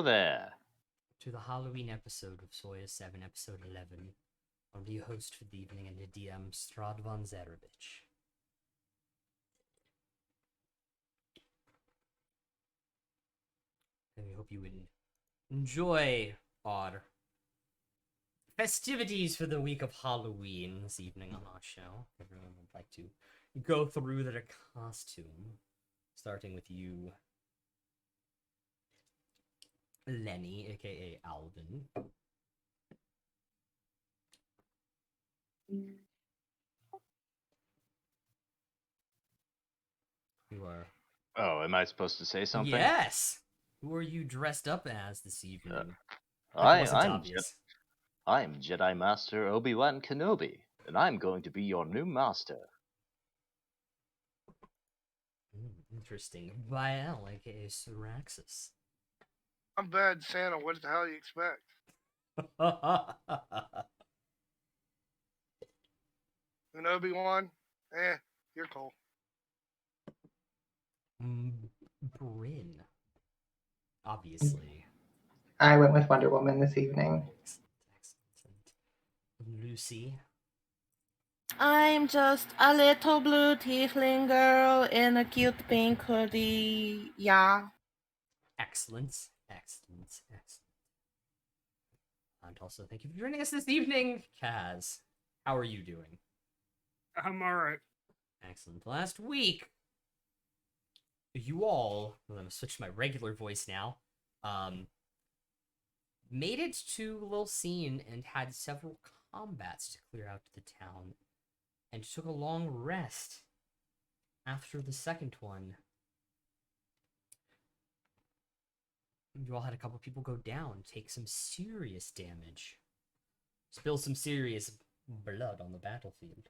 there. To the Halloween episode of Sawyer 7, episode 11. I'll be your host for the evening and the DM, Strad von Zarevich. And we hope you enjoy our festivities for the week of Halloween this evening on our show. Everyone would like to go through their costume, starting with you, Lenny, aka Alvin. You are. Oh, am I supposed to say something? Yes! Who are you dressed up as this evening? I'm Jedi Master Obi-Wan Kenobi, and I'm going to be your new master. Interesting. Vial, aka Syraxis. I'm bad Santa. What the hell do you expect? And Obi-Wan? You're cool. Bryn. Obviously. I went with Wonder Woman this evening. Excellent. Lucy. I'm just a little blue tiefling girl in a cute pink hoodie. Yeah. Excellent. And also, thank you for joining us this evening, Kaz. How are you doing? I'm alright. Excellent. Last week, you all, I'm going to switch to my regular voice now, made it to Lil Scene and had several combats to clear out the town, and took a long rest after the second one. You all had a couple people go down, take some serious damage, spill some serious blood on the battlefield.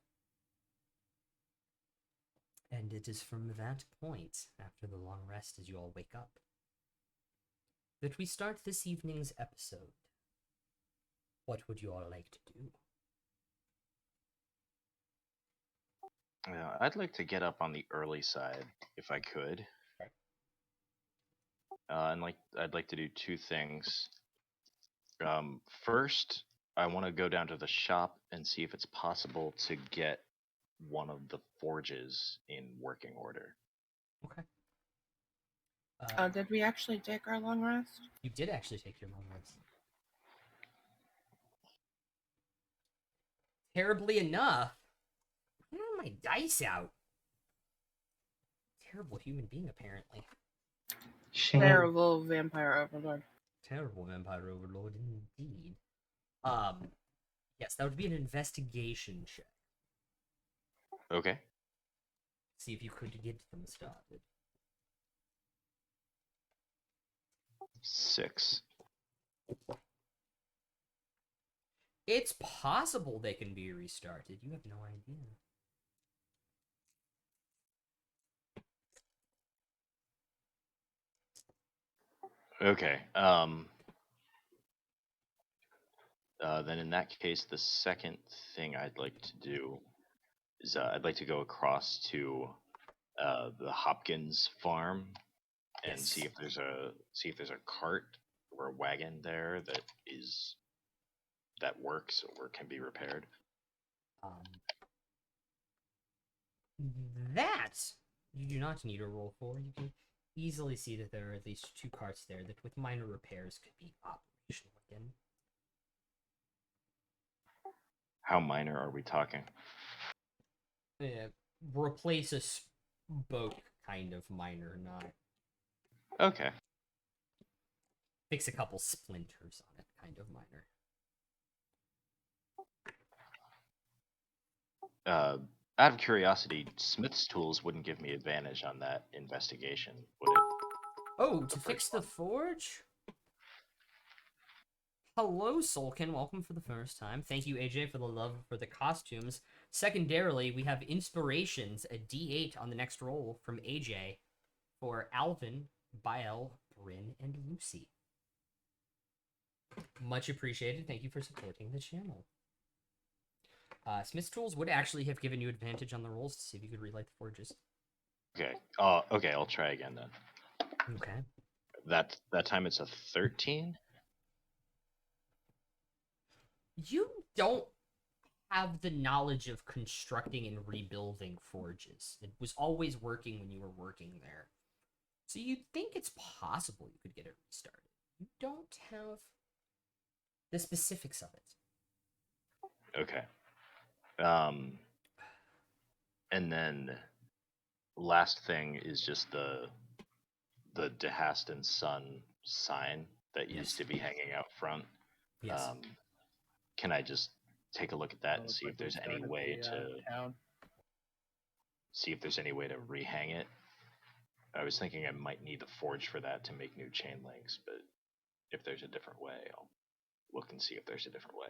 And it is from that point, after the long rest as you all wake up, that we start this evening's episode. What would you all like to do? I'd like to get up on the early side, if I could. I'd like to do two things. First, I want to go down to the shop and see if it's possible to get one of the forges in working order. Okay. Did we actually take our long rest? You did actually take your long rest. Terribly enough, I don't have my dice out. Terrible human being, apparently. Shame. Terrible vampire overlord. Terrible vampire overlord, indeed. Yes, that would be an investigation check. Okay. See if you could get them started. 6. It's possible they can be restarted. You have no idea. Okay. Then in that case, the second thing I'd like to do is I'd like to go across to the Hopkins farm and Yes. see if there's a cart or a wagon there that works or can be repaired. That you do not need a roll for. You can easily see that there are at least 2 carts there that with minor repairs could be operational again. How minor are we talking? Replace a spoke kind of minor, not Okay. fix a couple splinters on it kind of minor. Out of curiosity, Smith's tools wouldn't give me advantage on that investigation, would it? Oh, to fix the forge? Hello, Solkin. Welcome for the first time. Thank you, AJ, for the love for the costumes. Secondarily, we have inspirations, a D8 on the next roll from AJ for Alvin, Bael, Bryn, and Lucy. Much appreciated. Thank you for supporting the channel. Smith's tools would actually have given you advantage on the rolls to see if you could relight the forges. Okay. Okay, I'll try again then. Okay. That time it's a 13. You don't have the knowledge of constructing and rebuilding forges. It was always working when you were working there. So you think it's possible you could get it restarted. You don't have the specifics of it. Okay. And then last thing is just the DeHast and Son sign that Yes. used to be hanging out front. Yes. Can I just take a look at that and Looks see like if there's we any started way the, to town. see if there's any way to rehang it? I was thinking I might need the forge for that to make new chain links, but if there's a different way, I'll look and see if there's a different way.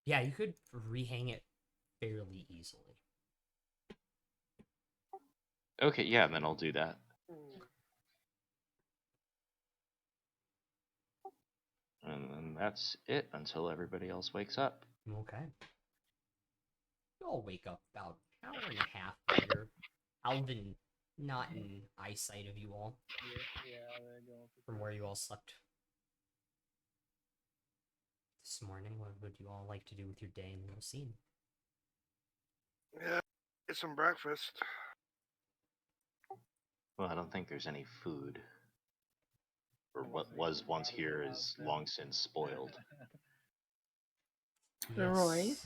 Yeah, you could rehang it fairly easily. Okay, yeah, then I'll do that. And then that's it until everybody else wakes up. Okay. You all wake up about an hour and a half later. Alvin not in eyesight of you all Yeah, they're going for from where you all slept this morning. What would you all like to do with your day in the little scene? Yeah, get some breakfast. Well, I don't think there's any food. Or what was once here is long since spoiled. Royce.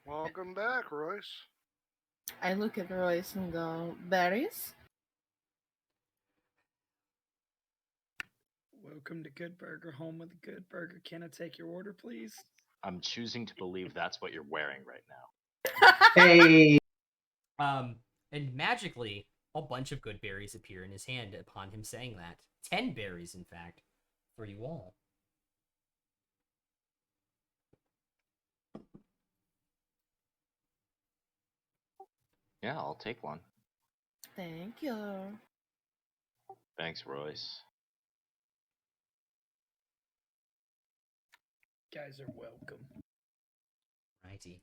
Welcome back, Royce. I look at Royce and go, berries? Welcome to Good Burger, home with a good burger. Can I take your order, please? I'm choosing to believe that's what you're wearing right now. Hey, And magically, a bunch of good berries appear in his hand upon him saying that. 10 berries, in fact, for you all. Yeah, I'll take one. Thank you. Thanks, Royce. Guys are welcome. Righty.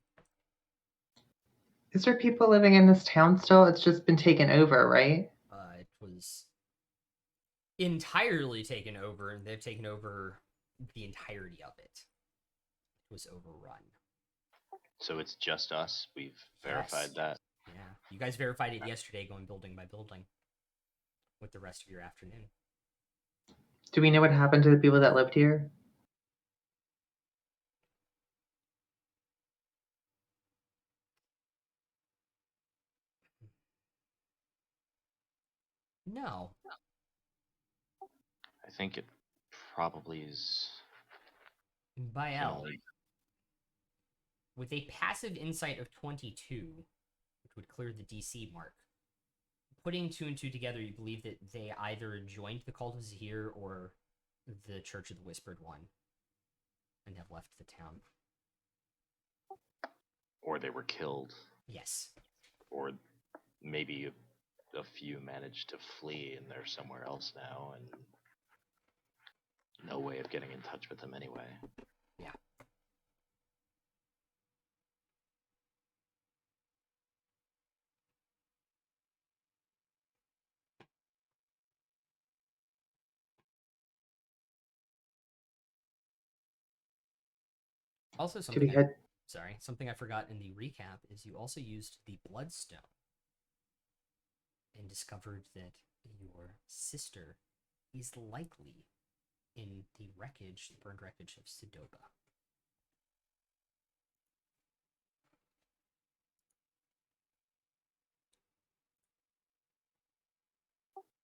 is there people living in this town still? It's just been taken over, right? It was entirely taken over, and they've taken over the entirety of it. It was overrun. So it's just us. We've verified Yes. that. Yeah. You guys verified it yesterday, going building by building with the rest of your afternoon. Do we know what happened to the people that lived here? No. I think it probably is. Bael, with a passive insight of 22, which would clear the DC mark. Putting two and two together, you believe that they either joined the Cult of Zahir or the Church of the Whispered One and have left the town. Or they were killed. Yes. Or maybe a few managed to flee and they're somewhere else now and no way of getting in touch with them anyway. Yeah. Also, Do we something I forgot in the recap is you also used the Bloodstone and discovered that your sister is likely in the burned wreckage of Sedoba.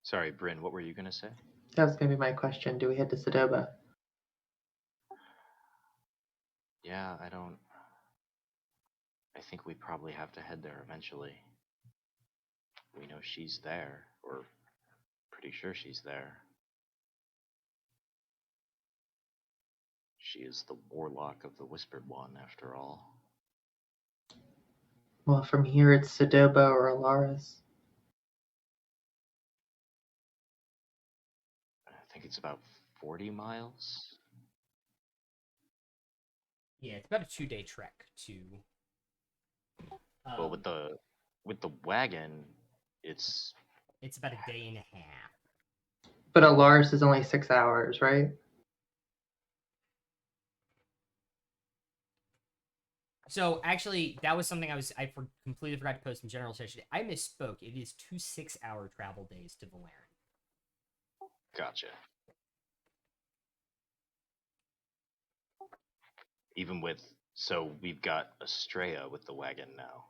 Sorry, Bryn, what were you going to say? That was going to be my question. Do we head to Sedoba? Yeah, I think we probably have to head there eventually. We know she's there, or pretty sure she's there. She is the warlock of the Whispered One, after all. Well, from here it's Sedoba or Alaris. I think it's about 40 miles. Yeah, it's about a 2-day trek to Well, with the wagon, it's It's about a day and a half. But a Lars is only 6 hours, right? So actually, that was something I completely forgot to post in general session. I misspoke. It is 2 6-hour travel days to Valerian. gotcha. Even with so we've got Estrella with the wagon now,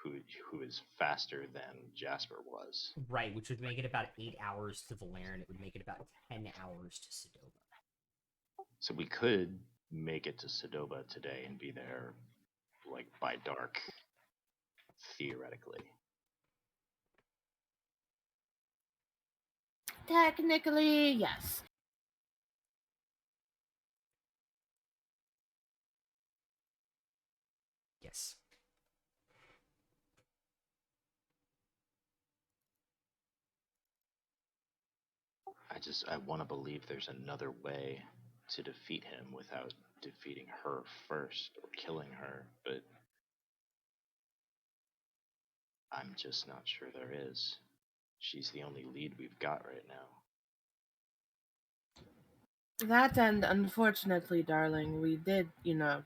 who is faster than Jasper was. Right, which would make it about 8 hours to Valerian. It would make it about 10 hours to Sedoba. So we could make it to Sedoba today and be there like by dark, theoretically. Technically, yes. Yes. I want to believe there's another way to defeat him without defeating her first or killing her, but I'm just not sure there is. She's the only lead we've got right now. That and unfortunately, darling, we did,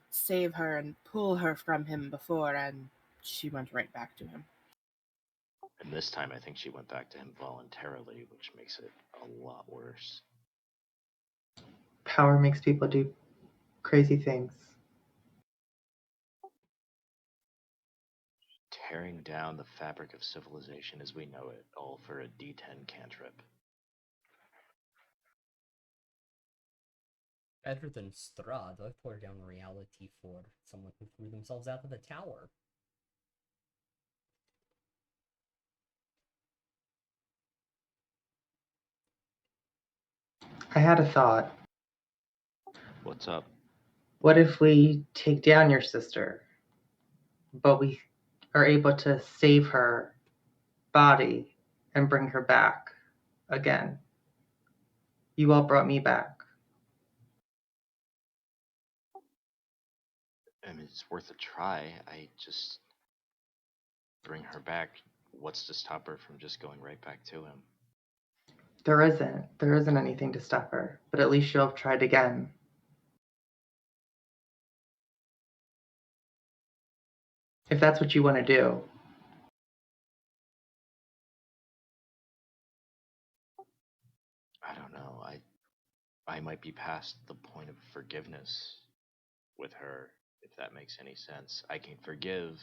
save her and pull her from him before, and she went right back to him. And this time I think she went back to him voluntarily, which makes it a lot worse. Power makes people do crazy things. Tearing down the fabric of civilization as we know it, all for a D10 cantrip. Better than Strahd. I tore down reality for someone who threw themselves out of the tower. I had a thought. What's up? What if we take down your sister, but we are able to save her body and bring her back again? You all brought me back. I mean, it's worth a try. I just bring her back. What's to stop her from just going right back to him? There isn't anything to stop her, but at least you'll have tried again. If that's what you want to do. I don't know. I might be past the point of forgiveness with her, if that makes any sense. I can forgive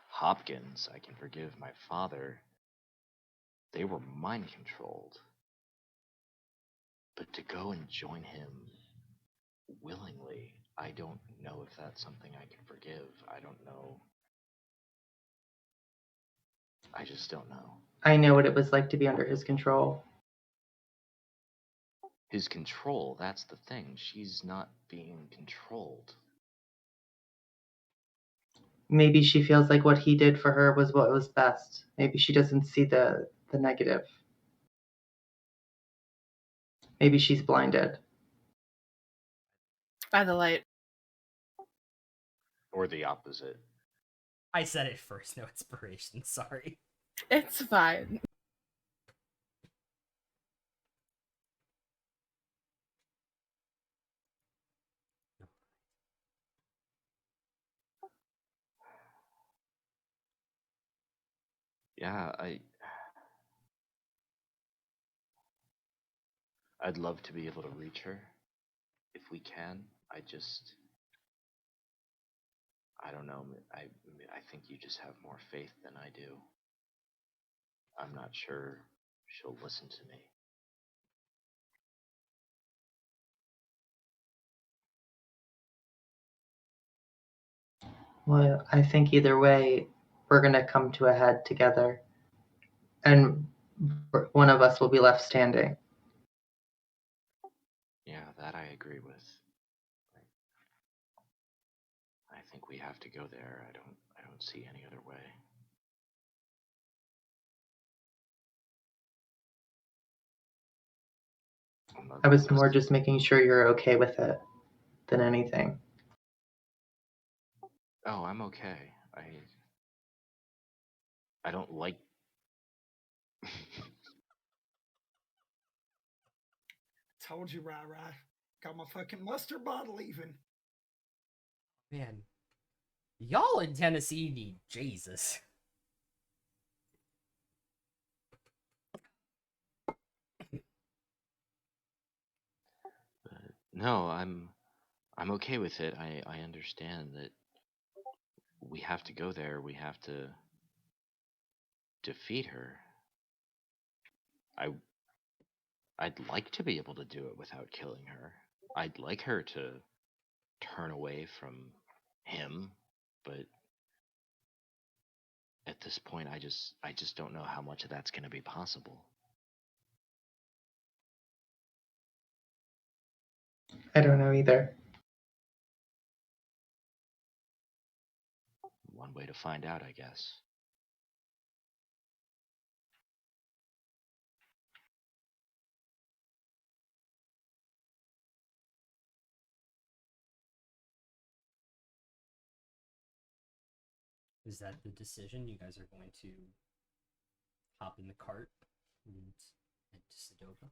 Hopkins. I can forgive my father. They were mind controlled. But to go and join him willingly, I don't know if that's something I can forgive. I don't know. I just don't know. I know what it was like to be under his control. His control, that's the thing. She's not being controlled. Maybe she feels like what he did for her was what was best. Maybe she doesn't see the negative. Maybe she's blinded. By the light. Or the opposite. I said it first, no inspiration, sorry. It's fine. Yeah, I'd love to be able to reach her if we can. I don't know. I think you just have more faith than I do. I'm not sure she'll listen to me. Well, I think either way, we're going to come to a head together. And one of us will be left standing. Yeah, that I agree with. I think we have to go there. I don't see any other way. I was more just making sure you're okay with it than anything. Oh, I'm okay. I don't like. Told you, Rai. Got my fucking mustard bottle even. Man, y'all in Tennessee need Jesus. No, I'm okay with it. I understand that we have to go there. We have to defeat her. I'd like to be able to do it without killing her. I'd like her to turn away from him, but at this point I just don't know how much of that's going to be possible. I don't know either. One way to find out, I guess. Is that the decision? You guys are going to hop in the cart and head to Sedoba?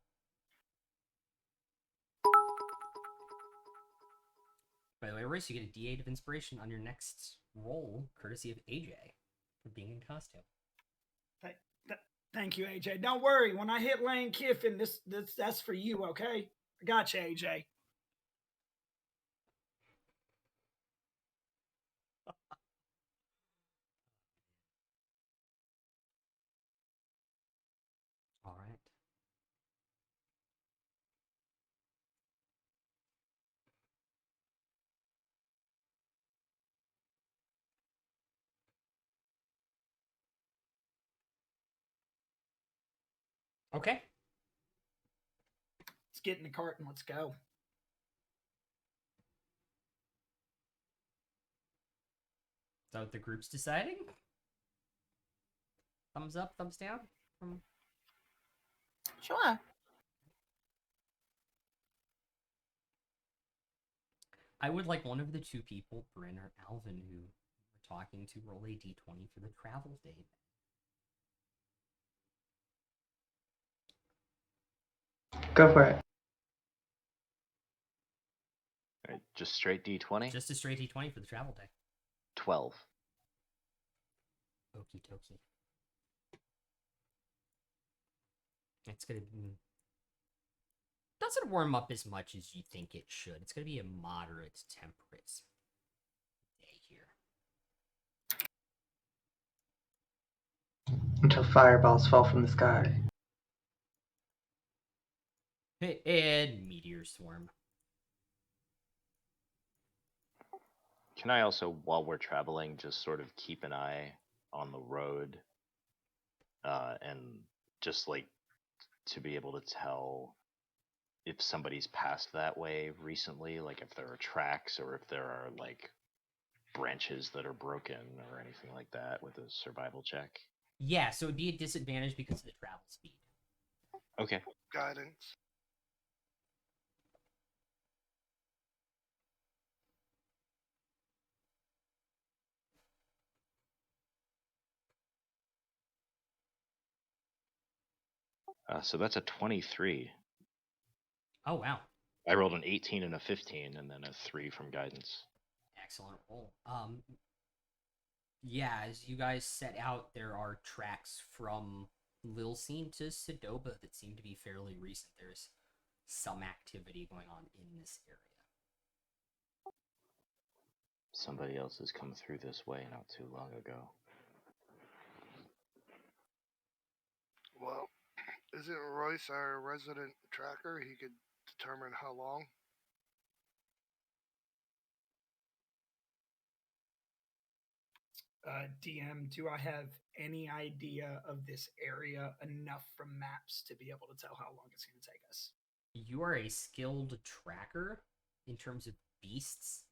By the way, Royce, you get a D8 of inspiration on your next roll, courtesy of AJ, for being in costume. Thank you, AJ. Don't worry. When I hit Lane Kiffin, that's for you, okay? I got you, AJ. All right. Okay. Let's get in the cart and let's go. Is that what the group's deciding? Thumbs up, thumbs down? Sure. I would like one of the two people, Bryn or Alvin, who we're talking to, roll a d20 for the travel date. Go for it. All right, just straight D20. Just a straight d20 for the travel day. 12. Okie dokie. It's gonna be... doesn't warm up as much as you think it should. It's gonna be a moderate temperate day here. Until fireballs fall from the sky. And meteor swarm. Can I also, while we're traveling, just sort of keep an eye on the road, and just like to be able to tell if somebody's passed that way recently, like if there are tracks or if there are like branches that are broken or anything like that with a survival check? Yeah, so it'd be a disadvantage because of the travel speed. Okay. Guidance. So that's a 23. Oh, wow. I rolled an 18 and a 15, and then a 3 from guidance. Excellent roll. Yeah, as you guys set out, there are tracks from Lilsine to Sedoba that seem to be fairly recent. There's some activity going on in this area. Somebody else has come through this way not too long ago. Well, isn't Royce our resident tracker? He could determine how long. DM, do I have any idea of this area enough from maps to be able to tell how long it's going to take us? You are a skilled tracker in terms of beasts,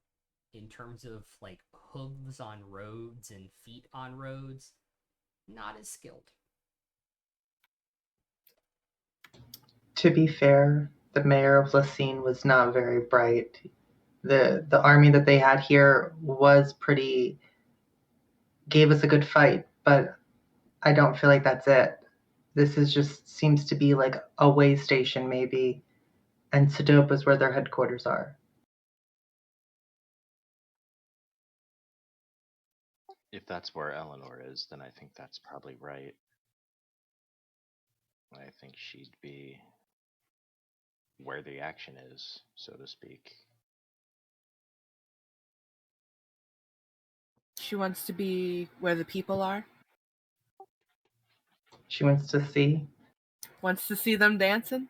in terms of like hooves on roads and feet on roads. Not as skilled. To be fair, the mayor of Lacine was not very bright. The army that they had here was pretty... gave us a good fight, but I don't feel like that's it. This is just seems to be like a way station, maybe, and Sedoba is where their headquarters are. If that's where Eleanor is, then I think that's probably right. I think she'd be where the action is, so to speak. She wants to be where the people are. She wants to see. Wants to see them dancing.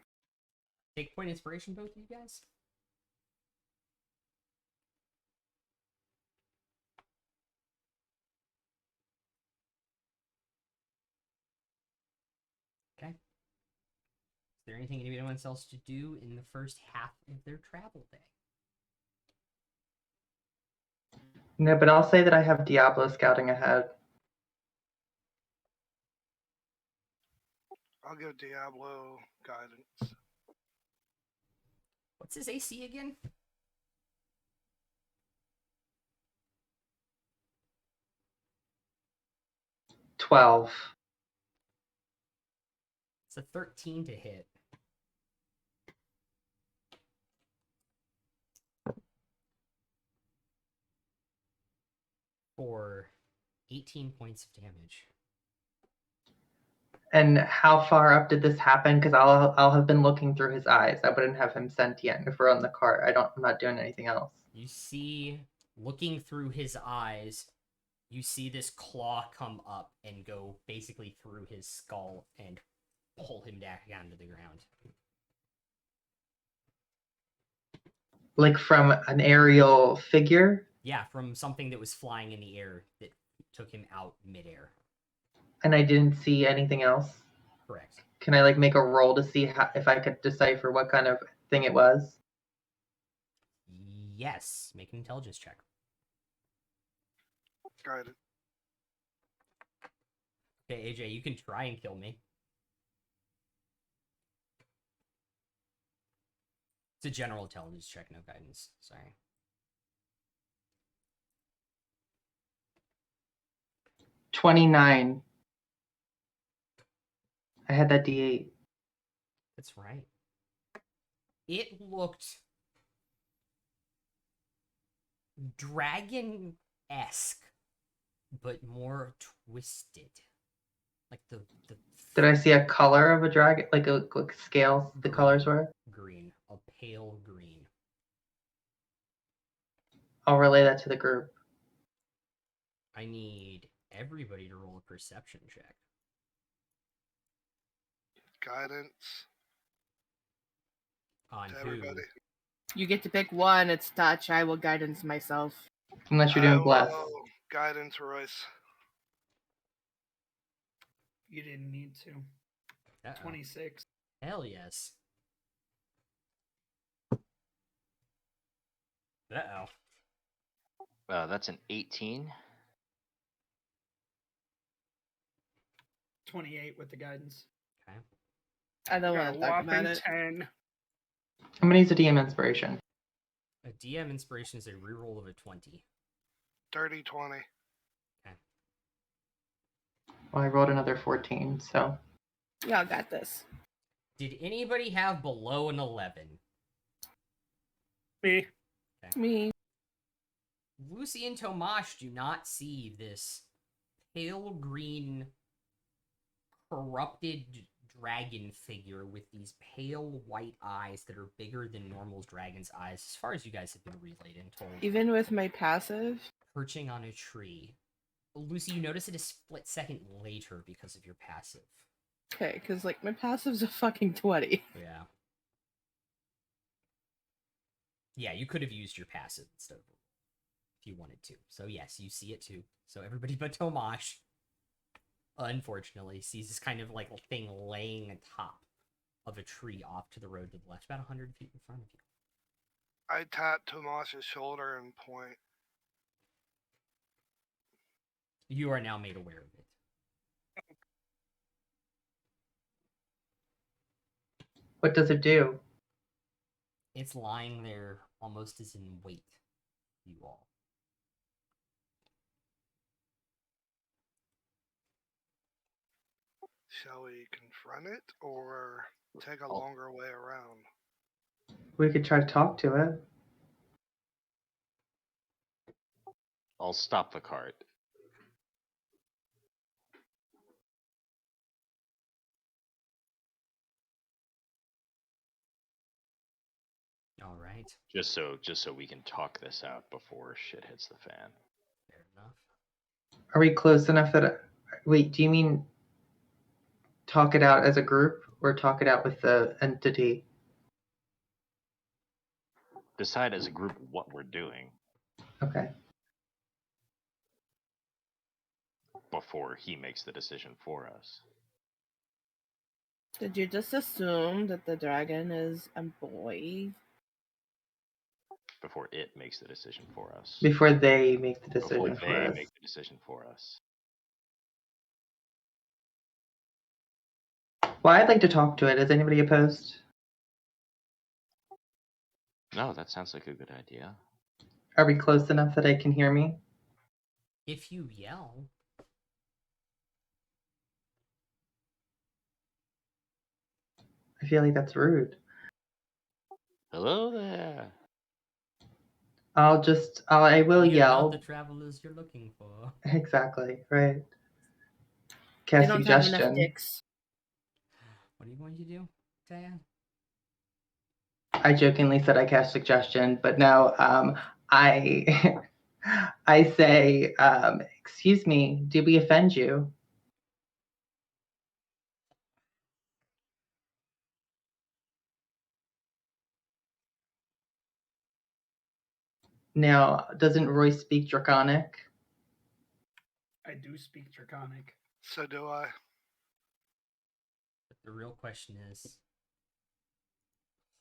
Take point inspiration, both of you guys. Okay. Is there anything anyone else to do in the first half of their travel day? No, but I'll say that I have Diablo scouting ahead. I'll give Diablo guidance. What's his AC again? 12. It's a 13 to hit. For 18 points of damage. And how far up did this happen? Because I'll have been looking through his eyes. I wouldn't have him sentient if we're on the cart. I'm not doing anything else. You see, looking through his eyes, you see this claw come up and go basically through his skull and pull him back down to the ground. Like from an aerial figure? Yeah, from something that was flying in the air that took him out midair. And I didn't see anything else? Correct. Can I like make a roll to see if I could decipher what kind of thing it was? Yes, make an intelligence check. Guidance. Okay, AJ, you can try and kill me. It's a general intelligence check, no guidance. Sorry. $29. I had that D8. That's right. It looked dragon-esque, but more twisted. Like the Did I see a color of a dragon? Like scales the colors were? green, a pale green. I'll relay that to the group. I need everybody to roll a perception check. Guidance On to who? everybody. You get to pick one. It's touch. I will guidance myself. Unless you're I doing bless. will guidance Royce. You didn't need to. Uh-oh. 26. Hell yes. Uh-oh. That's an 18. 28 with the guidance. Okay. I don't Got want a to talk about whopping it. 10. I'm gonna use a DM inspiration. A DM inspiration is a reroll of a 20. 30, 20. Well, I rolled another 14, so. Y'all got this. Did anybody have below an 11? Me. Me. Lucy and Tomash do not see this pale green corrupted dragon figure with these pale white eyes that are bigger than normal dragon's eyes, as far as you guys have been relayed and told. Even with my passive? Perching on a tree. Lucy, you notice it a split second later because of your passive. Okay, because like my passive's a fucking 20. Yeah. Yeah, you could have used your passive instead of if you wanted to. So yes, you see it too. So everybody but Tomash, unfortunately, sees this kind of like thing laying atop of a tree off to the road to the left, about 100 feet in front of you. I tap Tomash's shoulder and point. You are now made aware of it. What does it do? It's lying there almost as in wait, you all. Shall we confront it or take a I'll- longer way around? We could try to talk to it. I'll stop the cart. All right. Just so we can talk this out before shit hits the fan. Fair enough. Are we close enough that... Wait, do you mean talk it out as a group or talk it out with the entity? Decide as a group what we're doing Okay. before he makes the decision for us. Did you just assume that the dragon is a boy? Before it makes the decision for us. Before they make the Before decision for they us. make the decision for us. Well, I'd like to talk to it. Is anybody opposed? No, that sounds like a good idea. Are we close enough that it can hear me? If you yell, I feel like that's rude. Hello there. I will we are not yell. the travelers you're looking for. Exactly, right. They Cast don't have enough suggestion. dicks. What are you going to do, Taya? I jokingly said I cast suggestion, but no, I I say, excuse me, did we offend you? Now, doesn't Roy speak Draconic? I do speak Draconic. So do I. But the real question is,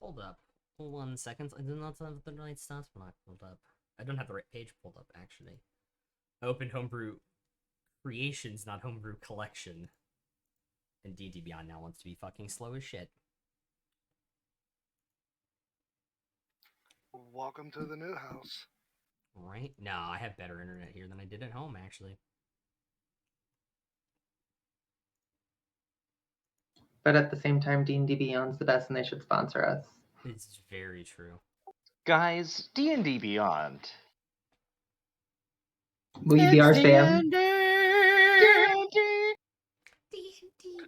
hold up. Hold 1 second. I do not have the right stats block pulled up. I don't have the right page pulled up, actually. I opened Homebrew Creations, not Homebrew Collection. And D&D Beyond now wants to be fucking slow as shit. Welcome to the new house. Right? No, I have better internet here than I did at home, actually. But at the same time, D&D Beyond's the best and they should sponsor us. It's very true. Guys, D&D Beyond. Will you be our fam? D&D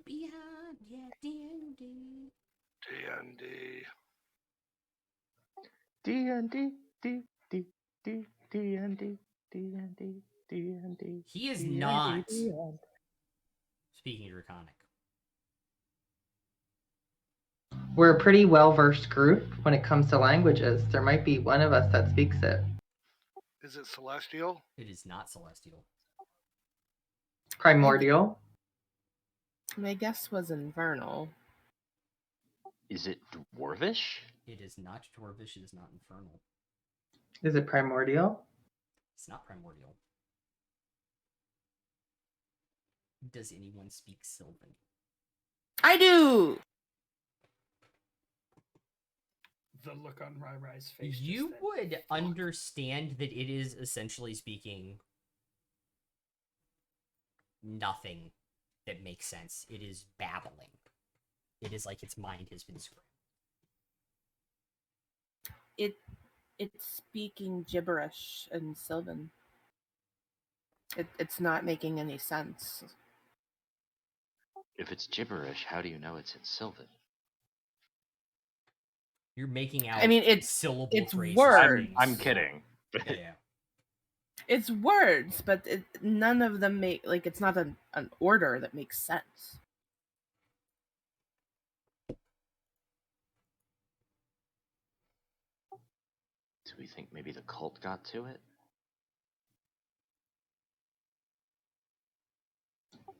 Beyond, yeah, D&D. D&D. D&D, D&D, D&D, D&D, D&D. He is D&D not Beyond. speaking Draconic. We're a pretty well-versed group when it comes to languages. There might be one of us that speaks it. Is it celestial? It is not Celestial. Primordial. My guess was infernal. Is it Dwarvish? It is not Dwarvish, it is not Infernal. Is it primordial? It's not Primordial. Does anyone speak Sylvan? I do! The look on Rai-Rai's face. just You then. would Fuck. understand that it is essentially speaking nothing that makes sense. It is babbling. It is like its mind has been scrambled. It's speaking gibberish in Sylvan. It's not making any sense. If it's gibberish, how do you know it's in Sylvan? You're making out I mean, it's syllable phrases. words. I'm kidding. Yeah, yeah. It's words, but none of them make, like, it's not an order that makes sense. Do we think maybe the cult got to it?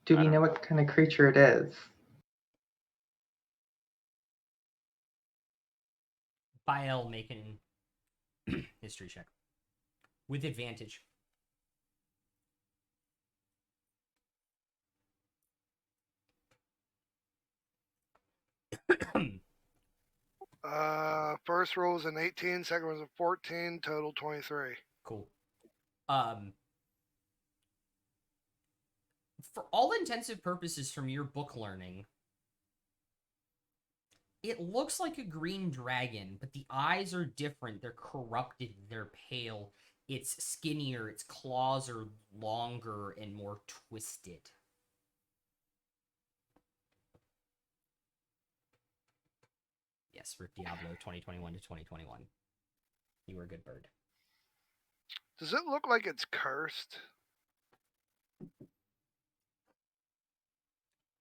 Do I we don't know know. what kind of creature it is? Bael making history check with advantage. First roll was an 18, second was a 14, total 23. Cool. For all intensive purposes from your book learning, it looks like a green dragon, but the eyes are different. They're corrupted. They're pale. It's skinnier. Its claws are longer and more twisted. Yes, for Diablo 2021 to 2021. You were a good bird. Does it look like it's cursed?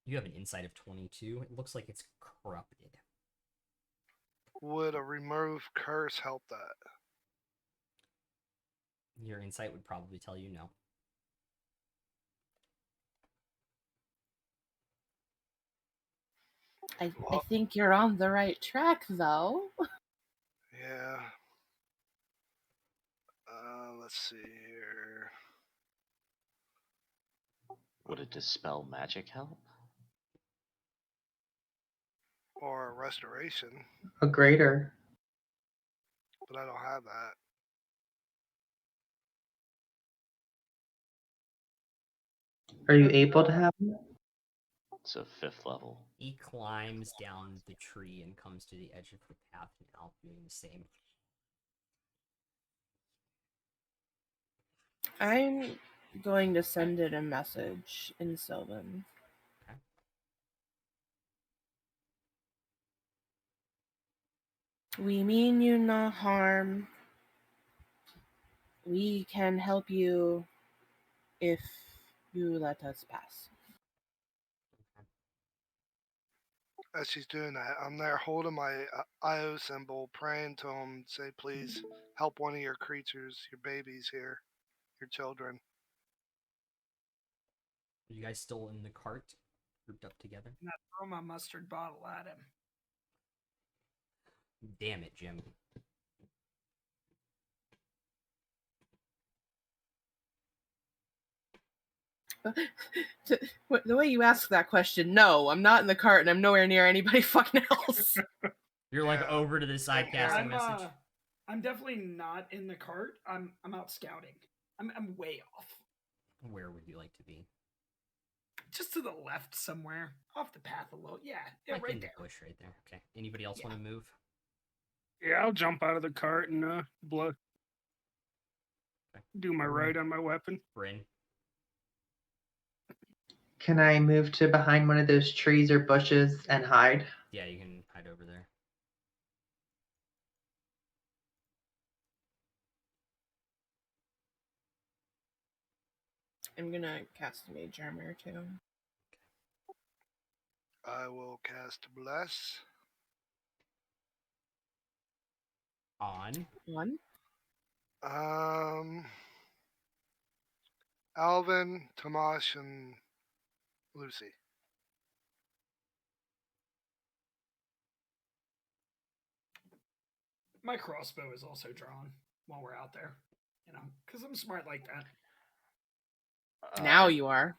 You have an insight of 22. It looks like it's corrupted. Would a remove curse help that? Your insight would probably tell you no. I Well, think you're on the right track, though. yeah. Let's see here. Would a dispel magic help? Or a restoration, A greater. but I don't have that. Are you able to have it? It's a 5th level. He climbs down the tree and comes to the edge of the path now, doing the same. I'm going to send it a message in Sylvan. Okay. We mean you no harm. We can help you if you let us pass. As she's doing that, I'm there holding my IO symbol, praying to him, say, please help one of your creatures, your babies here, your children. Are you guys still in the cart, grouped up together? And I throw my mustard bottle at him. Damn it, Jim. The way you ask that question, no, I'm not in the cart and I'm nowhere near anybody fucking else. You're like Yeah. over to the side Okay. casting message. I'm definitely not in the cart. I'm out scouting. I'm way off. Where would you like to be? Just to the left somewhere. Off the path a little. Yeah, Like right in there. the bush right there. Okay. Anybody else Yeah. want to move? Yeah, I'll jump out of the cart and blow. Okay. Do my right on my weapon. Bryn. Can I move to behind one of those trees or bushes and hide? Yeah, you can hide over there. I'm gonna cast Mage Armor too. I will cast Bless. On. One. Alvin, Tomash, and Lucy. My crossbow is also drawn while we're out there. You know, because I'm smart like that. Now you are.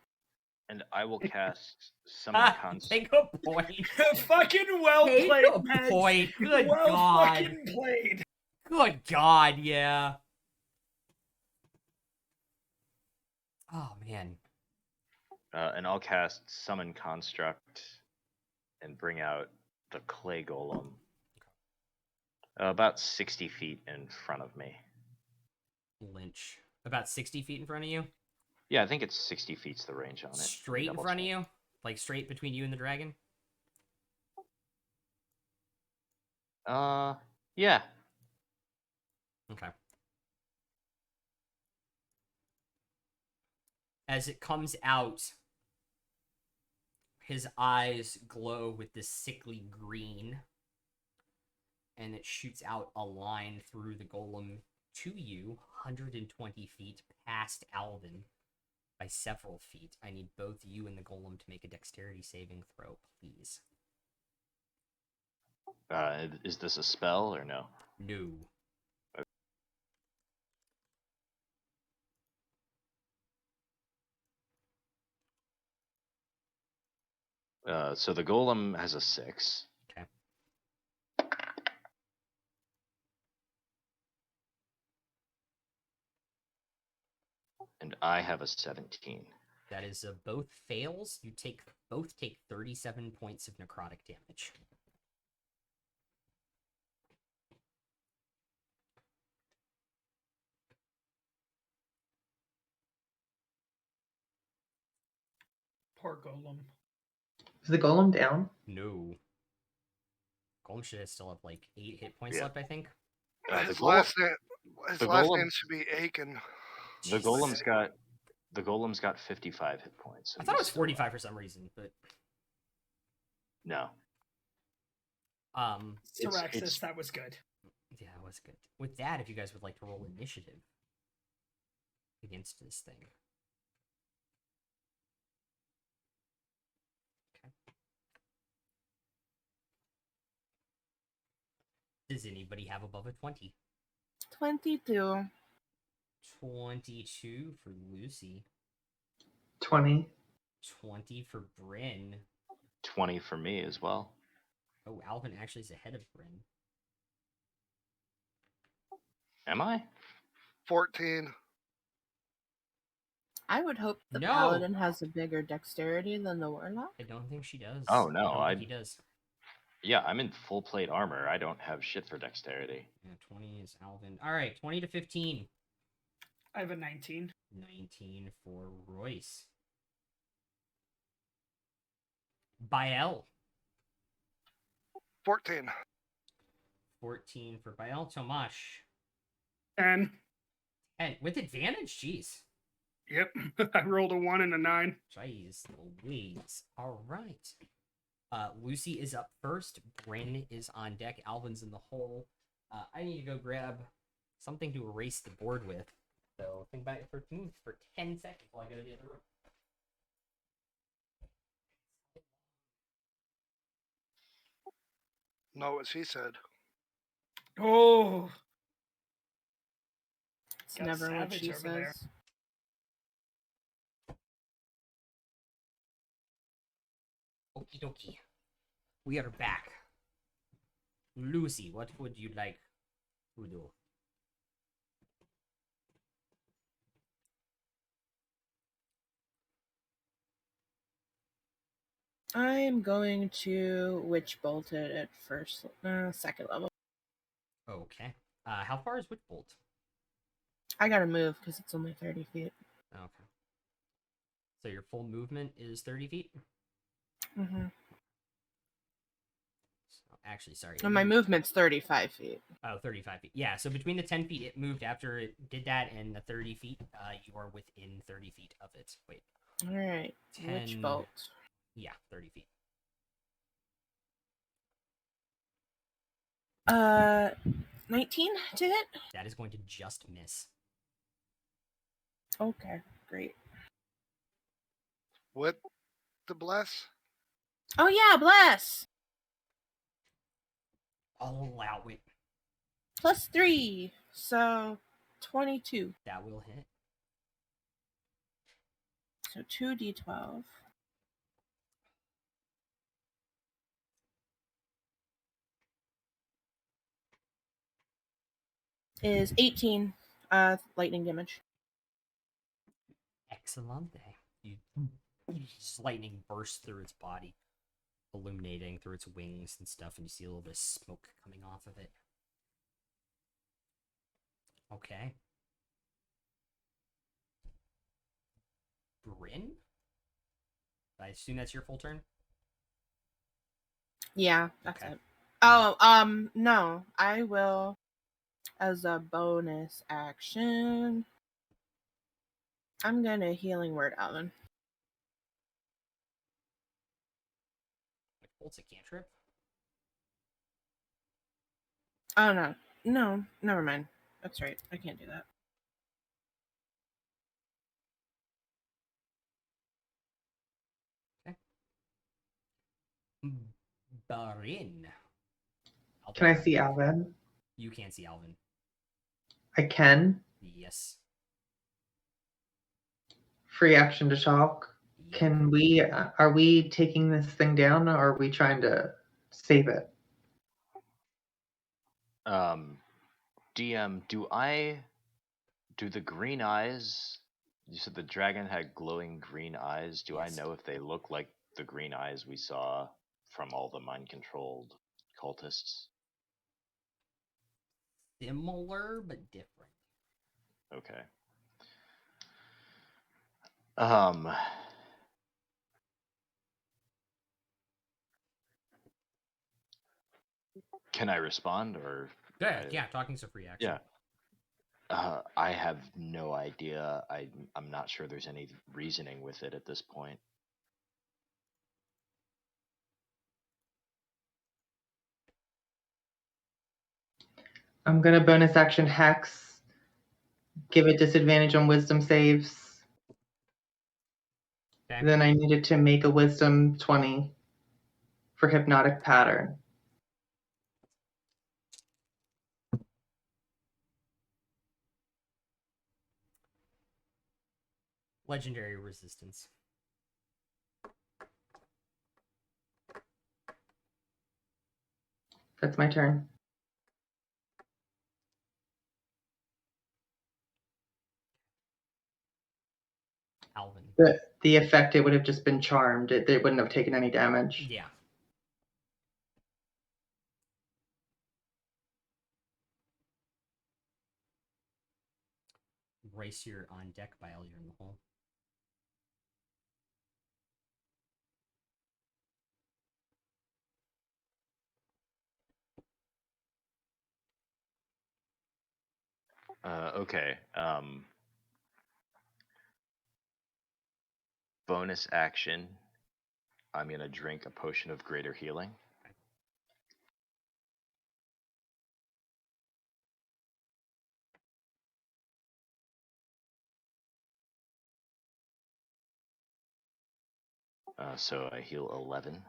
And I will cast Summon Construct. Take a point. Fucking well Take played, a Max. point. Good well God. fucking played. Good God, yeah. Oh, man. And I'll cast Summon Construct and bring out the clay golem. About 60 feet in front of me. Lynch. About 60 feet in front of you? Yeah, I think it's 60 feet's the range on it. Straight in front of you? Like straight between you and the dragon? Yeah. Okay. As it comes out, his eyes glow with this sickly green, and it shoots out a line through the golem to you, 120 feet past Alvin by several feet. I need both you and the golem to make a dexterity saving throw, please. Is this a spell or no? No. So the golem has a 6. Okay. And I have a 17. That is both fails. You both take 37 points of necrotic damage. Poor Golem. Is the golem down? No. Golem should still have like 8 hit points Yeah. left, I think. The His golem, last name should be Aiken. the golem's got 55 hit points. So I thought it he's was still 45 alive. for some reason, but No. Syrexis, that was good. yeah, it was good. With that, if you guys would like to roll initiative against this thing. Okay. Does anybody have above a 20? 22. 22 for Lucy. 20. 20 for Bryn. 20 for me as well. Oh, Alvin actually is ahead of Bryn. Am I? 14. I would hope the No! paladin has a bigger dexterity than the warlock. I don't think she does. Oh, no, I don't think he does. Yeah, I'm in full plate armor. I don't have shit for dexterity. Yeah, 20 is Alvin. All right, 20 to 15. I have a 19. 19 for Royce. Bael. 14. 14 for Bael. Tomash. 10. And with advantage, jeez. Yep. I rolled a 1 and a 9. Jeez Louise. All right. Lucy is up first. Bryn is on deck. Alvin's in the hole. I need to go grab something to erase the board with. So think about it for 10 seconds while I go to the other room. No, as he said. Oh, It's Got never what savage she over there. says. Okie dokie. We are back. Lucy, what would you like to do? I'm going to witch bolt it at second level. Okay. How far is Witch Bolt? I gotta move because it's only 30 feet. Okay. So your full movement is 30 feet? Mm-hmm. So, actually, sorry. And my movement's 35 feet. Oh, 35 feet. Yeah, so between the 10 feet it moved after it did that and the 30 feet, you are within 30 feet of it. Wait. All right. 10. Witch bolt. Yeah, 30 feet. 19 to hit? That is going to just miss. Okay, great. What the bless? Oh yeah, bless! I'll allow it. Plus 3, so 22. That will hit. So 2d12. Is 18 lightning damage. Excellent. Just lightning bursts through its body, illuminating through its wings and stuff, and you see a little bit of smoke coming off of it. Okay. Bryn? I assume that's your full turn? Yeah, that's Okay. it. Oh, no. I will, as a bonus action, I'm gonna healing word Alvin. Like, bolt's a cantrip? Oh, no. No, never mind. That's right. I can't do that. Bryn. Can I see Alvin? You can't see Alvin. I can. Yes. Free action to talk. Yep. Can we, are we taking this thing down or are we trying to save it? DM, do the green eyes You said the dragon had glowing green eyes. Do Yes. I know if they look like the green eyes we saw from all the mind-controlled cultists? Similar but different. Okay. Can I respond or? Yeah, talking's a free action. Yeah. I have no idea. I'm not sure there's any reasoning with it at this point. I'm gonna bonus action hex. Give it disadvantage on wisdom saves. Okay. Then I needed to make a wisdom 20 for hypnotic pattern. Legendary resistance. That's my turn. Alvin. The effect, it would have just been charmed. They wouldn't have taken any damage. Yeah. Race you're on deck while you're in the hole. Okay. Bonus action. I'm gonna drink a potion of greater healing. So I heal 11.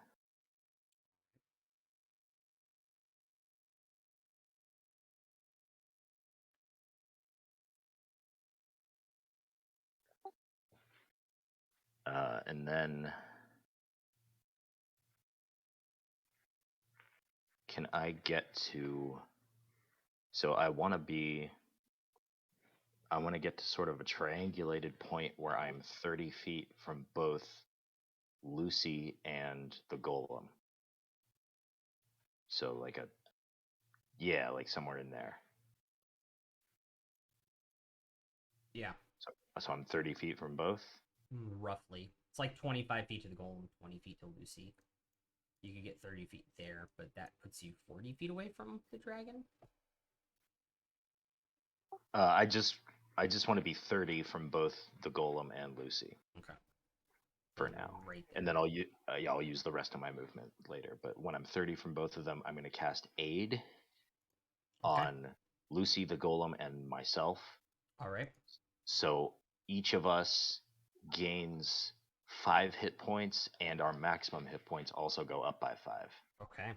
And then can I get to? So I want to get to sort of a triangulated point where I'm 30 feet from both Lucy and the golem. So like somewhere in there. Yeah. So I'm 30 feet from both. Roughly. It's like 25 feet to the goal and 20 feet to Lucy. You could get 30 feet there, but that puts you 40 feet away from the dragon. I just want to be 30 from both the golem and Lucy. Okay. For So now. right there. And then I'll use the rest of my movement later. But when I'm 30 from both of them, I'm going to cast Aid on Lucy the golem and myself. All right. So each of us gains 5 hit points, and our maximum hit points also go up by 5. Okay.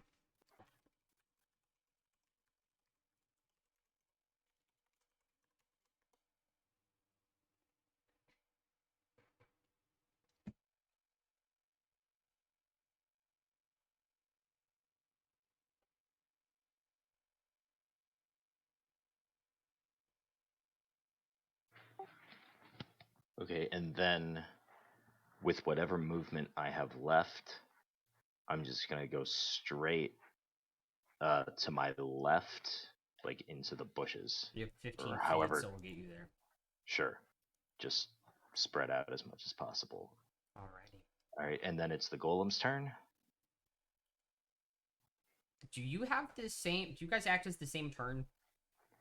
Okay, and then with whatever movement I have left, I'm just going to go straight to my left, like into the bushes. You have 15 or feet, however. so we'll get you there. Sure. Just spread out as much as possible. Alrighty. All right, and then it's the golem's turn. Do you have the same? Do you guys act as the same turn?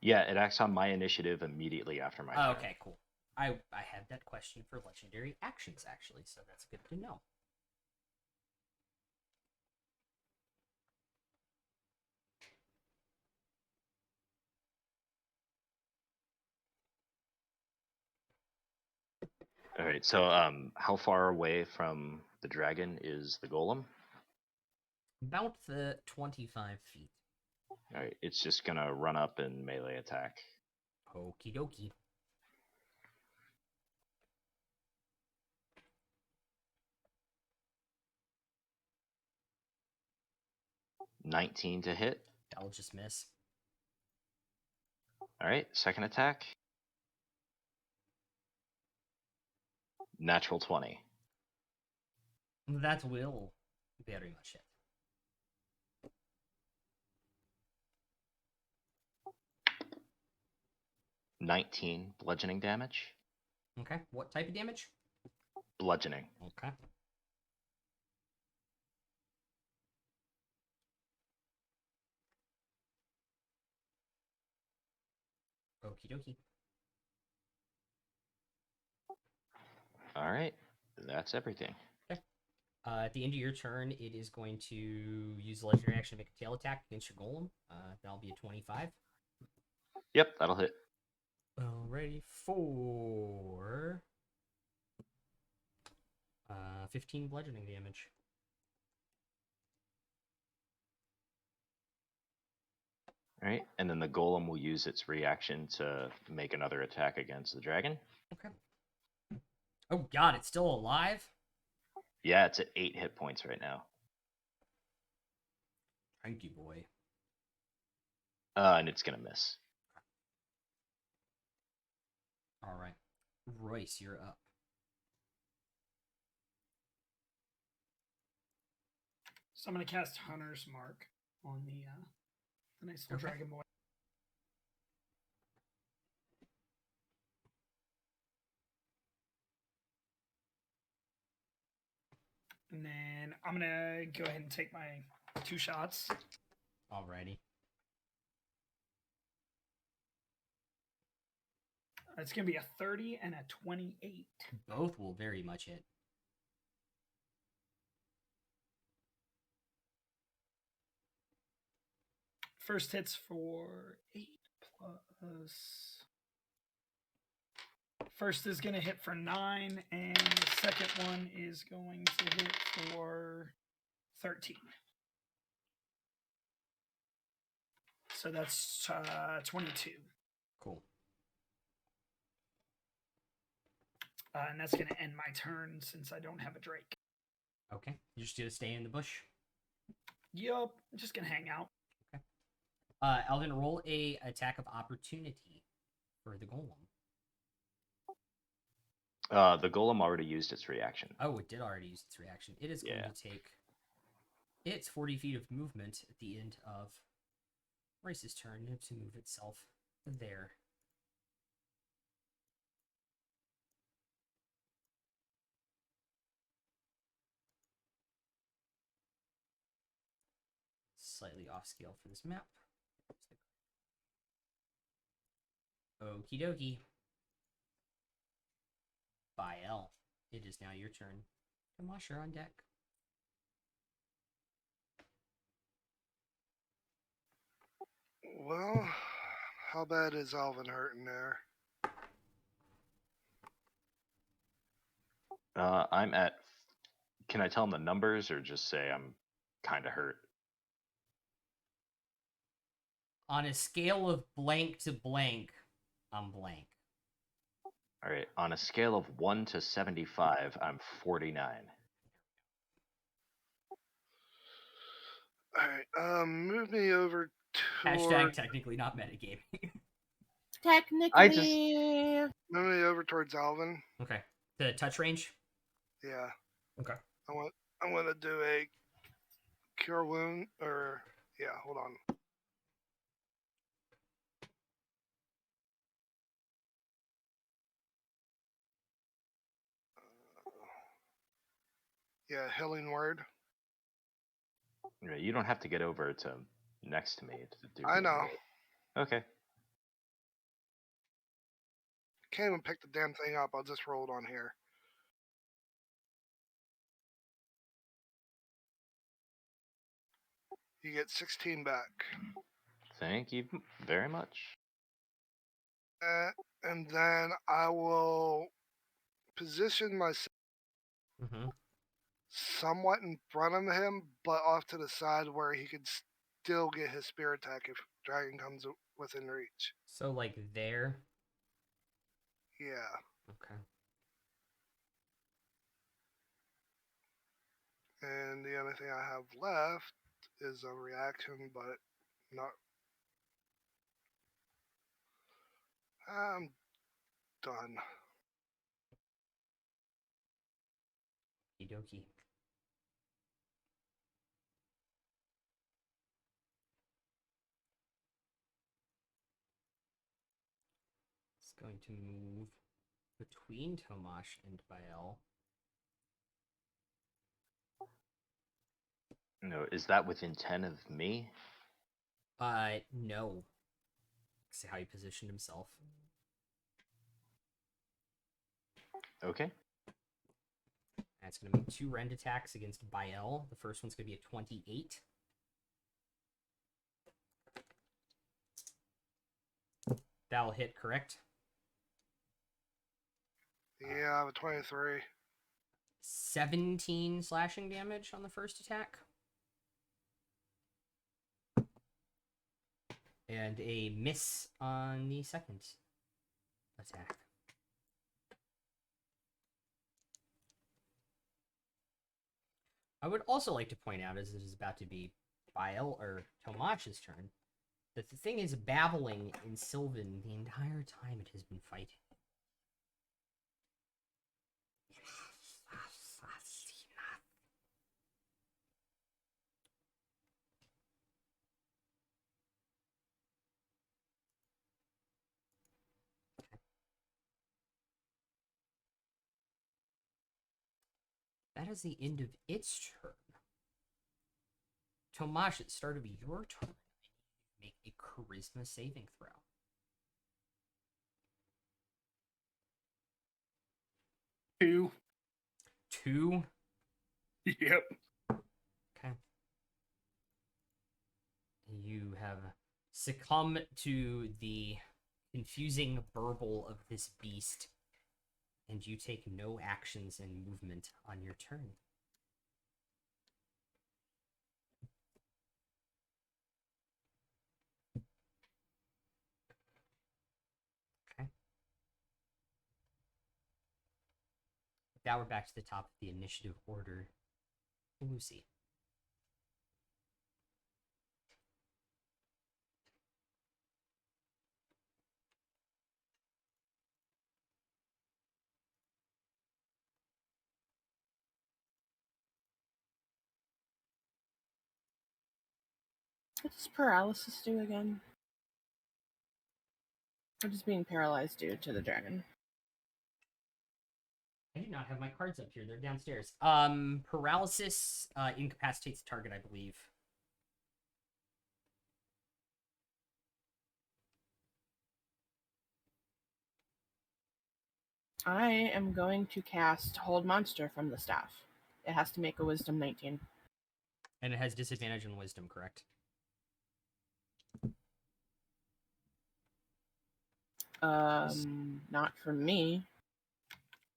Yeah, it acts on my initiative immediately after my turn. Okay, cool. I had that question for legendary actions actually, so that's good to know. All right, so how far away from the dragon is the golem? About the 25 feet. All right, it's just gonna run up and melee attack. Okie dokie. $19 to hit. That'll just miss. All right, second attack. Natural 20. That will very much hit. $19 bludgeoning damage. Okay. What type of damage? Bludgeoning. Okay. Okie dokie. All right. That's everything. At the end of your turn, it is going to use the legendary action to make a tail attack against your golem. That'll be a 25. Yep, that'll hit. Alrighty, for 15 bludgeoning damage. All right, and then the golem will use its reaction to make another attack against the dragon. Okay. Oh god, it's still alive? Yeah, it's at 8 hit points right now. Thank you, boy. And it's gonna miss. Alright. Royce, you're up. So I'm gonna cast Hunter's Mark on the nice little Okay. dragon boy. And then I'm gonna go ahead and take my 2 shots. Alrighty. It's gonna be a 30 and a 28. Both will very much hit. First hits for 8 plus. First is going to hit for 9, and the second one is going to hit for 13. So that's 22. Cool. And that's going to end my turn since I don't have a Drake. Okay. You're just gonna stay in the bush? Yup, I'm just going to hang out. Alvin, roll a attack of opportunity for the golem. The golem already used its reaction. Oh, it did already use its reaction. It is going to take its 40 feet of movement at the end of Royce's turn to move itself there. Slightly off scale for this map. Okie dokie. Bael, it is now your turn. Tomash, you're on deck. Well, how bad is Alvin hurting there? I'm at. Can I tell him the numbers or just say I'm kind of hurt? On a scale of blank to blank, I'm blank. All right. On a scale of 1 to 75, I'm 49. Alright, move me over Hashtag technically not metagaming. Technically, move me over towards Alvin. Okay. The touch range? Yeah. Okay. I'm gonna do a cure wound or yeah, hold on. Yeah, healing word. Right, you don't have to get over to next to me to do. I know. Okay. Can't even pick the damn thing up. I'll just roll it on here. You get 16 back. Thank you very much. And then I will position myself Mm-hmm. somewhat in front of him, but off to the side where he could still get his spear attack if dragon comes within reach. So, like, there? Yeah. Okay. And the only thing I have left is a reaction, but not. I'm done. Okie. It's going to move between Tomash and Bael. No, is that within 10 of me? No. See how he positioned himself. Okay. And it's going to make 2 rend attacks against Bael. The first one's going to be a 28. That'll hit, correct? Yeah, I have a 23. 17 slashing damage on the first attack. And a miss on the second attack. I would also like to point out, as it is about to be Bael or Tomash's turn, that the thing is babbling in Sylvan the entire time it has been fighting. That is the end of its turn. Tomash, it started to be your turn. Make a charisma saving throw. 2. 2. Yep. Okay. You have succumbed to the confusing burble of this beast, and you take no actions and movement on your turn. Okay. Now we're back to the top of the initiative order. Lucy. What does paralysis do again? What does being paralyzed do to the dragon? I do not have my cards up here. They're downstairs. Paralysis incapacitates the target, I believe. I am going to cast Hold Monster from the staff. It has to make a Wisdom 19. And it has disadvantage on wisdom, correct? Not from me.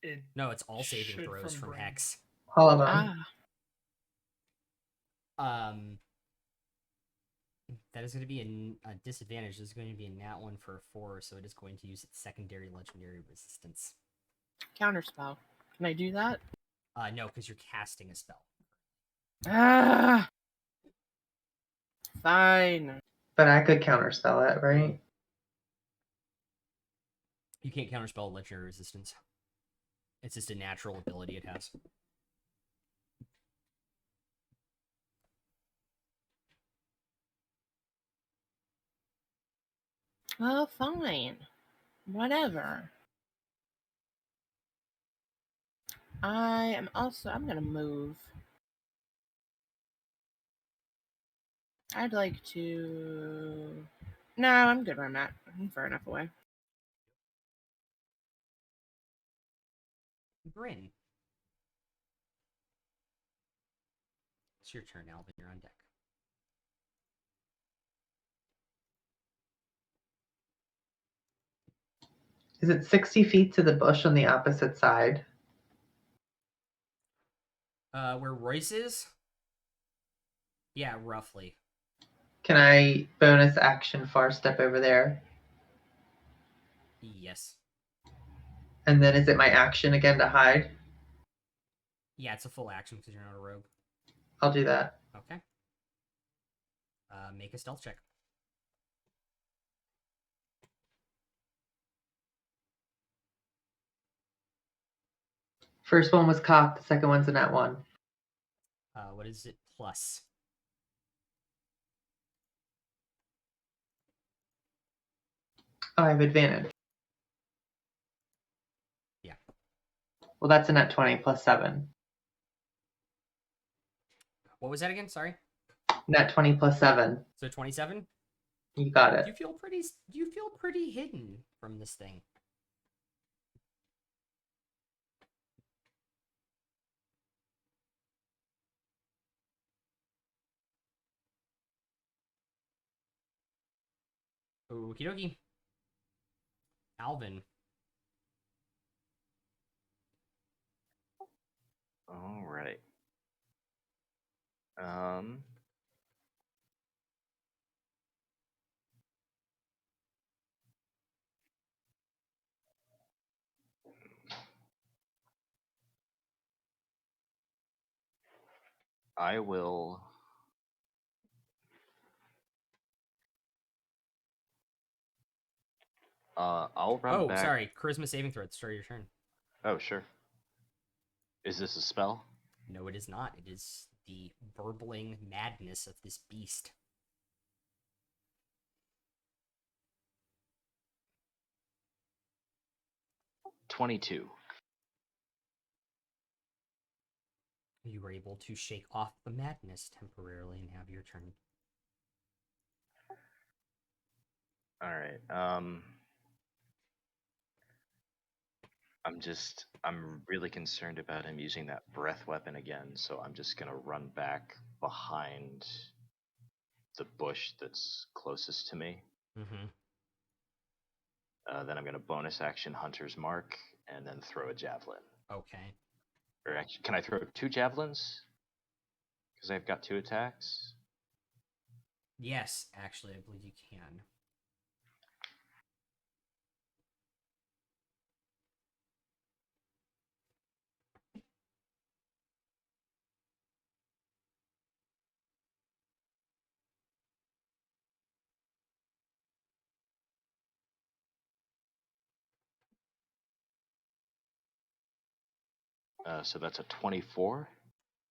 It No, it's all saving should throws from Brain. Hex. Hold on. That is going to be a disadvantage. This is going to be a nat 1 for a 4, so it is going to use its secondary legendary resistance. Counterspell. Can I do that? No, because you're casting a spell. Ah! Fine. But I could counterspell it, right? You can't counterspell legendary resistance. It's just a natural ability it has. Well, fine. Whatever. I'm gonna move. I'd like to... No, I'm good where I'm at. I'm far enough away. Bryn. It's your turn, Alvin. You're on deck. Is it 60 feet to the bush on the opposite side? Where Royce is? Yeah, roughly. Can I bonus action far step over there? Yes. And then is it my action again to hide? Yeah, it's a full action because you're not a rogue. I'll do that. Okay. Make a stealth check. First one was cocked. The second one's a nat 1. What is it plus? Oh, I have advantage. Yeah. Well, that's a nat 20 plus 7. What was that again? Sorry. Nat 20 plus 7. So 27. You got Do it. you feel pretty? Do you feel pretty hidden from this thing? Okie dokie. Alvin. All right. I will. I'll run back. Sorry. Charisma saving throw. Start your turn. Oh, sure. Is this a spell? No, it is not. It is the burbling madness of this beast. $22. You were able to shake off the madness temporarily and have your turn. All right. I'm really concerned about him using that breath weapon again, so I'm just gonna run back behind the bush that's closest to me. Mm-hmm. Then I'm gonna bonus action Hunter's Mark, and then throw a javelin. Okay. Or actually, can I throw 2 javelins? Because I've got 2 attacks. Yes, actually, I believe you can. So that's a 24.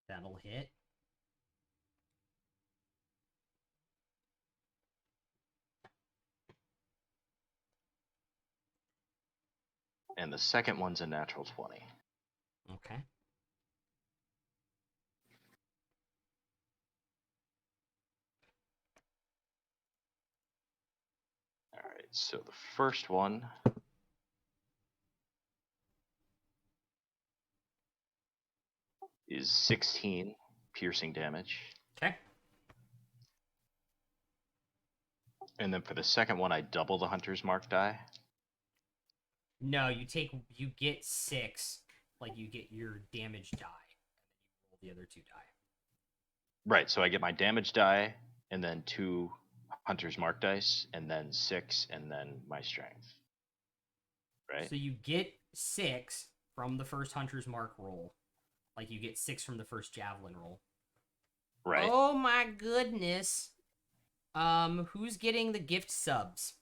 That'll hit. And the second one's a natural 20. Okay. Alright, so the first one is 16 piercing damage. Okay. And then for the second one, I double the Hunter's Mark die. No, you get 6. Like, you get your damage die. And then you roll the other 2 die. Right, so I get my damage die, and then 2 Hunter's Mark dice, and then 6, and then my strength. Right? So you get 6 from the first Hunter's Mark roll. Like, you get 6 from the first Javelin roll. Right. Oh my goodness. Who's getting the gift subs?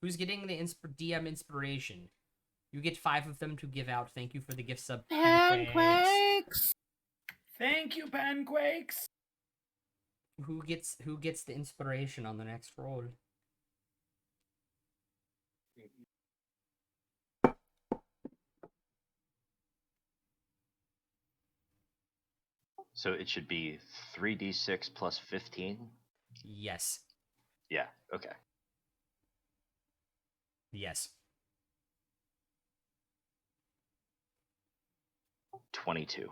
Who's getting the DM inspiration? You get 5 of them to give out. Thank you for the gift sub. Pancakes! Thank you, Panquakes. Who gets the inspiration on the next roll? So it should be 3d6 plus 15? Yes. Yeah, okay. Yes. 22.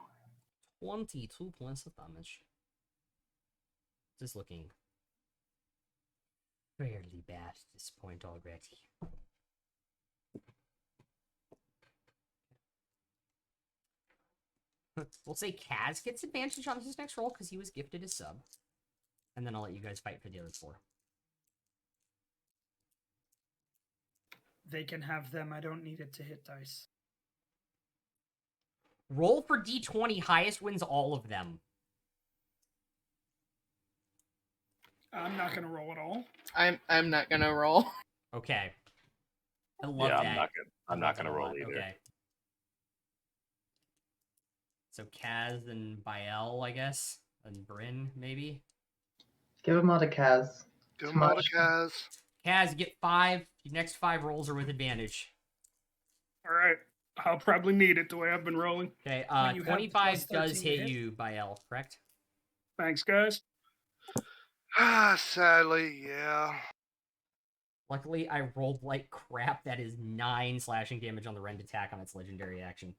22 points of damage. Just looking fairly bad at this point already. We'll say Kaz gets advantage on his next roll because he was gifted a sub. And then I'll let you guys fight for the other 4. They can have them. I don't need it to hit dice. Roll for D20, highest wins all of them. I'm not gonna roll at all. I'm not gonna roll. Okay. I love Yeah, that. I'm not gonna roll either. Okay. So Kaz and Bael, I guess, and Bryn maybe. Give them all to Kaz. Give Too them all to much. Kaz. Kaz, get 5. Your next 5 rolls are with advantage. All right. I'll probably need it the way I've been rolling. Okay, When you have 25 plus does 13 to hit hit. you, Bael, correct? Thanks, guys. Sadly, yeah. Luckily, I rolled like crap. That is 9 slashing damage on the rend attack on its legendary action.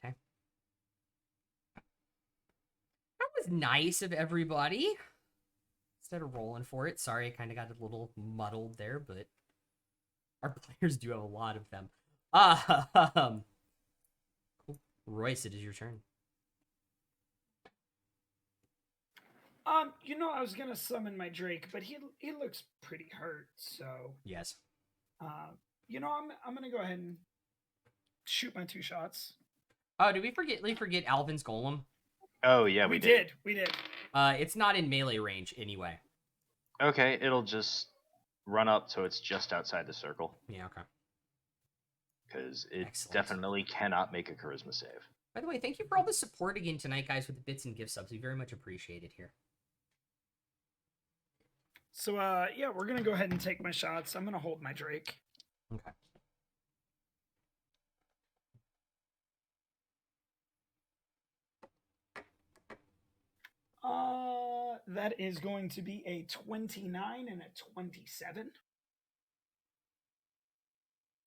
Okay. That was nice of everybody. Instead of rolling for it. Sorry, I kind of got a little muddled there, but our players do have a lot of them. Cool. Royce, it is your turn. I was gonna summon my Drake, but he looks pretty hurt, so Yes. I'm gonna go ahead and shoot my 2 shots. Oh, did we forget Alvin's golem? Oh yeah, we did. We did. It's not in melee range anyway. Okay, it'll just run up so it's just outside the circle Yeah, okay. because it Excellent. definitely cannot make a charisma save. By the way, thank you for all the support again tonight, guys, with the bits and gift subs. We very much appreciate it here. So yeah, we're gonna go ahead and take my shots. I'm gonna hold my Drake. Okay. That is going to be a 29 and a 27.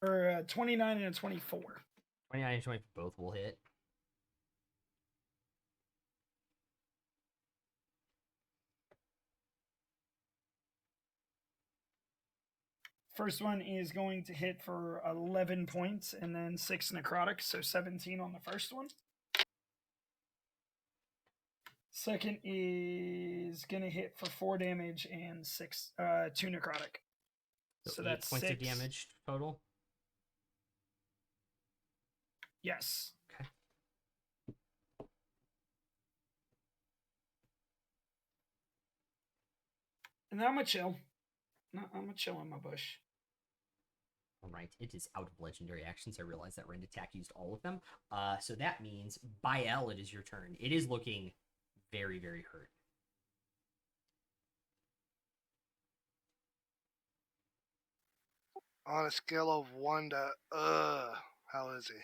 Or a 29 and a 24. 29 and 20 both will hit. First one is going to hit for 11 points and then 6 necrotic, so 17 on the first one. Second is going to hit for 4 damage and 2 necrotic. So 8 that's points 6 of damage total. Yes. Okay. And then I'm going to chill. No, I'm going to chill in my bush. Alright, it is out of legendary actions. I realize that rend attack used all of them. So that means, Bael, it is your turn. It is looking very, very hurt. On a scale of 1 to how is he?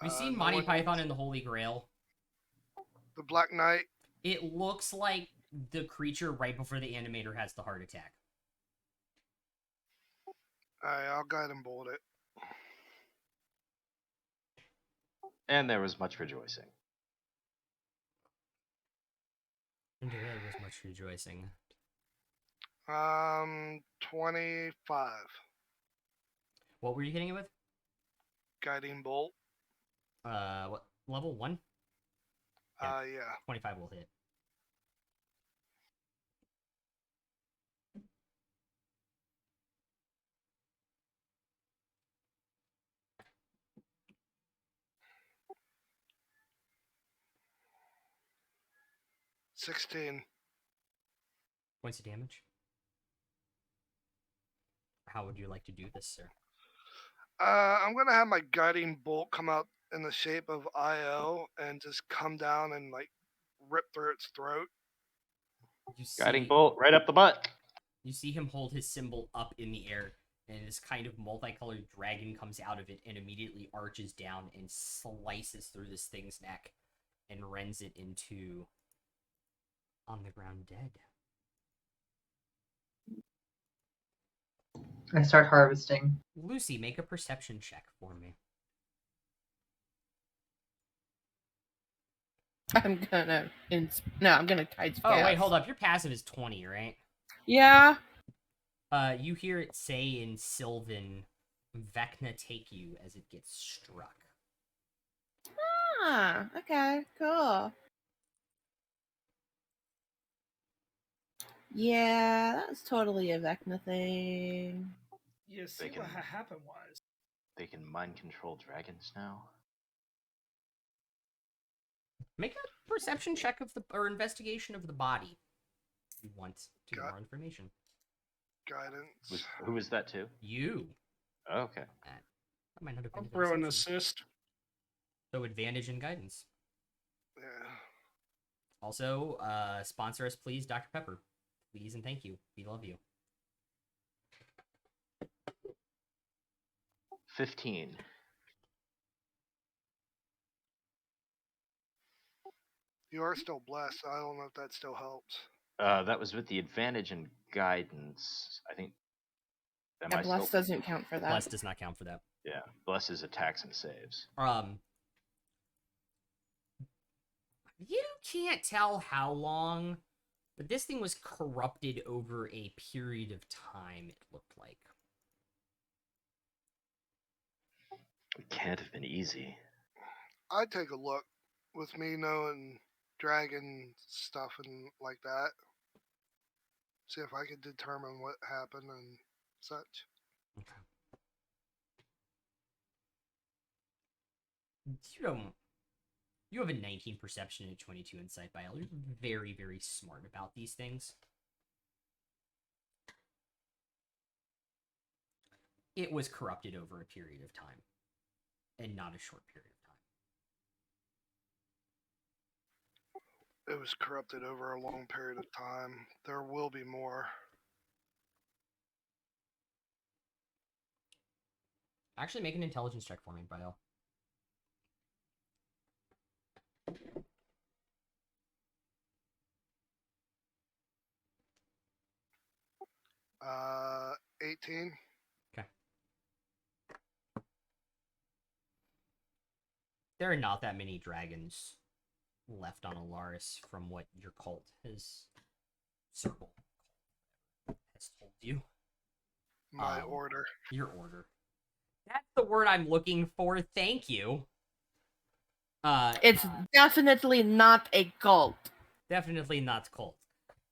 Have you seen No Monty one- Python and the Holy Grail? The Black Knight. It looks like the creature right before the animator has the heart attack. Alright, I'll guide and bolt it. And there was much rejoicing. And there was much rejoicing. 25. What were you hitting it with? Guiding bolt. What level 1? Yeah. Yeah. 25 will hit. $16. Points of damage. How would you like to do this, sir? I'm gonna have my guiding bolt come out in the shape of IO and just come down and like rip through its throat. You see, Guiding bolt right up the butt. You see him hold his symbol up in the air, and this kind of multicolored dragon comes out of it and immediately arches down and slices through this thing's neck and rends it into on the ground dead. I start harvesting. Lucy, make a perception check for me. I'm gonna kite Oh, wait, hold up. Your passive is 20, right? Yeah. You hear it say in Sylvan, Vecna take you as it gets struck. Ah, okay, cool. Yeah, that was totally a Vecna thing. You see They what can- happened was They can mind control dragons now. Make a perception check of or investigation of the body. If you want to get more information. Guidance. Who was that to? You. Okay. That might not have been I'll a throw an perception. assist. So advantage and guidance. Yeah. Also, sponsor us, please, Dr. Pepper. Please and thank you. We love you. 15. You are still blessed. I don't know if that still helps. That was with the advantage and guidance. I think. Am Yeah, I bless still? doesn't count for that. Bless does not count for that. Yeah. Bless is attacks and saves. You can't tell how long, but this thing was corrupted over a period of time, it looked like. It can't have been easy. I'd take a look with me knowing dragon stuff and like that. See if I could determine what happened and such. Okay. You have a 19 perception and a 22 insight, Bile. You're very, very smart about these things. It was corrupted over a period of time, and not a short period of time. It was corrupted over a long period of time. There will be more. Actually, make an intelligence check for me, Bile. 18. Okay. There are not that many dragons left on Alaris from what your cult has told you. My order. Your order. That's the word I'm looking for. Thank you. It's definitely not a cult. Definitely not cult.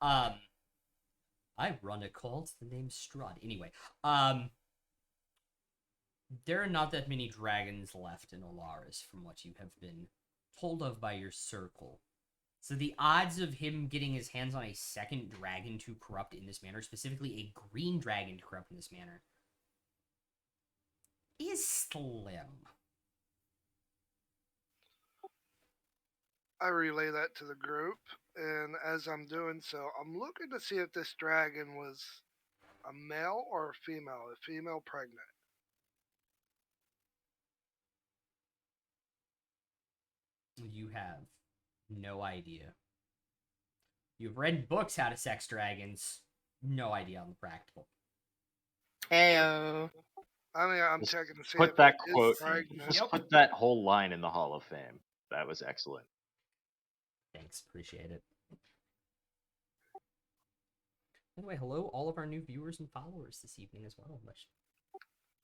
I run a cult. The name's Strud. Anyway, there are not that many dragons left in Alaris from what you have been told of by your circle. So the odds of him getting his hands on a second dragon to corrupt in this manner, specifically a green dragon to corrupt in this manner, is slim. I relay that to the group, and as I'm doing so, I'm looking to see if this dragon was a male or a female pregnant. You have no idea. You've read books how to sex dragons. No idea on the practical. Ayo. I mean, I'm Just checking to see put if that it quote. is pregnant. Just put that whole line in the Hall of Fame. That was excellent. Thanks, appreciate it. Anyway, hello, all of our new viewers and followers this evening as well.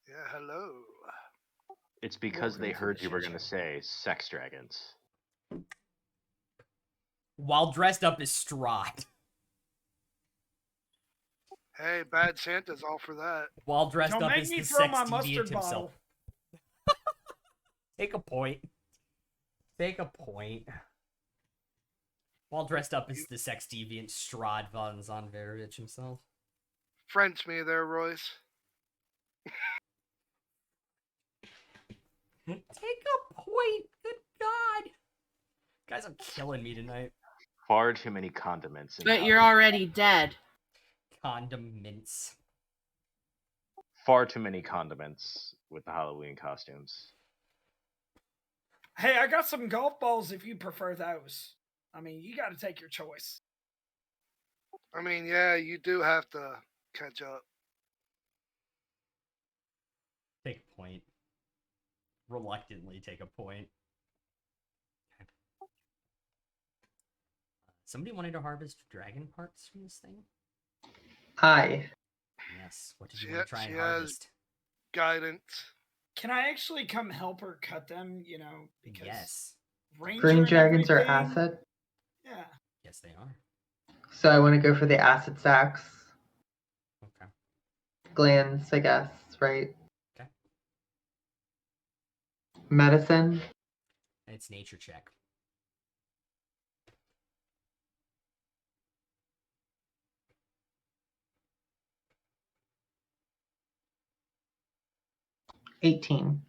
Yeah, hello. It's because Welcome they to heard the you were shit going to show. say sex dragons. While dressed up as Strahd. Hey, Bad Santa's all for that. While dressed Don't up make as me the throw sex my deviant mustard himself. bottle. Take a point. Take a point. While dressed up as the sex deviant Strahd von Zonverovich himself. French me there, Royce. Take a point. Good God. Guys are killing me tonight. Far too many condiments. But you're already dead. Condiments. Far too many condiments with the Halloween costumes. Hey, I got some golf balls if you prefer those. I mean, you got to take your choice. I mean, yeah, you do have to catch up. Take a point. Reluctantly take a point. Okay. Somebody wanted to harvest dragon parts from this thing? Hi. Yes. What did you want to try and She has harvest? guidance. Can I actually come help her cut them? Because Yes. Ranger Green and dragons are everything- acid, Yeah. Yes, they are. so I want to go for the acid sacks. Okay. Glands, I guess, right? Okay. Medicine. And it's nature check. 18.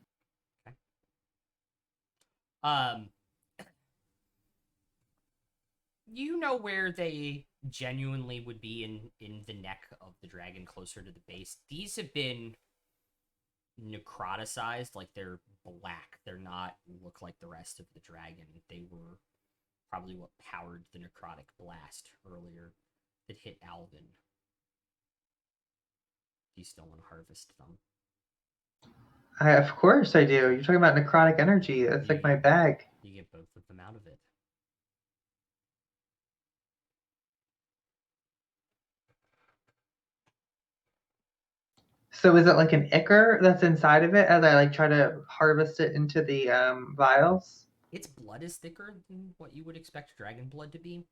You know where they genuinely would be in the neck of the dragon, closer to the base. These have been necroticized, like they're black. They're not look like the rest of the dragon. They were probably what powered the necrotic blast earlier that hit Alvin. Do you still want to harvest them? Of course I do. You're talking about necrotic energy. That's like my bag. You get both of them out of it. So is it like an ichor that's inside of it as I like try to harvest it into the vials? Its blood is thicker than what you would expect dragon blood to be.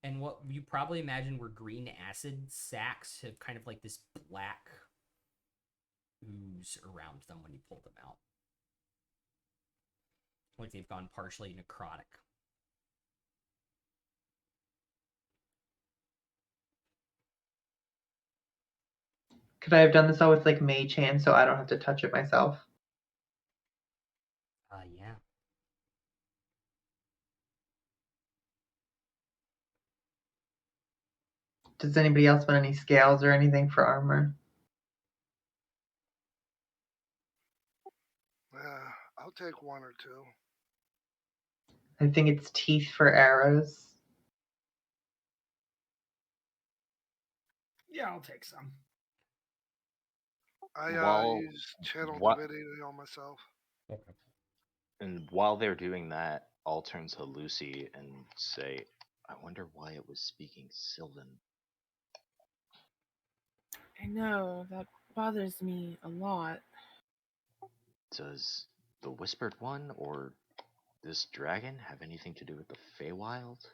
And what you probably imagine were green acid sacs have kind of like this black ooze around them when you pull them out. Like they've gone partially necrotic. Could I have done this all with like mage hand so I don't have to touch it myself? Yeah. Does anybody else want any scales or anything for armor? I'll take one or two. I think it's teeth for arrows. Yeah, I'll take some. I While- use channel what- divinity on myself. Okay. And while they're doing that, I'll turn to Lucy and say, I wonder why it was speaking Sylvan. I know, that bothers me a lot. Does the Whispered One or this dragon have anything to do with the Feywild?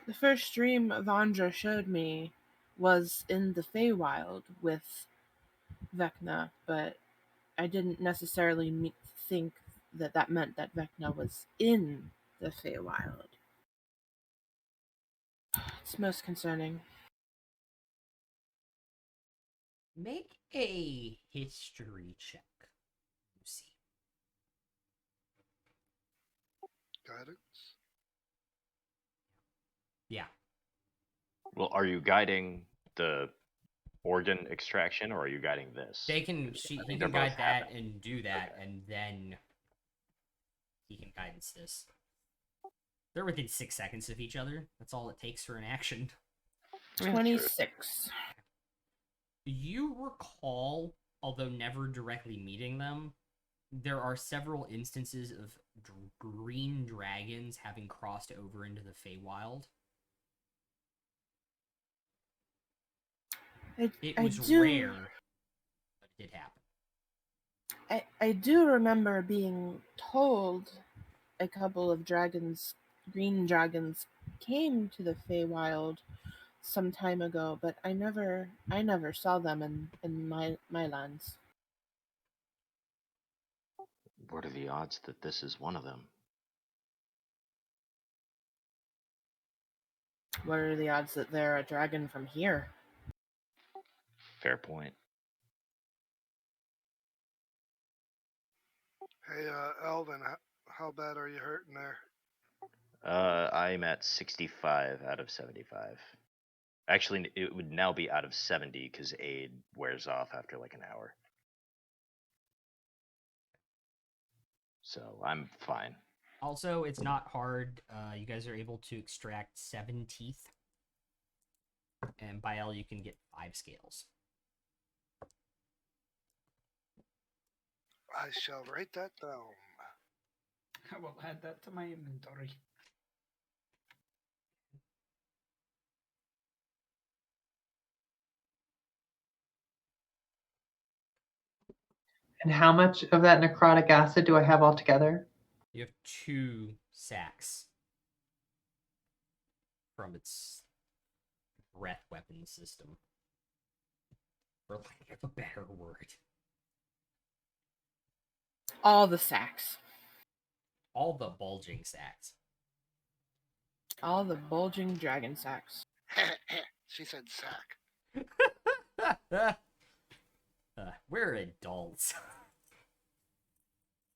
The first dream Vandra showed me was in the Feywild with Vecna, but I didn't necessarily think that that meant that Vecna was in the Feywild. It's most concerning. Make a history check, Lucy. Guidance. Yeah. Well, are you guiding the organ extraction or are you guiding this? He they're can both guide that happening. and do that, Okay. and then he can guidance this. They're within 6 seconds of each other. That's all it takes for an action. 26. You recall, although never directly meeting them, there are several instances of green dragons having crossed over into the Feywild. It was rare, but it did happen. I do remember being told a couple of dragons, green dragons, came to the Feywild some time ago, but I never saw them in my lands. What are the odds that this is one of them? What are the odds that they're a dragon from here? Fair point. Hey, Elvin, how bad are you hurting there? I'm at 65 out of 75. Actually, it would now be out of 70 because aid wears off after like an hour. So I'm fine. Also, it's not hard. You guys are able to extract 7 teeth. And by L, you can get 5 scales. I shall write that down. I will add that to my inventory. And how much of that necrotic acid do I have altogether? You have 2 sacks from its breath weapon system. For lack of a better word. All the sacks. All the bulging sacks. All the bulging dragon sacks. She said sack. We're adults.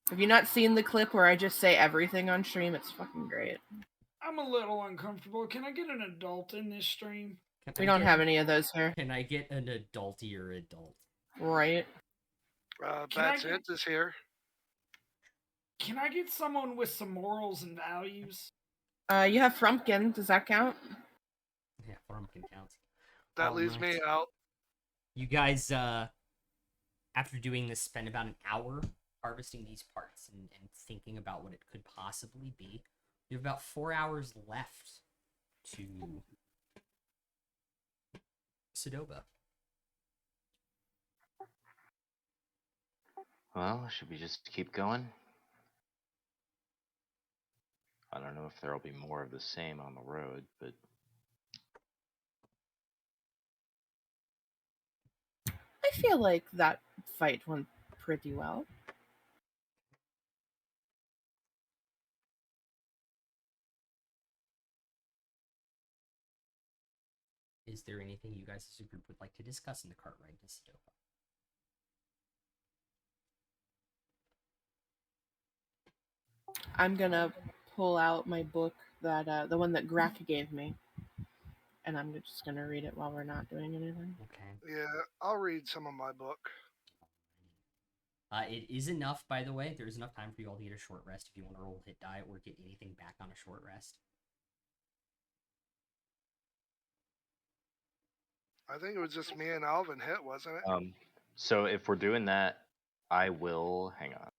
Have you not seen the clip where I just say everything on stream? It's fucking great. I'm a little uncomfortable. Can I get an adult in this stream? We don't have any of those here. Can I get an adultier adult? Right. Can I That's get- it. Is here. Can I get someone with some morals and values? You have Frumpkin. Does that count? Yeah, Frumpkin counts. That leaves me out. You guys, after doing this, spend about an hour harvesting these parts and thinking about what it could possibly be. You have about 4 hours left to Sedoba. Well, should we just keep going? I don't know if there'll be more of the same on the road, but I feel like that fight went pretty well. Is there anything you guys as a group would like to discuss in the cart ride to Sedoba? I'm gonna pull out my book that the one that Grack gave me, and I'm just gonna read it while we're not doing anything. Okay. Yeah, I'll read some of my book. It is enough, by the way. There's enough time for you all to get a short rest if you want to roll hit die or get anything back on a short rest. I think it was just me and Alvin hit, wasn't it? so if we're doing that, I will hang on.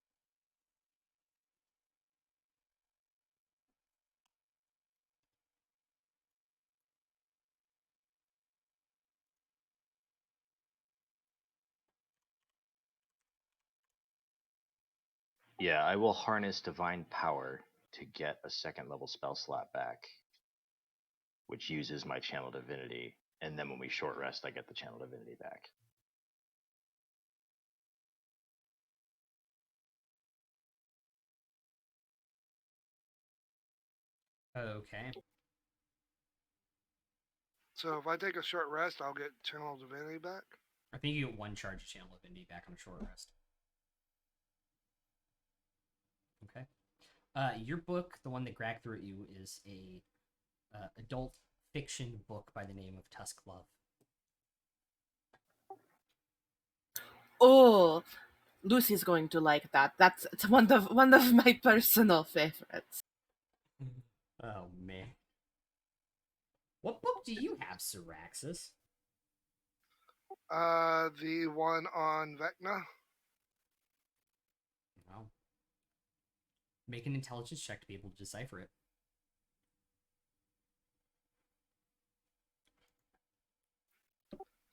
Yeah, I will harness divine power to get a second level spell slot back, which uses my channel divinity, and then when we short rest, I get the channel divinity back. Okay. So if I take a short rest, I'll get channel divinity back. I think you get one charge of channel divinity back on a short rest. Okay. Your book, the one that Greg threw at you, is a adult fiction book by the name of Tusk Love. Oh, Lucy's going to like that. It's one of my personal favorites. Oh man. What book do you have, Syraxis? The one on Vecna. Well, make an intelligence check to be able to decipher it.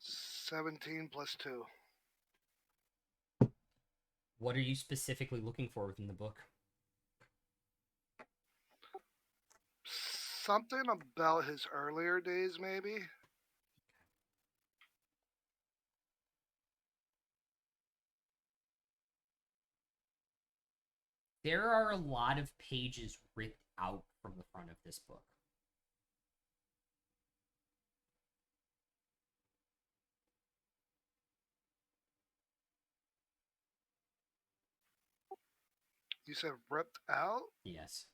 +17 +2. What are you specifically looking for within the book? Something about his earlier days, maybe. There are a lot of pages ripped out from the front of this book. You said ripped out? Yes.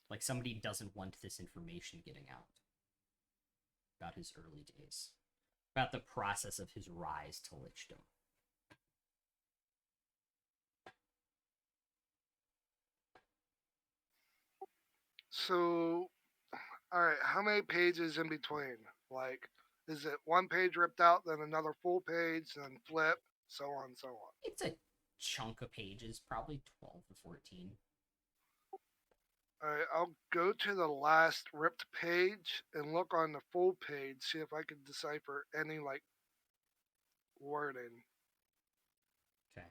Like somebody doesn't want this information getting out about his early days, about the process of his rise to lichdom. So, all right, how many pages in between? Like, is it one page ripped out, then another full page, then flip, so on and so on? It's a chunk of pages, probably 12 to 14. All right, I'll go to the last ripped page and look on the full page, see if I can decipher any, like, wording. Okay.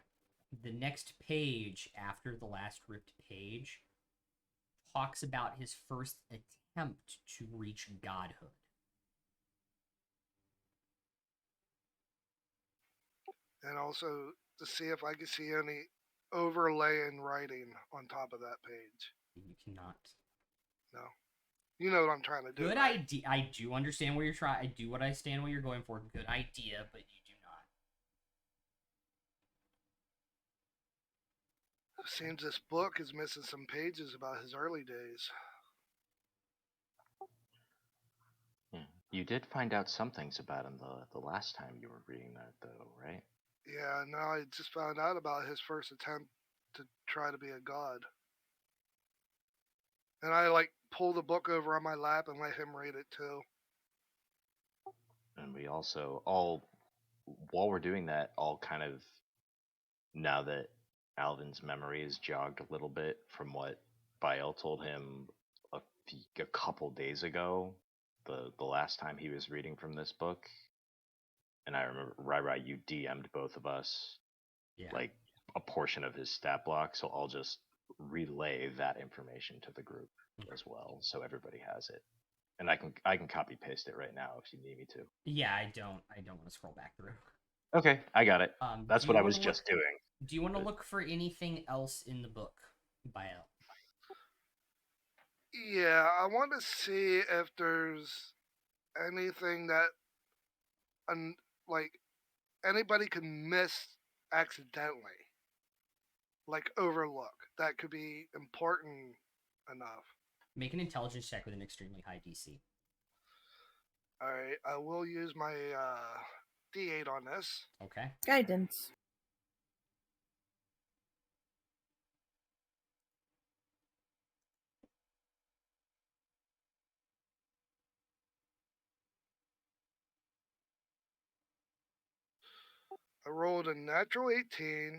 The next page after the last ripped page talks about his first attempt to reach godhood. And also to see if I can see any overlay in writing on top of that page. You cannot. No. You know what I'm trying to do. Good right? idea. I do understand where you're trying. I do understand what you're going for. Good idea, but you do not. Seems this book is missing some pages about his early days. You did find out some things about him the last time you were reading that, though, right? Yeah, now I just found out about his first attempt to try to be a god. And I like pull the book over on my lap and let him read it too. And we also all, while we're doing that, all kind of, now that Alvin's memory is jogged a little bit from what Bael told him a couple days ago, the last time he was reading from this book, and I remember right, you DM'd both of us Yeah. like a portion of his stat block, so I'll just relay that information to the group as well, so everybody has it. And I can copy paste it right now if you need me to. Yeah, I don't want to scroll back through. Okay, I got it. That's Do what you I was wanna just doing. Do you want to But- look for anything else in the book, Bael? Yeah, I want to see if there's anything that, like, anybody can miss accidentally, like overlook. That could be important enough. Make an intelligence check with an extremely high DC. All right, I will use my D8 on this. Okay. Guidance. I rolled a natural 18.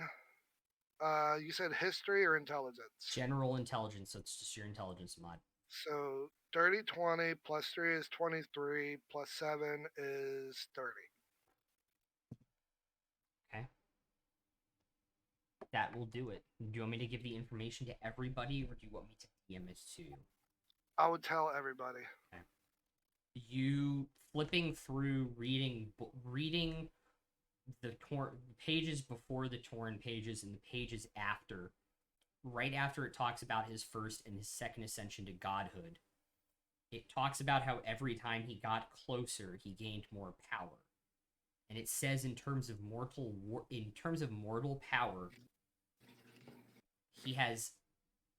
You said history or intelligence? General intelligence, so it's just your intelligence mod. So 30, 20 plus 3 is 23 plus 7 is 30. Okay. That will do it. Do you want me to give the information to everybody, or do you want me to DM it to you? I would tell everybody. Okay. You flipping through, reading the pages before the torn pages and the pages after, right after it talks about his first and his second ascension to godhood. It talks about how every time he got closer, he gained more power. And it says in terms of mortal power, he has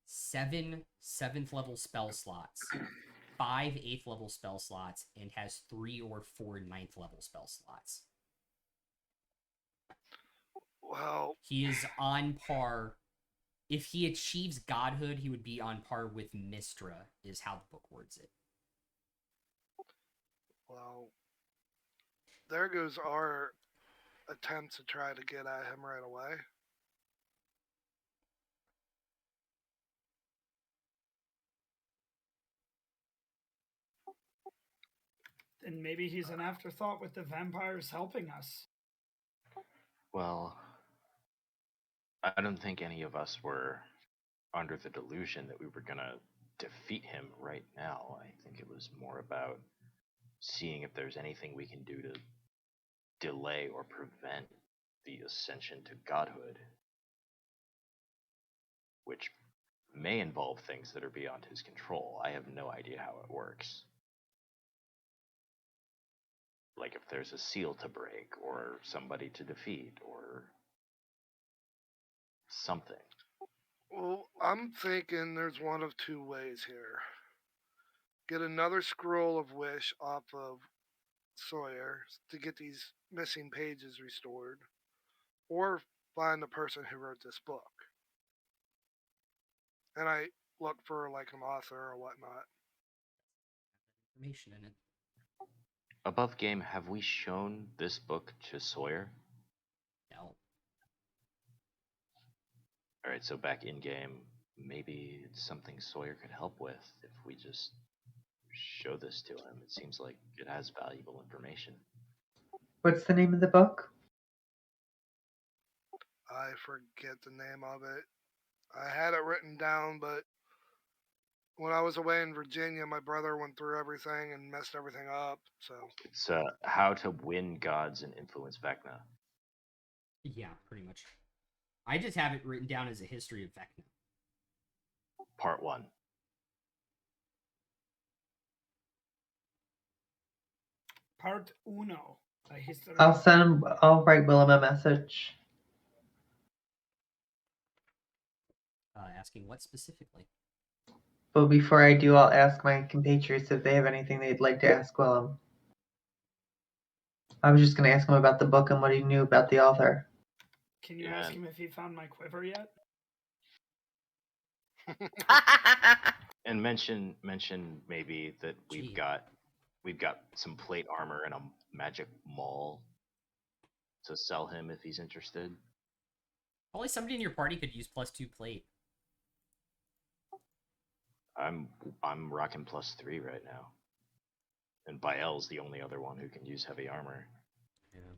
7 7th level spell slots, 5 8th level spell slots, and has 3 or 4 9th level spell slots. Well, He is on par. If he achieves godhood, he would be on par with Mistra, is how the book words it. well, there goes our attempt to try to get at him right away. Then maybe he's an afterthought with the vampires helping us. Well, I don't think any of us were under the delusion that we were gonna defeat him right now. I think it was more about seeing if there's anything we can do to delay or prevent the ascension to godhood, which may involve things that are beyond his control. I have no idea how it works. Like if there's a seal to break, or somebody to defeat, or something. Well, I'm thinking there's one of two ways here. Get another scroll of wish off of Sawyer to get these missing pages restored, or find the person who wrote this book. And I look for like an author or whatnot. Information in it. Above game, have we shown this book to Sawyer? No. Alright, so back in game, maybe it's something Sawyer could help with if we just show this to him. It seems like it has valuable information. What's the name of the book? I forget the name of it. I had it written down, but when I was away in Virginia, my brother went through everything and messed everything up. So It's How to Win Gods and Influence Vecna. Yeah, pretty much. I just have it written down as a history of Vecna. Part 1. Part uno. A history. I'll write Willem a message. Asking what specifically? But before I do, I'll ask my compatriots if they have anything they'd like to ask Willem. I was just going to ask him about the book and what he knew about the author. Can you ask him if he found my quiver yet? And mention maybe that Gee. we've got some plate armor and a magic maul to sell him if he's interested. Probably somebody in your party could use +2 plate. I'm rocking +3 right now, and Bael's the only other one who can use heavy armor. Yeah.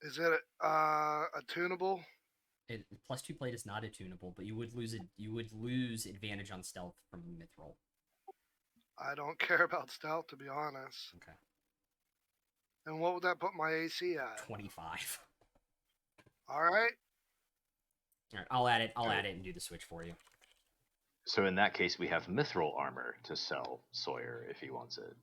Is it attunable? +2 plate is not attunable, but you would lose it. You would lose advantage on stealth from mithril. I don't care about stealth, to be honest. Okay. And what would that put my AC at? 25. All right. All right, I'll add it and do the switch for you. So in that case, we have mithril armor to sell Sawyer if he wants it.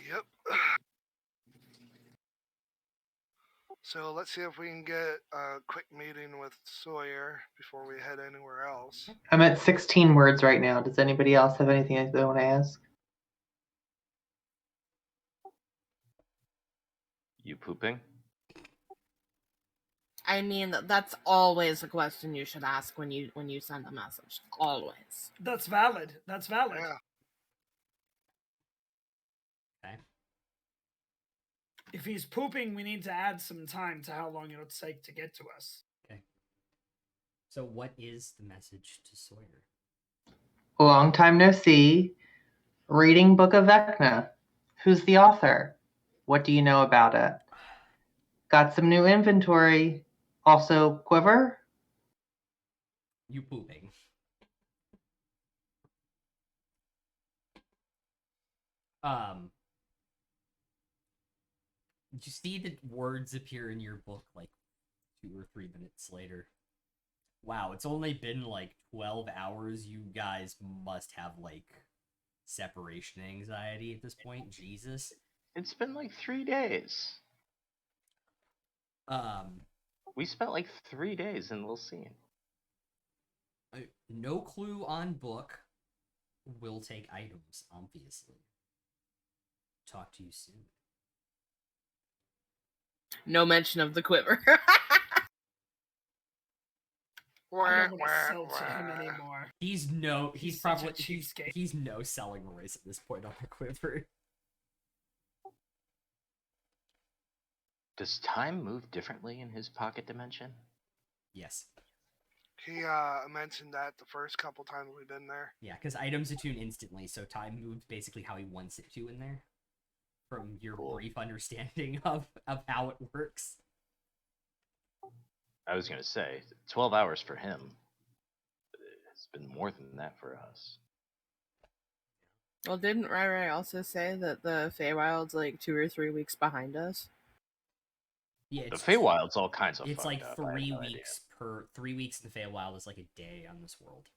Yep. So let's see if we can get a quick meeting with Sawyer before we head anywhere else. I'm at 16 words right now. Does anybody else have anything they want to ask? You pooping? I mean, that's always a question you should ask when you send a message. Always. That's valid. That's valid. Yeah. Okay. If he's pooping, we need to add some time to how long it'll take to get to us. Okay. So what is the message to Sawyer? Long time no see. Reading Book of Vecna. Who's the author? What do you know about it? Got some new inventory. Also, quiver? You pooping. You see the words appear in your book like 2 or 3 minutes later. Wow, it's only been like 12 hours. You guys must have like separation anxiety at this point. Jesus. It's been like 3 days. We spent like 3 days in Lilcene. No clue on book. Will take items, obviously. Talk to you soon. No mention of the quiver. I don't want to sell to him anymore. He's He's probably such a cheapskate. he's no selling Royce at this point on the quiver. Does time move differently in his pocket dimension? Yes. He mentioned that the first couple times we've been there. Yeah, because items attune instantly, so time moves basically how he wants it to in there. From your brief understanding of how it works. I was going to say, 12 hours for him. It's been more than that for us. Well, didn't Rai also say that the Feywild's like 2 or 3 weeks behind us? Yeah, The Feywild's all kinds of it's fucked like up. 3 weeks per 3 weeks in the Feywild is like a day on this world.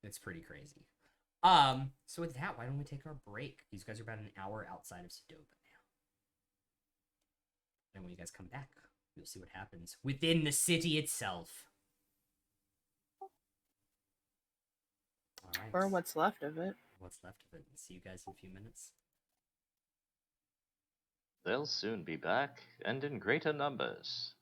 It's pretty crazy. So with that, why don't we take our break? These guys are about an hour outside of Sedoba now. And when you guys come back, you'll see what happens within the city itself. All right. Or what's left of it. What's left of it. See you guys in a few minutes. They'll soon be back, and in greater numbers.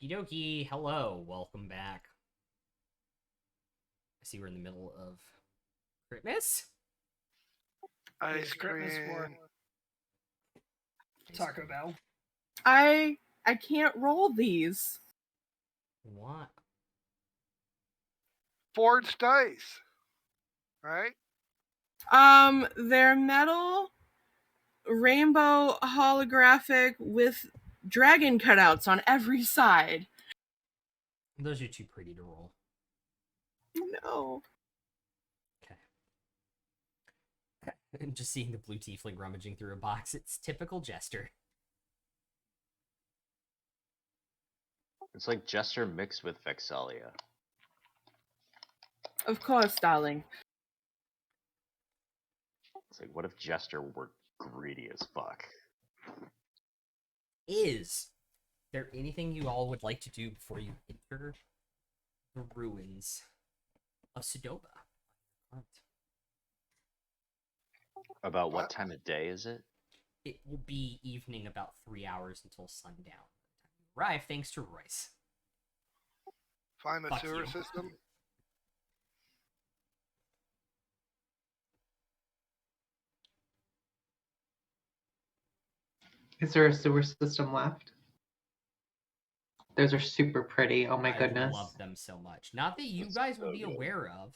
Okie dokie. Hello. Welcome back. I see we're in the middle of Christmas. Ice Yes, Christmas for cream. Taco Bell. I can't roll these. What? Forged dice. Right? They're metal, rainbow holographic with dragon cutouts on every side. Those are too pretty to roll. No. Okay. Just seeing the blue tiefling rummaging through a box, it's typical Jester. It's like Jester mixed with Vexalia. Of course, darling. It's like, what if Jester were greedy as fuck? Is there anything you all would like to do before you enter the ruins of Sedoba? About what time of day is it? It will be evening, about 3 hours until sundown. Arrive thanks to Royce. Find the Fuck sewer you. system. Is there a sewer system left? Those are super pretty. Oh my I goodness. love them so much. Not that you That's guys would so be good. aware of.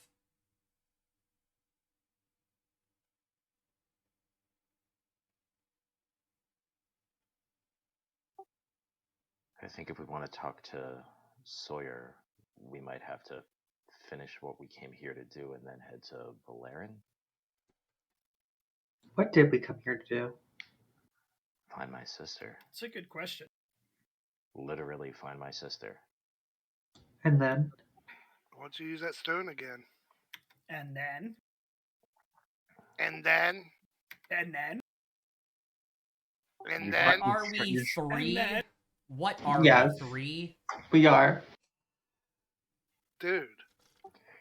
I think if we want to talk to Sawyer, we might have to finish what we came here to do and then head to Valerian. What did we come here to do? Find my sister. It's a good question. Literally find my sister. And then? Why don't you use that stone again? And then, And then. and then, And You then. Are we three? then- What are Yes. we, three? We are. Dude.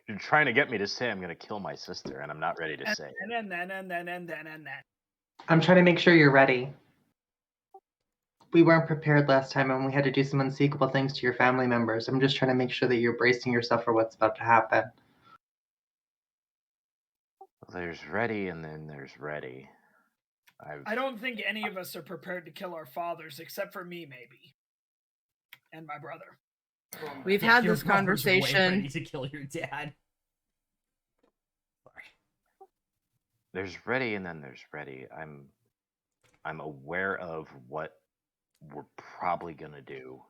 You're trying to get me to say I'm going to kill my sister, and I'm not ready to say it. and then. I'm trying to make sure you're ready. We weren't prepared last time and we had to do some unspeakable things to your family members. I'm just trying to make sure that you're bracing yourself for what's about to happen. There's ready, and then there's ready. I don't think any of us are prepared to kill our fathers, except for me, maybe, and my brother. We've Yeah, had your this brother's way conversation. ready to kill your dad. Sorry. There's ready, and then there's ready. I'm aware of what we're probably gonna do.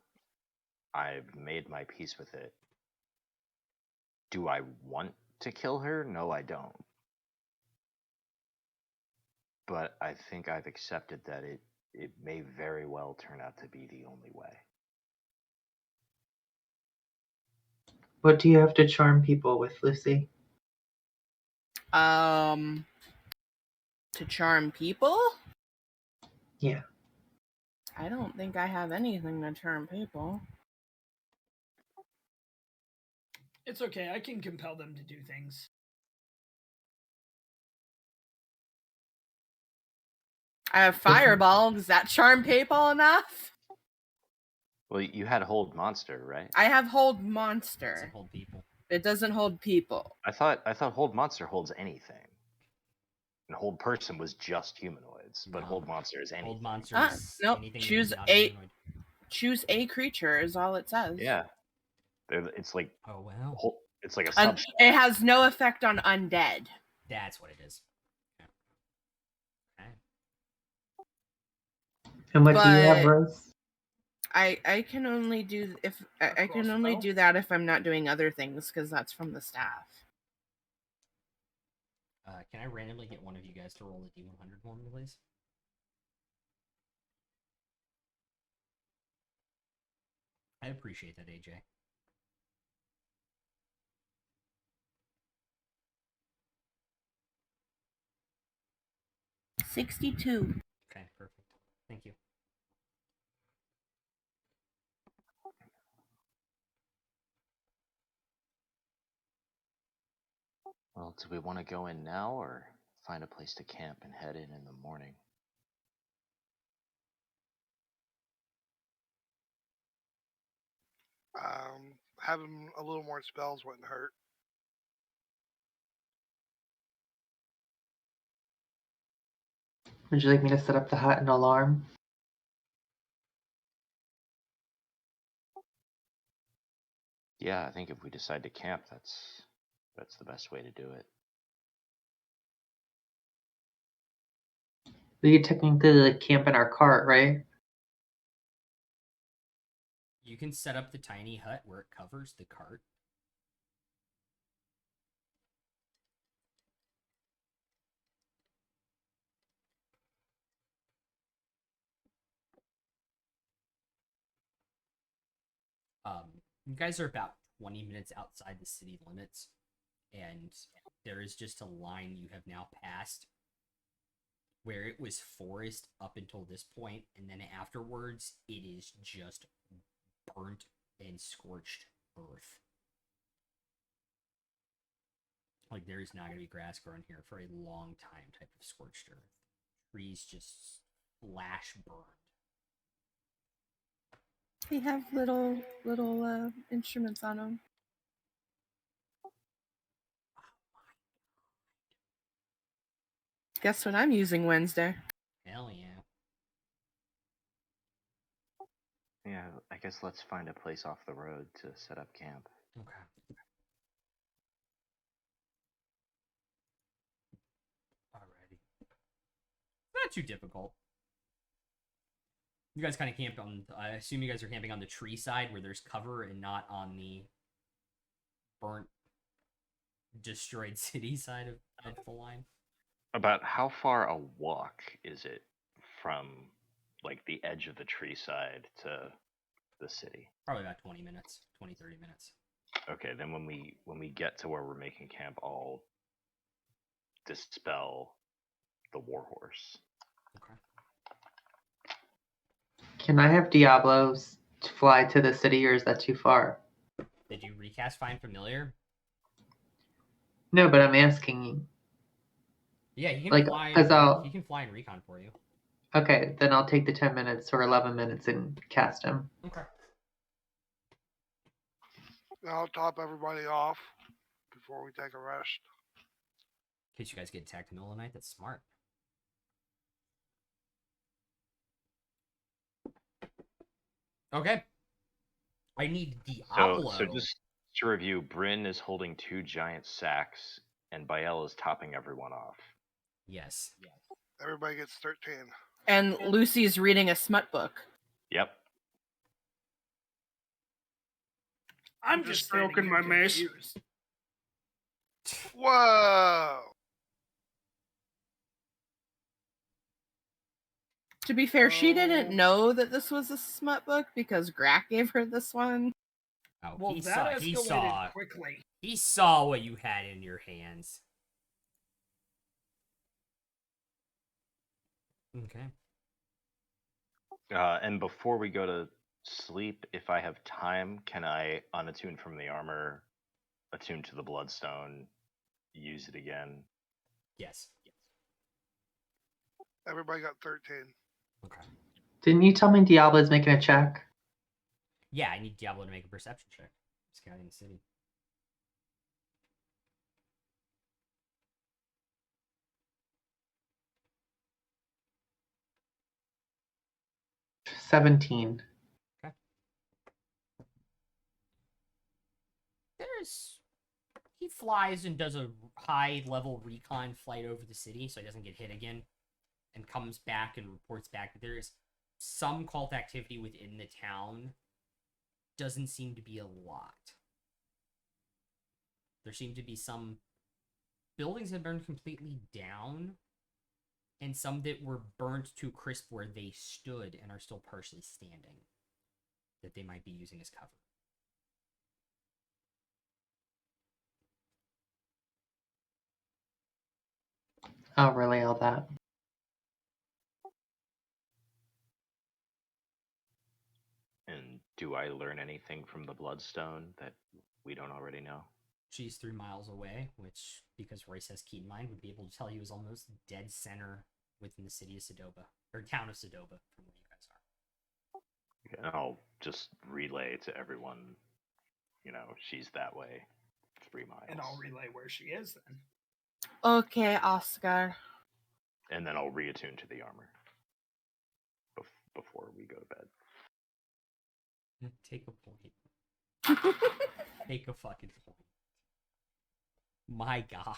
I've made my peace with it. Do I want to kill her? No, I don't. But I think I've accepted that it may very well turn out to be the only way. What do you have to charm people with, Lucy? To charm people? Yeah. I don't think I have anything to charm people. It's okay. I can compel them to do things. I have fireball. Does that charm people enough? Well, you had hold monster, right? I have hold Doesn't monster. hold people. It doesn't hold people. I thought hold monster holds anything. And hold person was just humanoids, but No. hold monster is anything. Hold monsters. Nope. Anything Choose not a- humanoid. Choose a creature is all it says. Yeah. It's like Oh wow. it's like a And subset. it has no effect on undead. That's what it is. Okay. And what do you have, But- Rose? I can only do if I can only crossbow? do that if I'm not doing other things because that's from the staff. Can I randomly get one of you guys to roll the D100 for me, please? I appreciate that, AJ. $62. Okay, perfect. Thank you. Well, do we want to go in now or find a place to camp and head in the morning? Having a little more spells wouldn't hurt. Would you like me to set up the hut and alarm? Yeah, I think if we decide to camp, that's the best way to do it. We could technically like camp in our cart, right? You can set up the tiny hut where it covers the cart. You guys are about 20 minutes outside the city limits, and there is just a line you have now passed where it was forest up until this point, and then afterwards it is just burnt and scorched earth. Like, there is not going to be grass growing here for a long time type of scorched earth. Trees just flash burned. They have little instruments on them. Guess what I'm using Wednesday? Hell yeah. Yeah, I guess let's find a place off the road to set up camp. Okay. Alrighty. Not too difficult. You guys kind of camped on. I assume you guys are camping on the tree side where there's cover and not on the burnt, destroyed city side of the line. About how far a walk is it from, like, the edge of the tree side to the city? Probably about 20 minutes, 30 minutes. Okay, then when we get to where we're making camp, I'll dispel the warhorse. Okay. Can I have Diablos fly to the city, or is that too far? Did you recast Find Familiar? No, but I'm asking you. Yeah, he can Like, fly. 'cause He can fly and recon for you. Okay, then I'll take the 10 minutes or 11 minutes and cast him. Okay. I'll top everybody off before we take a rest. In case you guys get attacked in the middle of the night, that's smart. Okay. I need Diablo. So just to review, Bryn is holding 2 giant sacks, and Bael is topping everyone off. Yes. Everybody gets 13. And Lucy's reading a smut book. Yep. I'm Just just standing stroking here my mace. confused. Whoa! To be fair, she didn't Oh. know that this was a smut book because Grack gave her this one. Oh, Well, he that saw. escalated quickly. He saw what you had in your hands. Okay. And before we go to sleep, if I have time, can I unattune from the armor, attune to the bloodstone, use it again? Yes. Everybody got 13. Okay. Didn't you tell me Diablo's making a check? Yeah, I need Diablo to make a perception check. Scouting the city. $17. He flies and does a high level recon flight over the city so he doesn't get hit again, and comes back and reports back that there is some cult activity within the town. Doesn't seem to be a lot. There seem to be some buildings that burned completely down, and some that were burnt to crisp where they stood and are still partially standing, that they might be using as cover. I'll relay all that. And do I learn anything from the bloodstone that we don't already know? She's 3 miles away, which, because Royce has keen mind, would be able to tell you is almost dead center within the city of Sedoba, or town of Sedoba, from where you guys are. And I'll just relay to everyone she's that way 3 miles. And I'll relay where she is then. Okay, Oscar. And then I'll reattune to the armor before we go to bed. Take a point. Take a fucking point. My God.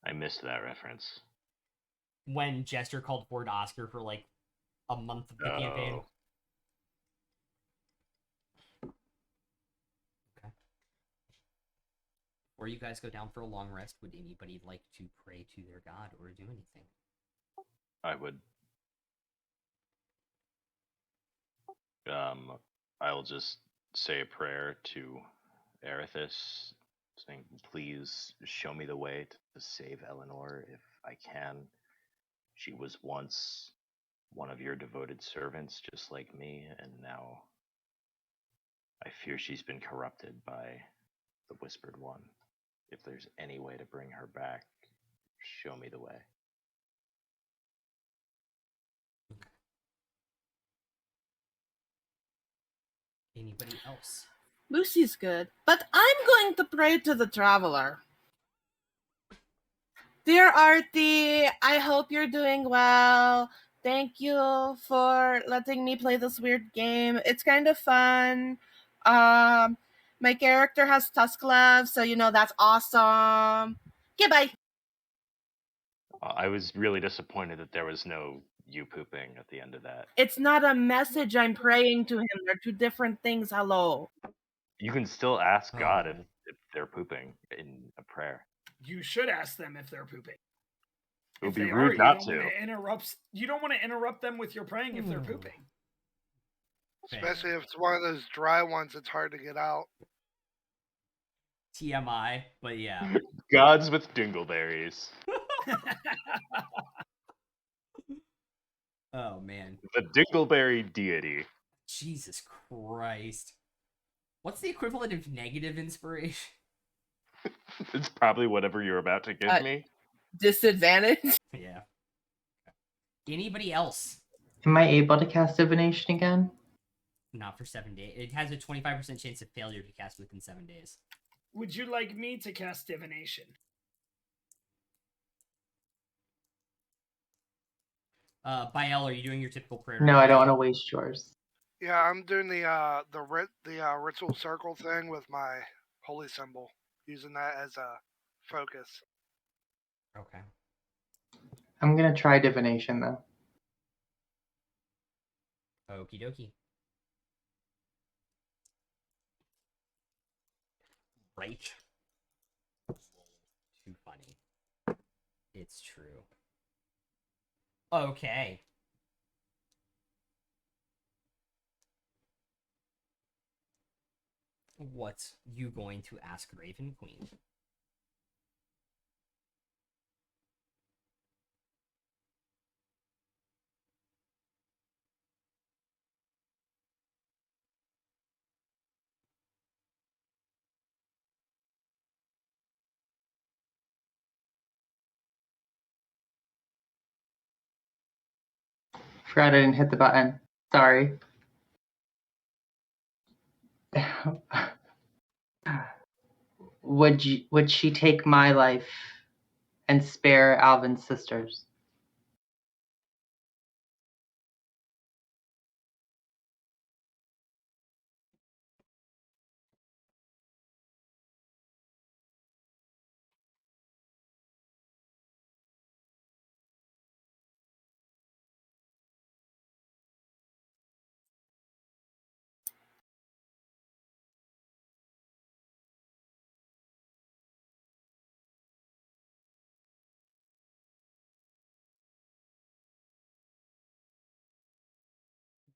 I missed that reference. When Jester called forward Oscar for like a month of the campaign. Okay. Before you guys go down for a long rest, would anybody like to pray to their god or do anything? I would. I'll just say a prayer to Erithus, saying, "Please show me the way to save Eleanor if I can. She was once one of your devoted servants, just like me, and now I fear she's been corrupted by the Whispered One. If there's any way to bring her back, show me the way." Anybody else? Lucy's good, but I'm going to pray to the traveler. Dear Artie, I hope you're doing well. Thank you for letting me play this weird game. It's kind of fun. My character has tusk gloves, so that's awesome. Goodbye. I was really disappointed that there was no you pooping at the end of that. It's not a message I'm praying to him. They're two different things. Hello. You can still ask God if they're pooping in a prayer. You should ask them if they're pooping. It would If be they rude are, not you to. don't want to interrupt them with your praying if they're pooping. Especially if it's one of those dry ones that's hard to get out. TMI, but yeah. Gods with dingleberries. Oh, man. The dingleberry deity. Jesus Christ. What's the equivalent of negative inspiration? It's probably whatever you're about to give me. Disadvantage? Yeah. Anybody else? Am I able to cast divination again? Not for 7 days. It has a 25% chance of failure to cast within 7 days. Would you like me to cast divination? Bael, are you doing your typical prayer? No, I don't want to waste yours. Yeah, I'm doing the ritual circle thing with my holy symbol, using that as a focus. Okay. I'm gonna try divination though. Okie dokie. Right. Too funny. It's true. Okay. What you going to ask Raven Queen? Forgot I didn't hit the button. Sorry. Would she take my life and spare Alvin's sisters?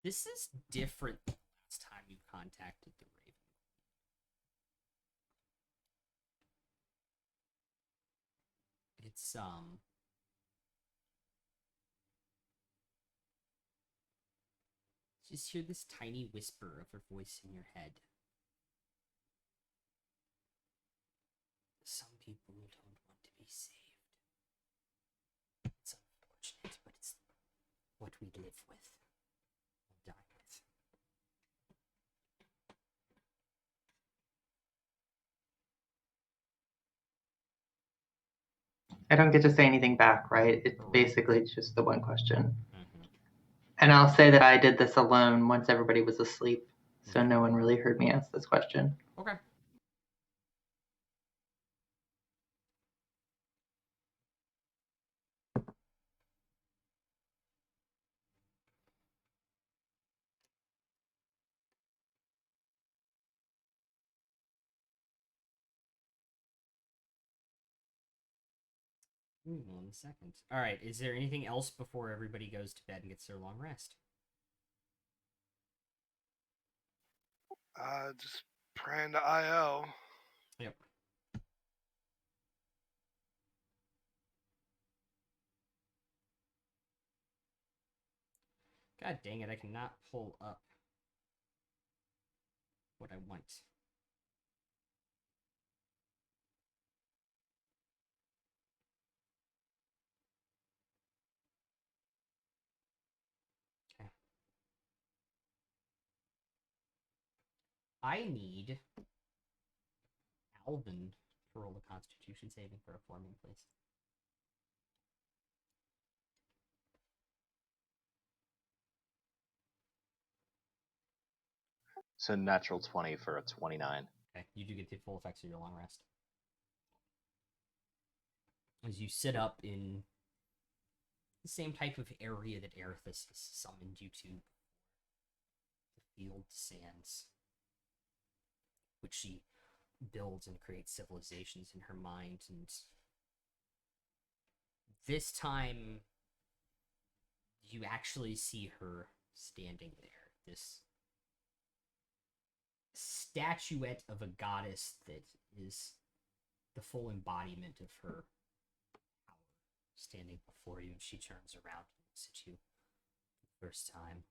This is different than last time you contacted the Raven. It's just hear this tiny whisper of her voice in your head. Some people don't want to be saved. It's unfortunate, but it's what we live with. Die with. I don't get to say anything back, right? It's Correct. basically just the one question. Mhm. And I'll say that I did this alone once everybody was asleep, so Okay. no one really heard me ask this question. Okay. Ooh, 1 second. All right. Is there anything else before everybody goes to bed and gets their long rest? Just praying to IO. Yep. God dang it! I cannot pull up what I want. Okay. I need Alvin to roll a Constitution saving throw for me, please. So natural 20 for a 29. Okay, you do get the full effects of your long rest. As you sit up in the same type of area that Erithus has summoned you to, the field sands, which she builds and creates civilizations in her mind. And this time, you actually see her standing there. This statuette of a goddess that is the full embodiment of her power standing before you. And she turns around and looks at you for the first time,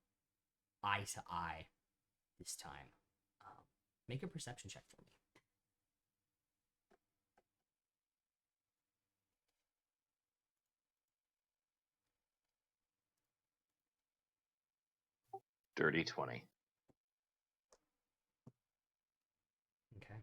eye to eye this time. Make a perception check for me. Dirty 20. Okay.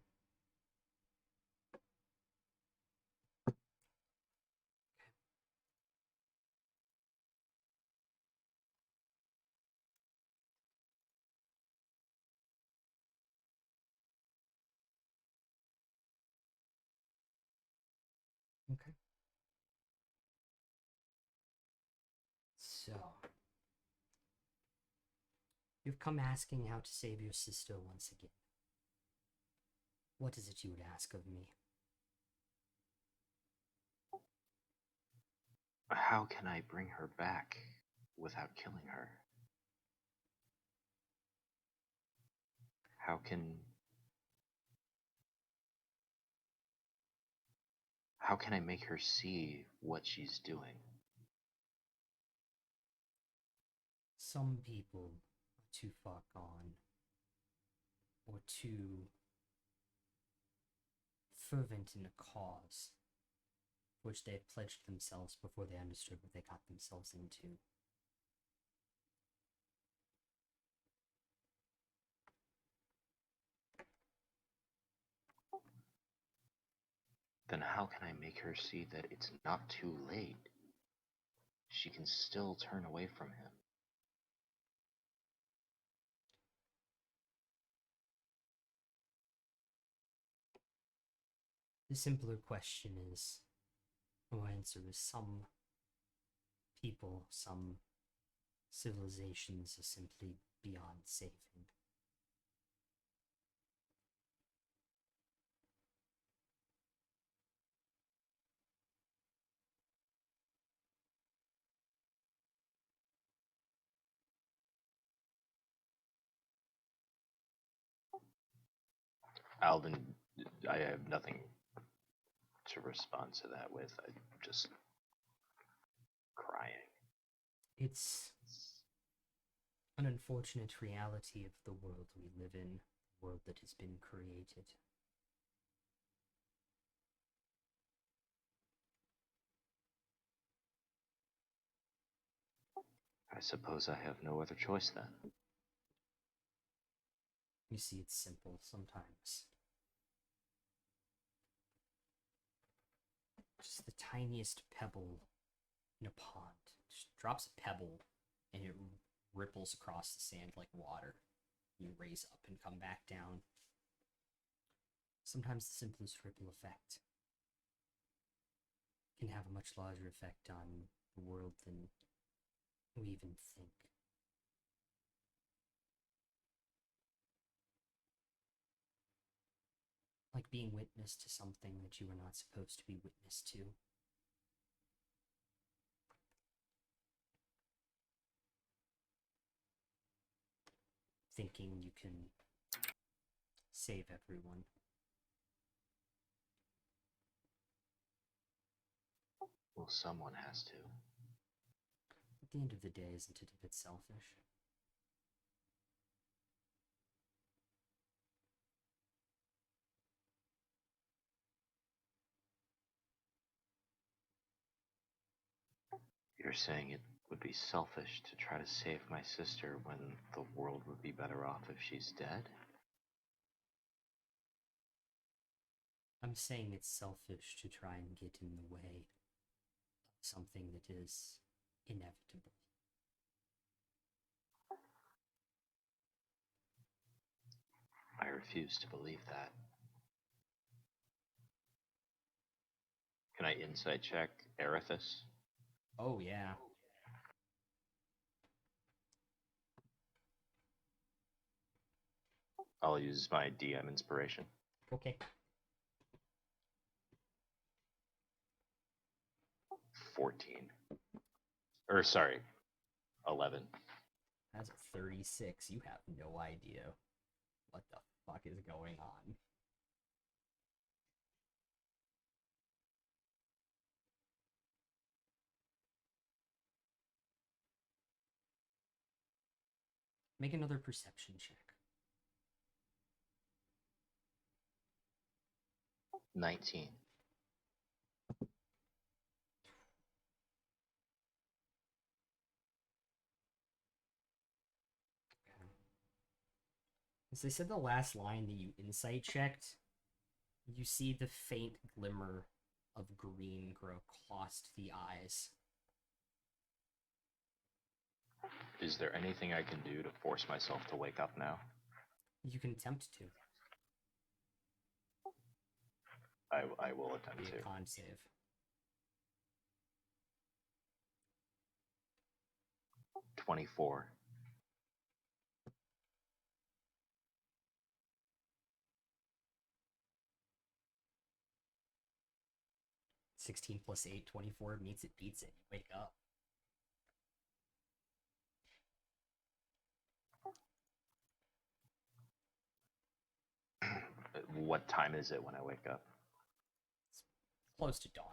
Okay. So, you've come asking how to save your sister once again. What is it you would ask of me? How can I bring her back without killing her? How can I make her see what she's doing? Some people are too far gone, or too fervent in a cause which they had pledged themselves before they understood what they got themselves into. Then how can I make her see that it's not too late? She can still turn away from him. The simpler question is, or answer is, some people, some civilizations are simply beyond saving. Alvin, I have nothing to respond to that with. I'm just crying. It's an unfortunate reality of the world we live in, the world that has been created. I suppose I have no other choice then. You see, it's simple sometimes. just the tiniest pebble in a pond. Just drops a pebble, and it ripples across the sand like water. You raise up and come back down. Sometimes the simplest ripple effect can have a much larger effect on the world than we even think. Like being witness to something that you were not supposed to be witness to. Thinking you can save everyone. Well, someone has to. At the end of the day, isn't it a bit selfish? You're saying it would be selfish to try to save my sister when the world would be better off if she's dead? I'm saying it's selfish to try and get in the way of something that is inevitable. I refuse to believe that. Can I insight check Erithus? Oh, yeah. I'll use my DM inspiration. Okay. 14. Or, sorry, 11. As a 36, you have no idea what the fuck is going on. Make another perception check. 19. As they said the last line that you insight checked, you see the faint glimmer of green grow across the eyes. Is there anything I can do to force myself to wake up now? You can attempt to. I will attempt Be a to. con save. 24. 16 plus 8, 24 meets it, beats it. You wake up. What time is it when I wake up? It's close to dawn.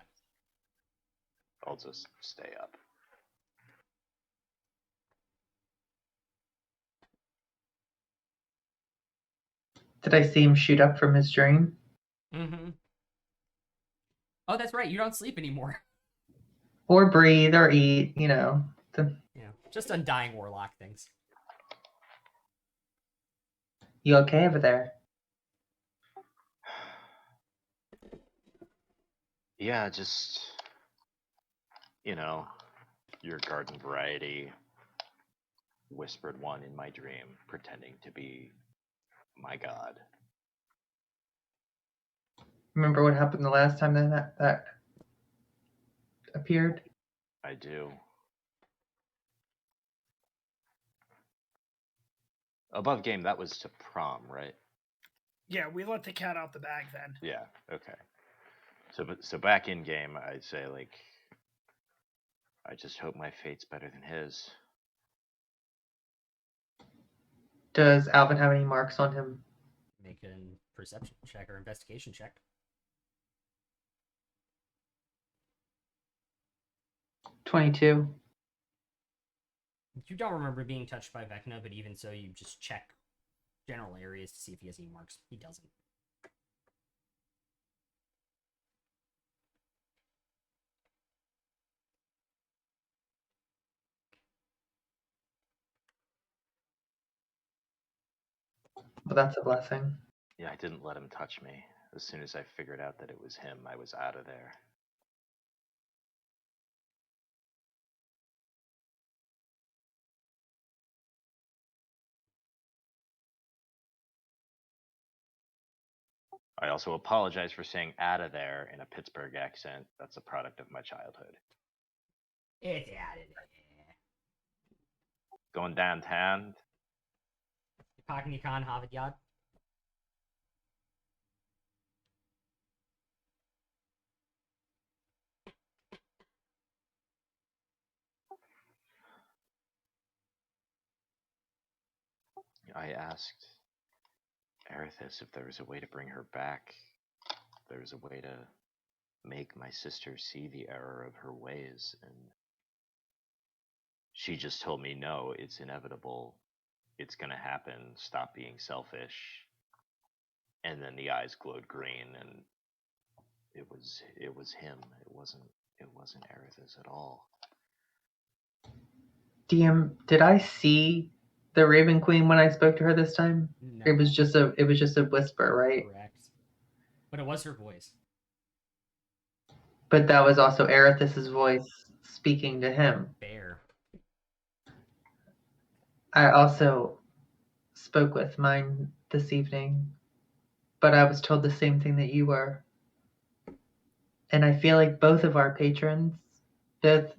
I'll just stay up. Did I see him shoot up from his dream? Mm-hmm. Oh, that's right. You don't sleep anymore. Or breathe or eat, you know. Yeah, just undying warlock things. You okay over there? Yeah, just, your garden variety whispered one in my dream, pretending to be my god. Remember what happened the last time that appeared? I do. Above game, that was to prom, right? Yeah, we let the cat out the bag then. Yeah, okay. So back in game, I'd say, I just hope my fate's better than his. Does Alvin have any marks on him? Make a perception check or investigation check. 22. You don't remember being touched by Vecna, but even so, you just check general areas to see if he has any marks. He doesn't. Well, that's a blessing. Yeah, I didn't let him touch me. As soon as I figured out that it was him, I was out of there. I also apologize for saying "out of there" in a Pittsburgh accent. That's a product of my childhood. It's out of there. Going downtown. Parking your car in Harvard Yard. I asked Erithus if there was a way to bring her back. If there was a way to make my sister see the error of her ways, and she just told me, no, it's inevitable. It's gonna happen. Stop being selfish. And then the eyes glowed green, and it was him. It wasn't Erithus at all. DM, did I see the Raven Queen when I spoke to her this time? No. It was just a whisper, right? Correct. But it was her voice. But that was also Erithus's voice speaking to him. Fair. I also spoke with mine this evening, but I was told the same thing that you were. And I feel like both of our patrons both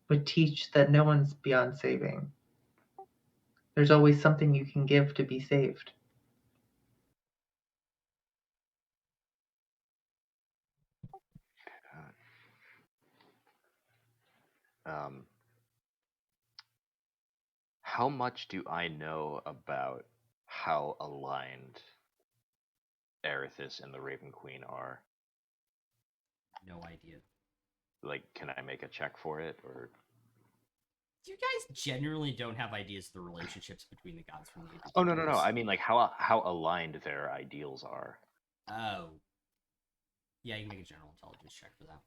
would teach that no one's beyond saving. There's always something you can give to be saved. How much do I know about how aligned Erithus and the Raven Queen are? No idea. Like, can I make a check for it, or? You guys generally don't have ideas of the relationships between the gods from the ages Oh of no. Mars. I mean, like how aligned their ideals are. Oh. Yeah, you can make a general intelligence check for that.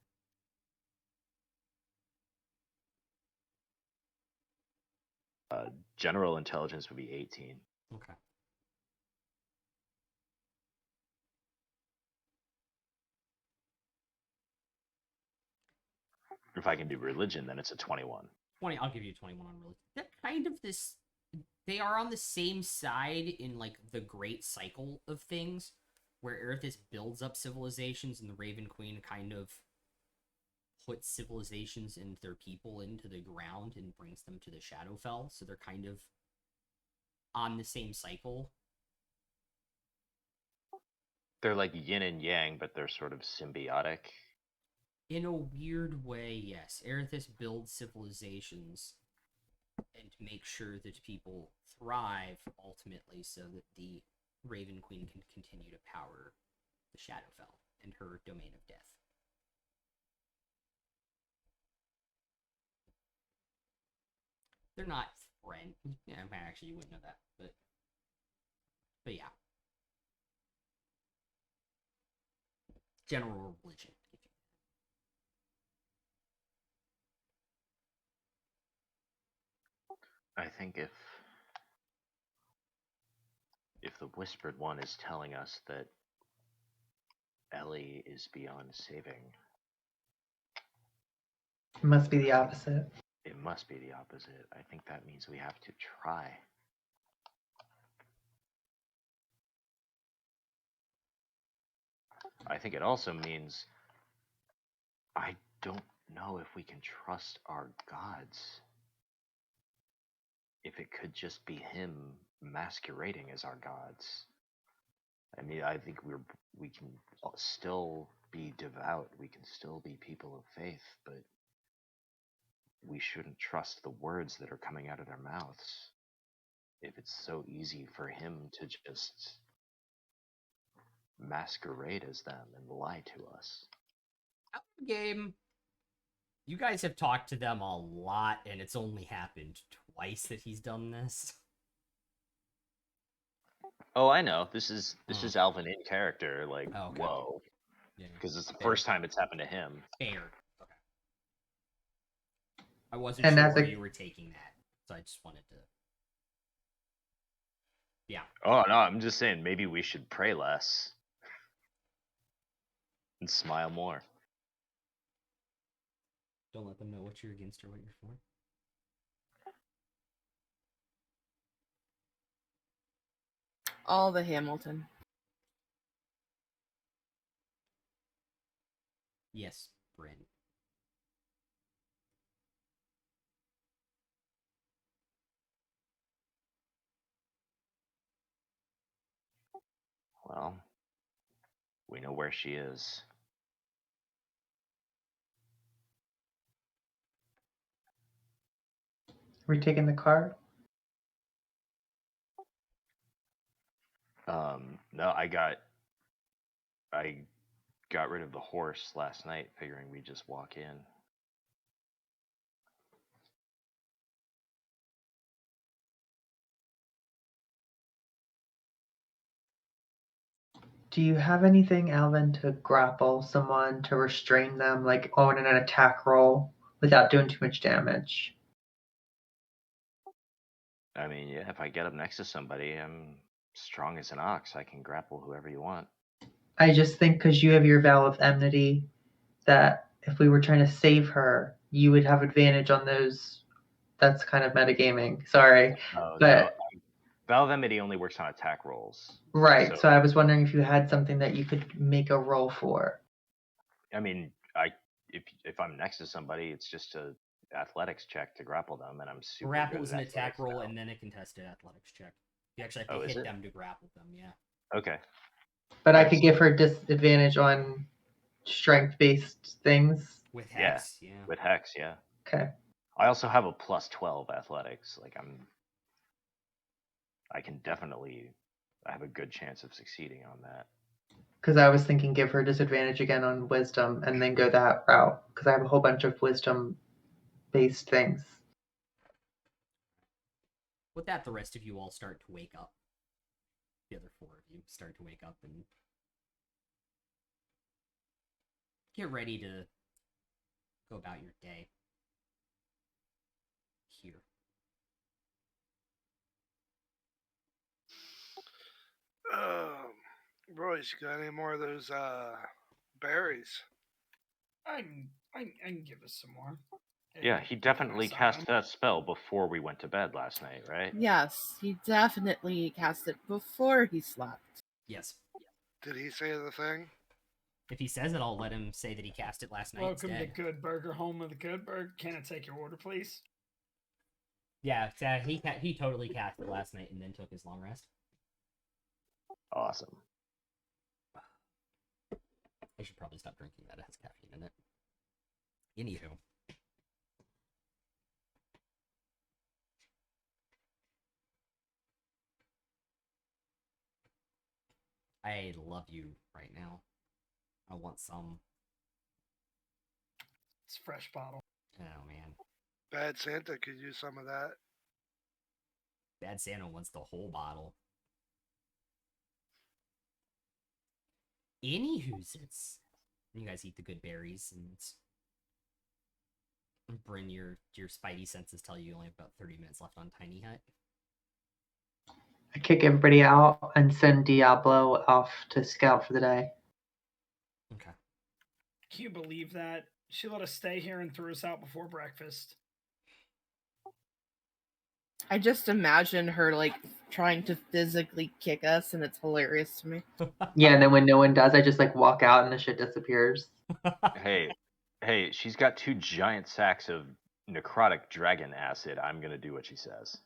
General intelligence would be 18. Okay. If I can do religion, then it's a 21. 20. I'll give you 21 on religion. They're kind of this. They are on the same side in like the great cycle of things, where Erithus builds up civilizations and the Raven Queen kind of puts civilizations and their people into the ground and brings them to the Shadowfell. So they're kind of on the same cycle. They're like yin and yang, but they're sort of symbiotic. In a weird way, yes. Erithus builds civilizations and makes sure that people thrive ultimately so that the Raven Queen can continue to power the Shadowfell and her domain of death. They're not friends. Yeah, actually, you wouldn't know that, but yeah. General religion. I think if the Whispered One is telling us that Ellie is beyond saving, It must be the opposite. it must be the opposite. I think that means we have to try. I think it also means I don't know if we can trust our gods. If it could just be him masquerading as our gods. I mean, I think we can still be devout. We can still be people of faith, but we shouldn't trust the words that are coming out of their mouths. If it's so easy for him to just masquerade as them and lie to us. Game. You guys have talked to them a lot, and it's only happened twice that he's done this. Oh, I know. This is Alvin in character. Like, Oh, okay. whoa, Yeah, because it's the fair. first time it's happened to him. Fair. Okay. I wasn't And sure as where a- you were taking that, so I just wanted to. Yeah. Oh no, I'm just saying maybe we should pray less and smile more. Don't let them know what you're against or what you're for. All the Hamilton. Yes, Bryn. Well, we know where she is. Are we taking the car? No, I got rid of the horse last night, figuring we'd just walk in. Do you have anything, Alvin, to grapple someone, to restrain them, like on an attack roll, without doing too much damage? I mean, yeah, if I get up next to somebody, I'm strong as an ox. I can grapple whoever you want. I just think because you have your vow of enmity, that if we were trying to save her, you would have advantage on those. That's kind of metagaming. Sorry. Oh, But no. Vow of Enmity only works on attack rolls. right. So I was wondering if you had something that you could make a roll for. I mean, if I'm next to somebody, it's just a athletics check to grapple them, and I'm super Grapple good is at an attack athletics roll now. and then a contested athletics check. You actually have Oh, to is hit it? them to grapple them, yeah. Okay. But I Nice. could give her disadvantage on strength-based things. With Hex, yeah. With Hex, yeah. Okay. I also have a plus 12 athletics. Like I can definitely. I have a good chance of succeeding on that. Because I was thinking give her disadvantage again on wisdom and then go that route. Because I have a whole bunch of wisdom-based things. With that, the rest of you all start to wake up. The other four of you start to wake up and get ready to go about your day. Here. Royce, you got any more of those berries? I can give us some more. Yeah, he definitely Pass on cast them. that spell before we went to bed last night, right? Yes, he definitely cast it before he slept. Yes. Did he say the thing? If he says it, I'll let him say that he cast it last night Welcome instead. to Good Burger, home of the Good Burger. Can I take your order, please? Yeah, he totally cast it last night and then took his long rest. Awesome. I should probably stop drinking that. It has caffeine in it. Anywho. I love you right now. I want some. It's a fresh bottle. Oh, man. Bad Santa could use some of that. Bad Santa wants the whole bottle. Anywho's it's. You guys eat the good berries and Bryn, your spidey senses tell you only have about 30 minutes left on Tiny Hut. I kick everybody out and send Diablo off to scout for the day. Okay. Can you believe that? She let us stay here and threw us out before breakfast. I just imagine her like trying to physically kick us, and it's hilarious to me. Yeah, and then when no one does, I just like walk out and the shit disappears. Hey, she's got 2 giant sacks of necrotic dragon acid. I'm gonna do what she says.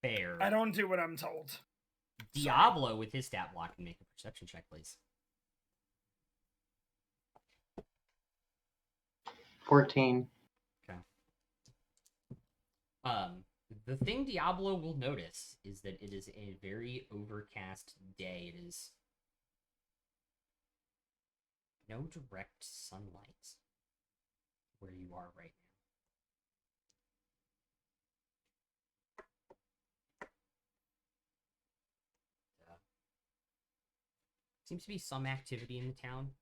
Fair. I don't do what I'm told. Diablo with his stat block can make a perception check, please. 14. Okay. The thing Diablo will notice is that it is a very overcast day. It is no direct sunlight where you are right now. Seems to be some activity in the town.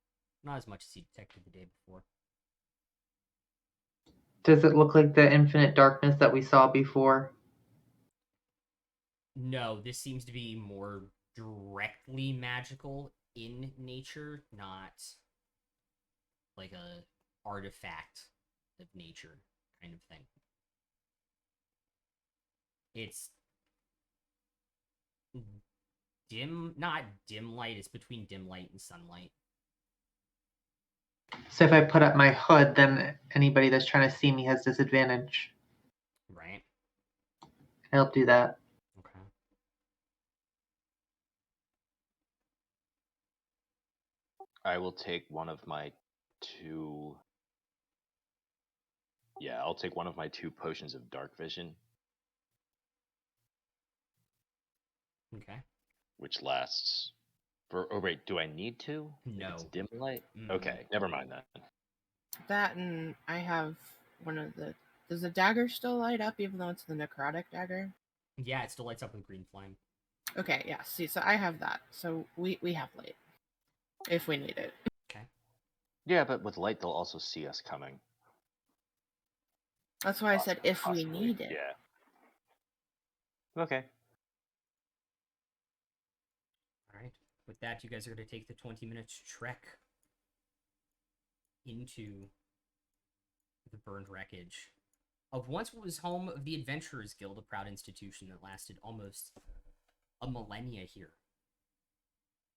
Not as much as he detected the day before. Does it look like the infinite darkness that we saw before? No, this seems to be more directly magical in nature, not like a artifact of nature kind of thing. It's dim, not dim light, it's between dim light and sunlight. So if I put up my hood, then anybody that's trying to see me has disadvantage. Right. I'll do that. Okay. I will take one of my two. Yeah, I'll take one of my 2 potions of dark vision, Okay. which lasts for. Oh wait, do I need to? If it's No. dim light. Mm. Okay, never mind that. That, and I have one of the. Does the dagger still light up even though it's the necrotic dagger? Yeah, it still lights up with green flame. Okay, yeah. See, so I have that. So we have light if we need it. Okay. Yeah, but with light, they'll also see us coming. That's why I said if we Possibly. need it. Yeah. Okay. All right. With that, you guys are going to take the 20 minutes trek into the burned wreckage of once what was home of the Adventurers Guild, a proud institution that lasted almost a millennia here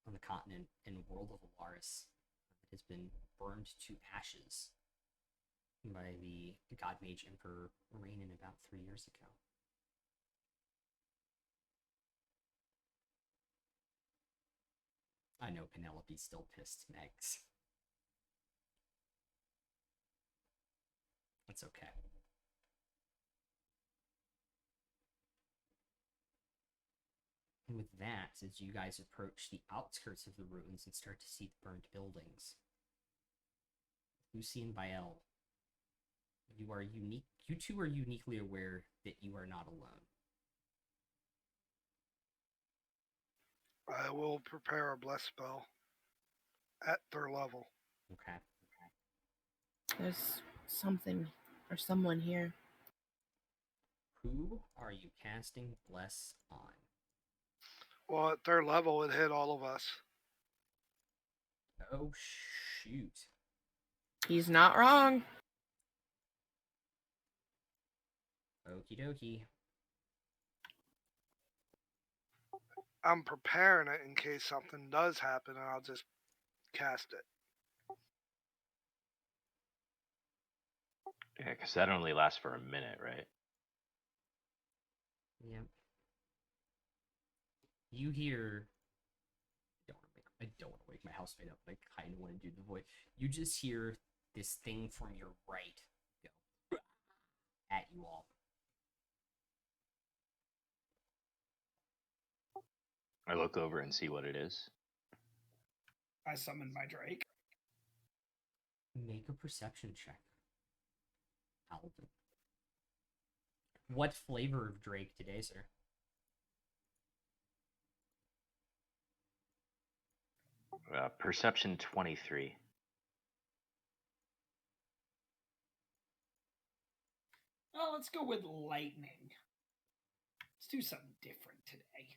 on the continent and world of Alaris. It has been burned to ashes by the God Mage Emperor Rainin about 3 years ago. I know Penelope's still pissed, Megs. That's okay. And with that, as you guys approach the outskirts of the ruins and start to see the burned buildings, Lucy and Bael, you are unique. You two are uniquely aware that you are not alone. I will prepare a bless spell at their level. Okay. There's something or someone here. Who are you casting Bless on? Well, at their level, it hit all of us. Oh, shoot. He's not wrong. Okie dokie. I'm preparing it in case something does happen, and I'll just cast it. Yeah, because that only lasts for a minute, right? Yep. You hear. I don't want to wake my housemate up, but I kind of want to do the voice. You just hear this thing from your right go at you all. I look over and see what it is. I summon my Drake. Make a perception check. Alvin. What flavor of Drake today, sir? Perception 23. Oh, let's go with lightning. Let's do something different today.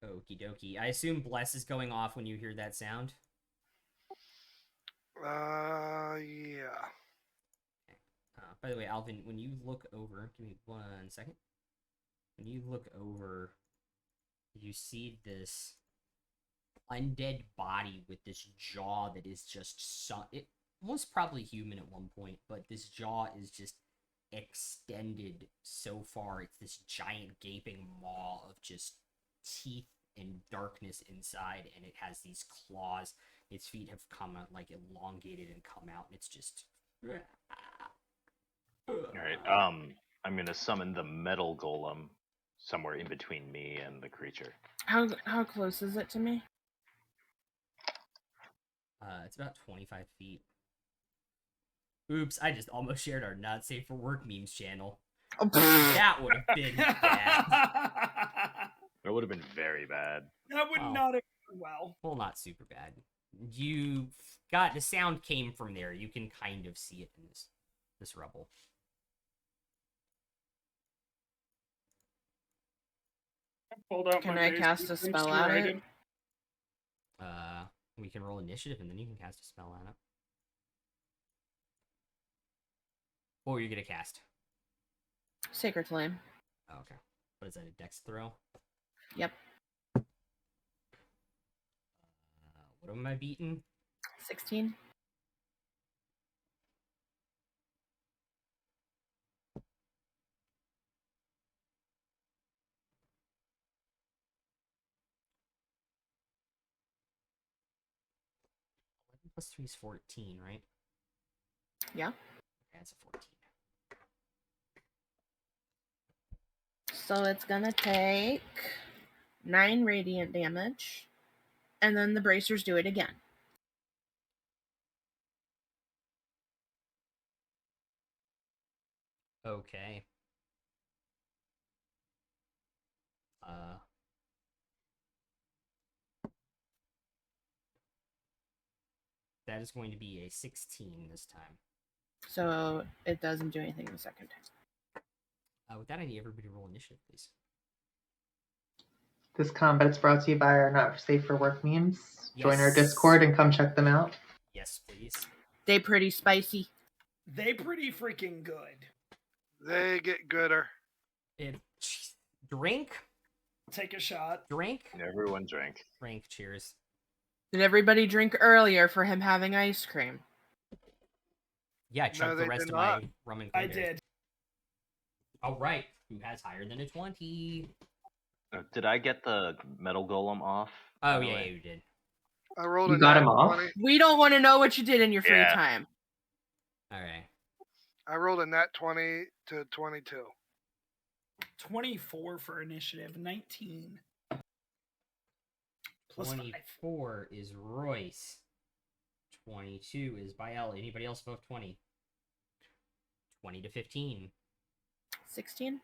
Okie dokie. I assume Bless is going off when you hear that sound. Yeah. By the way, Alvin, when you look over, give me 1 second. When you look over, you see this undead body with this jaw that is just it was probably human at one point, but this jaw is just extended so far. It's this giant gaping maw of just teeth and darkness inside, and it has these claws. Its feet have come out like elongated and come out, and it's just. All right. I'm gonna summon the metal golem somewhere in between me and the creature. How close is it to me? It's about 25 feet. Oops, I just almost shared our Not Safe for Work memes channel. Oh, That would have been bad. That would have been very bad. That would Wow. not have gone well. Well, not super bad. You got the sound came from there. You can kind of see it in this rubble. Pulled out Can my I mace cast a and spell started at it? writing. We can roll initiative and then you can cast a spell on it. What were you gonna cast? Sacred Flame. Oh, okay. What is that? A dex throw? Yep. What am I beating? 16. plus 3 is 14, right? Yeah. Okay, that's a 14. So it's gonna take 9 radiant damage, and then the bracers do it again. Okay. That is going to be a 16 this time. So it doesn't do anything the second time. With that, I need everybody to roll initiative, please. This combat is brought to you by our Not Safe for Work memes. Join our Yes. Discord and come check them out. Yes, please. They pretty spicy. They pretty freaking good. They get gooder. Drink. Take a shot. Drink. Everyone drank. Drink. Cheers. Did everybody drink earlier for him having ice cream? Yeah, I chugged the they rest did of not. my rum and I cranberries. did. All right. Who has higher than a 20? Did I get the metal golem off? Oh, by the yeah, way? you did. I rolled You a got nat him off? 20. We don't want to know what you did in your free Yeah. time. All right. I rolled a nat 20 to 22. 24 for initiative. 19. Plus 5. 24 is Royce. 22 is Bael. Anybody else above 20? 20 to 15. 16?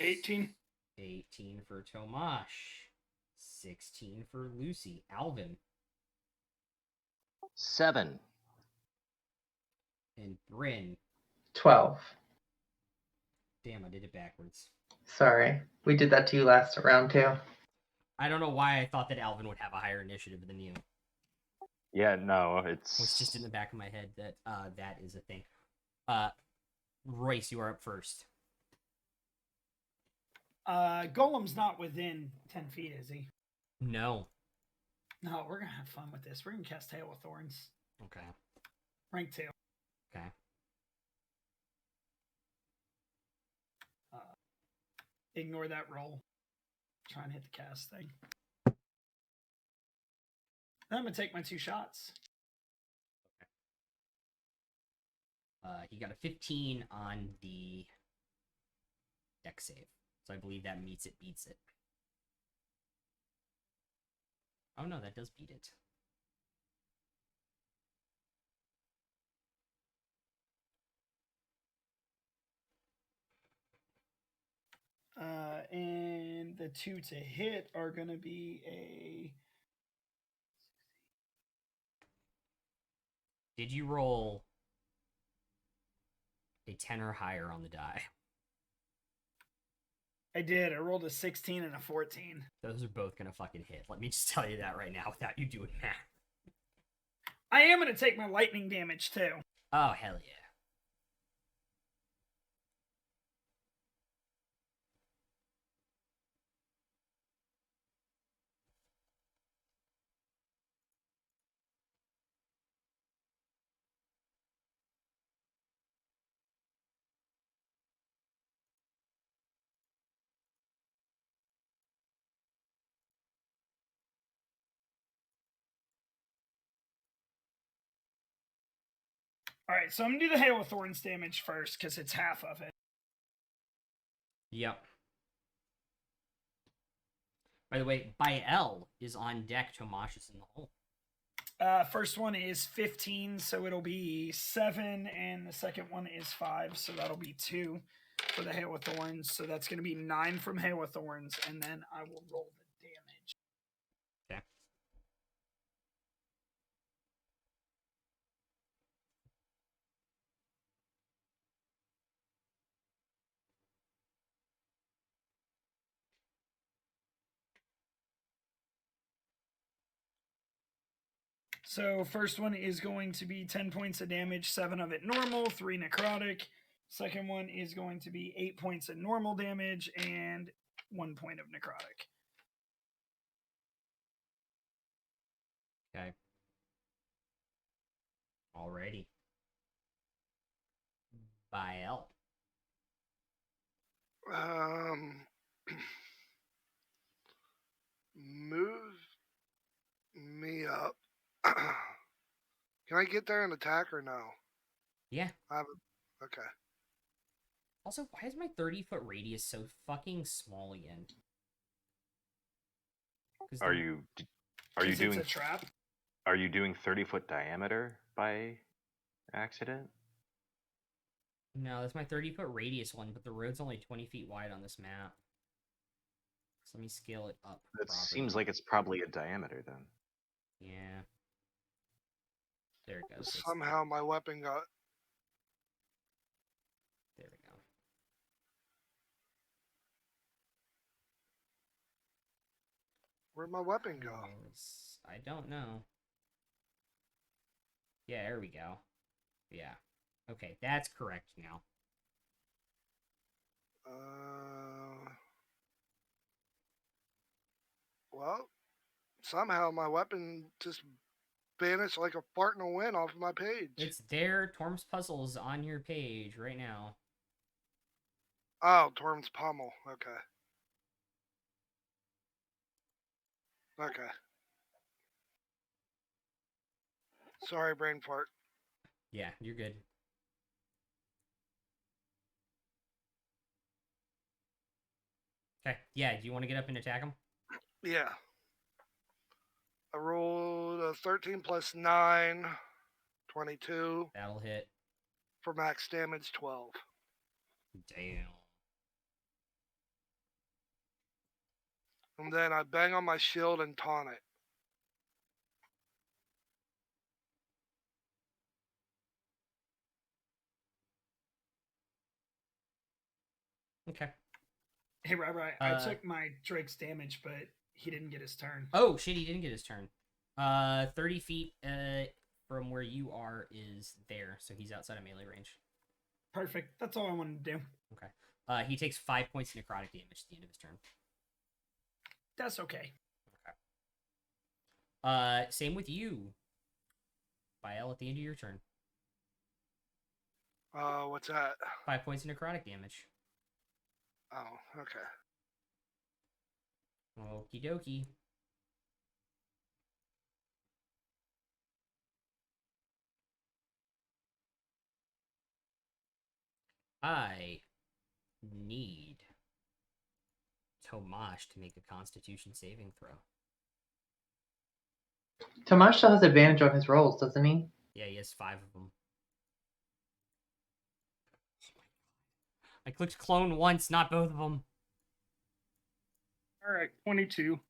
18. 18 for Tomash. 16 for Lucy. Alvin. 7. And Bryn. 12. Damn, I did it backwards. Sorry. We did that to you last round, too. I don't know why I thought that Alvin would have a higher initiative than you. Yeah, no, It was just in the back of my head that that is a thing. Royce, you are up first. Golem's not within 10 feet, is he? No. No, we're going to have fun with this. We're going to cast Hail of Thorns. Okay. Rank 2. Okay. Ignore that roll. Try and hit the cast thing. Then I'm going to take my 2 shots. He got a 15 on the deck save. So I believe that beats it. Oh no, that does beat it. And the 2 to hit are going to be a... Did you roll a 10 or higher on the die? I did. I rolled a 16 and a 14. Those are both gonna fucking hit. Let me just tell you that right now without you doing math. I am going to take my lightning damage, too. Oh, hell yeah. Alright, so I'm going to do the Hail of Thorns damage first, because it's half of it. Yep. By the way, Bael is on deck. Tomash is in the hole. First one is 15, so it'll be 7, and the second one is 5, so that'll be 2 for the Hail of Thorns. So that's going to be 9 from Hail of Thorns, and then I will roll the damage. Okay. So first one is going to be 10 points of damage, 7 of it normal, 3 necrotic. Second one is going to be 8 points of normal damage and 1 point of necrotic. Okay. Alrighty. Bael. Move me up Can I get there and attack or no? Yeah. Okay. Also, why is my 30-foot radius so fucking small again? Are you It's doing a trap. Are you doing 30-foot diameter by accident? No, that's my 30-foot radius one, but the road's only 20 feet wide on this map. So let me scale it up. It properly. seems like it's probably a diameter then. Yeah. There it goes. It's- Somehow my weapon got. There we go. Where'd my weapon go? I don't know. Yeah, there we go. Yeah. Okay, that's correct now. Well, somehow my weapon just vanished like a fart in the wind off of my page. It's there. Torm's Puzzle's on your page right now. Oh, Torm's Pommel. Okay. Okay. Sorry, brain fart. Yeah, you're good. Okay, yeah, do you want to get up and attack him? Yeah. I rolled a 13 plus 9, 22. That'll hit. For max damage, 12. Damn. And then I bang on my shield and taunt it. Okay. Hey, right. I took my Drake's damage, but he didn't get his turn. Oh, shit, he didn't get his turn. 30 feet from where you are is there, so he's outside of melee range. Perfect. That's all I wanted to do. Okay. He takes 5 points of necrotic damage at the end of his turn. That's okay. Okay. Same with you. Bael at the end of your turn. What's that? 5 points of necrotic damage. Oh, okay. Okie dokie. I need Tomash to make a Constitution saving throw. Tomash still has advantage on his rolls, doesn't he? Yeah, he has 5 of them. I clicked clone once, not both of them. All right, 22.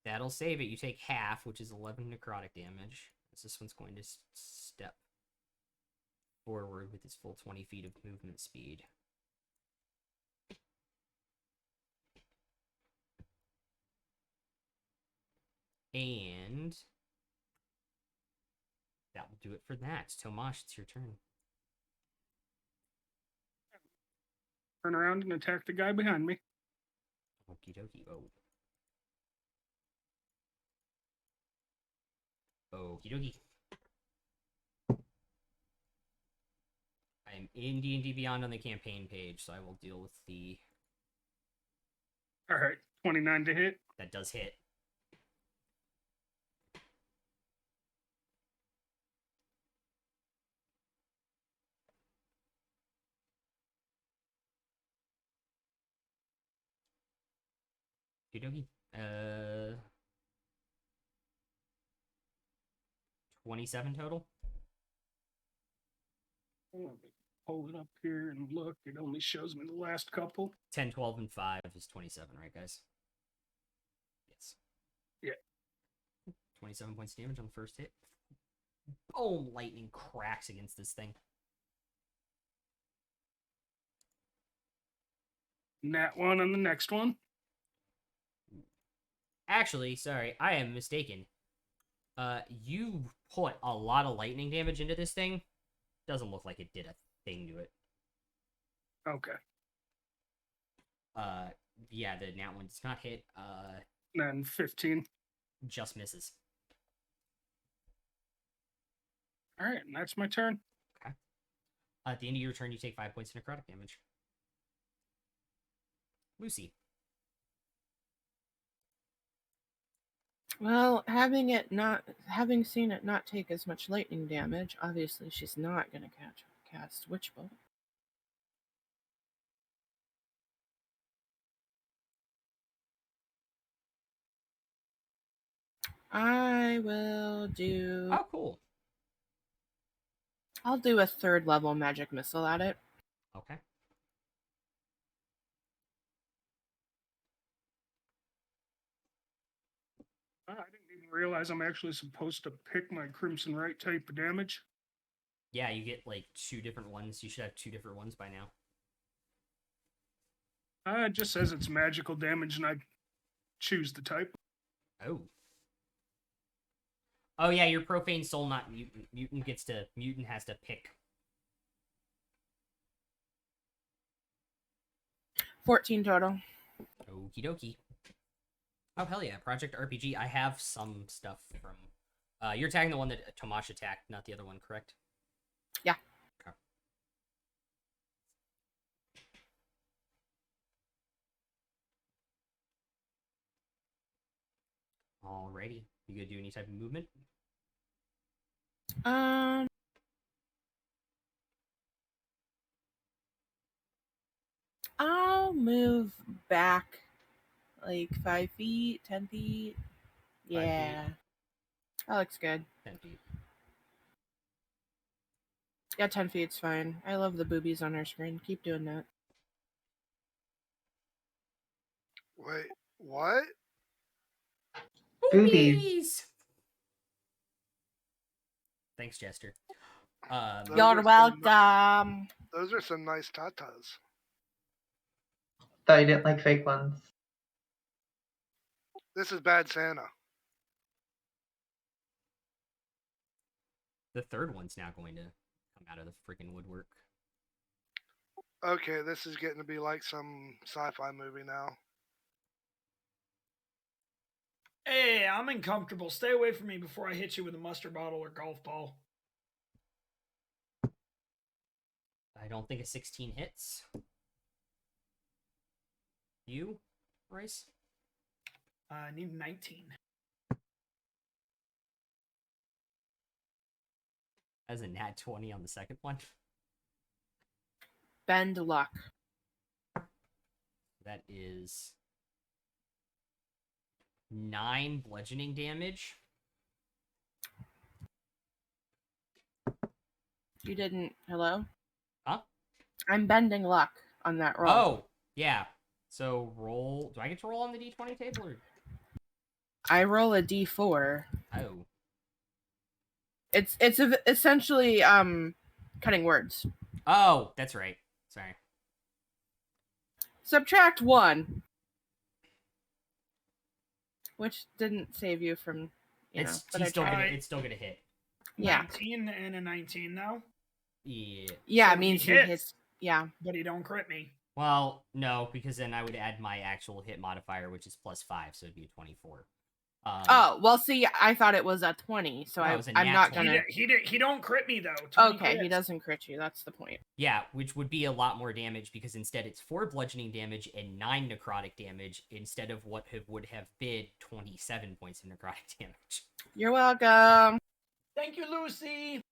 That'll save it. You take half, which is 11 necrotic damage. This one's going to step forward with its full 20 feet of movement speed. And that will do it for that. Tomash, it's your turn. Turn around and attack the guy behind me. Okie dokie. Oh. Okie dokie. I'm in D&D Beyond on the campaign page, so I will deal with the... All right, 29 to hit. That does hit. Okie dokie. 27 total? Pull it up here and look. It only shows me the last couple. 10, 12, and 5 is 27, right, guys? Yes. Yeah. 27 points of damage on the first hit. Boom! Lightning cracks against this thing. Nat 1 on the next one. Actually, sorry, I am mistaken. You put a lot of lightning damage into this thing. Doesn't look like it did a thing to it. Okay. Yeah, the nat one does not hit. Then 15. Just misses. All right, and that's my turn. Okay. At the end of your turn, you take 5 points of necrotic damage. Lucy. Well, having seen it not take as much lightning damage, obviously she's not gonna cast Witch Bolt. I will do. Oh, cool. I'll do a 3rd level magic missile at it. Okay. I didn't even realize I'm actually supposed to pick my Crimson Right type of damage. Yeah, you get like 2 different ones. You should have 2 different ones by now. It just says it's magical damage, and I choose the type. Oh. Oh yeah, your profane soul, not mutant. Mutant has to pick. 14 total. Okie dokie. Oh hell yeah, Project RPG. I have some stuff from. You're attacking the one that Tomash attacked, not the other one, correct? Yeah. Okay. Alrighty. You gonna do any type of movement? I'll move back like 5 feet, 10 feet. 5 Yeah. feet? That looks good. 10 feet. Yeah, 10 feet's fine. I love the boobies on our screen. Keep doing that. Wait, what? Boobies. Thanks, Jester. Those You're are some welcome. Those are some nice tatas. Thought you didn't like fake ones. This is Bad Santa. The 3rd one's now going to come out of the freaking woodwork. Okay, this is getting to be like some sci-fi movie now. Hey, I'm uncomfortable. Stay away from me before I hit you with a mustard bottle or golf ball. I don't think a 16 hits. You, Royce? I need 19. As a nat 20 on the second one. Bend luck. That is 9 bludgeoning damage. You didn't. Hello? Huh? I'm bending luck on that roll. Oh, yeah. So roll. Do I get to roll on the d20 table? Or? I roll a d4. Oh. It's essentially cutting words. Oh, that's right. Sorry. Subtract 1. Which didn't save you from, but I tried. It's still gonna hit. Yeah. 19 and a 19 now. Yeah. Yeah, So it means he he hits. hits. Yeah. But he don't crit me. Well, no, because then I would add my actual hit modifier, which is +5, so it'd be a 24. Oh, well, see, I thought it was a 20, so it was a I'm nat not 20. gonna. He don't crit me though. 20 Okay, he crits. doesn't crit you. That's the point. Yeah, which would be a lot more damage because instead it's 4 bludgeoning damage and 9 necrotic damage instead of what would have been 27 points of necrotic damage. You're welcome. Thank you, Lucy.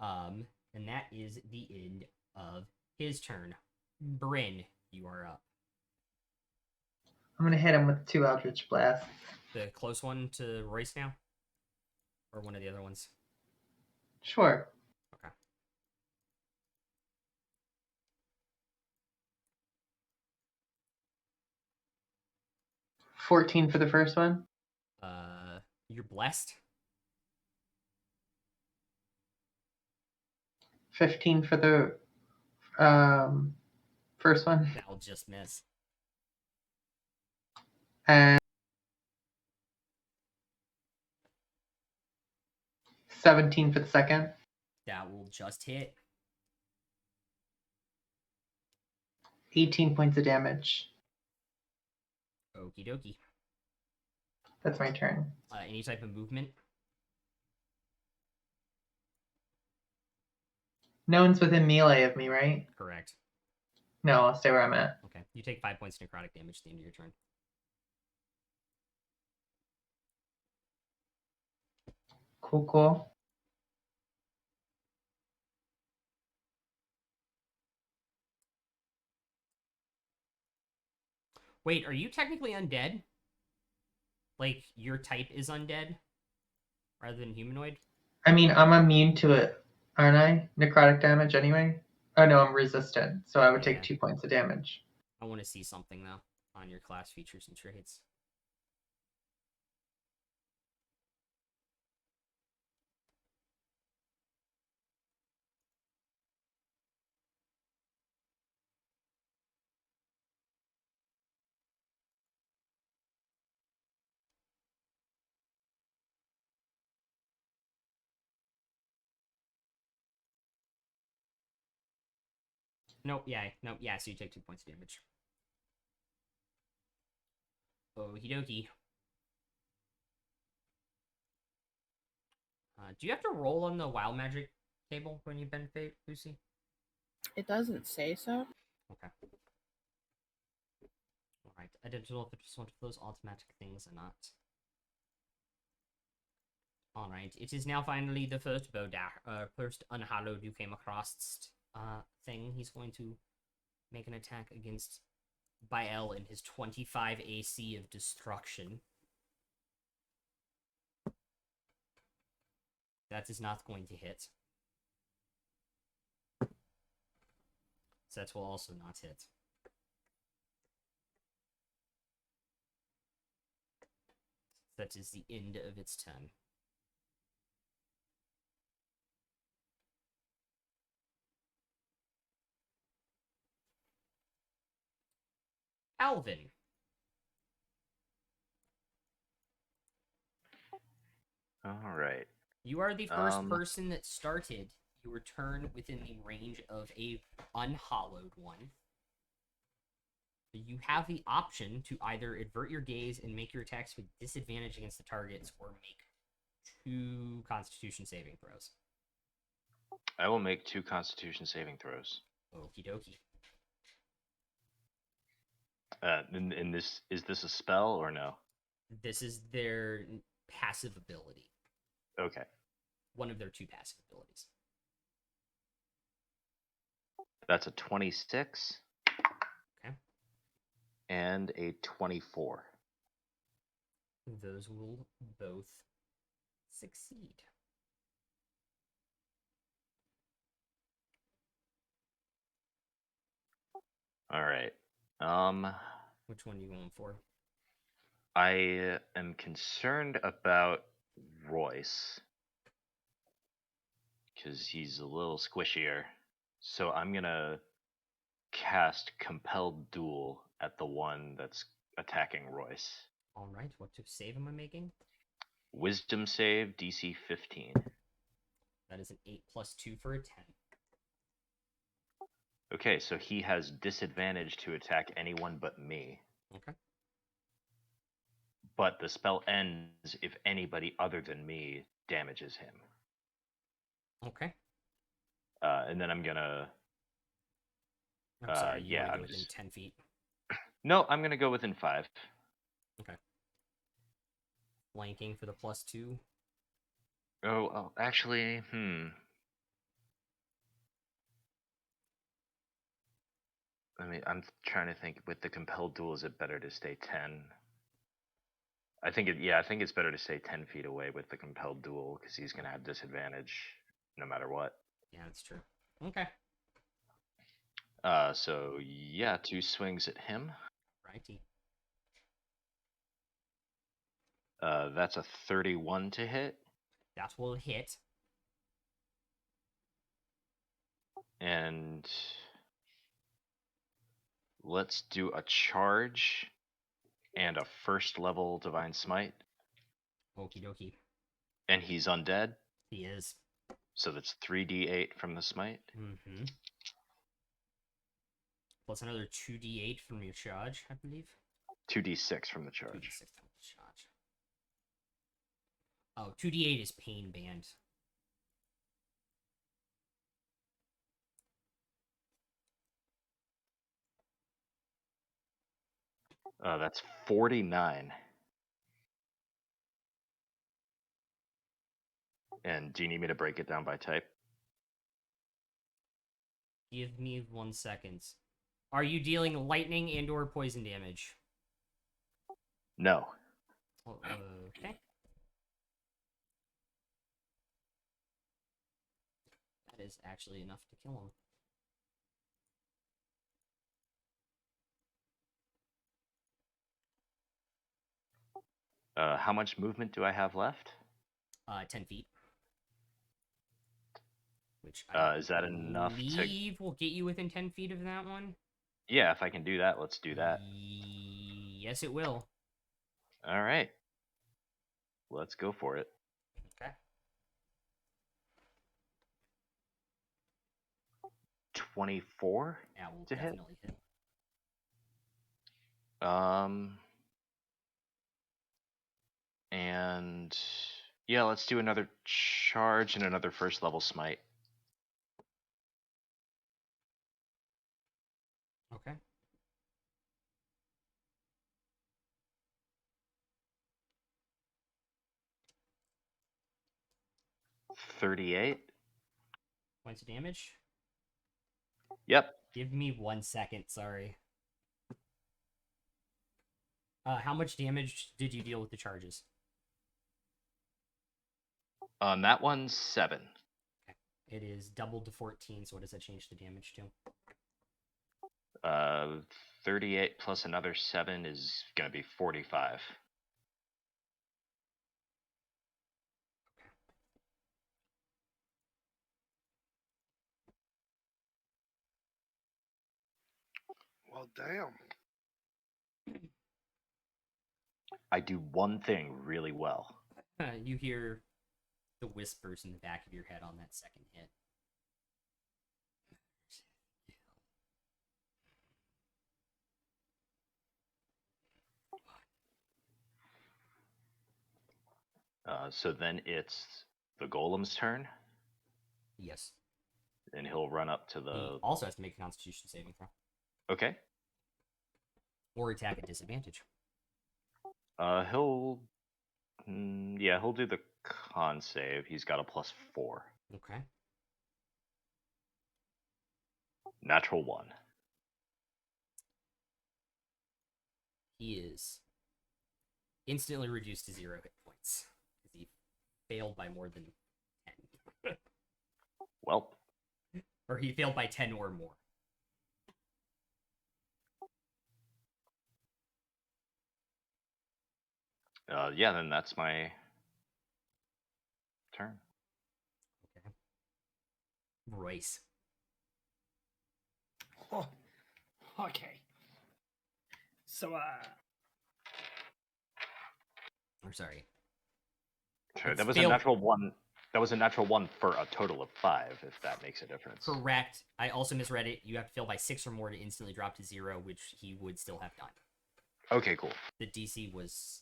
And that is the end of his turn. Bryn, you are up. I'm gonna hit him with 2 Eldritch Blasts. The close one to Royce now? Or one of the other ones? Sure. Okay. $14 for the first one. You're blessed. 15 for the first one. That'll just miss. And 17 for the second. That will just hit. 18 points of damage. Okie dokie. That's my turn. Any type of movement? No one's within melee of me, right? Correct. No, I'll stay where I'm at. Okay. You take 5 points of necrotic damage at the end of your turn. Cool. Wait, are you technically undead? Like, your type is undead? Rather than humanoid? I mean, I'm immune to it, aren't I? Necrotic damage anyway? Oh no, I'm resistant, so I would Yeah. take 2 points of damage. I want to see something, though, on your class features and traits. Nope, yeah, so you take 2 points of damage. Okie dokie. Do you have to roll on the wild magic table when you bend fate, Lucy? It doesn't say so. Okay. Alright, I didn't know if it was one of those automatic things or not. Alright, it is now finally the first first unhallowed you came across thing. He's going to make an attack against Bael in his 25 AC of destruction. That is not going to hit. So that will also not hit. That is the end of its turn. Alvin. All right. You are the first person that started your turn within the range of a unhallowed one. You have the option to either avert your gaze and make your attacks with disadvantage against the targets, or make 2 Constitution saving throws. I will make 2 Constitution saving throws. Okie dokie. In this, is this a spell or no? This is their passive ability. Okay. One of their 2 passive abilities. That's a 26. Okay. And a 24. Those will both succeed. All right. Which one are you going for? I am concerned about Royce because he's a little squishier. So I'm gonna cast Compelled Duel at the one that's attacking Royce. All right. What save am I making? Wisdom save, DC 15. That is an 8 plus 2 for a 10. Okay, so he has disadvantage to attack anyone but me. Okay. But the spell ends if anybody other than me damages him. Okay. And then I'm gonna. I'm sorry. You yeah, want to I'm go within just. 10 feet. No, I'm gonna go within 5. Okay. Flanking for the plus 2. Oh, actually, I'm trying to think. With the compelled duel, is it better to stay 10? I think it's better to stay 10 feet away with the compelled duel because he's gonna have disadvantage no matter what. Yeah, that's true. Okay. So yeah, 2 swings at him. Righty. That's a 31 to hit. That will hit. And let's do a charge and a 1st level divine smite. Okie dokie. And he's undead. He is. So that's 3d8 from the smite. Mm-hmm. Plus another 2d8 from your charge, I believe. 2d6 from the charge. 2d6 from the charge. Oh, 2d8 is pain band. That's 49. And do you need me to break it down by type? Give me 1 second. Are you dealing lightning and or poison damage? No. Okay. That is actually enough to kill him. How much movement do I have left? 10 feet. Which I Is that enough to... believe will get you within 10 feet of that one. Yeah, if I can do that, let's do that. Yes, it will. All right. Let's go for it. Okay. 24 That will to hit. definitely hit. And yeah, let's do another charge and another first level smite. Okay. $38. Points of damage. Yep. Give me 1 second, sorry. How much damage did you deal with the charges? On that one, 7. It is doubled to 14, so what does that change the damage to? 38 plus another 7 is gonna be 45. Well, damn. I do one thing really well. You hear the whispers in the back of your head on that second hit. So then it's the golem's turn, Yes. and he'll run up to He the... also has to make a Constitution saving throw. Okay. Or attack at disadvantage. He'll... yeah, he'll do the con save. He's got a +4. Okay. Natural 1. He is instantly reduced to 0 hit points. Because he failed by more than 10. Well, Or he failed by 10 or more. yeah, then that's my turn. Okay. Royce. Oh, okay. So, Or sorry. Sure, It's that was failed. a natural 1. That was a natural 1 for a total of 5, if that makes a difference. Correct. I also misread it. You have to fail by 6 or more to instantly drop to 0, which he would still have done. Okay, cool. The DC was...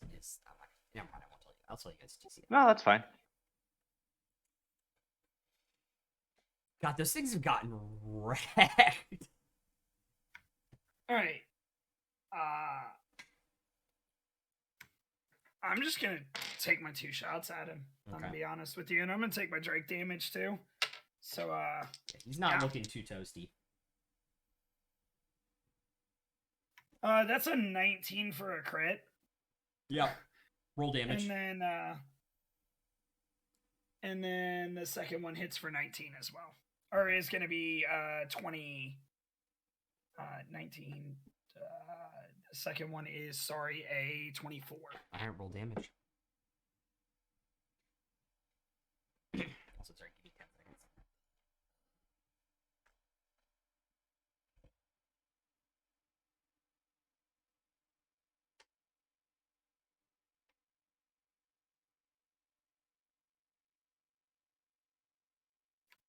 Never mind, I won't tell you. I'll tell you guys DC. No, that's fine. God, those things have gotten wrecked. all right. I'm just gonna take my 2 shots at him. I'm gonna Okay. be honest with you, and I'm gonna take my Drake damage too. So, Yeah, he's not Yeah. looking too toasty. that's a 19 for a crit, Yeah. Roll damage. and then the second one hits for 19 as well, or is gonna be 20. 19. The second one is a 24. Alright, roll damage. Also, sorry, give me 10 seconds.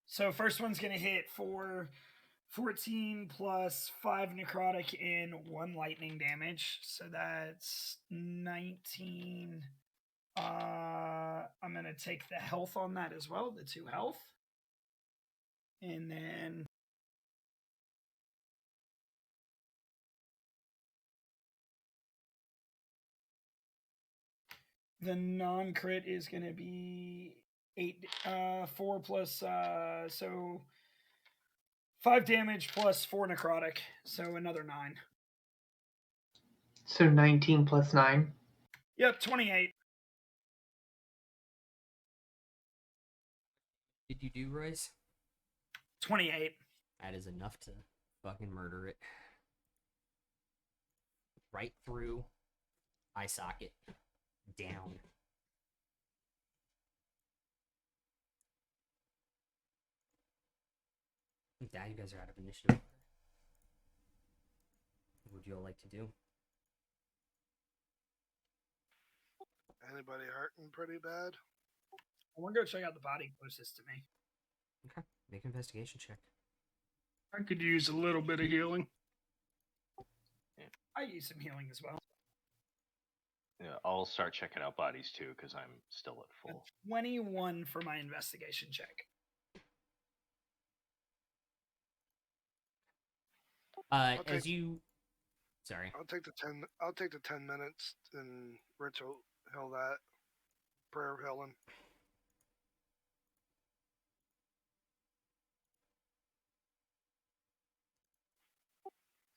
So first one's gonna hit for 14 plus 5 necrotic and 1 lightning damage. So that's 19. I'm gonna take the health on that as well, the 2 health. And then the non-crit is gonna be 4 plus, so 5 damage plus 4 necrotic, so another 9. So 19 plus 9. Yep, 28. Did you do, Royce? 28. That is enough to fucking murder it. Right through eye socket. Down. With that, you guys are out of initiative. What would you all like to do? Anybody hurting pretty bad? I want to go check out the body closest to me. Okay. Make an investigation check. I could use a little bit of healing. I use some healing as well. Yeah, I'll start checking out bodies too because I'm still at A full. 21 for my investigation check. As you, sorry. I'll take the 10. I'll take the 10 minutes and ritual heal that. Prayer healing.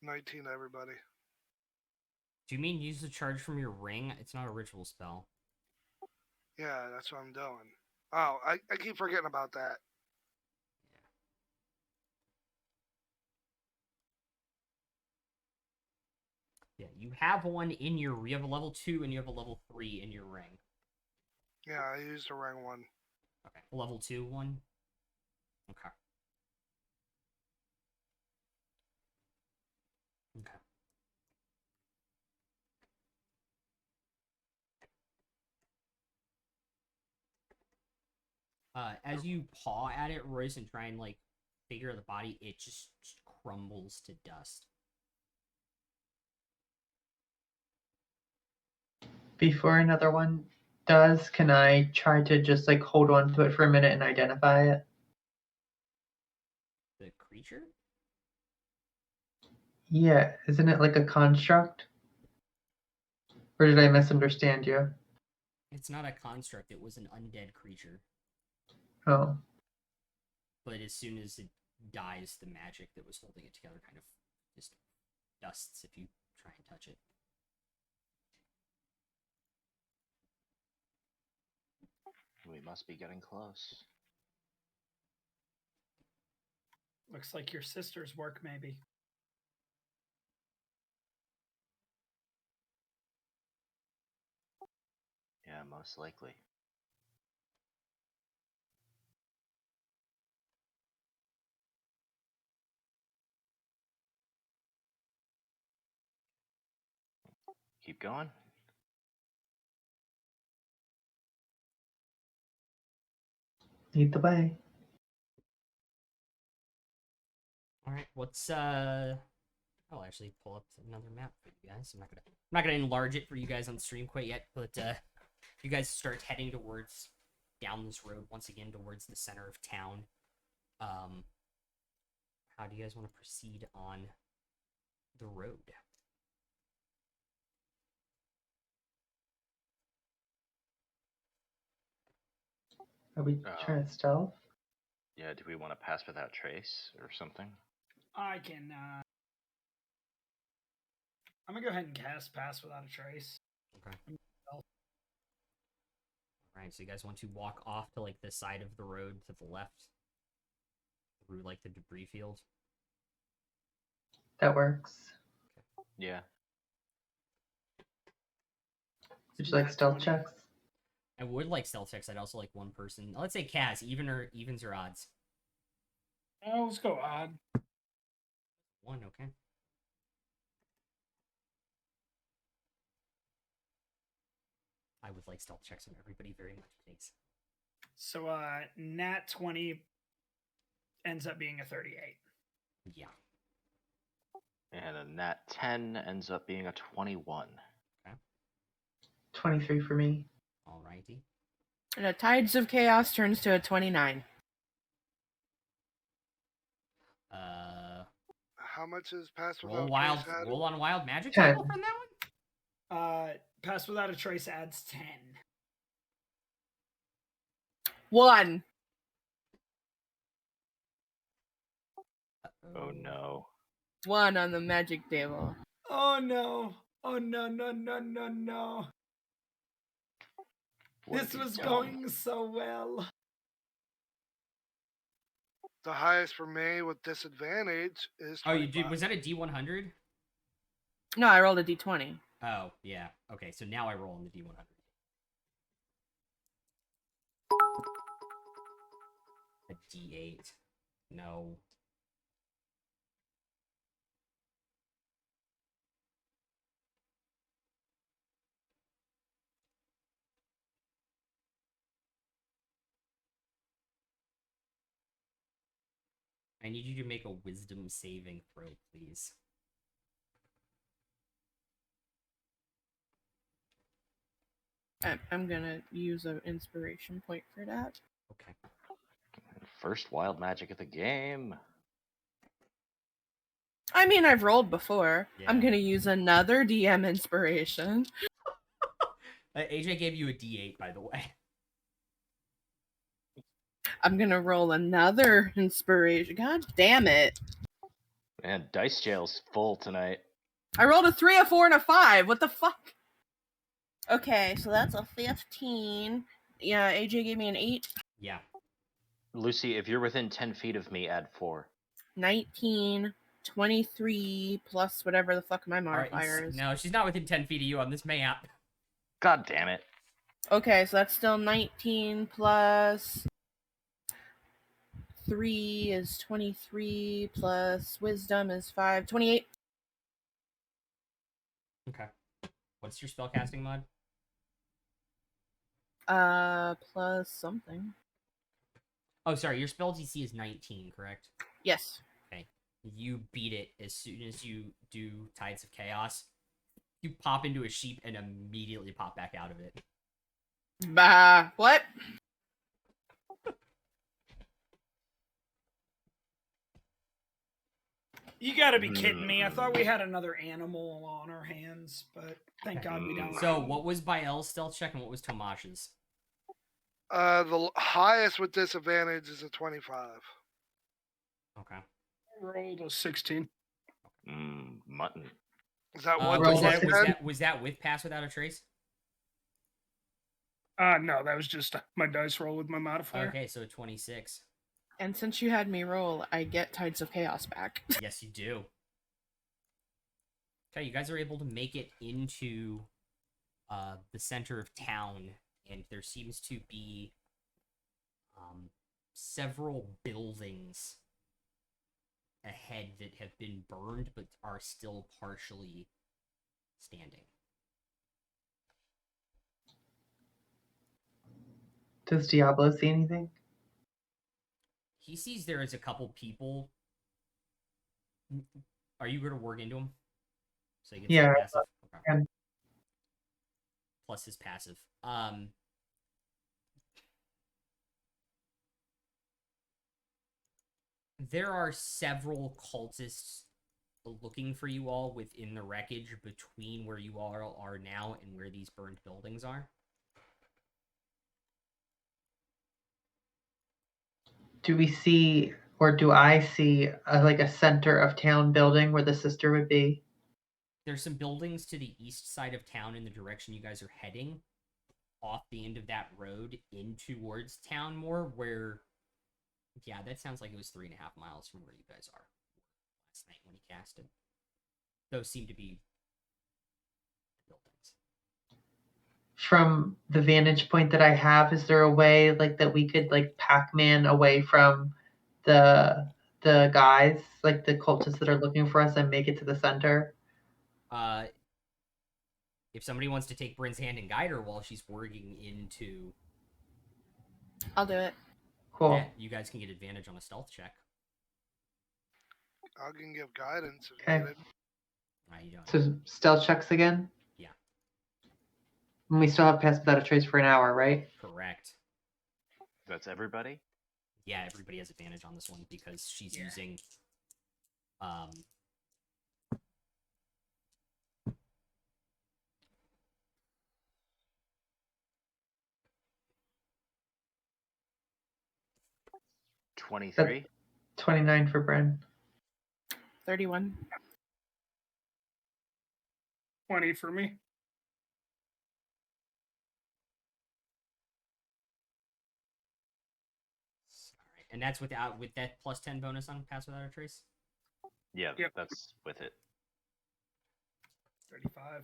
$19, everybody. Do you mean use the charge from your ring? It's not a ritual spell. Yeah, that's what I'm doing. Oh, I keep forgetting about that. Yeah, you have one in your. You have a level 2 and you have a level 3 in your ring. Yeah, I used the ring one. Okay, level 2 one. Okay. Okay. As you paw at it, Royce, and try and like figure out the body, it just crumbles to dust. Before another one does, can I try to just like hold on to it for a minute and identify it? The creature? Yeah, isn't it like a construct? Or did I misunderstand you? It's not a construct. It was an undead creature. Oh, But as soon as it dies, the magic that was holding it together kind of just dusts if you try and touch it. We must be getting close. Looks like your sister's work, maybe. Yeah, most likely. Keep going. lead the way. All right, what's I'll actually pull up another map for you guys. I'm not gonna enlarge it for you guys on stream quite yet, but you guys start heading towards down this road once again towards the center of town. How do you guys want to proceed on the road? Are we trying to stealth? Yeah, do we want to pass without trace or something? I can, I'm gonna go ahead and cast Pass Without a Trace. Okay. Alright, so you guys want to walk off to like the side of the road to the left through like the debris field? That works. Yeah. Would you like Nat stealth 20. checks? I would like stealth checks. I'd also like one person. Let's say Kaz, evens or odds? Oh, let's go odd. 1, okay. I would like stealth checks from everybody very much, please. So, Nat 20 ends up being a 38. Yeah. And a nat 10 ends up being a 21. 23 for me. Alrighty. And a Tides of Chaos turns to a 29. How much is pass Roll without trace added? roll on wild magic 10. table from that one? Pass Without a Trace adds 10. 1. Oh no. 1 on the magic table. Oh no. Oh no, no, no, no, no. What This have you was done? going so well. The highest for me with disadvantage is 25. Oh, you did. Was that a D100? No, I rolled a d20. Oh, yeah. Okay, so now I roll on the D100. A D8. No. I need you to make a wisdom saving throw, please. I'm gonna use an inspiration point for that. Okay. First wild magic of the game. I mean, I've rolled before. I'm Yeah. gonna use another DM inspiration. AJ gave you a D8, by the way. I'm gonna roll another inspiration. God damn it. Man, dice jail's full tonight. I rolled a 3, a 4, and a 5. What the fuck? Okay, so that's a 15. Yeah, AJ gave me an 8. Yeah. Lucy, if you're within 10 feet of me, add 4. 19, 23, plus whatever the fuck my All right. modifier is. No, she's not within 10 feet of you on this map. God damn it. Okay, so that's still 19 plus 3 is 23, plus wisdom is 5. 28. Okay. What's your spellcasting mod? Plus something. Oh, sorry. Your spell DC is 19, correct? Yes. Okay. You beat it as soon as you do Tides of Chaos. You pop into a sheep and immediately pop back out of it. Bah, what? You gotta be kidding me. I thought we had another animal on our hands, but thank God we don't. So, what was Bael's stealth check and what was Tomash's? The highest with disadvantage is a 25. Okay. Rolled a 16. Mutton. Is that Uh, what roll was, the that, was, said? that, was that with Pass Without a Trace? No, that was just my dice roll with my modifier. Okay, so 26. And since you had me roll, I get Tides of Chaos back. Yes, you do. Okay, you guys are able to make it into the center of town, and there seems to be several buildings ahead that have been burned but are still partially standing. Does Diablo see anything? He sees there is a couple people. Are you going to work into him? So he gets Yeah, his passive. Okay. and- Plus his passive. There are several cultists looking for you all within the wreckage between where you all are now and where these burned buildings are. Do we see, or do I see, like a center of town building where the sister would be? There's some buildings to the east side of town in the direction you guys are heading, off the end of that road in towards town more, where, yeah, that sounds like it was 3.5 miles from where you guys are last night when he cast it. Those seem to be buildings. From the vantage point that I have, is there a way like that we could like Pac-Man away from the guys, like the cultists that are looking for us, and make it to the center? If somebody wants to take Bryn's hand and guide her while she's working into I'll do it. Cool. that, you guys can get advantage on a stealth check. I can give guidance if Okay. needed. You don't. So stealth checks again? Yeah. And we still have Pass Without a Trace for an hour, right? Correct. That's everybody? Yeah, everybody has advantage on this one because she's using 23. 29 for Bryn. 31. 20 for me. Sorry. And that's with that plus 10 bonus on Pass Without a Trace? Yeah, Yep. that's with it. 35.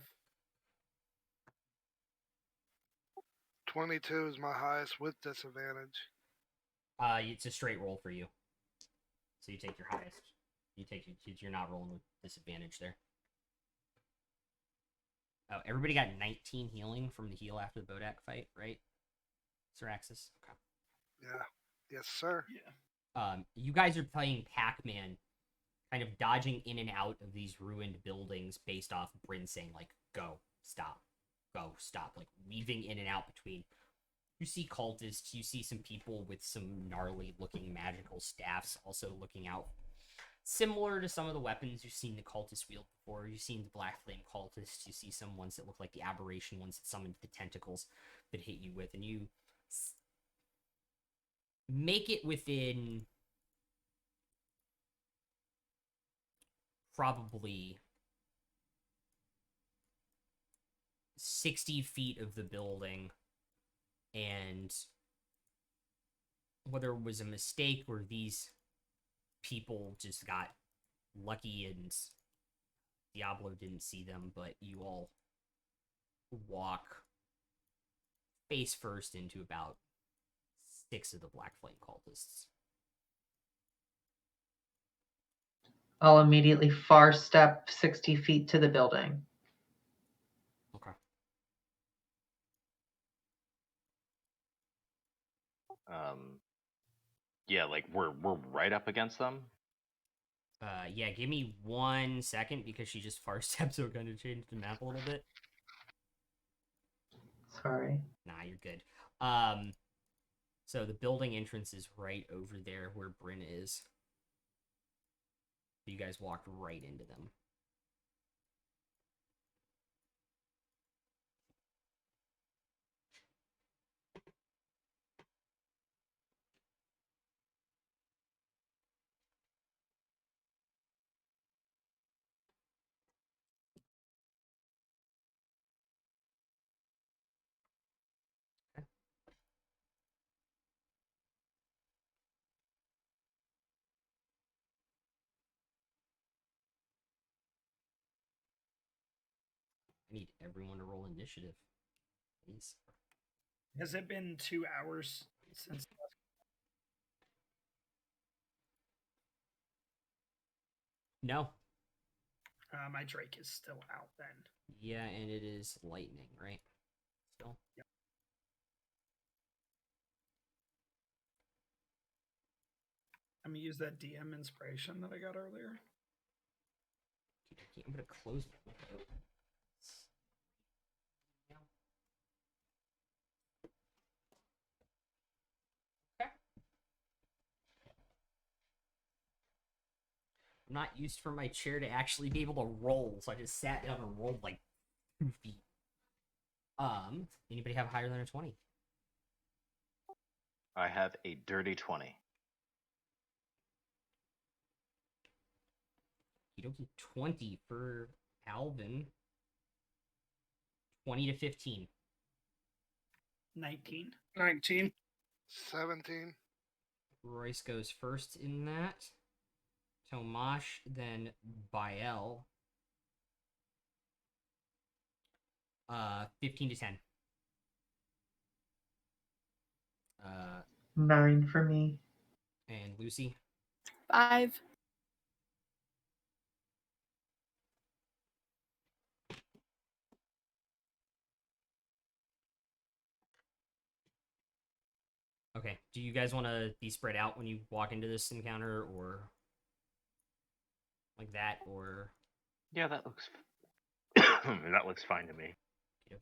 22 is my highest with disadvantage. It's a straight roll for you. So you take your highest. You're not rolling with disadvantage there. Oh, everybody got 19 healing from the heal after the Bodak fight, right? Syraxis? Okay. Yeah. Yes, sir. Yeah. You guys are playing Pac-Man, kind of dodging in and out of these ruined buildings based off Bryn saying, like, go, stop, like weaving in and out between. You see cultists, you see some people with some gnarly looking magical staffs also looking out. Similar to some of the weapons you've seen the cultists wield before. You've seen the Black Flame cultists, you see some ones that look like the aberration ones that summoned the tentacles that hit you with, and you make it within probably 60 feet of the building, and whether it was a mistake or these people just got lucky and Diablo didn't see them, but you all walk face first into about 6 of the Black Flame cultists. I'll immediately far step 60 feet to the building. Okay. Yeah, like we're right up against them. Yeah, give me 1 second because she just far stepped, so it kind of changed the map a little bit. Sorry. Nah, you're good. So the building entrance is right over there where Bryn is. You guys walked right into them. I need everyone to roll initiative, please. Has it been 2 hours since? No. My Drake is still out then. Yeah, and it is lightning, right? Still. Yep. I'm gonna use that DM inspiration that I got earlier. I'm gonna close my window. Okay. I'm not used for my chair to actually be able to roll, so I just sat down and rolled like 2 feet. Anybody have higher than a 20? I have a dirty 20. Okie 20 for Alvin. 20 to 15. 19. 19. 17. Royce goes first in that. Tomash, then Bael. 15 to 10. 9 for me. And Lucy. 5. Okay. Do you guys want to be spread out when you walk into this encounter, or like that, or? Yeah, that looks that looks fine to me. Okay.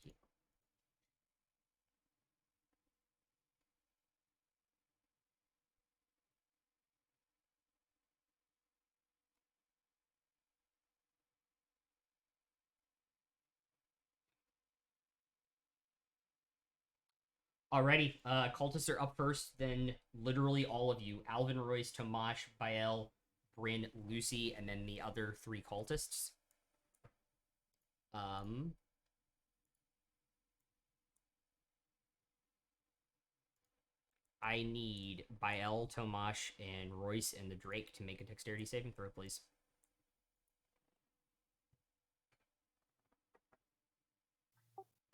Alrighty, cultists are up first, then literally all of you. Alvin, Royce, Tomash, Bael, Bryn, Lucy, and then the other 3 cultists. I need Bael, Tomash, and Royce and the Drake to make a dexterity saving throw, please.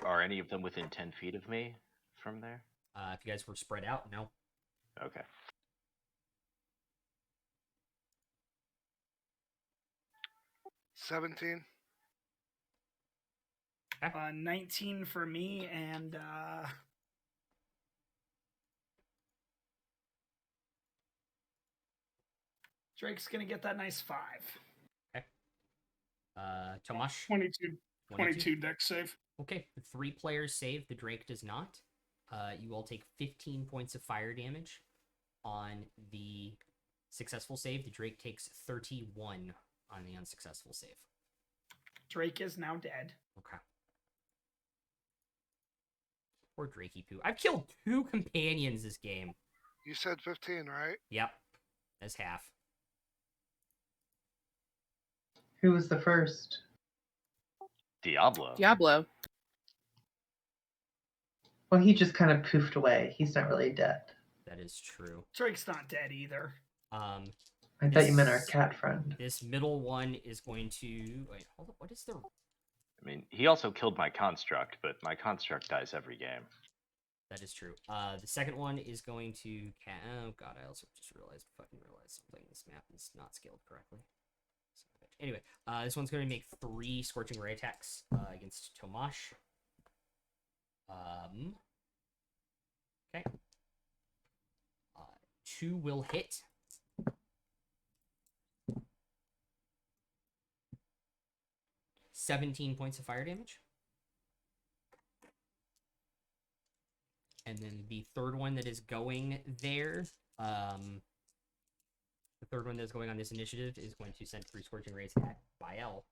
Are any of them within 10 feet of me from there? If you guys were spread out, no. Okay. 17. 19 for me, and Drake's gonna get that nice 5. Okay. Tomash? 22. 22 dex save. Okay, the 3 players save, the Drake does not. You all take 15 points of fire damage on the successful save. The Drake takes 31 on the unsuccessful save. Drake is now dead. Okay. Poor Drakey Poo. I've killed 2 companions this game. You said 15, right? Yep. That's half. Who was the first? Diablo. Diablo. Well, he just kind of poofed away. He's not really dead. That is true. Drake's not dead either. I thought you meant our cat friend. This middle one is going to... Wait, hold up. What is the... I mean, he also killed my construct, but my construct dies every game. That is true. The second one is going to... Oh, God, I also just fucking realized something. This map is not scaled correctly. Anyway, this one's going to make 3 Scorching Ray attacks against Tomash. Okay. 2 will hit. $17 points of fire damage. And then the third one that is going there, the third one that's going on this initiative is going to send 3 Scorching Rays at Bael.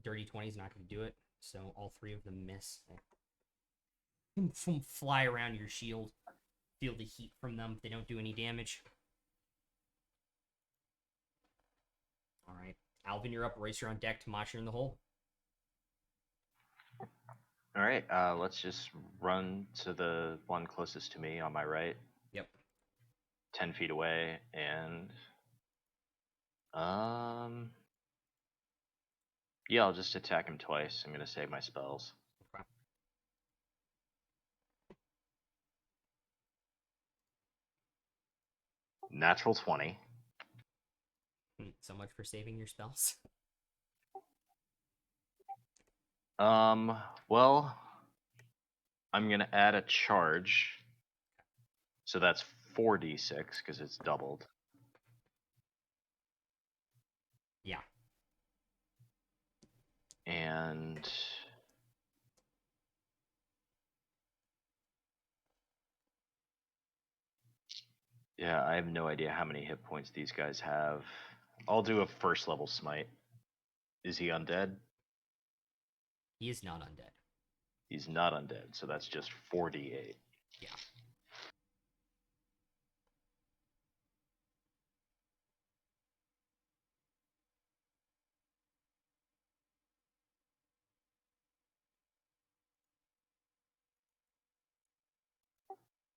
Dirty 20 is not going to do it, so all 3 of them miss. Fly around your shield. Feel the heat from them. They don't do any damage. Alright. Alvin, you're up. Royce, you're on deck. Tomash, you're in the hole. Alright, let's just run to the one closest to me on my right. Yep. 10 feet away, and... Yeah, I'll just attack him twice. I'm going to save my spells. Okay. Natural 20. So much for saving your spells. Well, I'm going to add a charge. So that's 4d6, because it's doubled. Yeah. And... yeah, I have no idea how many hit points these guys have. I'll do a first level smite. Is he undead? He is not undead. He's not undead, so that's just 4d8. Yeah.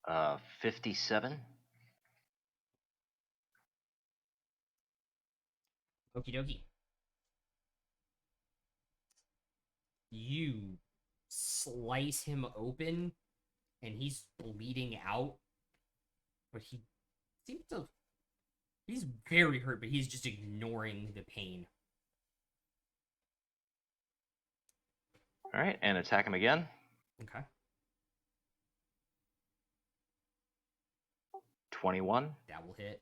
Uh, 57. Okie dokie. You slice him open, and he's bleeding out. But he seems to... he's very hurt, but he's just ignoring the pain. Alright, and attack him again. Okay. 21. That will hit.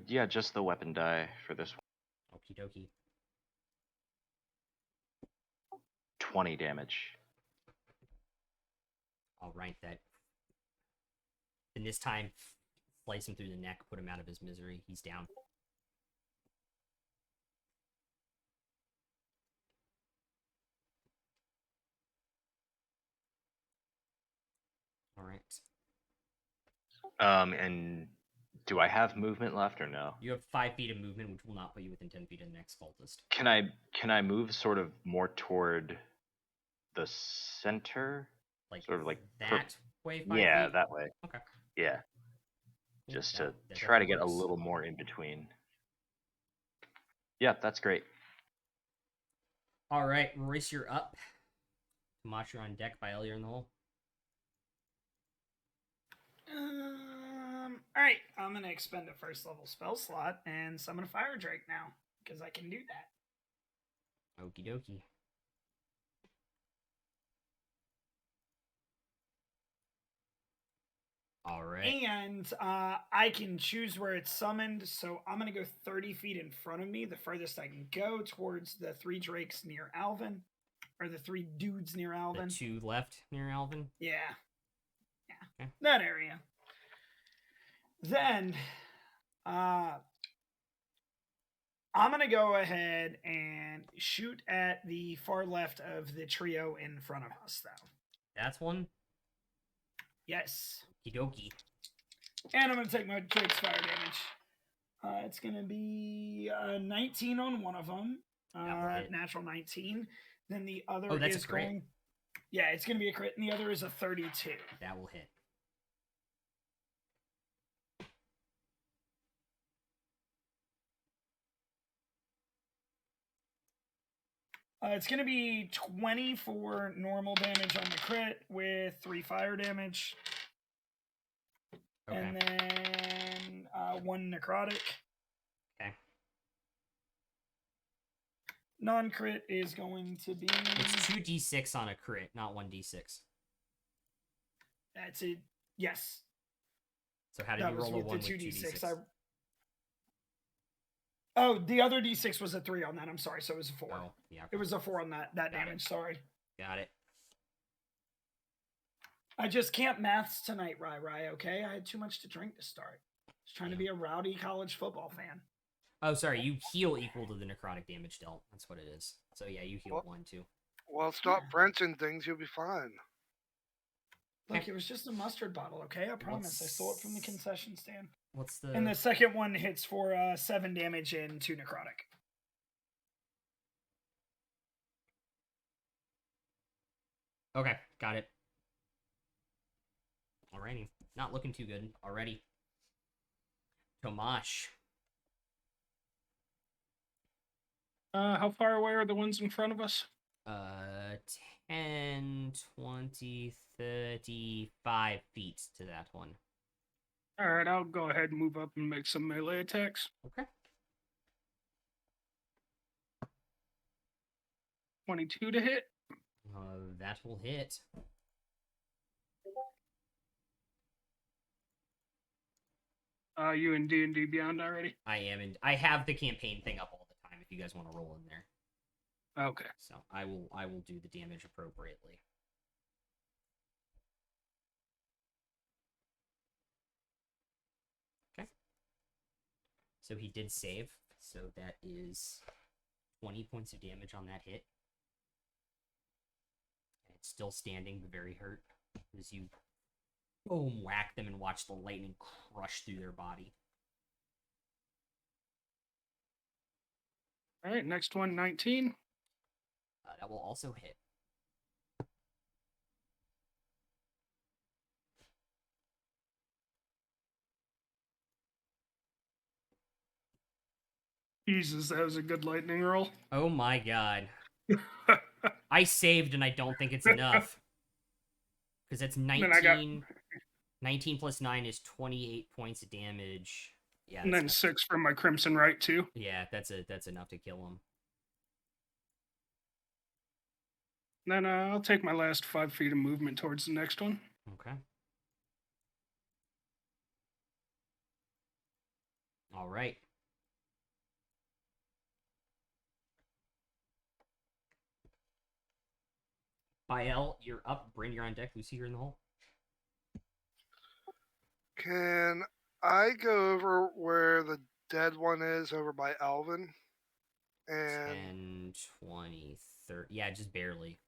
Yeah, just the weapon die for this one. Okie dokie. 20 damage. Alright, that... and this time, Slice him through the neck, put him out of his misery. He's down. All right. And do I have movement left or no? You have 5 feet of movement, which will not put you within 10 feet of the next cultist. Can I move sort of more toward the center? Like Sort of like that way, 5 yeah, feet? that way. Okay. Yeah, Cool. just That to try to definitely get a works. little more in between. Yeah, that's great. All right, Royce, you're up. Tomash, you're on deck. By you're in the hole. All right, I'm gonna expend a first level spell slot and summon a fire drake now because I can do that. Okie dokie. All right. And I can choose where it's summoned, so I'm gonna go 30 feet in front of me, the furthest I can go towards the 3 drakes near Alvin, or the 3 dudes near Alvin. The 2 left near Alvin. Yeah, Okay. that area. Then, I'm gonna go ahead and shoot at the far left of the trio in front of us, though. That's one. Yes. Okie dokie. And I'm going to take my Drake's fire damage. It's going to be 19 on one of them. Natural 19. Then the other that's is a crit. going... Yeah, it's going to be a crit. And the other is a 32. That will hit. It's going to be 20 for normal damage on the crit with 3 fire damage. Okay. And then 1 necrotic. Okay. Non-crit is going to be... It's 2d6 on a crit, not 1d6. That's it. Yes. So how did you roll a 1 with 2d6? Oh, the other d6 was a 3 on that. I'm sorry. So it was a 4. Oh, yeah. Okay. It was a 4 on that damage. Sorry. Got it. I just can't maths tonight, Rai, okay? I had too much to drink to start. Just trying to be a rowdy college football fan. Oh, sorry. You heal equal to the necrotic damage dealt. That's what it is. So yeah, you heal 1 too. Well, stop Frenching things. You'll be fine. Look, it was just a mustard bottle, okay? I promise. I stole it from the concession stand. What's the... And the second one hits for 7 damage and 2 necrotic. Okay, got it. Alrighty. Not looking too good already. Tomash. How far away are the ones in front of us? 10, 20, 35 feet to that one. All right, I'll go ahead and move up and make some melee attacks. Okay. 22 to hit. That will hit. You in D&D Beyond already? I am, and I have the campaign thing up all the time if you guys want to roll in there. Okay. So I will do the damage appropriately. Okay. So he did save, so that is 20 points of damage on that hit. And it's still standing, but very hurt. As you boom, whack them and watch the lightning crush through their body. All right, next one, 19. That will also hit. Jesus, that was a good lightning roll. Oh my god. I saved and I don't think it's enough. Because that's 19. 19 plus 9 is 28 points of damage. Yeah. And then 6 from my Crimson Right, too. Yeah, that's enough to kill him. Then I'll take my last 5 feet of movement towards the next one. Okay. All right. Bael, you're up. Bryn, you're on deck. Lucy, you're in the hole. Can I go over where the dead one is over by Alvin. And 10, 20, 30. Yeah, just barely.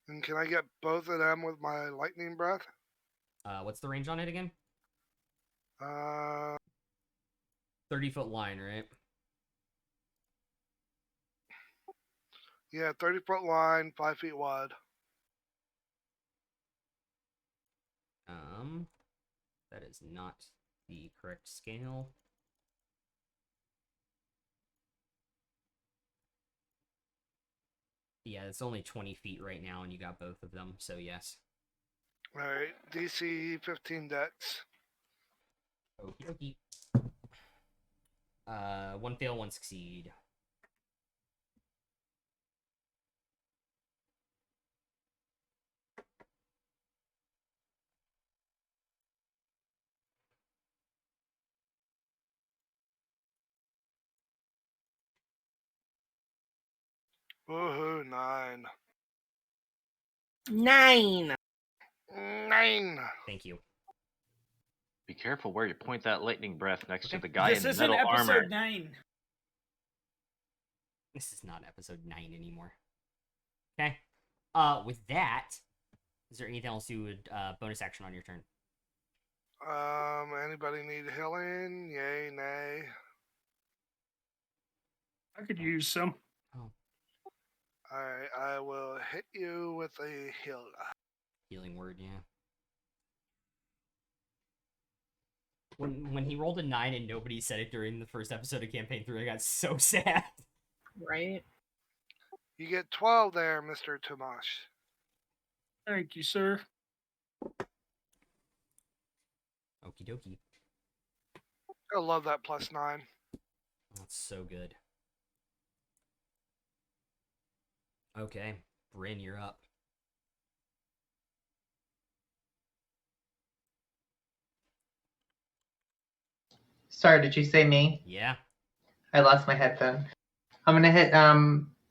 and can I get both of them with my lightning breath? What's the range on it again? Uh 30-foot line, right? yeah, 30-foot line, 5 feet wide. That is not the correct scale. Yeah, it's only 20 feet right now, and you got both of them, so yes. Alright, DC 15 dex. Okie dokie. One fail, one succeed. Woohoo, 9. 9. 9. Thank you. Be careful where you point that lightning breath next to Okay. the guy This in isn't metal episode armor. 9. This is not episode 9 anymore. Okay. With that, is there anything else you would bonus action on your turn? Anybody need healing? Yay, nay. I could use some. Alright, I will hit you with a heal. Healing word, yeah. When he rolled a 9 and nobody said it during the first episode of Campaign 3, I got so sad. Right? You get 12 there, Mr. Tomash. Thank you, sir. Okie dokie. I love that +9. That's so good. Okay, Bryn, you're up. Sorry, did you say me? Yeah. I lost my headphone. I'm gonna hit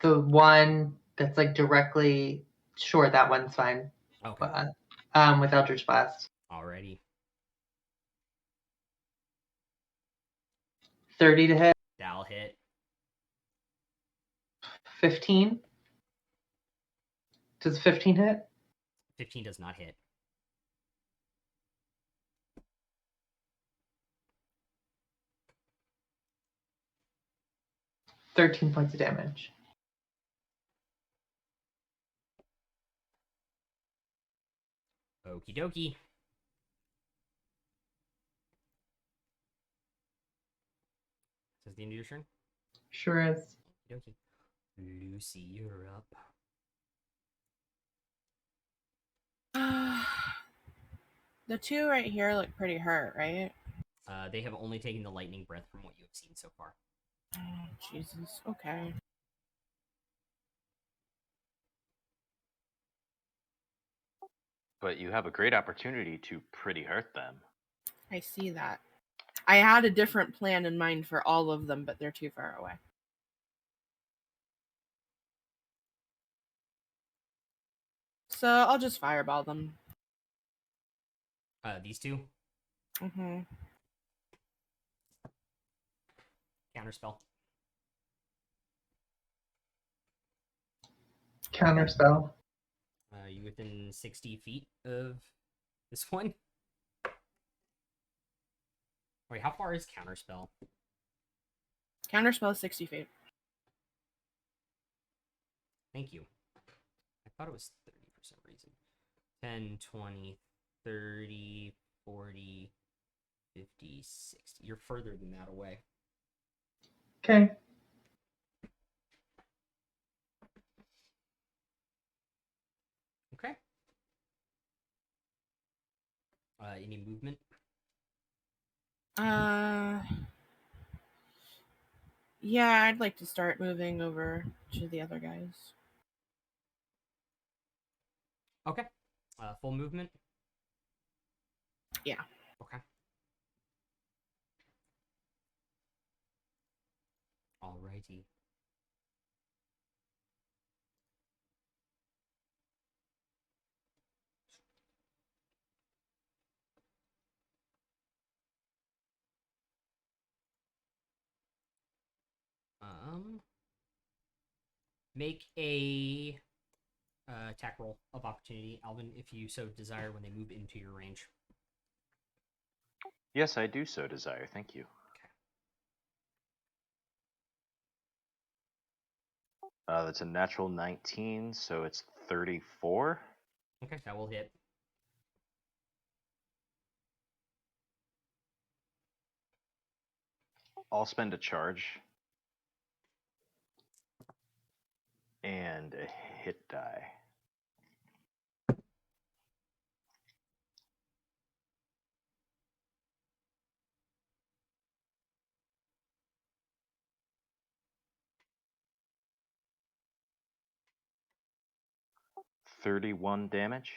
the one that's like directly. Sure, that one's fine. Okay. With Eldritch Blast. Alrighty. 30 to hit. That'll hit. 15. Does 15 hit? 15 does not hit. $13 points of damage. Okie dokie. Is this the end of your turn? Sure is. Okie dokie. Lucy, you're up. The two right here look pretty hurt, right? They have only taken the lightning breath from what you have seen so far. Oh, Jesus. Okay. But you have a great opportunity to pretty hurt them. I see that. I had a different plan in mind for all of them, but they're too far away. So I'll just fireball them. These two? Mm-hmm. Counterspell. Counterspell. You within 60 feet of this one? Wait, how far is Counterspell? Counterspell 60 feet. Thank you. I thought it was 30 for some reason. 10, 20, 30, 40, 50, 60. You're further than that away. Okay. Okay. Any movement? Yeah, I'd like to start moving over to the other guys. Okay. Full movement? Yeah. Okay. Alrighty. Make a attack roll of opportunity, Alvin, if you so desire, when they move into your range. Yes, I do so desire. Thank you. That's a natural 19, so it's 34. Okay, that will hit. I'll spend a charge. And a hit die. $31 damage.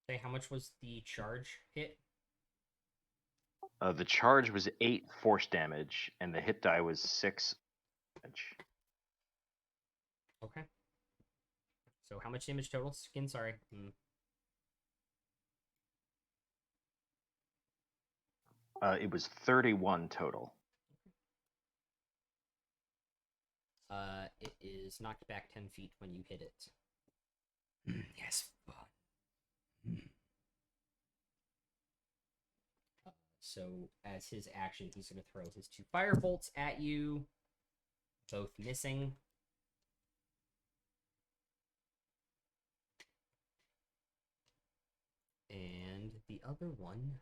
Okay, how much was the charge hit? The charge was 8 force damage, and the hit die was 6 damage. Okay. So how much damage total? Skin, sorry. It was 31 total. It is knocked back 10 feet when you hit it. Yes. So as his action, he's going to throw his 2 fire bolts at you, both missing. And the other one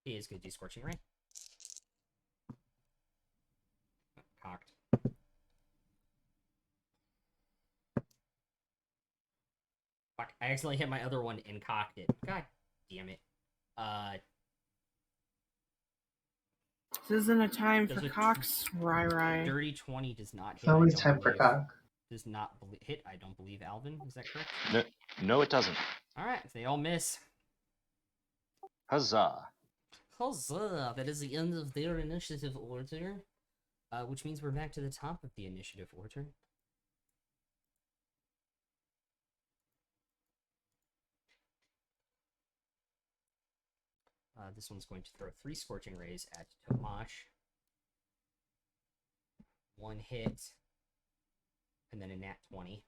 is going to do Scorching Ray. Cocked. Fuck, I accidentally hit my other one and cocked it. God damn it. This isn't a time Does for it- cocks, Rai. Dirty 20 does not hit. It's always I don't time for believe. cock. Does not hit, I don't believe, Alvin. Is that correct? No, it doesn't. Alright, they all miss. Huzzah. Huzzah! That is the end of their initiative order. Which means we're back to the top of the initiative order. This one's going to throw 3 Scorching Rays at Tomash. 1 hit, and then a nat 20.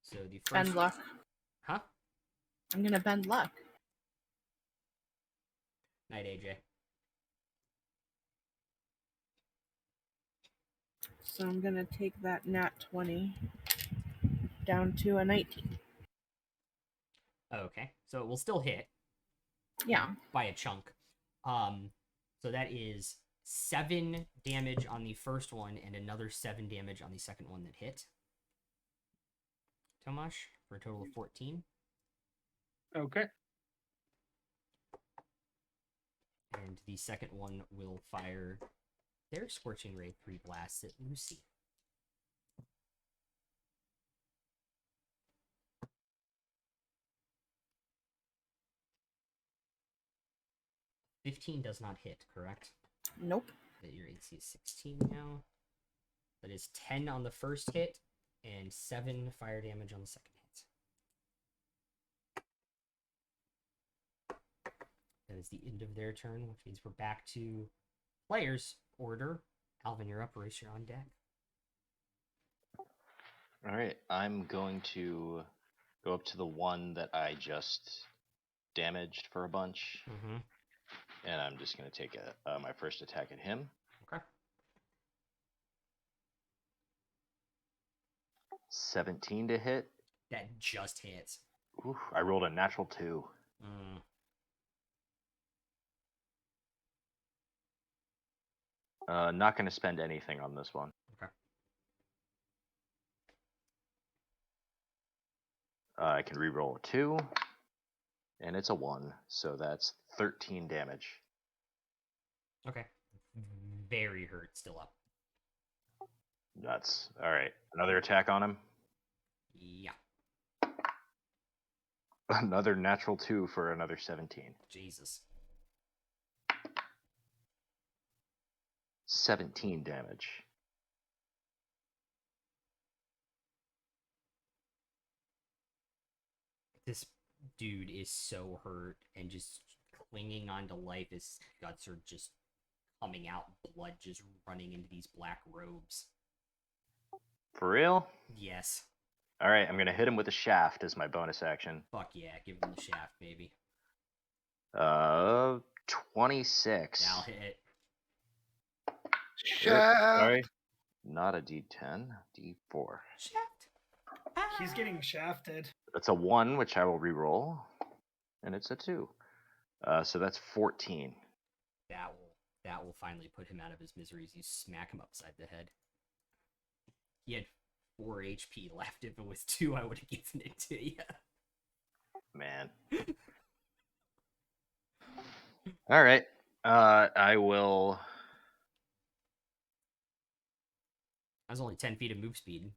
So the first... Bend luck. Huh? I'm gonna bend luck. Night, AJ. So I'm gonna take that nat 20 down to a 19. Okay, so it will still hit. Yeah. By a chunk. So that is 7 damage on the first one and another 7 damage on the second one that hit. Tomash, for a total of 14. Okay. And the second one will fire their Scorching Ray 3 blasts at Lucy. $15 does not hit, correct? Nope. Your AC is 16 now. That is 10 on the first hit and 7 fire damage on the second hit. That is the end of their turn, which means we're back to players' order. Alvin, you're up. Race, you're on deck. All right, I'm going to go up to the one that I just damaged for a bunch. Mm-hmm. And I'm just going to take my first attack at him. Okay. 17 to hit. That just hits. Ooh, I rolled a natural 2. Not going to spend anything on this one. Okay. I can reroll a 2. And it's a 1, so that's 13 damage. Okay. Very hurt, still up. Nuts. All right, another attack on him. Yeah. Another natural 2 for another 17. Jesus. 17 damage. This dude is so hurt and just clinging on to life. His guts are just coming out, blood just running into these black robes. For real? Yes. All right, I'm gonna hit him with a shaft as my bonus action. Fuck yeah, give him the shaft, baby. 26. That'll hit. Shaft. Sorry, not a D10, D4. Shaft. He's getting shafted. That's a 1, which I will re-roll, and it's a 2. So that's 14. That will finally put him out of his miseries. You smack him upside the head. He had 4 HP left. If it was 2, I would have given it to you. Man. All right. I will. I was only 10 feet of move speed.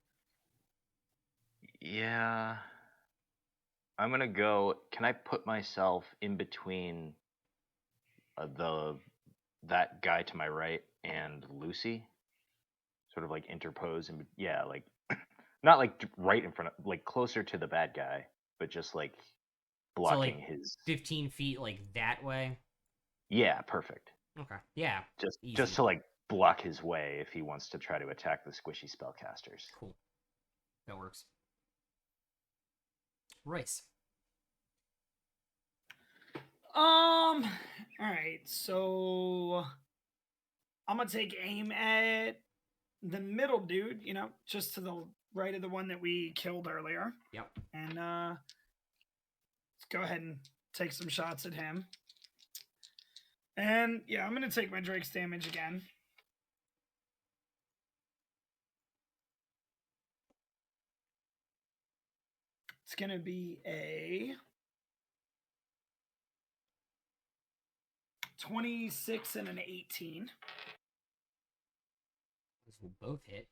Yeah. I'm gonna go. Can I put myself in between that guy to my right and Lucy? Sort of like interpose and yeah, like not like right in front of, like closer to the bad guy, but just like blocking like, his 15 feet like that way. Yeah, perfect. Okay. Yeah. Just easy. to like block his way if he wants to try to attack the squishy spellcasters. Cool. That works. Royce. All right, so I'm gonna take aim at the middle dude, just to the right of the one that we killed earlier. Yep. And let's go ahead and take some shots at him. And yeah, I'm gonna take my Drake's damage again. It's gonna be a 26 and an 18. Those will both hit.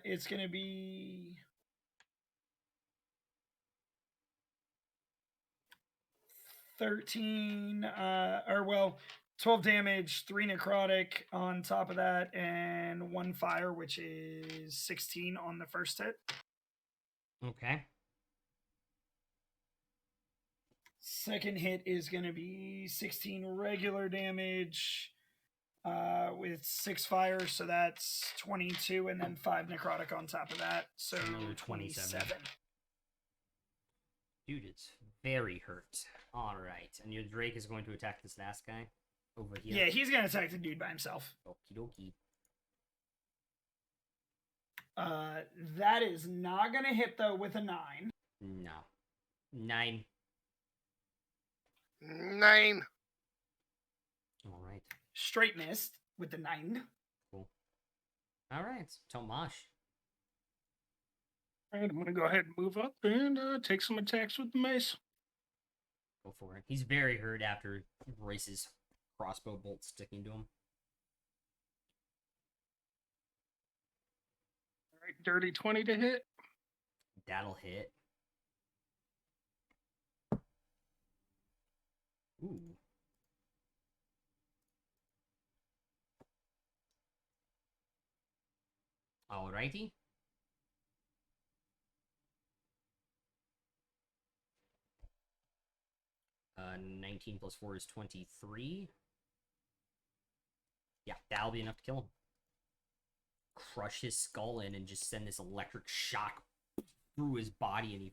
It's gonna be 13, 12 damage, 3 necrotic on top of that, and 1 fire, which is 16 on the first hit. Okay. Second hit is going to be 16 regular damage with 6 fire, so that's 22, and then 5 necrotic on top of that, so Another 27. Dude, it's very hurt. All right, and your Drake is going to attack this last guy over here. Yeah, he's going to attack the dude by himself. Okie dokie. That is not going to hit, though, with a 9. No. 9. 9. All right. Straight missed with the 9. Cool. All right, Tomash. All right, I'm gonna go ahead and move up and take some attacks with the mace. Go for it. He's very hurt after Royce's crossbow bolt sticking to him. All right, dirty 20 to hit. That'll hit. Ooh. Alrighty. Uh, 19 plus 4 is 23. Yeah, that'll be enough to kill him. Crush his skull in and just send this electric shock through his body, and he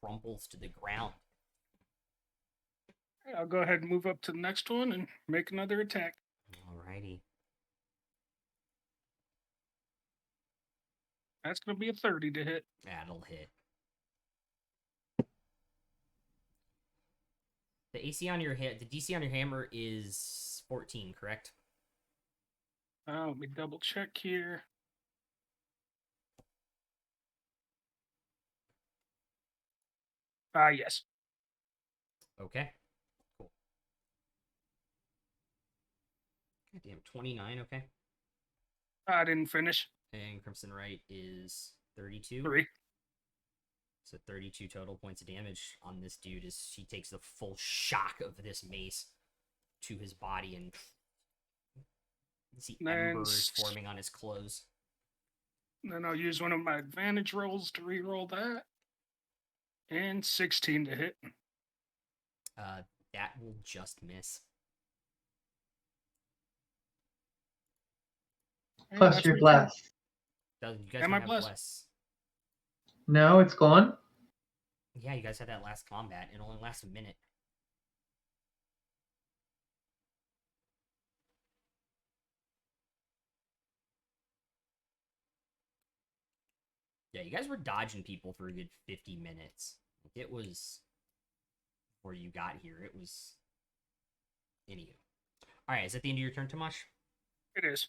crumbles to the ground. All right, I'll go ahead and move up to the next one and make another attack. Alrighty. That's gonna be a 30 to hit. That'll hit. The AC on your hit, the DC on your hammer is 14, correct? Let me double check here. Yes. Okay. Cool. God damn, 29, okay. I didn't finish. And Crimson Right is 32. 3. So 32 total points of damage on this dude as she takes the full shock of this mace to his body and You see Then embers forming on his clothes. Then I'll use one of my advantage rolls to re-roll that. And 16 to hit. That will just miss. And Plus that's your my turn. bless. You guys Am don't I have blessed? bless. No, it's gone. Yeah, you guys had that last combat. It only lasts a minute. Yeah, you guys were dodging people for a good 50 minutes. It was before you got here. It was. Anywho. Alright, is that the end of your turn, Tomash? It is.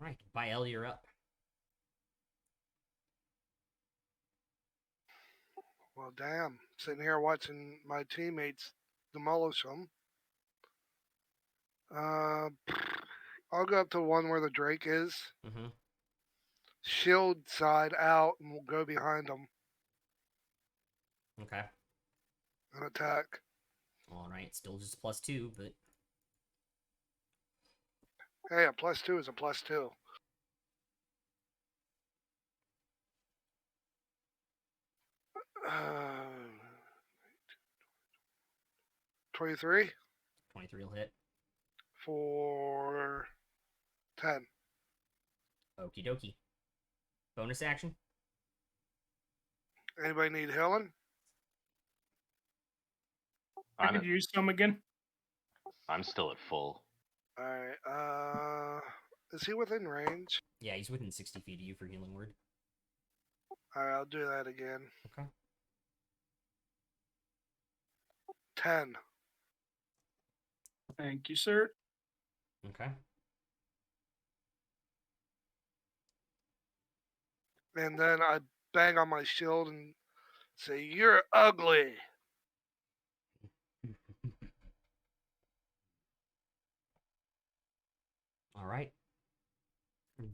Alright, Bael, you're up. Well, damn. Sitting here watching my teammates demolish them. I'll go up to one where the Drake is. Mm-hmm. Shield side out, and we'll go behind them Okay. and attack. Alright, still just +2, but. Hey, a +2 is a +2. 23 23 will hit. for 10. Okie dokie. Bonus action? Anybody need healing? I I'm could use some again. I'm still at full. Alright, is he within range? Yeah, he's within 60 feet of you for healing word. Alright, I'll do that again. Okay. 10. Thank you, sir. Okay. And then I bang on my shield and say, "You're ugly." Alright.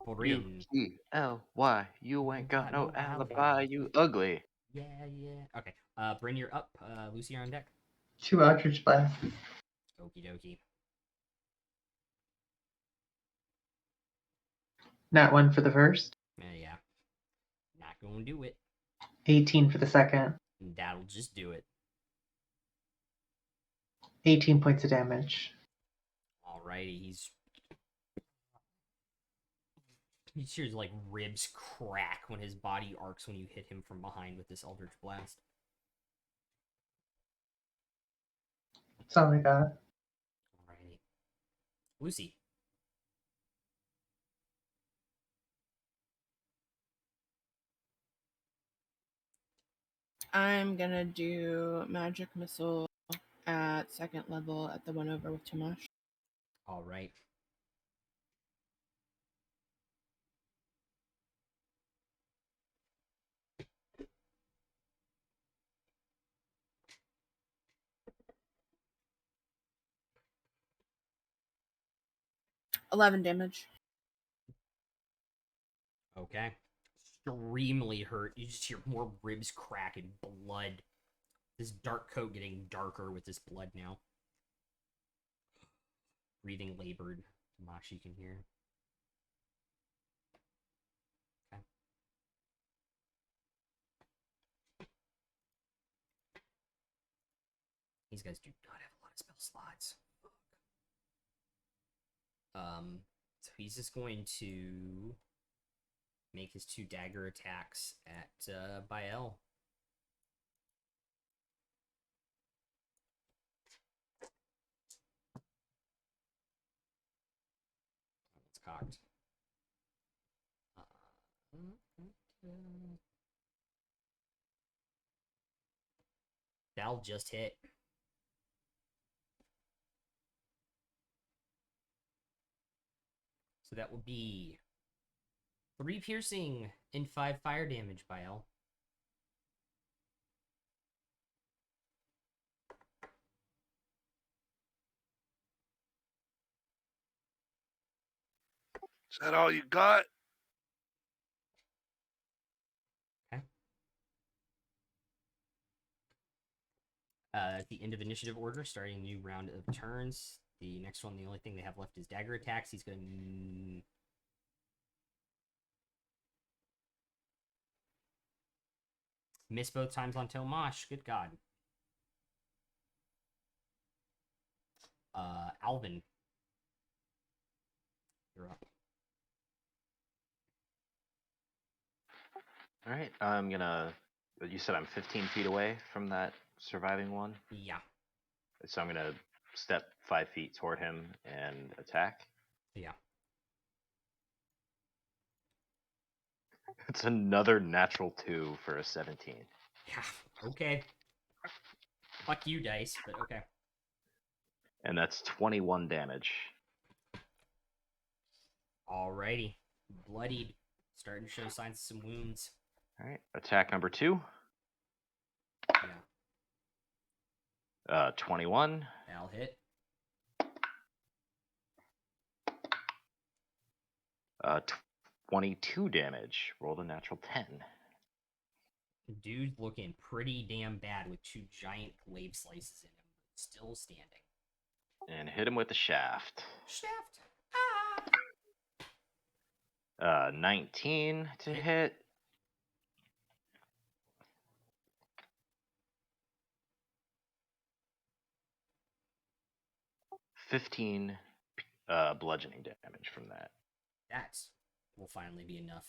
Bryn. UTLY. You ain't got no alibi. You ugly. Yeah. Okay. Bryn, you're up. Lucy, you're on deck. 2 Eldritch Blasts. Okie dokie. Not 1 for the first. Yeah. Not gonna do it. 18 for the second. That'll just do it. 18 points of damage. Alrighty, he hears like ribs crack when his body arcs when you hit him from behind with this Eldritch Blast. That's all I got. Alrighty. Lucy. I'm gonna do magic missile at second level at the one over with Tomash. Alright. $11 damage. Okay. Extremely hurt. You just hear more ribs crack and blood. This dark coat getting darker with this blood now. Breathing labored. Tomash, can hear. Okay. These guys do not have a lot of spell slots. So he's just going to make his 2 dagger attacks at Bael. It's cocked. That'll just hit. So that will be 3 piercing and 5 fire damage, Bael. Is that all you got? Okay. At the end of initiative order, starting a new round of turns, The next one, the only thing they have left is dagger attacks. He's going to... miss both times on Tomash. Good God. Alvin. You're up. All right, I'm gonna. You said I'm 15 feet away from that surviving one, Yeah. so I'm gonna step 5 feet toward him and attack. Yeah. It's another natural 2 for a 17. Yeah. Okay. Fuck you, dice, but okay. And that's 21 damage. Alrighty. Bloodied. Starting to show signs of some wounds. All right, attack number 2. Yeah. 21. That'll hit. 22 damage. Rolled a natural 10. Dude's looking pretty damn bad with 2 giant glaive slices in him. Still standing. And hit him with the shaft. Shaft. 19 to hit. $15 bludgeoning damage from that. That will finally be enough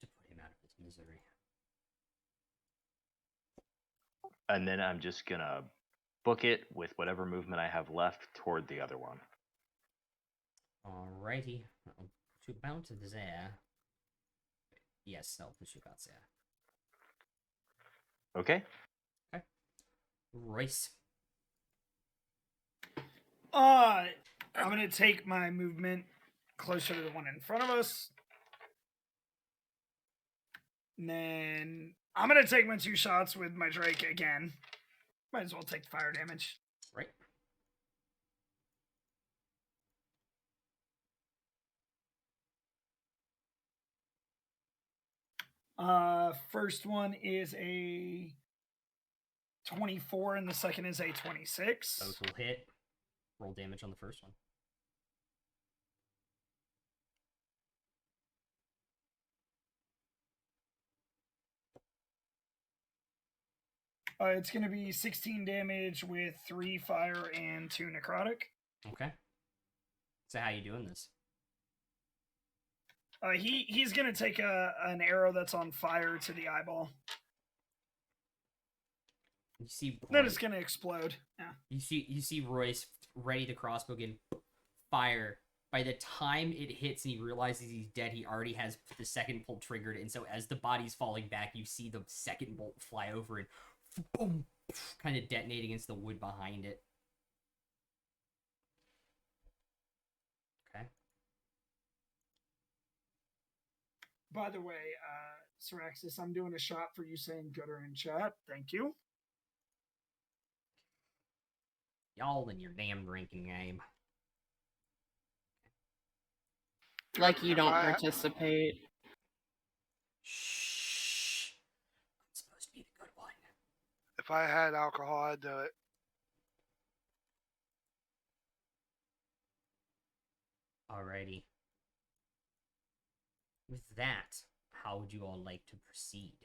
to put him out of his misery. And then I'm just gonna book it with whatever movement I have left toward the other one. Alrighty. I'll put you about there. Yes, I'll put you about there. Okay. Royce. I'm gonna take my movement closer to the one in front of us. And then I'm gonna take my 2 shots with my Drake again. Might as well take fire damage. Right. First one is a 24 and the second is a 26. Both will hit. Roll damage on the first one. It's going to be 16 damage with 3 fire and 2 necrotic. Okay. So how you doing this? He's going to take an arrow that's on fire to the eyeball. You see, Then it's going to explode. Yeah. You see Royce ready to crossbow again. Fire. By the time it hits and he realizes he's dead, he already has the second bolt triggered, and so as the body's falling back, you see the second bolt fly over and boom, kind of detonate against the wood behind it. Okay. By the way, Syraxis, I'm doing a shot for you saying gooder in chat. Thank you. Y'all in your damn drinking game. Like you don't participate. Shh. I'm supposed to be the good one. If I had alcohol, I'd do it. Alrighty. With that, how would you all like to proceed?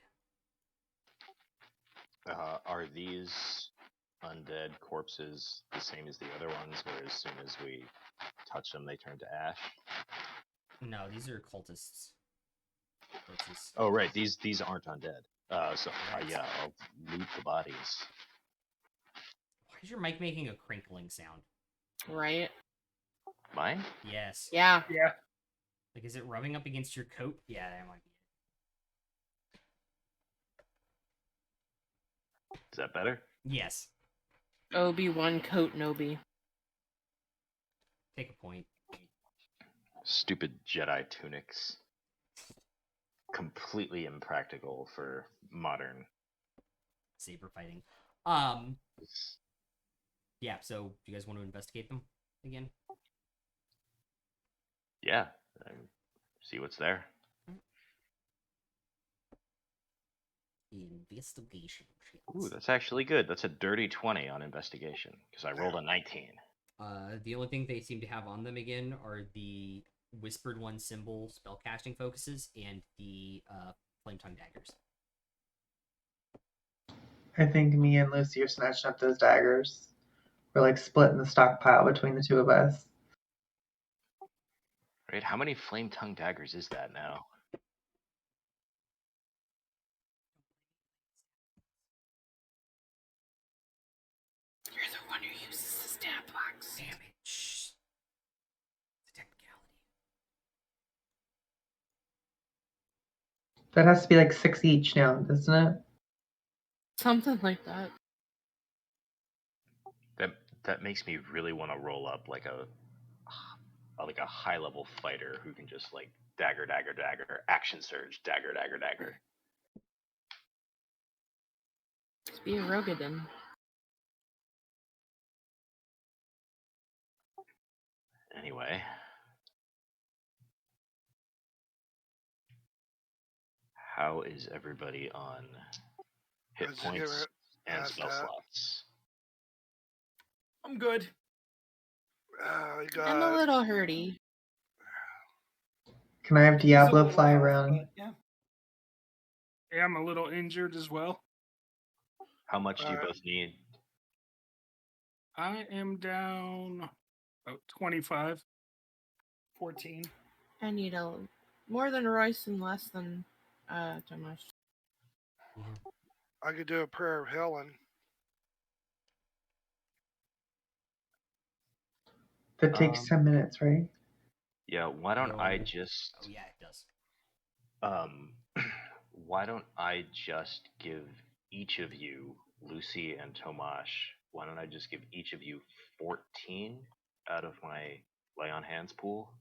Are these undead corpses the same as the other ones, where as soon as we touch them, they turn to ash? No, these are cultists. Corpses. Oh, right. These aren't undead. Yeah, I'll loot the bodies. Why is your mic making a crinkling sound? Right? Mine? Yes. Yeah. Yeah. Like, is it rubbing up against your coat? Yeah, that might be it. Is that better? Yes. Obi-Wan coat Nobi. Take a point. Stupid Jedi tunics. Completely impractical for modern. Saber fighting. Yeah, so do you guys want to investigate them again? Yeah. See what's there. Investigation. Ooh, that's actually good. That's a dirty 20 on investigation, because I rolled a 19. The only thing they seem to have on them again are the Whispered One symbol spellcasting focuses and the Flame Tongue daggers. I think me and Lucy are snatching up those daggers. We're like splitting the stockpile between the two of us. Right? How many flame tongue daggers is that now? You're the one who uses the stat box. Damn it. Shh. It's a technicality. That has to be like 6 each now, doesn't it? Something like that. That makes me really want to roll up like a high level fighter who can just like dagger, dagger, dagger, action surge, dagger, dagger, dagger. Just be a Rogadin. Anyway. How is everybody on hit Let's points hear it. and Past spell that. slots? I'm good. You got I'm a little hurty. Can I have He's a Diablo little fly tough, around? but yeah. Yeah, I'm a little injured as well. How much do you Alright. both need? I am down about 25. 14. I need more than Royce and less than Tomash. Yeah. I could do a prayer of Helen. That takes 10 minutes, right? Yeah, why don't No. I just Oh, yeah, it does. why don't I just give each of you, Lucy and Tomash, why don't I just give each of you 14 out of my lay on hands pool?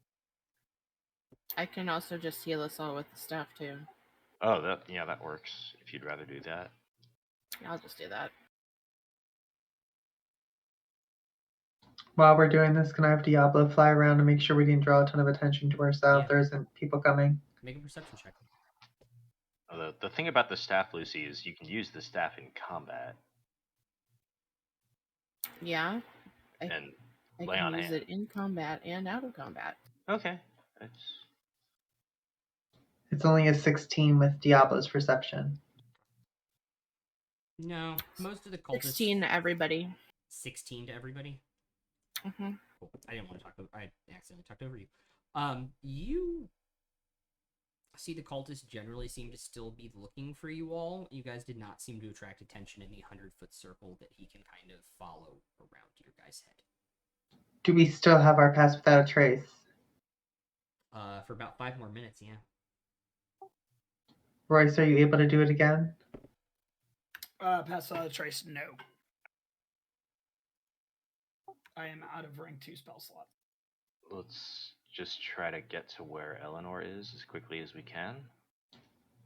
I can also just heal us all with the staff too. Oh, that works. If you'd rather do that. I'll just do that. While we're doing this, can I have Diablo fly around to make sure we didn't draw a ton of attention to ourselves? Yeah. There isn't people coming. Make a perception check. The thing about the staff, Lucy, is you can use the staff in combat Yeah, and I lay can on use hand. it in combat and out of combat. Okay. It's only a 16 with Diablo's perception. No, most of the cultists. 16 to everybody. 16 to everybody. Mm-hmm. Cool. I didn't want to talk over. I accidentally talked over you. You see the cultists generally seem to still be looking for you all. You guys did not seem to attract attention in the 100-foot circle that he can kind of follow around your guys' head. Do we still have our pass without a trace? For about 5 more minutes, yeah. Royce, are you able to do it again? Pass trace, no. I am out of rank 2 spell slot. Let's just try to get to where Eleanor is as quickly as we can.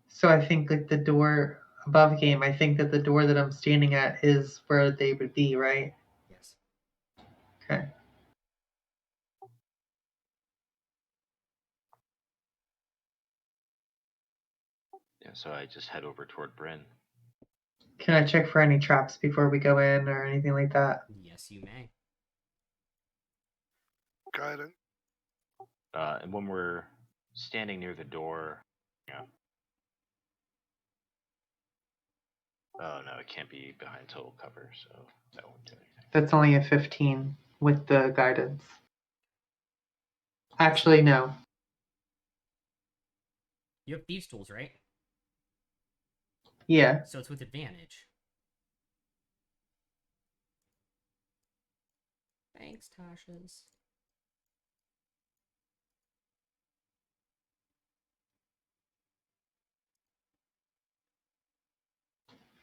So I think like the door above game, I think that the door that I'm standing at is where they would be, right? Yes. Okay. Yeah, so I just head over toward Bryn. Can I check for any traps before we go in or anything like that? Yes, you may. Guidance. And when we're standing near the door, yeah. Oh no, it can't be behind total cover, so that won't do anything. That's only a 15 with the guidance. Actually, no. You have thieves' tools, right? Yeah. So it's with advantage. Thanks, Tasha's.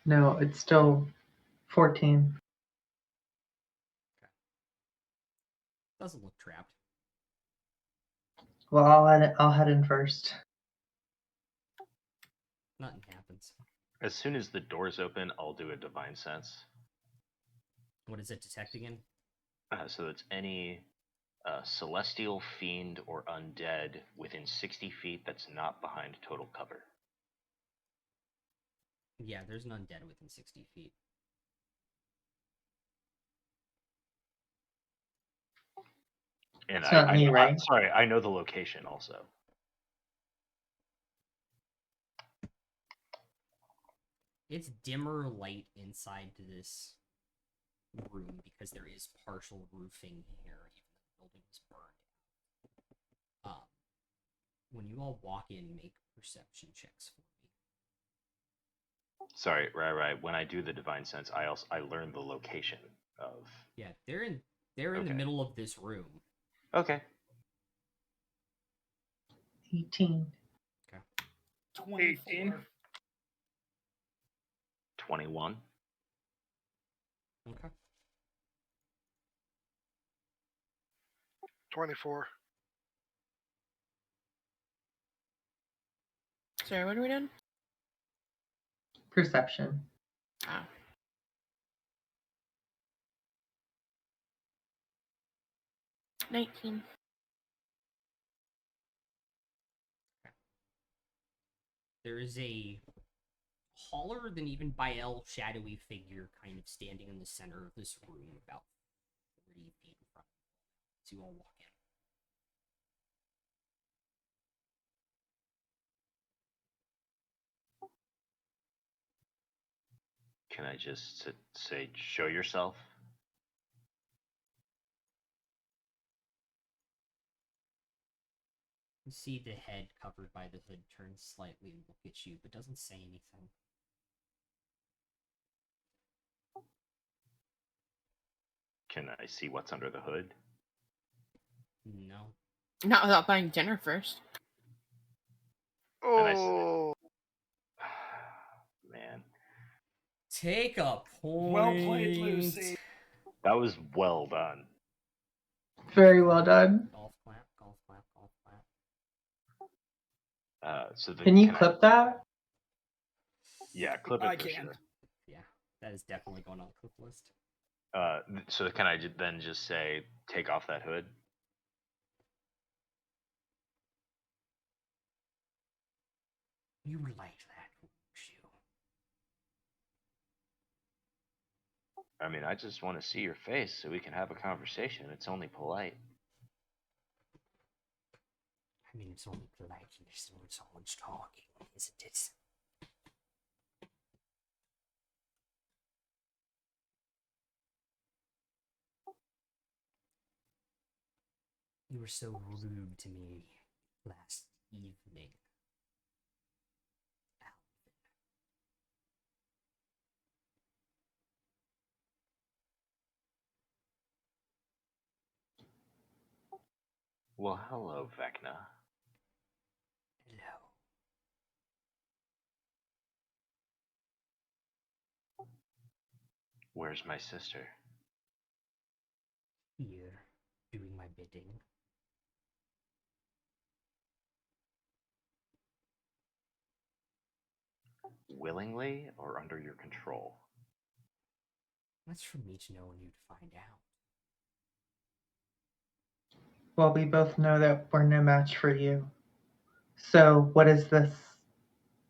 No, it's still 14. Okay. Doesn't look trapped. Well, I'll head in first. Nothing happens. As soon as the doors open, I'll do a divine sense. What does it detect again? So that's any celestial, fiend, or undead within 60 feet that's not behind total cover. Yeah, there's an undead within 60 feet. And It's not me, right? I'm sorry, I know the location also. It's dimmer light inside this room because there is partial roofing here, even though the building is burned. When you all walk in, make perception checks for me. Sorry, right. When I do the divine sense, I learn the location of. Yeah, they're in the Okay. middle of this room. Okay. 18. 24. 21. Okay. 24. Sorry, what are we doing? Perception. Ah. $19. There is a taller than even Bael shadowy figure kind of standing in the center of this room, about 40 feet in front of you as you all walk in. Can I just say, show yourself? You see the head covered by the hood turn slightly and look at you, but doesn't say anything. Can I see what's under the hood? No. Not without buying dinner first. Oh, Man, Take a point. Well played, Lucy. that was well done. Very well done. Golf clap, golf clap, golf clap. Can you clip that? Yeah, clip it I for can. sure. Yeah, that is definitely going on the clip list. So can I then just say, take off that hood? You like that, wouldn't you? I mean, I just want to see your face so we can have a conversation. It's only polite. I mean, it's only polite to listen when someone's talking, isn't it? You were so rude to me last evening. Well, hello, Vecna. Hello. Where's my sister? Here, doing my bidding. Willingly or under your control? That's for me to know and you to find out. Well, we both know that we're no match for you. So, what is this?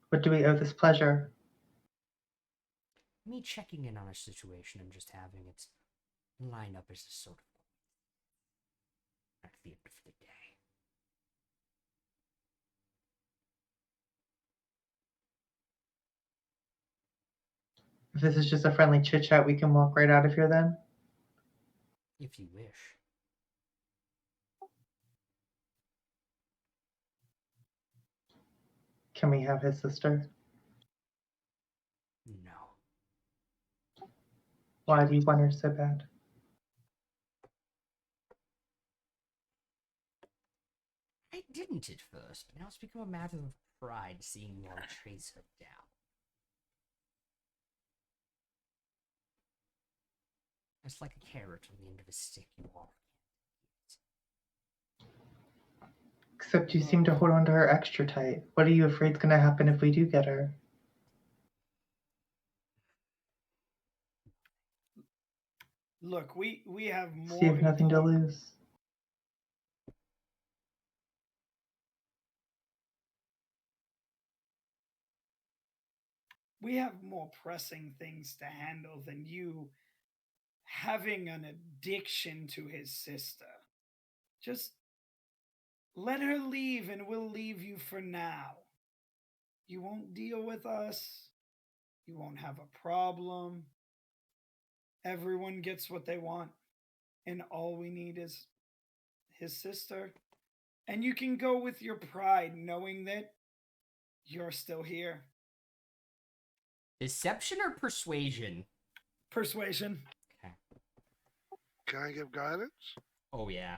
What do we owe this pleasure? Me checking in on a situation and just having it line up as a sort of at the end of the day. If this is just a friendly chit chat, we can walk right out of here then? If you wish. Can we have his sister? No. Why do you want her so bad? I didn't at first, but now it's become a matter of pride seeing you all chase her down. It's like a carrot on the end of a stick you all Except you seem to hold on to her extra tight. What are you afraid is going to happen if we do get her? Look, we have more. So you have nothing to lose. We have more pressing things to handle than you having an addiction to his sister. Just let her leave and we'll leave you for now. You won't deal with us. You won't have a problem. Everyone gets what they want. And all we need is his sister. And you can go with your pride knowing that you're still here. Deception or persuasion? Persuasion. Okay. Can I give guidance? Oh yeah.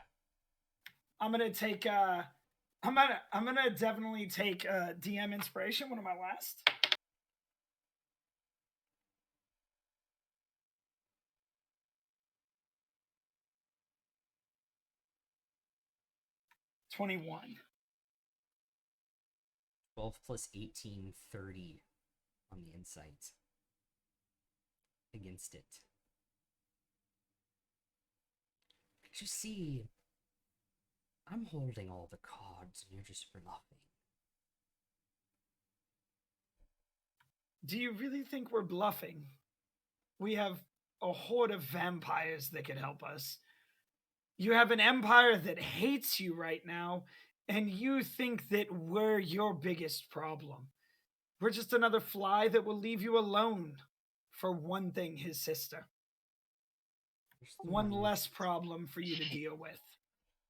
I'm gonna take I'm gonna definitely take DM inspiration, one of my last. $21. 12 plus 18, 30 on the insight against it. You see, I'm holding all the cards and you're just bluffing. Do you really think we're bluffing? We have a horde of vampires that could help us. You have an empire that hates you right now, and you think that we're your biggest problem. We're just another fly that will leave you alone for one thing, his sister. One less problem for you to deal with.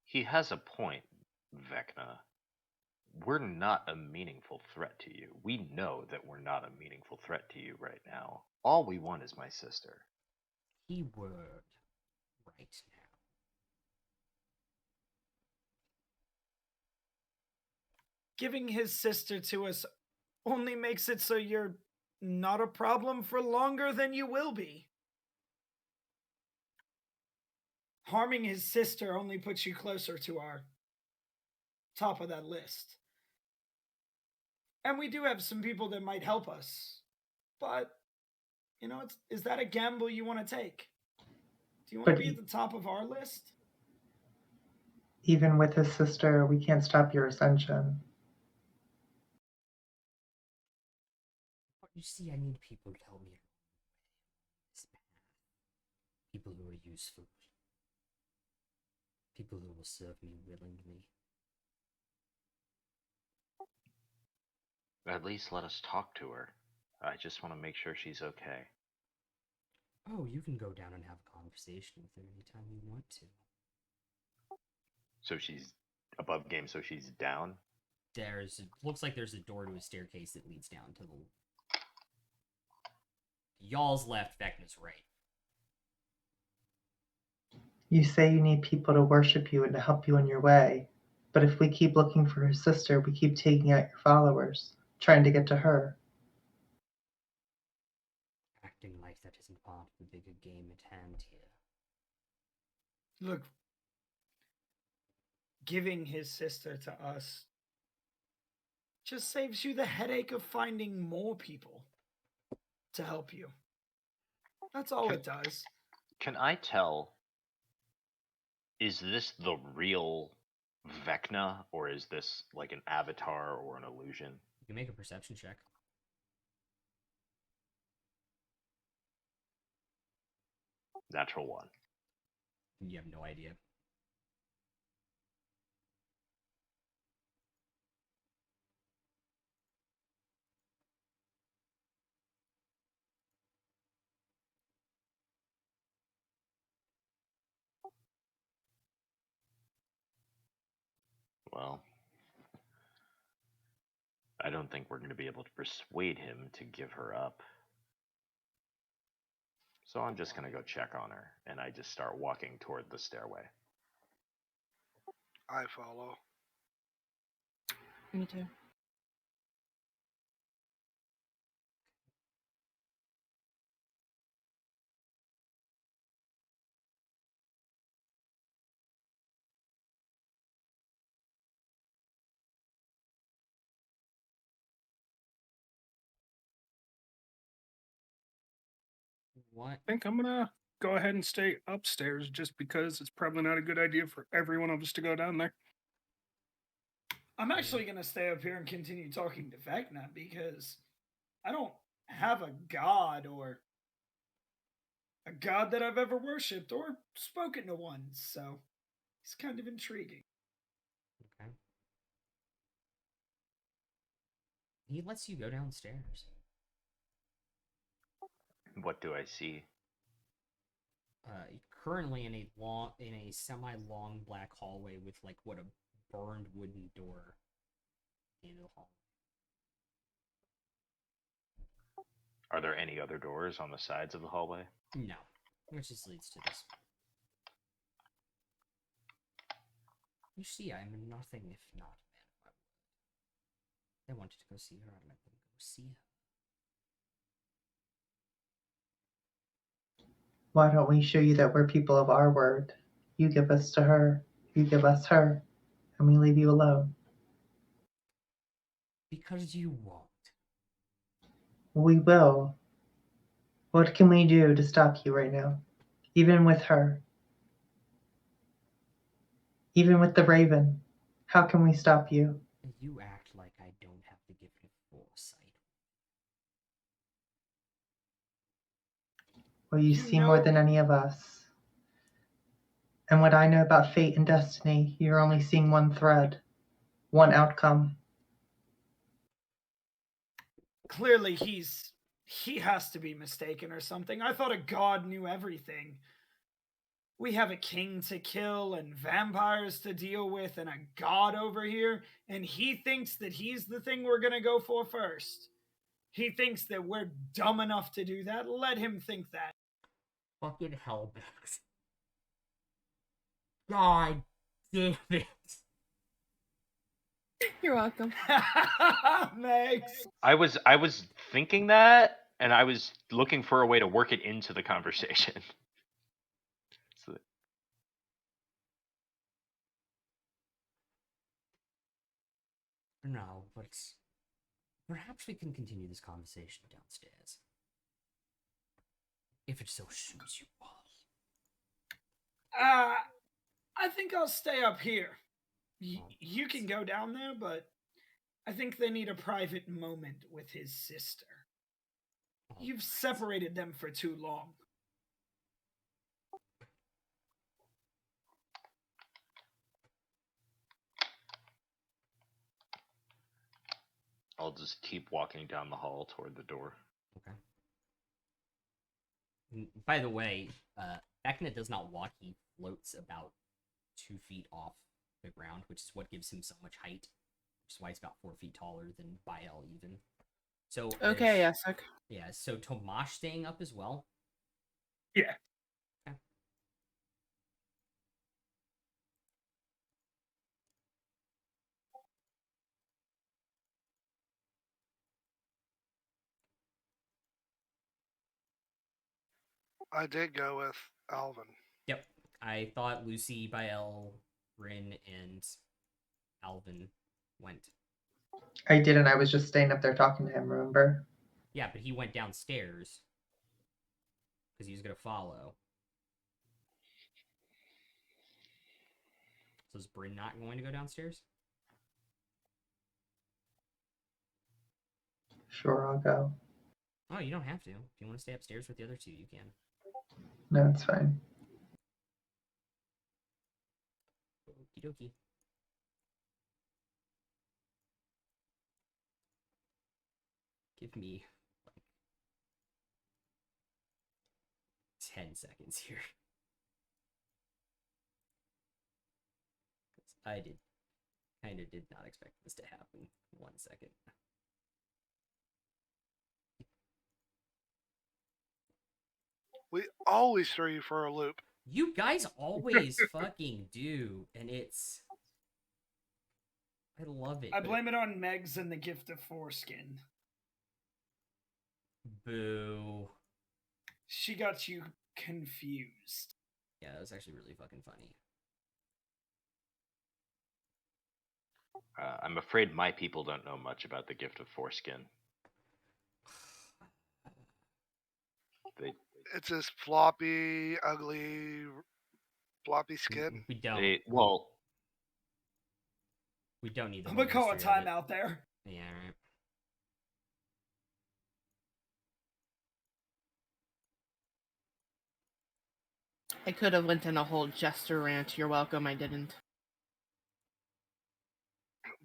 He has a point, Vecna. We're not a meaningful threat to you. We know that we're not a meaningful threat to you right now. All we want is my sister. Keyword right now. Giving his sister to us only makes it so you're not a problem for longer than you will be. Harming his sister only puts you closer to our top of that list. And we do have some people that might help us. But, you know, is that a gamble you want to take? Do you want to be at the top of our list? Even with his sister, we can't stop your ascension. You see, I need people to help me along this path. People who are useful. People who will serve me willingly. At least let us talk to her. I just want to make sure she's okay. Oh, you can go down and have a conversation with her anytime you want to. So she's above game, so she's down? Looks like there's a door to a staircase that leads down to the... Y'all's left, Vecna's right. You say you need people to worship you and to help you on your way. But if we keep looking for her sister, we keep taking out your followers, trying to get to her. Acting like that isn't part of the bigger game at hand here. Look, giving his sister to us just saves you the headache of finding more people to help you. That's all it does. Can I tell, is this the real Vecna, or is this like an avatar or an illusion? You can make a perception check. Natural 1. You have no idea. Well, I don't think we're going to be able to persuade him to give her up. So I'm just going to go check on her, and I just start walking toward the stairway. I follow. Me too. What? I think I'm gonna go ahead and stay upstairs just because it's probably not a good idea for every one of us to go down there. I'm actually going to stay up here and continue talking to Vecna because I don't have a god or a god that I've ever worshipped or spoken to one, so He's kind of intriguing. Okay. He lets you go downstairs. What do I see? Currently in a semi-long black hallway with like what a burned wooden door in the hall. Are there any other doors on the sides of the hallway? No, which just leads to this. You see, I am nothing if not a man of my word. They wanted to go see her, I let them go see her. Why don't we show you that we're people of our word? You give us to her, you give us her, and we leave you alone. Because you won't. We will. What can we do to stop you right now? Even with her. Even with the raven. How can we stop you? You act like I don't have the gift of foresight. Well, you see more than any of us. And what I know about fate and destiny, you're only seeing one thread, one outcome. Clearly, he has to be mistaken or something. I thought a god knew everything. We have a king to kill and vampires to deal with and a god over here, and he thinks that he's the thing we're gonna go for first. He thinks that we're dumb enough to do that. Let him think that. Fucking hellbacks. God damn it. You're welcome. Thanks. I was thinking that, and I was looking for a way to work it into the conversation. So, No, but perhaps we can continue this conversation downstairs. If it so suits you all. I think I'll stay up here. You can go down there, but I think they need a private moment with his sister. You've separated them for too long. I'll just keep walking down the hall toward the door. Okay. By the way, Vecna does not walk, he floats about 2 feet off the ground, which is what gives him so much height. Which is why he's about 4 feet taller than Bael even. So Okay, yes. Okay. Yeah, so Tomash staying up as well. Yeah. Okay. I did go with Alvin. Yep. I thought Lucy, Bael, Rin, and Alvin went. I didn't. I was just staying up there talking to him, remember? Yeah, but he went downstairs. Because he was going to follow. So is Bryn not going to go downstairs? Sure, I'll go. Oh, you don't have to. If you want to stay upstairs with the other two, you can. No, it's fine. Okie dokie. Give me like 10 seconds here. I kind of did not expect this to happen. 1 second. We always throw you for a loop. You guys always fucking do, and it's... I love it. I blame it on Megs and the gift of foreskin. Boo. She got you confused. Yeah, that was actually really fucking funny. I'm afraid my people don't know much about the gift of foreskin. It's this floppy, ugly, floppy skin. We don't. We don't need the I'm gonna call a history of it. timeout there. Yeah, right. I could have went on a whole Jester rant. You're welcome. I didn't.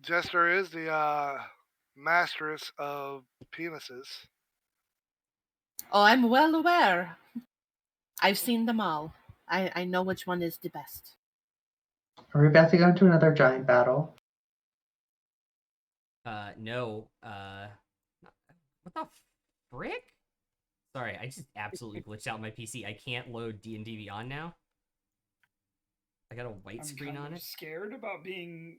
Jester is the masteress of penises. Oh, I'm well aware. I've seen them all. I know which one is the best. Are we about to go into another giant battle? No. What the frick? Sorry, I just absolutely glitched out my PC. I can't load D&D Beyond now. I got a white I'm screen kind on of it. scared about being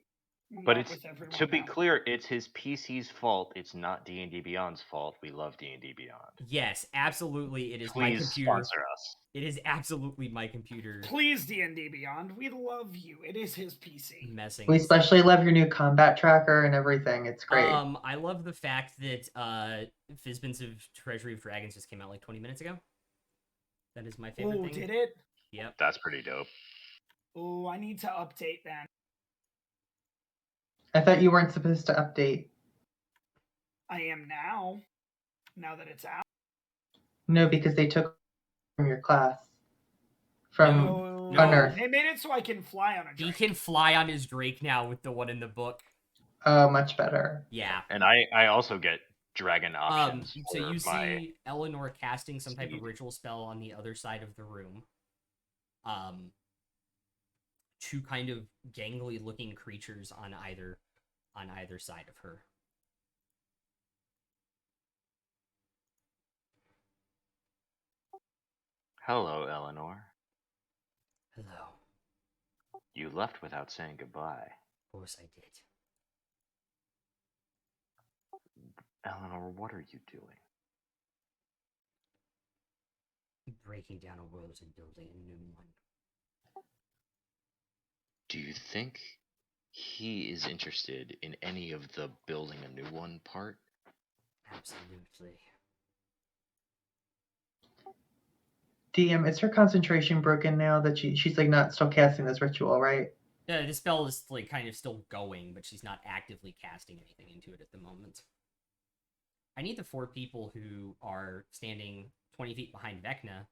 But not it's with everyone to be now. clear, it's his PC's fault. It's not D&D Beyond's fault. We love D&D Beyond. Yes, absolutely. It is my Please computer. sponsor us. It is absolutely my computer Please, D&D Beyond, we love you. It is his PC. messing. We us up. especially love your new combat tracker and everything. It's great. I love the fact that Fizbin's of Treasury of Dragons just came out like 20 minutes ago. That is my favorite Oh, thing. did it? Yep. That's pretty dope. Oh, I need to update then. I thought you weren't supposed to update. I am now. Now that it's out. No, because they took from your class. From No, Unearth. they made it so I can fly on a He drake. can fly on his Drake now with the one in the book. Oh, much better. Yeah. And I also get dragon options. So you for my see Eleanor casting some type of steed. ritual spell on the other side of the room. Two kind of gangly looking creatures on either side of her. Hello, Eleanor. Hello. You left without saying goodbye. Of course I did. Eleanor, what are you doing? Breaking down a world and building a new one. Do you think he is interested in any of the building a new one part? Absolutely. DM, is her concentration broken now that she's like not still casting this ritual, right? Yeah, the spell is like kind of still going, but she's not actively casting anything into it at the moment. I need the 4 people who are standing 20 feet behind Vecna,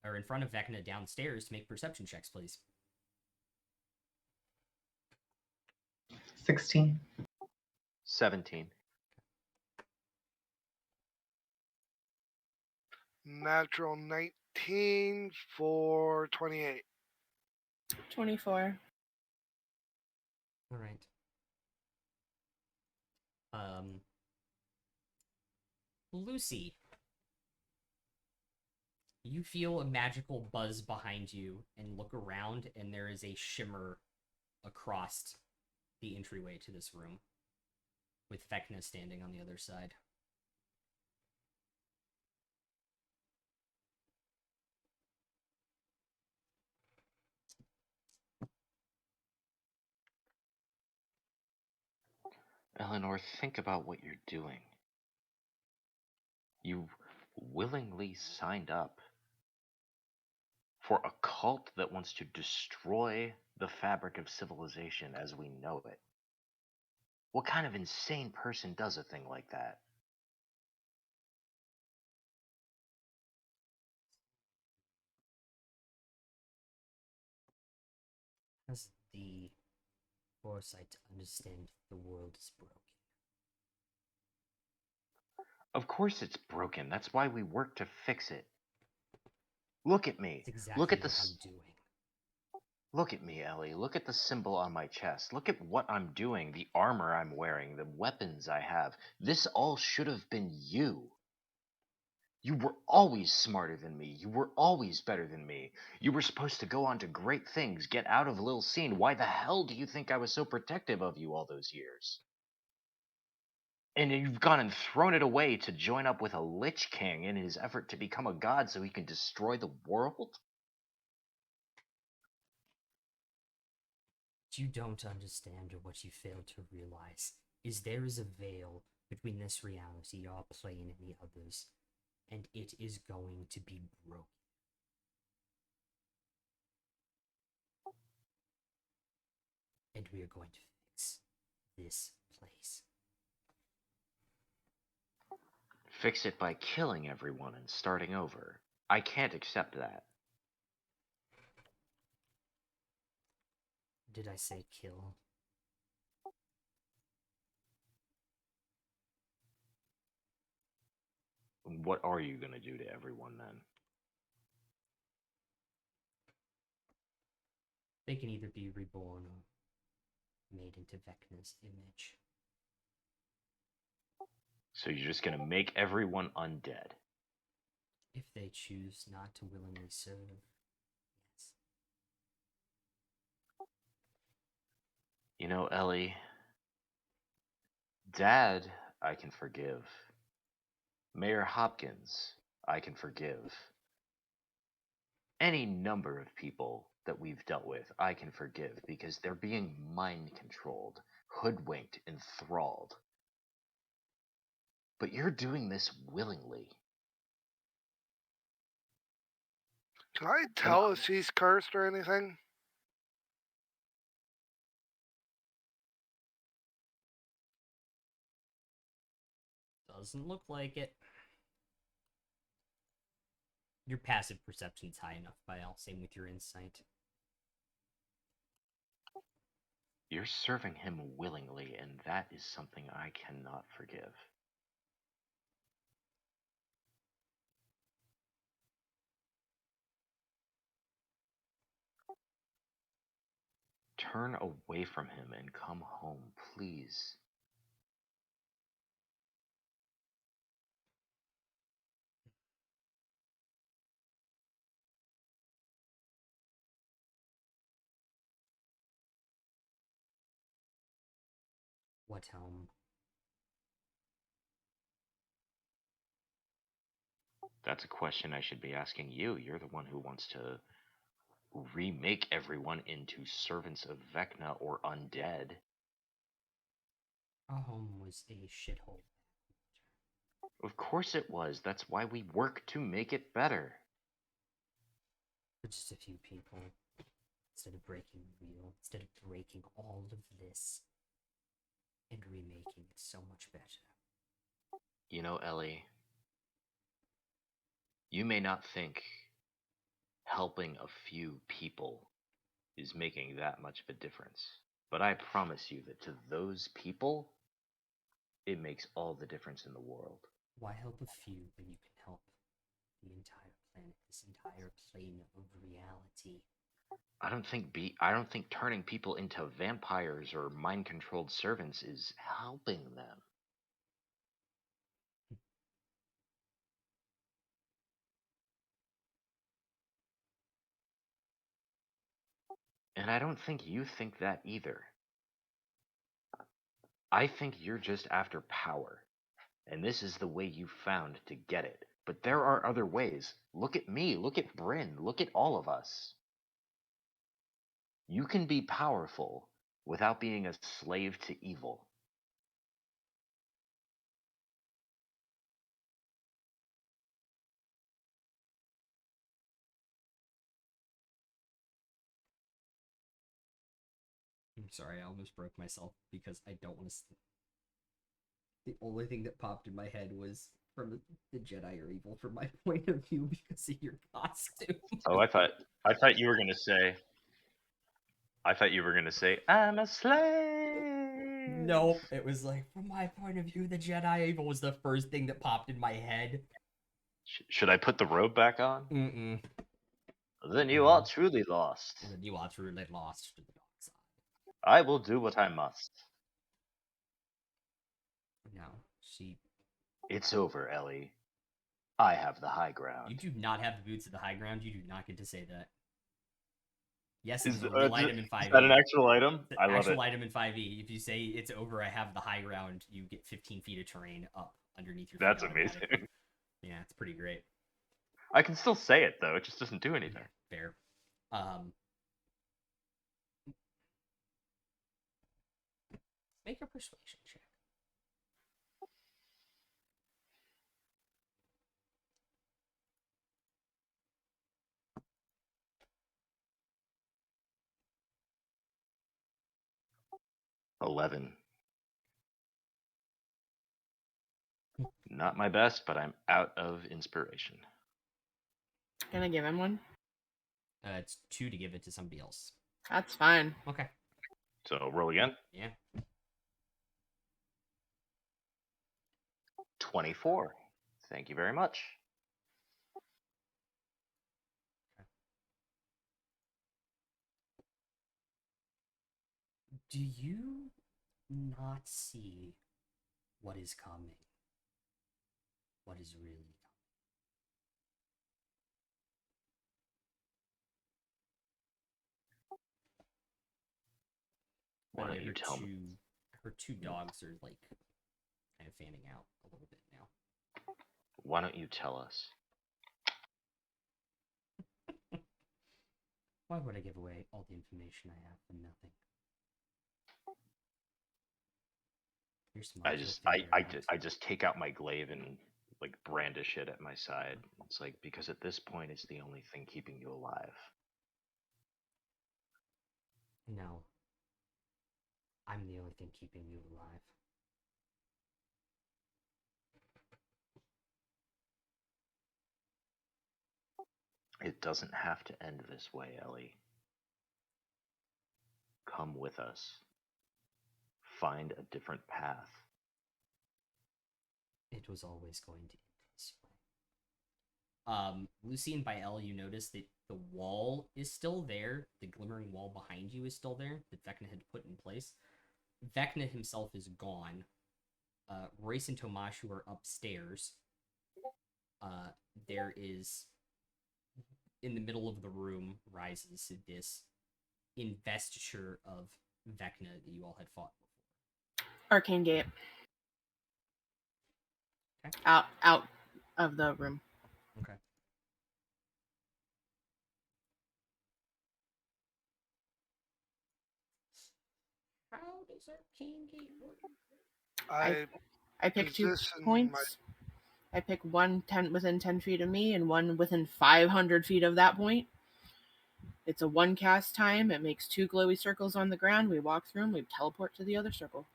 or in front of Vecna downstairs, to make perception checks, please. 16. 17. Natural 19 for 28. 24. All right. Lucy, you feel a magical buzz behind you and look around, and there is a shimmer across the entryway to this room, with Vecna standing on the other side. Eleanor, think about what you're doing. You willingly signed up for a cult that wants to destroy the fabric of civilization as we know it. What kind of insane person does a thing like that? Has the foresight to understand the world is broken. Of course it's broken. That's why we work to fix it. Look at me. That's exactly Look at what this. I'm doing. Look at me, Ellie. Look at the symbol on my chest. Look at what I'm doing, the armor I'm wearing, the weapons I have. This all should have been you. You were always smarter than me. You were always better than me. You were supposed to go on to great things, get out of Lil Scene. Why the hell do you think I was so protective of you all those years? And you've gone and thrown it away to join up with a Lich King in his effort to become a god so he can destroy the world? What you don't understand, or what you fail to realize, is there is a veil between this reality, our plane, and the others, and it is going to be broken. And we are going to fix this place. Fix it by killing everyone and starting over. I can't accept that. Did I say kill? What are you gonna do to everyone then? They can either be reborn or made into Vecna's image. So you're just gonna make everyone undead? If they choose not to willingly serve, yes. You know, Ellie, Dad, I can forgive. Mayor Hopkins, I can forgive. Any number of people that we've dealt with, I can forgive because they're being mind controlled, hoodwinked, enthralled. But you're doing this willingly. Can I tell if she's cursed or anything? Doesn't look like it. Your passive perception's high enough, Baal. Same with your insight. You're serving him willingly, and that is something I cannot forgive. Turn away from him and come home, please. What helm? That's a question I should be asking you. You're the one who wants to remake everyone into servants of Vecna or undead. Our home was a shithole. Of course it was. That's why we work to make it better. For just a few people. Instead of breaking the wheel, instead of breaking all of this and remaking it so much better. You know, Ellie, you may not think helping a few people is making that much of a difference, but I promise you that to those people, it makes all the difference in the world. Why help a few when you can help the entire planet, this entire plane of reality? I don't think turning people into vampires or mind-controlled servants is helping them. And I don't think you think that either. I think you're just after power, and this is the way you found to get it. But there are other ways. Look at me, look at Bryn, look at all of us. You can be powerful without being a slave to evil. I'm sorry, I almost broke myself because I don't want to. The only thing that popped in my head was from the Jedi are evil from my point of view because of your costume. Oh, I thought you were gonna say. I thought you were gonna say, "I'm a slave." Nope, it was like from my point of view, the Jedi evil was the first thing that popped in my head. Should I put the robe back on? Mm-mm. Then you are truly lost. And then you are truly lost to the dark side. I will do what I must. No, see, It's over, Ellie. I have the high ground. you do not have the boots of the high ground. You do not get to say that. Yes, Is, it's a real item in 5e. is that an actual item? It's an I love actual it. item in 5e. If you say it's over, I have the high ground, you get 15 feet of terrain up underneath your feet. That's automatically. amazing. Yeah, it's pretty great. I can still say it though. It just doesn't do anything. Yeah, fair. Make a persuasion check. $11. Not my best, but I'm out of inspiration. Can I give him one? It's 2 to give it to somebody else. That's fine. Okay. So roll again. Yeah. 24. Thank you very much. Do you not see what is coming? What is really coming? Why don't you tell me? Her two dogs are like kind of fanning out a little bit now. Why don't you tell us? Why would I give away all the information I have for nothing? You're smart. I just take out my glaive and like brandish it at my side. It's like, because at this point it's the only thing keeping you alive. No. I'm the only thing keeping you alive. It doesn't have to end this way, Ellie. Come with us. Find a different path. It was always going to end this way. Lucy and Bael, you notice that the wall is still there. The glimmering wall behind you is still there that Vecna had put in place. Vecna himself is gone. Royce and Tomashu are upstairs. There is, in the middle of the room, rises this investiture of Vecna that you all had fought before. Arcane gate. Okay. Out of the room. Okay. How does Arcane gate work? I pick 2 position points. I pick one within 10 feet of me and one within 500 feet of that point. It's a 1 cast time. It makes 2 glowy circles on the ground. We walk through them. We teleport to the other circle.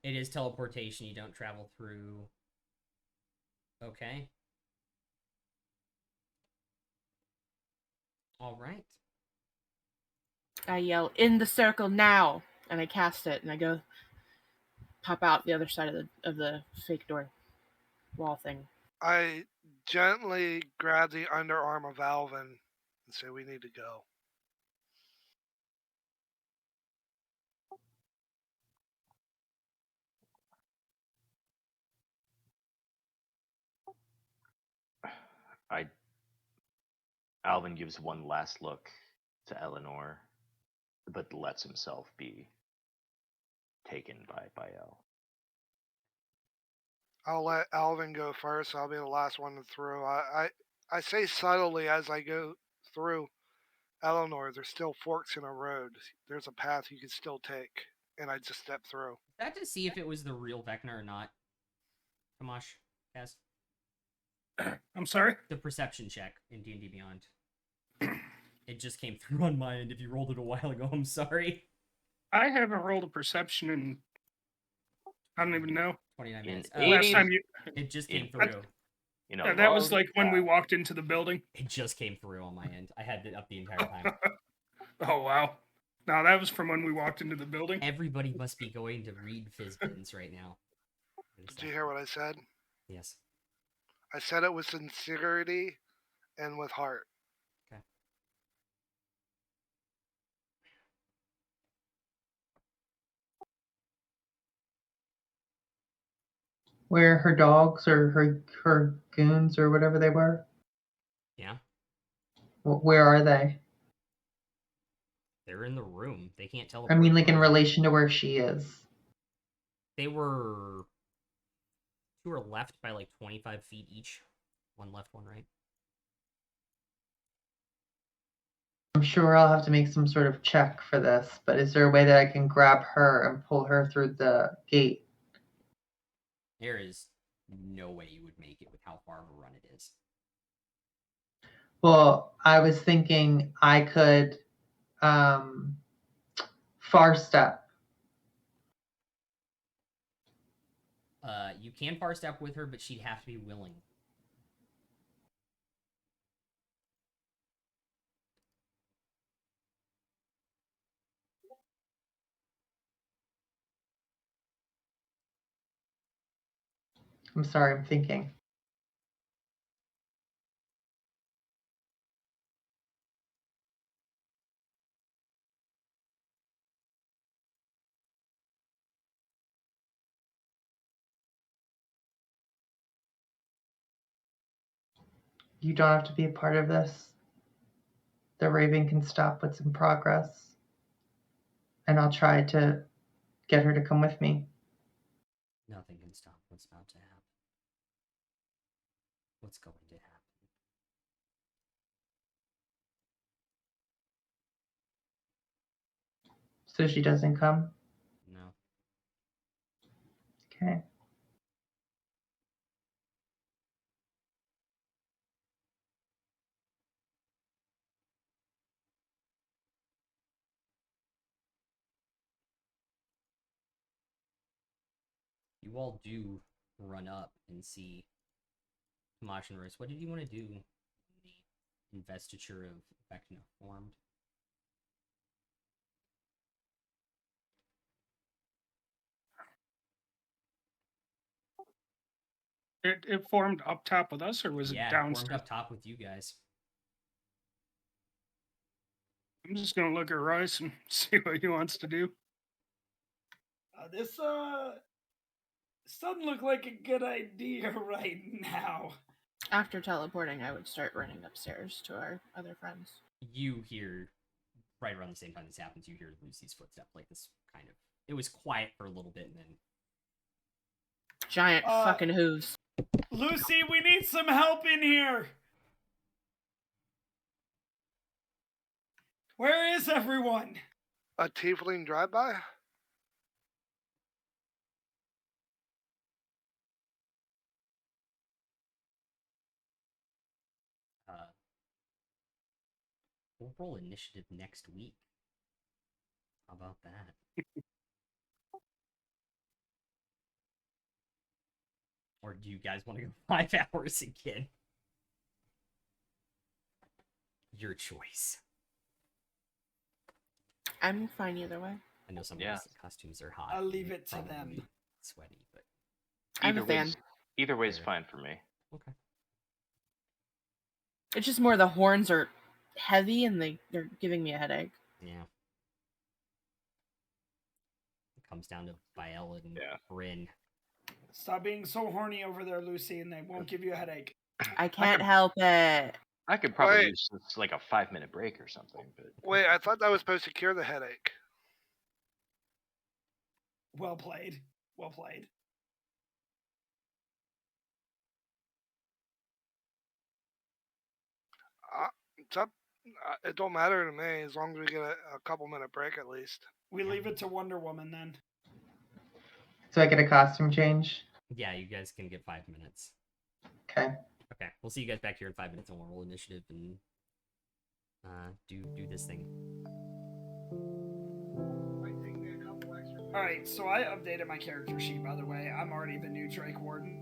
It is teleportation. You don't travel through. Okay. All right. I yell, "In the circle now!" And I cast it, and I go pop out the other side of the fake door wall thing. I gently grab the underarm of Alvin and say, "We need to go." Alvin gives one last look to Eleanor, but lets himself be taken by Bael. I'll let Alvin go first. I'll be the last one through. I say subtly as I go through, "Eleanor, there's still forks in a road. There's a path you can still take." And I just step through. That to see if it was the real Vecna or not. Kamash, Kaz. I'm sorry? The perception check in D&D Beyond. It just came through on my end. If you rolled it a while ago, I'm sorry. I haven't rolled a perception in, I don't even know. 29 minutes. Last time you... It just came through. Yeah, that was like when we walked into the building. It just came through on my end. I had it up the entire time. Oh, wow. No, that was from when we walked into the building. Everybody must be going to read Fizbins right now. Did you hear what I said? Yes. I said it with sincerity and with heart. Okay. Where her dogs or her goons or whatever they were? Yeah. Where are they? They're in the room. They can't tell. I mean, like in relation to where she is. They were 2 are left by like 25 feet each. 1 left, 1 right. I'm sure I'll have to make some sort of check for this, but is there a way that I can grab her and pull her through the gate? There is no way you would make it with how far of a run it is. Well, I was thinking I could far step. You can far step with her, but she'd have to be willing. I'm sorry, I'm thinking. You don't have to be a part of this. The Raven can stop what's in progress. And I'll try to get her to come with me. Nothing can stop what's about to happen. What's going to happen? So she doesn't come? No. Okay. You all do run up and see Tamash and Royce. What did you want to do when the investiture of Vecna formed? It formed up top with us, or was Yeah, it it formed downstairs? up top with you guys. I'm just gonna look at Royce and see what he wants to do. This doesn't look like a good idea right now. After teleporting, I would start running upstairs to our other friends. You hear, right around the same time this happens, you hear Lucy's footstep. Like this kind of. It was quiet for a little bit and then. Giant fucking hooves. Lucy, we need some help in here. Where is everyone? A tiefling drive-by? We'll roll initiative next week. How about that? Or do you guys want to go 5 hours again? Your choice. I'm fine either way. I know some Yeah. of these costumes are hot. I'll leave and it to them. probably Sweaty, but I'm a fan. Either way is Fair. fine for me. okay. It's just more the horns are heavy and they're giving me a headache. Yeah. It comes down to Viella and Yeah. Bryn. Stop being so horny over there, Lucy, and they won't give you a headache. I can't help it. I could probably Wait. use this, like a 5-minute break or something. But Wait, I thought that was supposed to cure the headache. Well played. Well played. It's up. It don't matter to me as long as we get a couple-minute break at least. We leave it to Wonder Woman then. So I get a costume change? Yeah, you guys can get 5 minutes. Okay. Okay, we'll see you guys back here in 5 minutes and we'll roll initiative and do this thing. Alright, so I updated my character sheet, by the way. I'm already the new Drake Warden.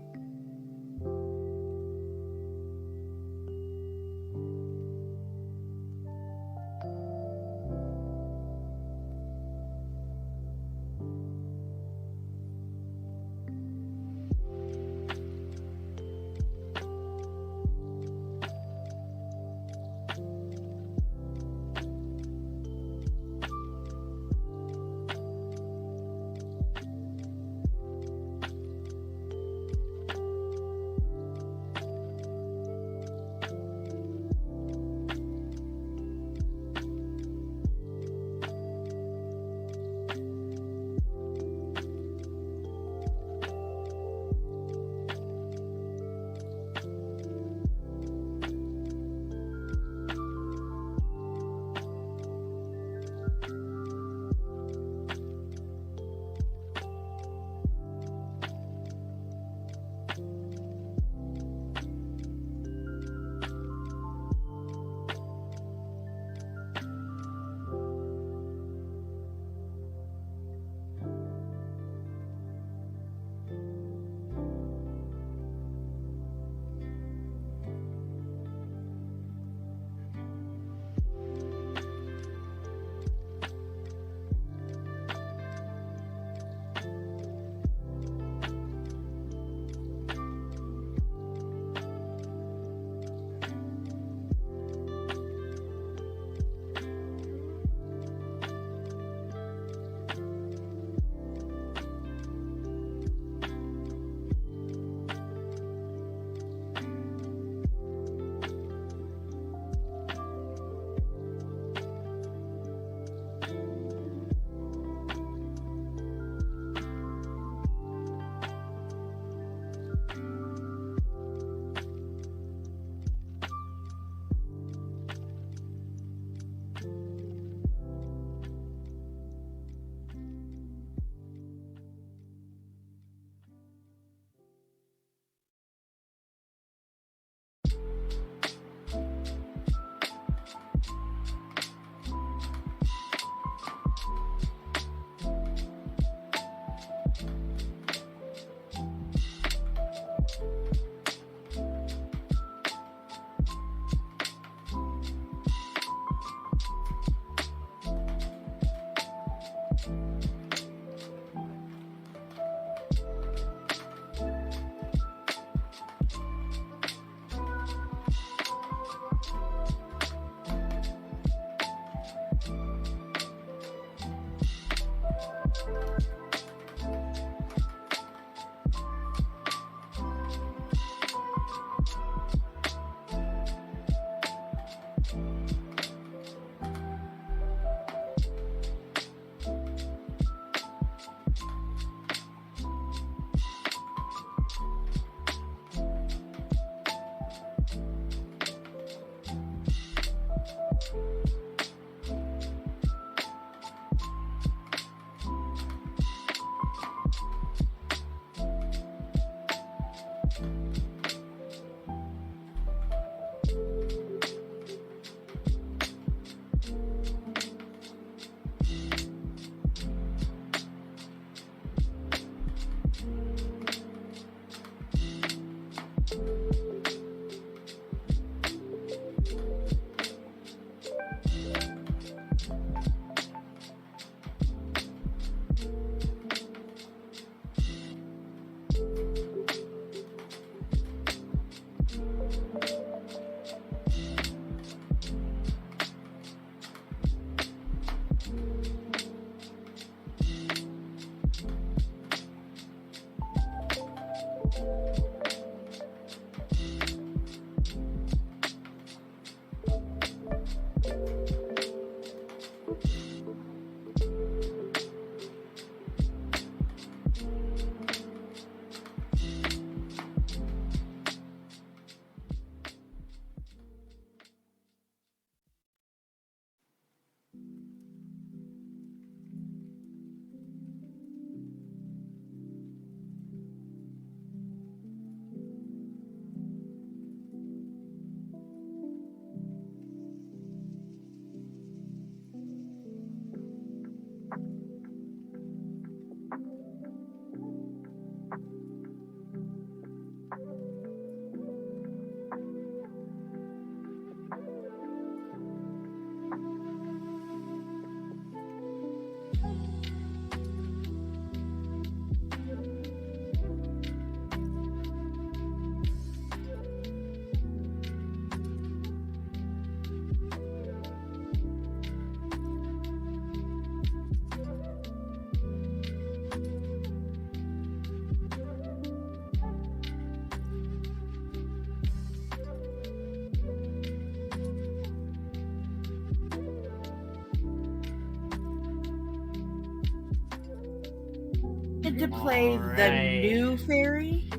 Get to play the Alright. new fairy.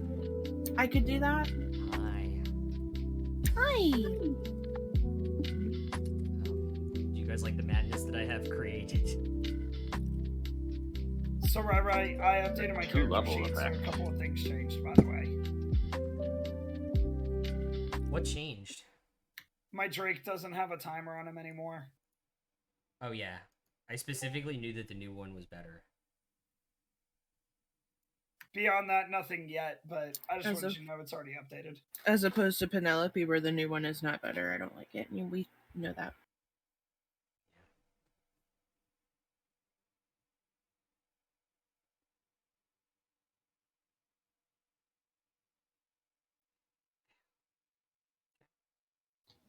I could do that. Hi. Hi. Do you guys like the madness that I have created? So right, I updated my character level sheet, so a effect. couple of things changed, by the way. What changed? My Drake doesn't have a timer on him anymore. Oh yeah, I specifically knew that the new one was better. Beyond that, nothing yet, but I just As wanted of- you to know it's already updated. As opposed to Penelope, where the new one is not better. I don't like it. We know that.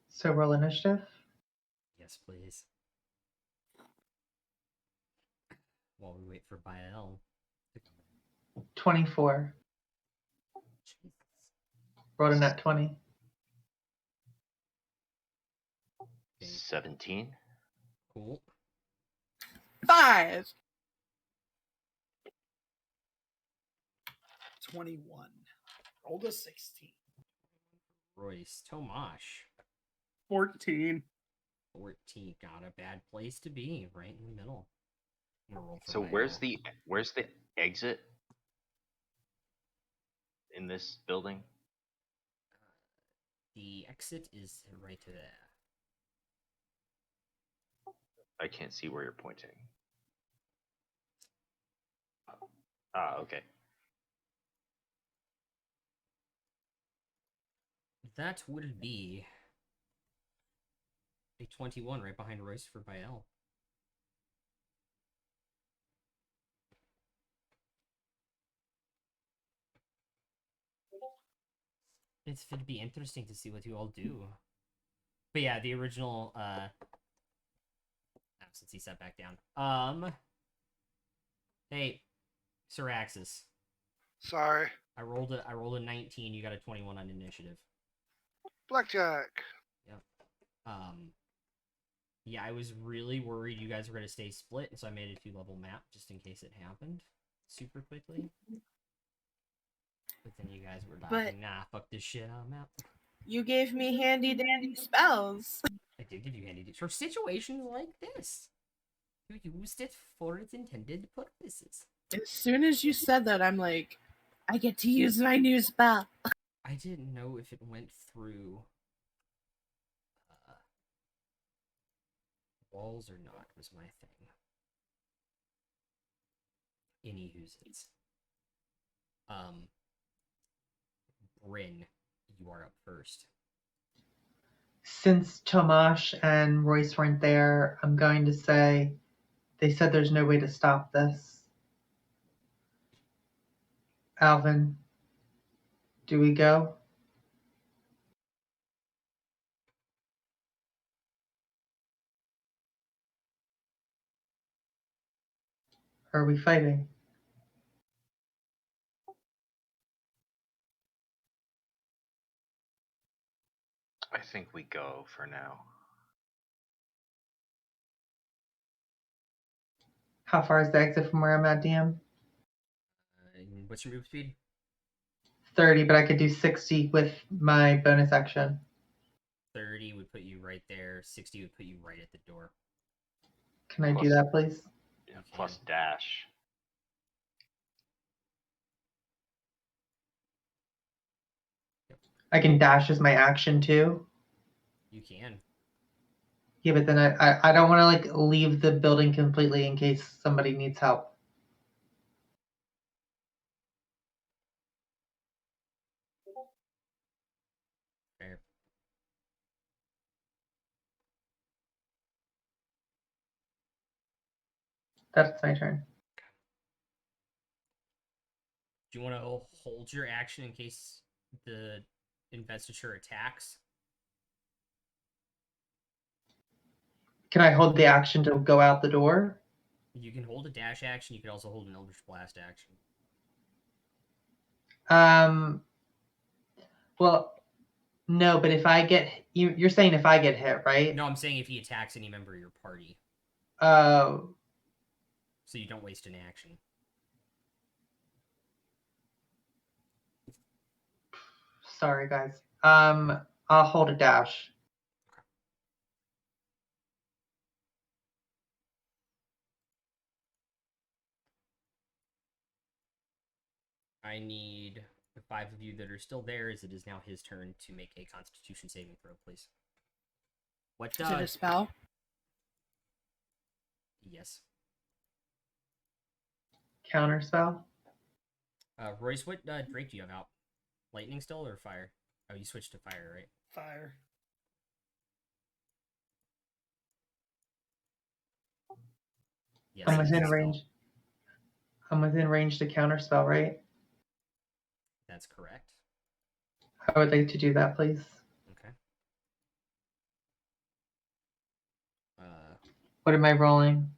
So roll initiative. Yes, please. While we wait for Bael. 24. Jesus. Rolled a nat 20. Okay, 17. cool. 5. 21. Rolled a 16. Royce, Tomash. 14. 14. Got a bad place to be, right in the middle. I'm gonna roll for So Bael. where's the exit in this building? The exit is right there. I can't see where you're pointing. Ah, okay. That would be a 21 right behind Royce for Bael. It's going to be interesting to see what you all do. But yeah, the original since he sat back down. Hey, Syraxis. Sorry. I rolled a 19, you got a 21 on initiative. Blackjack. Yeah, I was really worried you guys were going to stay split, and so I made a 2-level map just in case it happened super quickly. But then you guys were like, nah, fuck this shit, I'm out. You gave me handy dandy spells. I did give you handy for situations like this. You used it for its intended purposes. As soon as you said that, I'm like, I get to use my new spell. I didn't know if it went through walls or not, was my thing. Anywho's it's. Bryn, you are up first. Since Tomash and Royce weren't there, I'm going to say they said there's no way to stop this. Alvin, do we go? Or are we fighting? I think we go for now. How far is the exit from where I'm at, DM? What's your move speed? 30, but I could do 60 with my bonus action. 30 would put you right there. 60 would put you right at the door. Can I do that, please? Yeah, plus dash. I can dash as my action too. You can. Yeah, but then I don't want to like leave the building completely in case somebody needs help. Fair. That's my turn. Do you want to hold your action in case the investiture attacks? Can I hold the action to go out the door? You can hold a dash action. You can also hold an Eldritch Blast action. Well, no, but if I get you're saying if I get hit, right? No, I'm saying if he attacks any member of your party. Oh. So you don't waste an action. sorry, guys. I'll hold a dash. I need the 5 of you that are still there, as it is now his turn to make a Constitution saving throw, please. What Is it a spell? Yes. Counterspell. Royce, what Drake do you have out? Lightning still or fire? Oh, you switched to fire, right? Fire. Yes. I'm it is within a spell. range. I'm within range to counterspell, right? That's correct. I would like to do that, please. Okay. What am I rolling?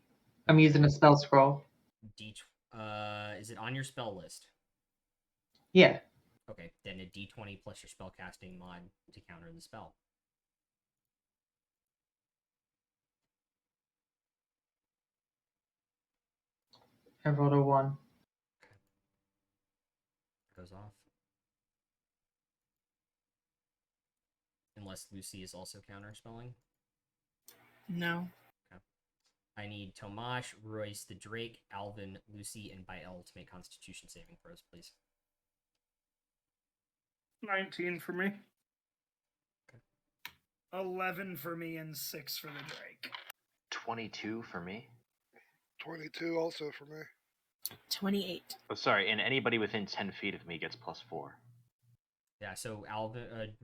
I'm using a spell scroll. Is it on your spell list? Yeah. Okay, then a d20 plus your spellcasting mod to counter the spell. I rolled a 1. Goes off. Unless Lucy is also counterspelling. No. Okay. I need Tomash, Royce, the Drake, Alvin, Lucy, and Bael to make Constitution saving throws, please. 19 for me. 11 for me and 6 for the Drake. 22 for me. 22 also for me. 28. Oh, sorry, and anybody within 10 feet of me gets +4. Yeah, so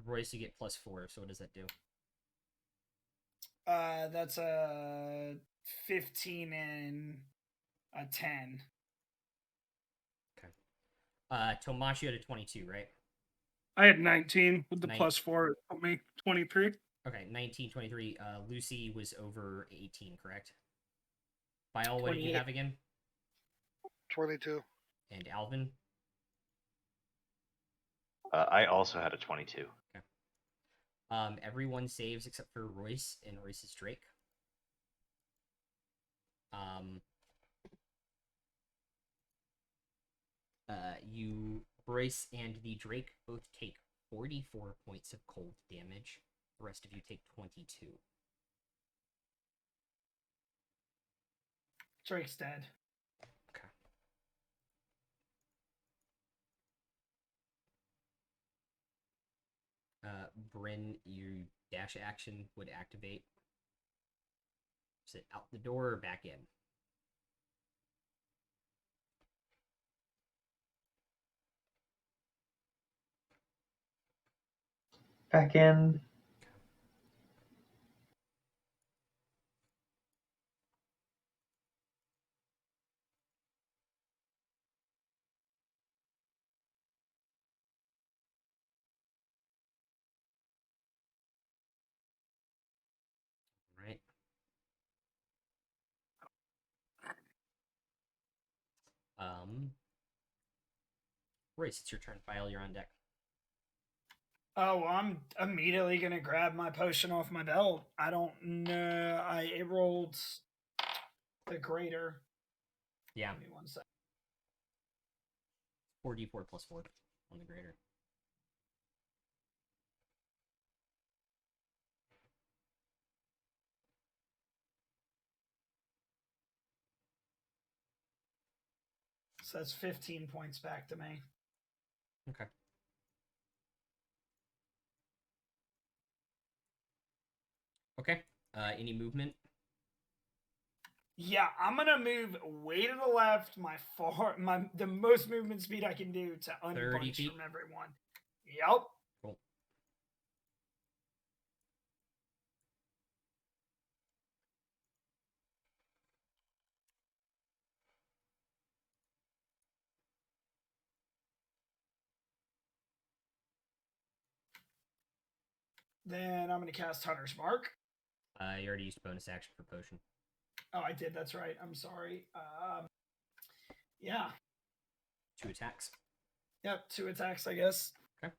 Royce, you get +4, so what does that do? That's a 15 and a 10. Okay. Tomash, you had a 22, right? I had 19 with the Nine- +4. It put me 23. Okay, 19, 23. Lucy was over 18, correct? Bael, what did you 28. have again? 22. And Alvin? I also had a 22. Everyone saves except for Royce and Royce's Drake. Royce and the Drake both take 44 points of cold damage. The rest of you take 22. Drake's dead. Okay. Bryn, your dash action would activate. Is it out the door or back in? Back in. Right. Royce, it's your turn. File, you're on deck. Oh, I'm immediately gonna grab my potion off my belt. I don't know. It rolled the greater. Yeah. Give me 1 second. 4d4 plus 4 on the greater. So that's 15 points back to me. Okay. Okay. Any movement? Yeah, I'm gonna move way to the left. The most movement speed I can do to 30 unbunch feet? from everyone. Yep. Cool. Then I'm gonna cast Hunter's Mark. You already used bonus action for potion. Oh, I did. That's right. I'm sorry. Yeah. 2 attacks. Yep. 2 attacks, I guess. Okay.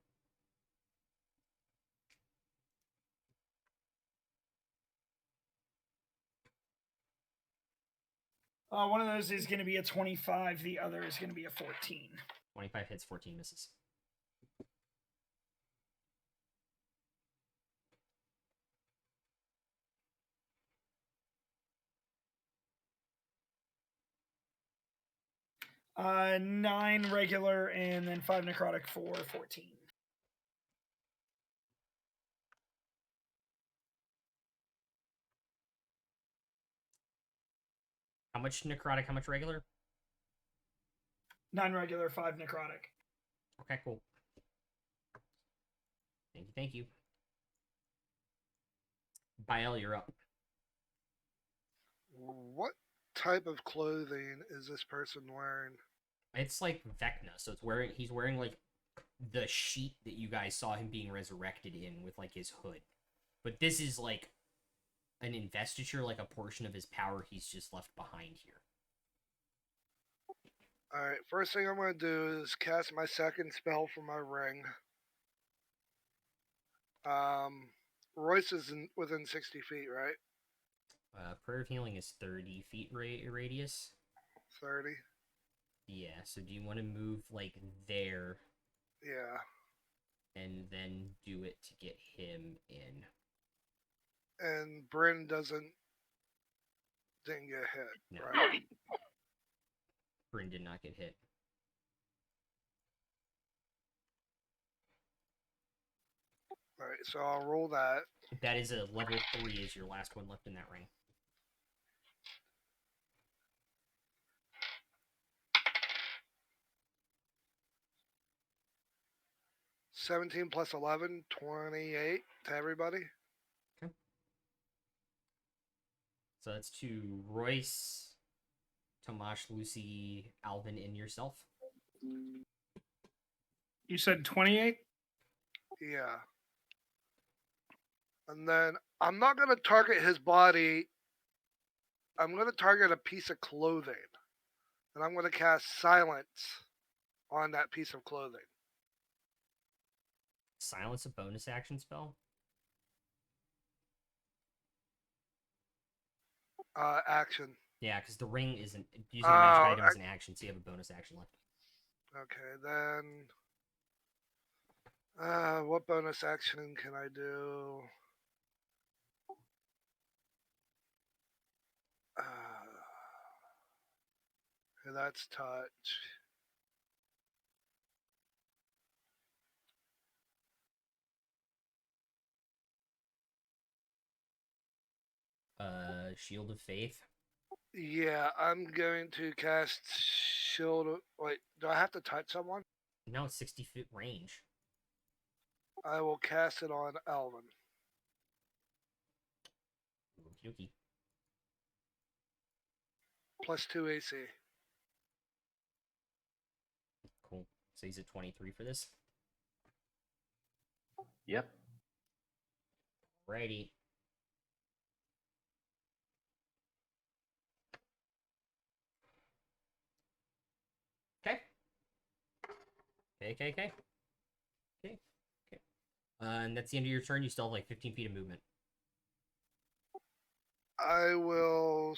One of those is going to be a 25. The other is going to be a 14. 25 hits, 14 misses. 9 regular, and then 5 necrotic for 14. How much necrotic? How much regular? 9 regular, 5 necrotic. Okay, cool. Thank you, thank you. Bael, you're up. What type of clothing is this person wearing? It's like Vecna, so he's wearing like the sheet that you guys saw him being resurrected in with like his hood. But this is like an investiture, like a portion of his power he's just left behind here. Alright, first thing I'm going to do is cast my second spell for my ring. Royce is within 60 feet, right? Prayer of Healing is 30 feet radius. 30? Yeah, so do you want to move like there Yeah. and then do it to get him in? And Bryn didn't get hit, No. right? Bryn did not get hit. Alright, so I'll roll that. That is a level 3 is your last one left in that ring. +17 +11, 28 to everybody. Okay. So that's to Royce, Tomash, Lucy, Alvin, and yourself. You said 28? Yeah. And then I'm not going to target his body. I'm going to target a piece of clothing. And I'm going to cast Silence on that piece of clothing. Silence a bonus action spell? Action. Yeah, because the ring isn't... Using a magic item is an action, so you have a bonus action left. Okay, then... what bonus action can I do? Okay, that's touch. Shield of Faith. Yeah, I'm going to cast Shield of... Wait, do I have to touch someone? No, it's 60-foot range. I will cast it on Alvin. Okie +2 AC. Cool. So he's at 23 for this. Yep. Righty. Okay. Okay. And that's the end of your turn. You still have like 15 feet of movement. I will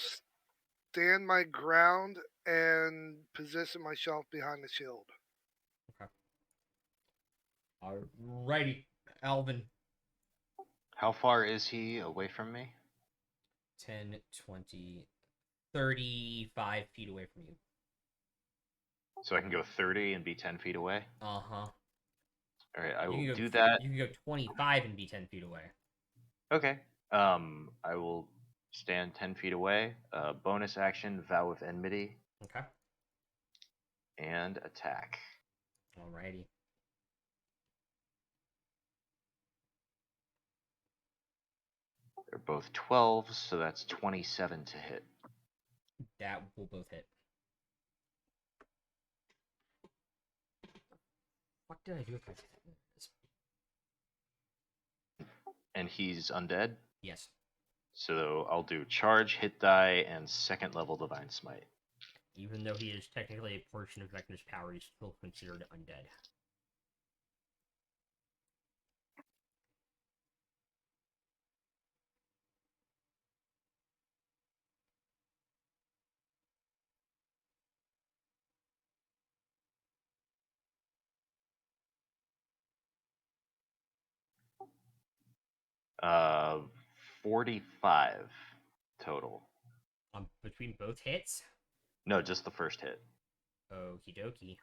stand my ground and position myself behind the shield. Okay. Alrighty. Alvin. How far is he away from me? 10, 20, 35 feet away from you. So I can go 30 and be 10 feet away? Uh-huh. Alright, I will You do that. You can go 25 and be 10 feet away. Okay. I will stand 10 feet away. Bonus action, Vow of Enmity. Okay. And attack. Alrighty. They're both 12s, so that's 27 to hit. That will both hit. What did I do with my... And he's undead? Yes. So I'll do charge, hit die, and second level divine smite. Even though he is technically a portion of Vecna's power, he's still considered undead. Uh, 45 total. Between both hits? No, just the first hit. Okie dokie.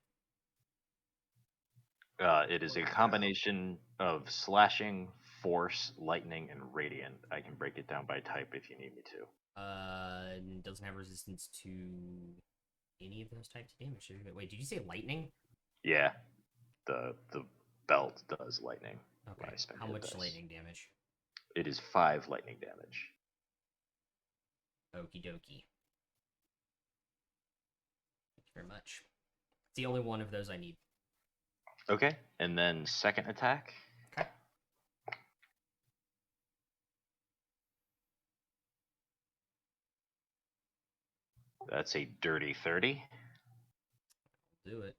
It is a combination of slashing, force, lightning, and radiant. I can break it down by type if you need me to. Doesn't have resistance to any of those types of damage. Wait, did you say lightning? Yeah, the belt does lightning. Okay. When I spend How hit much dice. lightning damage? It is 5 lightning damage. Okie dokie. Thank you very much. It's the only one of those I need. Okay, and then second attack. Okay. That's a dirty 30. Do it.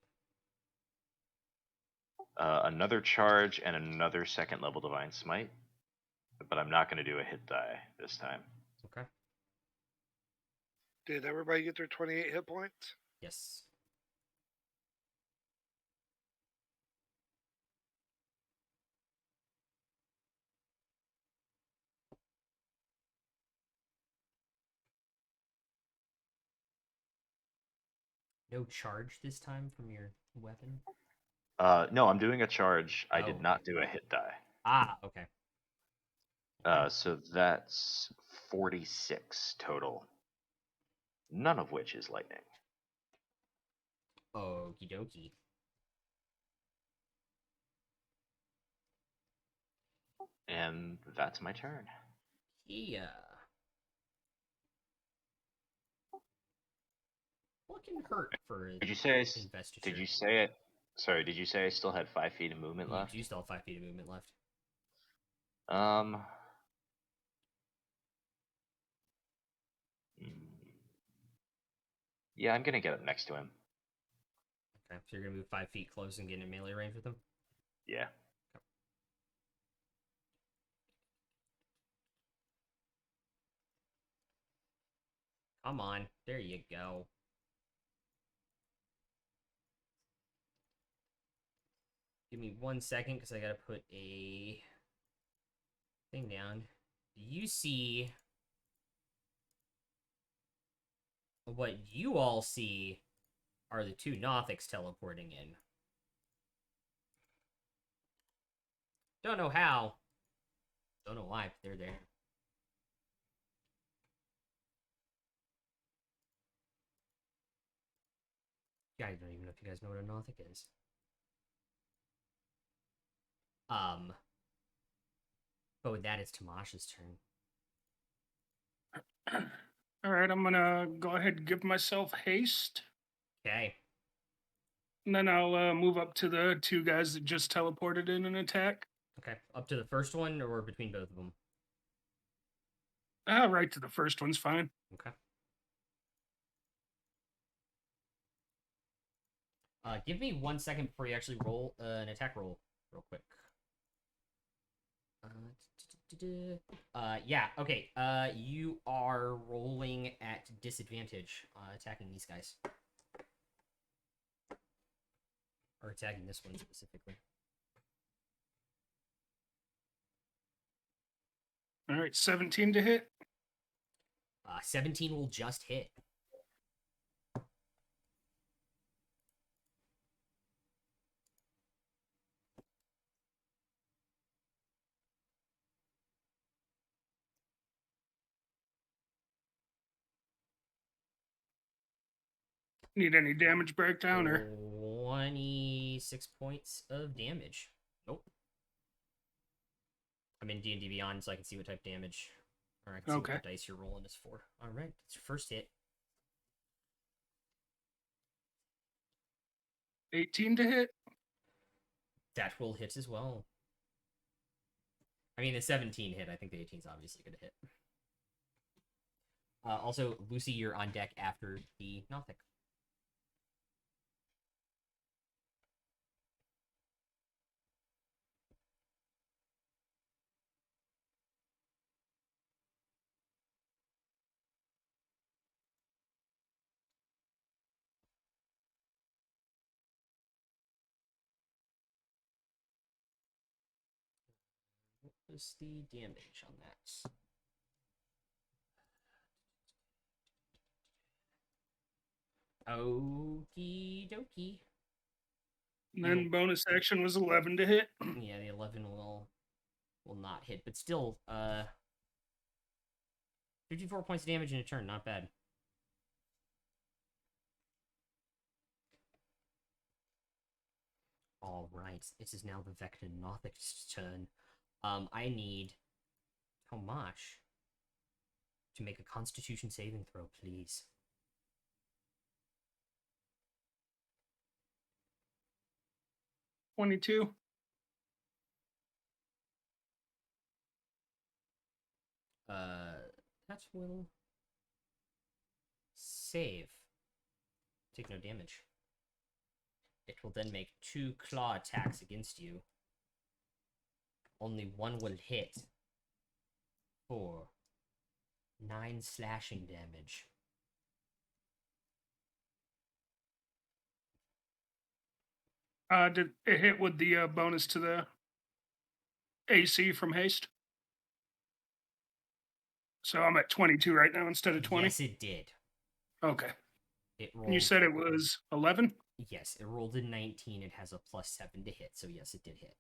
Another charge and another second level divine smite. But I'm not going to do a hit die this time. Okay. Did everybody get their 28 hit points? Yes. No charge this time from your weapon? No, I'm doing a charge. I Oh, did not do a hit die. Ah, okay. So that's 46 total. None of which is lightning. Okie dokie. And that's my turn. Yeah. What can hurt for Did you say? investiture? Did you say it? Sorry, did you say I still had 5 feet of movement left? You do still have 5 feet of movement left. Hmm. Yeah, I'm gonna get up next to him. Okay, so you're gonna move 5 feet close and get in melee range with him? Yeah. Come on. There you go. Give me 1 second because I gotta put a thing down. You see what you all see are the 2 Nothics teleporting in. Don't know how. Don't know why, but they're there. Yeah, I don't even know if you guys know what a Nothic is. But with that, it's Tamash's turn. All right, I'm gonna go ahead and give myself haste, Okay. and then I'll move up to the 2 guys that just teleported in and attack. Okay. Up to the first one or between both of them? Right to the first one's fine. Okay. Give me 1 second before you actually roll an attack roll real quick. Yeah, okay. You are rolling at disadvantage attacking these guys. Or attacking this one specifically. All right, 17 to hit. 17 will just hit. Need any damage breakdown or? 26 points of damage. Nope. I'm in D&D Beyond, so I can see what type of damage, or I can see what the dice you're rolling is for. All right, it's your first hit. 18 to hit. That will hit as well. I mean, the 17 hit. I think the 18 is obviously going to hit. Also, Lucy, you're on deck after the Nothic. What was the damage on that? Okie dokie. And then bonus action was 11 to hit. Yeah, the 11 will not hit, but still, 54 points of damage in a turn, not bad. All right, it is now the Vecna Nothic's turn. I need Tomash to make a Constitution saving throw, please. $22. That will save. Take no damage. It will then make 2 claw attacks against you. Only one will hit for 9 slashing damage. Did it hit with the bonus to the AC from haste? So I'm at 22 right now instead of 20? Yes, it did. Okay. It rolled. And you said it was 11? Yes, it rolled a 19. It has a +7 to hit, so yes, it did hit.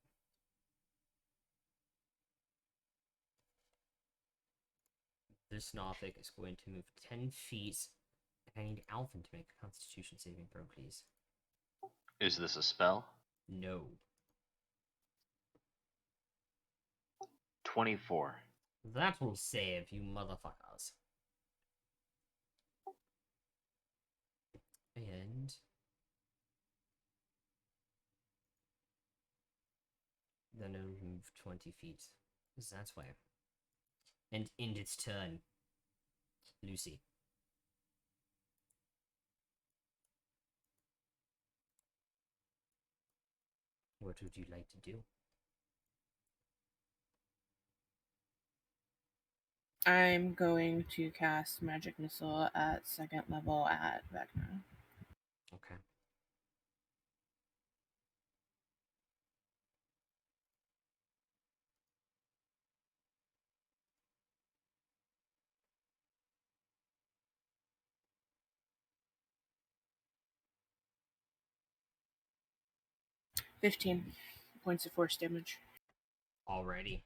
This Nothic is going to move 10 feet. I need Alvin to make a Constitution saving throw, please. Is this a spell? No. 24. That will save, you motherfuckers. And then it'll move 20 feet. That way. And end its turn. Lucy. What would you like to do? I'm going to cast Magic Missile at 2nd level at Vecna. Okay. $15 points of force damage. Alrighty.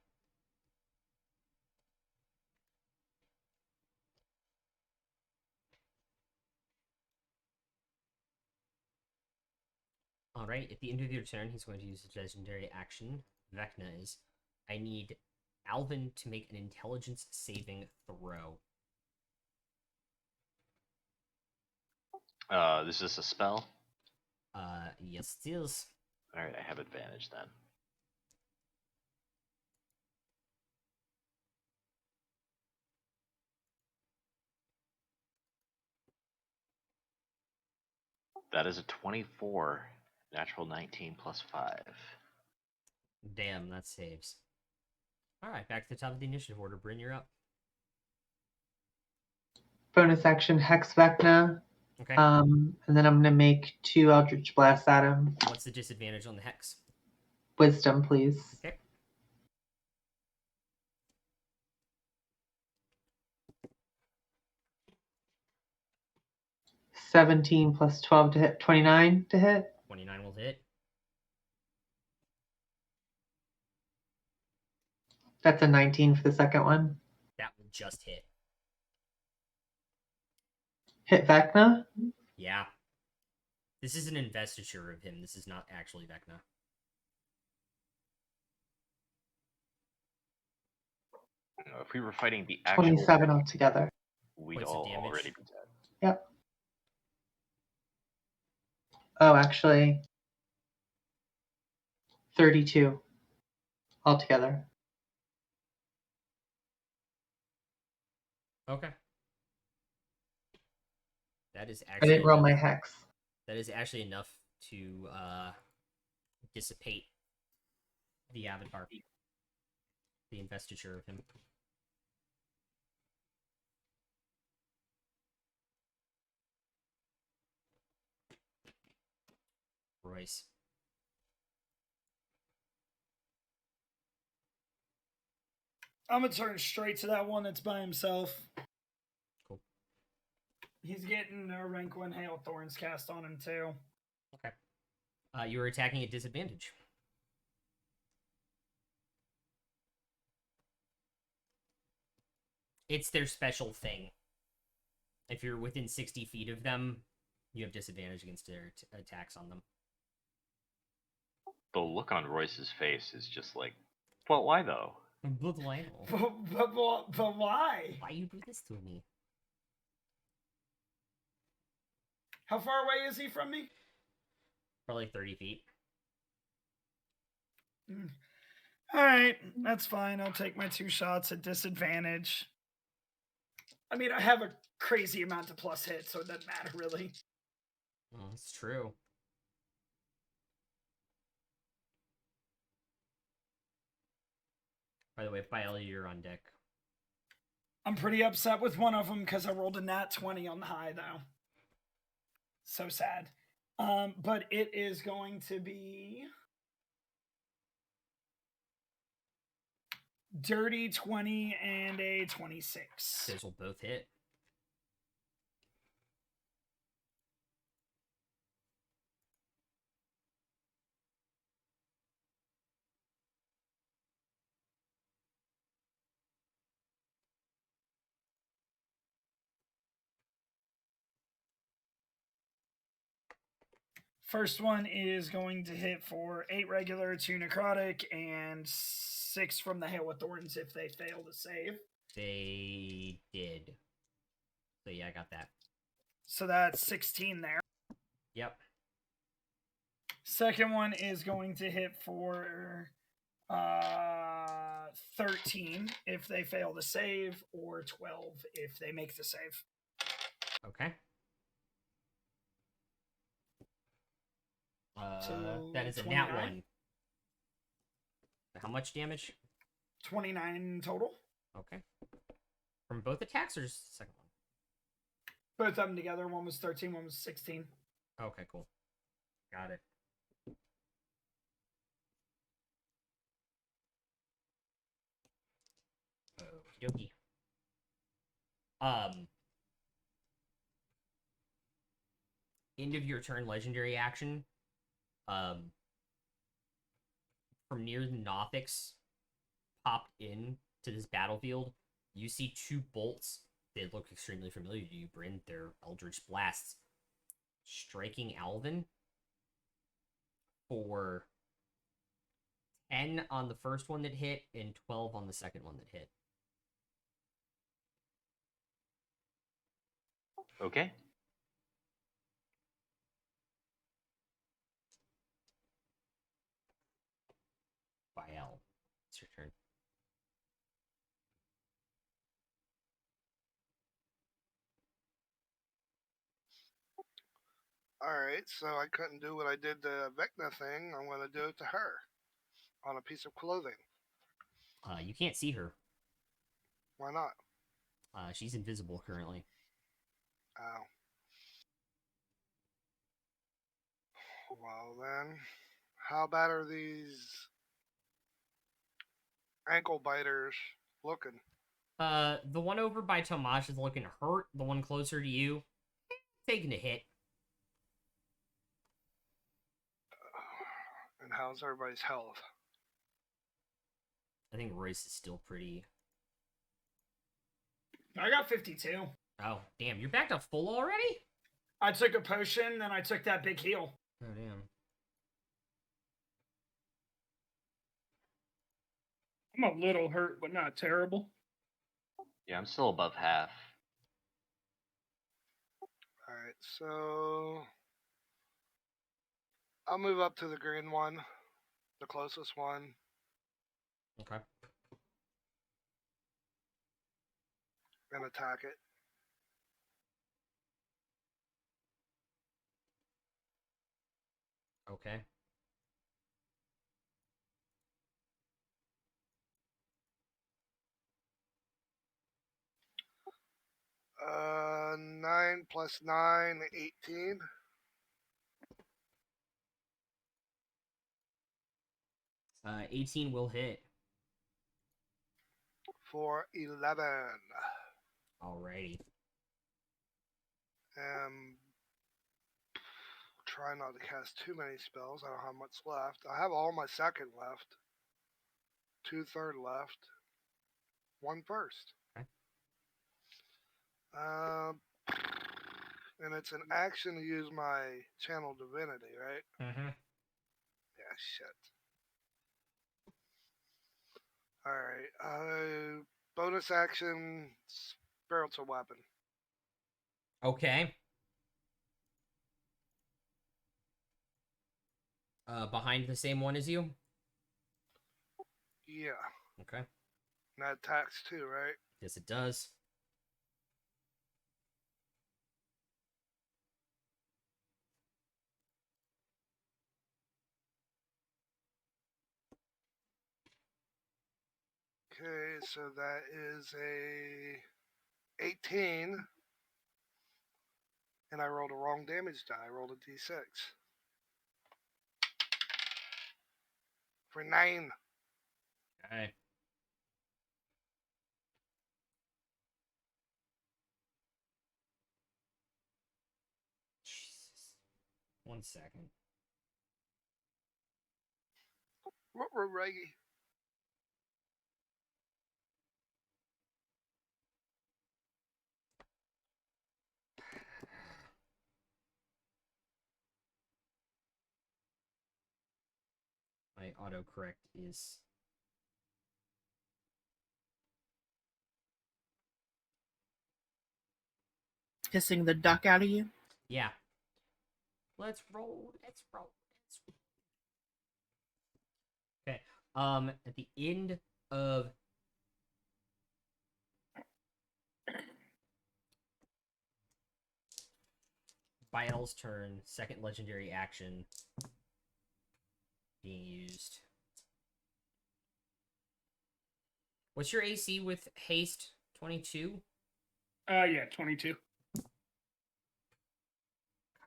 Alright, at the end of your turn, he's going to use his legendary action. Vecna is. I need Alvin to make an intelligence saving throw. Is this a spell? Yes, it is. Alright, I have advantage then. That is a 24. Natural 19 plus 5. Damn, that saves. Alright, back to the top of the initiative order. Bryn, you're up. Bonus action Hex Vecna. Okay. And then I'm going to make 2 Eldritch Blasts at him. What's the disadvantage on the hex? Wisdom, please. Okay. $17 plus 12 to hit. 29 to hit. 29 will hit. That's a 19 for the second one. That will just hit. Hit Vecna. Yeah. This is an investiture of him. This is not actually Vecna. If we were fighting the actual 27 altogether. we'd Points of all damage. already be dead. Yep. Oh, actually, 32 altogether. Okay. That is I actually didn't roll my enough. hex. That is actually enough to dissipate the avatar. The investiture of him. Royce. I'm gonna turn straight to that one that's by himself. Cool. He's getting a rank 1 Hail Thorns cast on him, too. Okay. You are attacking at disadvantage. It's their special thing. If you're within 60 feet of them, you have disadvantage against their attacks on them. The look on Royce's face is just like, well, why though? But why? But why? Why you do this to me? How far away is he from me? Probably 30 feet. Alright, that's fine. I'll take my 2 shots at disadvantage. I mean, I have a crazy amount of plus hit, so it doesn't matter, really. Well, it's true. By the way, Fael, you're on deck. I'm pretty upset with one of them because I rolled a nat 20 on the high, though. So sad. But it is going to be dirty 20 and a 26. Those will both hit. First one is going to hit for 8 regular, 2 necrotic, and 6 from the Hail with Thorns if they fail to save. They did. So yeah, I got that. So that's 16 there. Yep. Second one is going to hit for 13 if they fail to save, or 12 if they make the save. Okay. So that is a 29? nat 1. How much damage? 29 total. Okay. From both attacks or just the second one? Both of them together. One was 13, one was 16. Okay, cool. Got it. Okie dokie. End of your turn legendary action. From near the Nothics popped in to this battlefield, you see 2 bolts that look extremely familiar to you, Bryn. They're Eldritch Blasts striking Alvin for 10 on the first one that hit and 12 on the second one that hit. Okay. Fael, it's your turn. Alright, so I couldn't do what I did to Vecna thing. I'm going to do it to her on a piece of clothing. You can't see her. Why not? She's invisible currently. Ow. Well then, how bad are these ankle biters looking? The one over by Tomash is looking hurt. The one closer to you, taking a hit. And how's everybody's health? I think Royce is still pretty... I got 52. Oh, damn. You're back to full already? I took a potion, then I took that big heal. Oh, damn. I'm a little hurt, but not terrible. Yeah, I'm still above half. Alright, so I'll move up to the green one, the closest one. Okay. And attack it. Okay. 9 plus 9, 18. Uh, 18 will hit. For 11. Alrighty. And try not to cast too many spells. I don't have much left. I have all my second left. 2 third left. 1 first. Okay. And it's an action to use my channel divinity, right? Mm-hmm. Yeah, shit. Alright. Bonus action, spiritual weapon. Okay. Behind the same one as you? Yeah. Okay. And that attacks too, right? Yes, it does. Okay, so that is a 18. And I rolled a wrong damage die. I rolled a d6. For 9. Okay. Jesus. 1 second. Reggie. My autocorrect is... Pissing the duck out of you. Yeah. Let's roll. Okay. At the end of Biel's turn, second legendary action being used. What's your AC with haste? 22? Yeah, 22.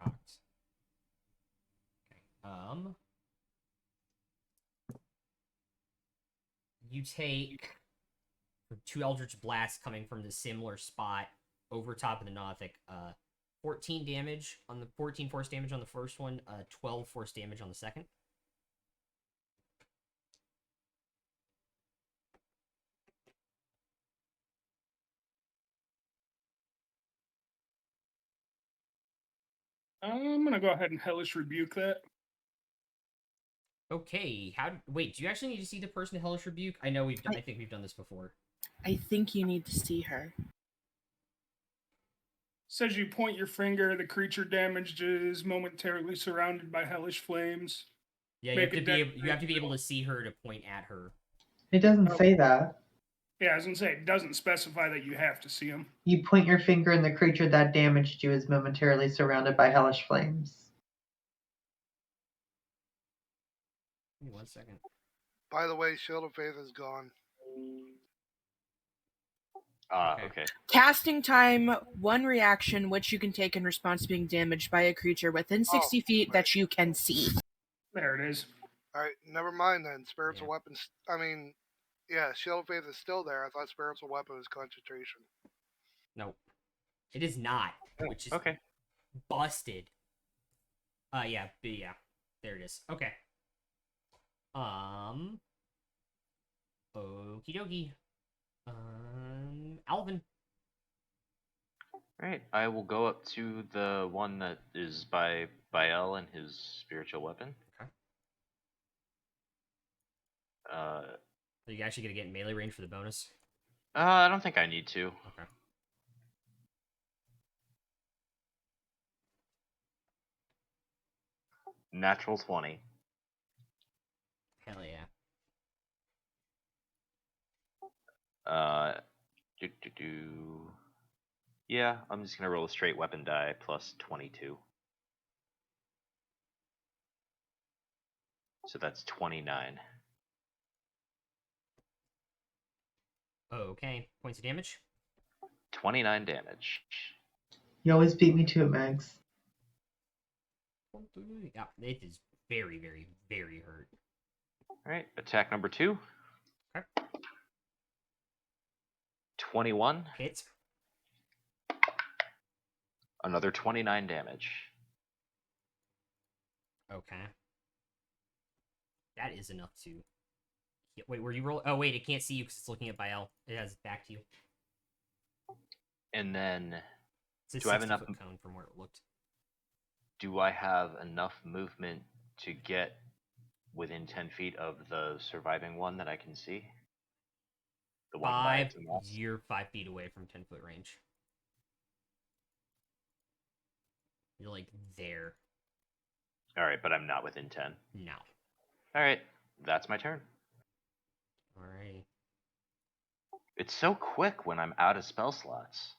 Cocked. Okay. You take 2 Eldritch Blasts coming from the similar spot over top of the Nothic. 14 damage on the 14 force damage on the first one, 12 force damage on the second. I'm gonna go ahead and hellish rebuke that. Okay, wait, do you actually need to see the person to Hellish Rebuke? I think we've done this before. I think you need to see her. Says you point your finger, the creature damaged is momentarily surrounded by hellish flames. Yeah, you have to be able to see her to point at her. It doesn't say that. Yeah, I was gonna say, it doesn't specify that you have to see him. You point your finger and the creature that damaged you is momentarily surrounded by hellish flames. Give me 1 second. By the way, Shield of Faith is gone. Okay. Casting time, 1 reaction which you can take in response to being damaged by a creature within 60 feet right. that you can see. There it is. Alright, never mind then. Spiritual weapons. Yeah, Shield of Faith is still there. I thought spiritual weapon was concentration. Nope. It is not, which is Okay. busted. Yeah. There it is. Okay. Okie dokie. Alvin. Alright, I will go up to the one that is by Bael and his spiritual weapon. Okay. Are you actually gonna get in melee range for the bonus? I don't think I need to. Okay. Natural 20. Hell yeah. Yeah, I'm just gonna roll a straight weapon die plus 22. So that's 29. Okay. Points of damage? 29 damage. You always beat me to it, Mags. Yeah, it is very, very, very hurt. Alright, attack number 2. Okay. 21. Hit. Another 29 damage. Okay. That is enough to. Wait, were you roll? Oh wait, it can't see you because it's looking at Bael. It has it back to you. And then, It's a do I have 60-foot enough? cone from where it looked. Do I have enough movement to get within 10 feet of the surviving one that I can see? The one by its mouth? You're 5 feet away from 10-foot range. You're like there. All right, but I'm not within 10. No. All right, that's my turn. Alrighty. It's so quick when I'm out of spell slots.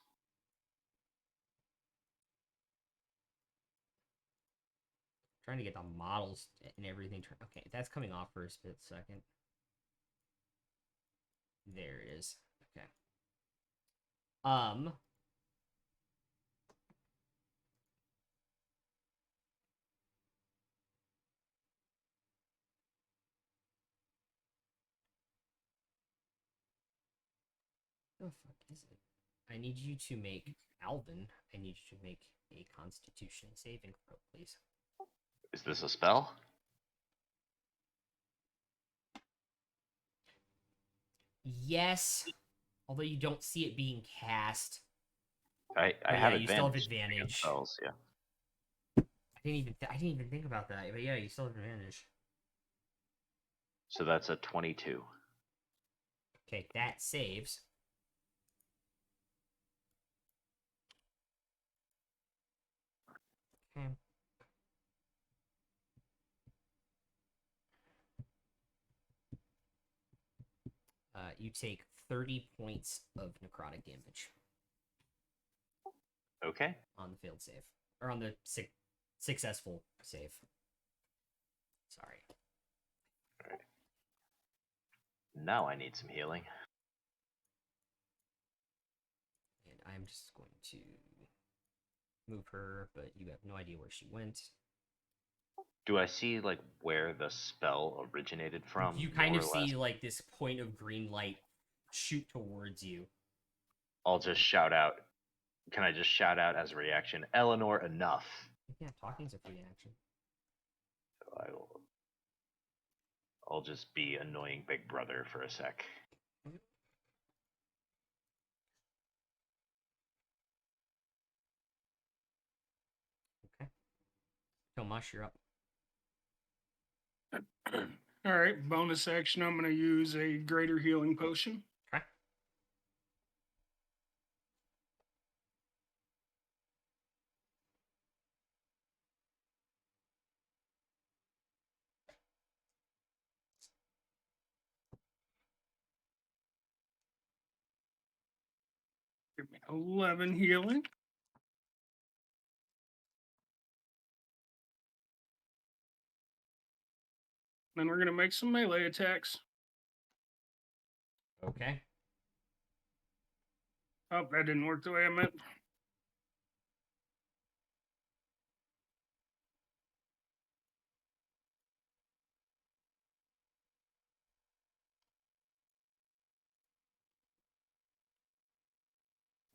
Trying to get the models and everything. Okay, that's coming off for a split second. There it is. Okay. The fuck is it? I need you to make Alvin. I need you to make a Constitution saving throw, please. Is this a spell? Yes, although you don't see it being cast. I But have yeah, you still have advantage advantage. against spells, yeah. I didn't even think about that. But yeah, you still have advantage. So that's a 22. Okay, that saves. Okay. You take 30 points of necrotic damage Okay. on the failed save. Or on the successful save. Sorry. All right. Now I need some healing. And I'm just going to move her, but you have no idea where she went. Do I see like where the spell originated from? You kind more of or see less? like this point of green light shoot towards you. I'll just shout out. Can I just shout out as a reaction, Eleanor, enough? Yeah, talking's a free action. So I'll just be annoying Big Brother for a sec. Okay. Tomash, you're up. All right, bonus action. I'm going to use a greater healing potion. Okay. Give me 11 healing. Then we're going to make some melee attacks. Okay. Oh, that didn't work the way I meant.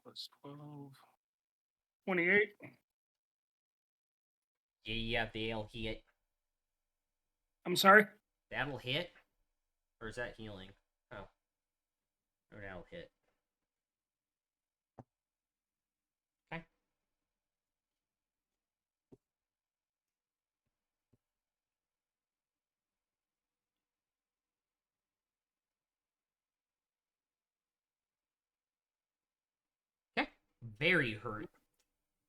Plus 12. 28. Yeah, they'll hit. I'm sorry. That'll hit? Or is that healing? Oh. Oh, that'll hit. Okay. Okay. Very hurt.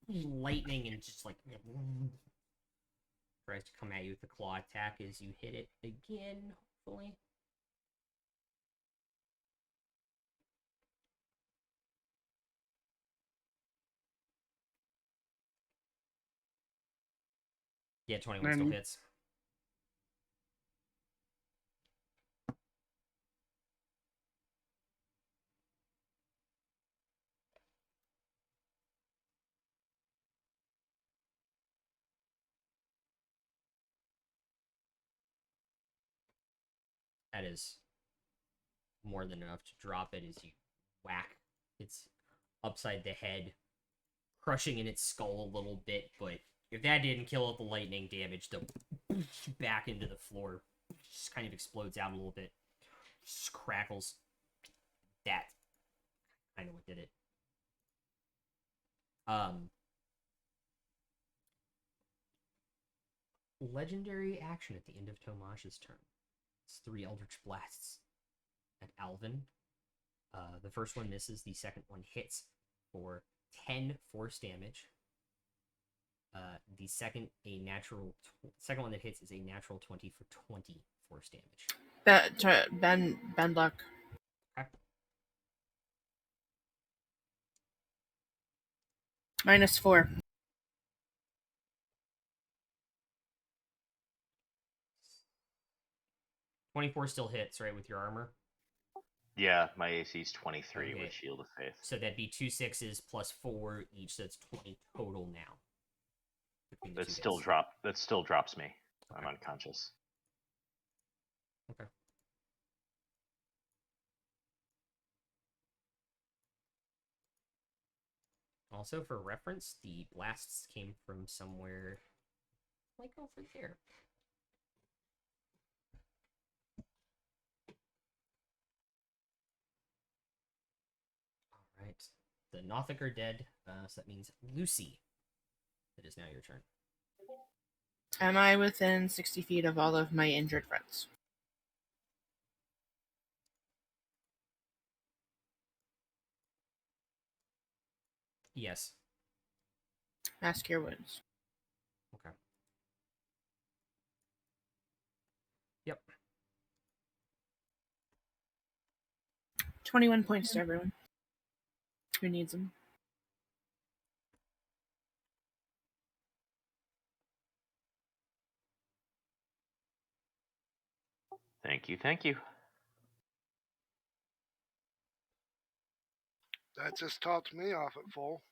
Lightning and just like tries to come at you with the claw attack as you hit it again, hopefully. Yeah, 21 still Then hits. That is more than enough to drop it as you whack its upside the head, crushing in its skull a little bit, but if that didn't kill it, the lightning damage, the back into the floor just kind of explodes out a little bit. Just crackles. That kind of what did it. Legendary action at the end of Tomash's turn. It's 3 Eldritch Blasts at Alvin. The first one misses, the second one hits for 10 force damage. The second one that hits is a natural 20 for 20 force damage. Ben luck. Okay. -4. 24 still hits, right, with your armor? Yeah, my AC is 23 Okay. with Shield of Faith. So that'd be 2 6s plus 4 each, so that's 20 total now. That still drops me. Okay. I'm unconscious. Okay. Also, for reference, the blasts came from somewhere like over there. All right. The Nothic are dead, so that means Lucy. It is now your turn. Am I within 60 feet of all of my injured friends? Yes. Mass Cure Wounds. Okay. Yep. 21 points to everyone. Who needs them? Thank you, thank you. That just topped me off at full.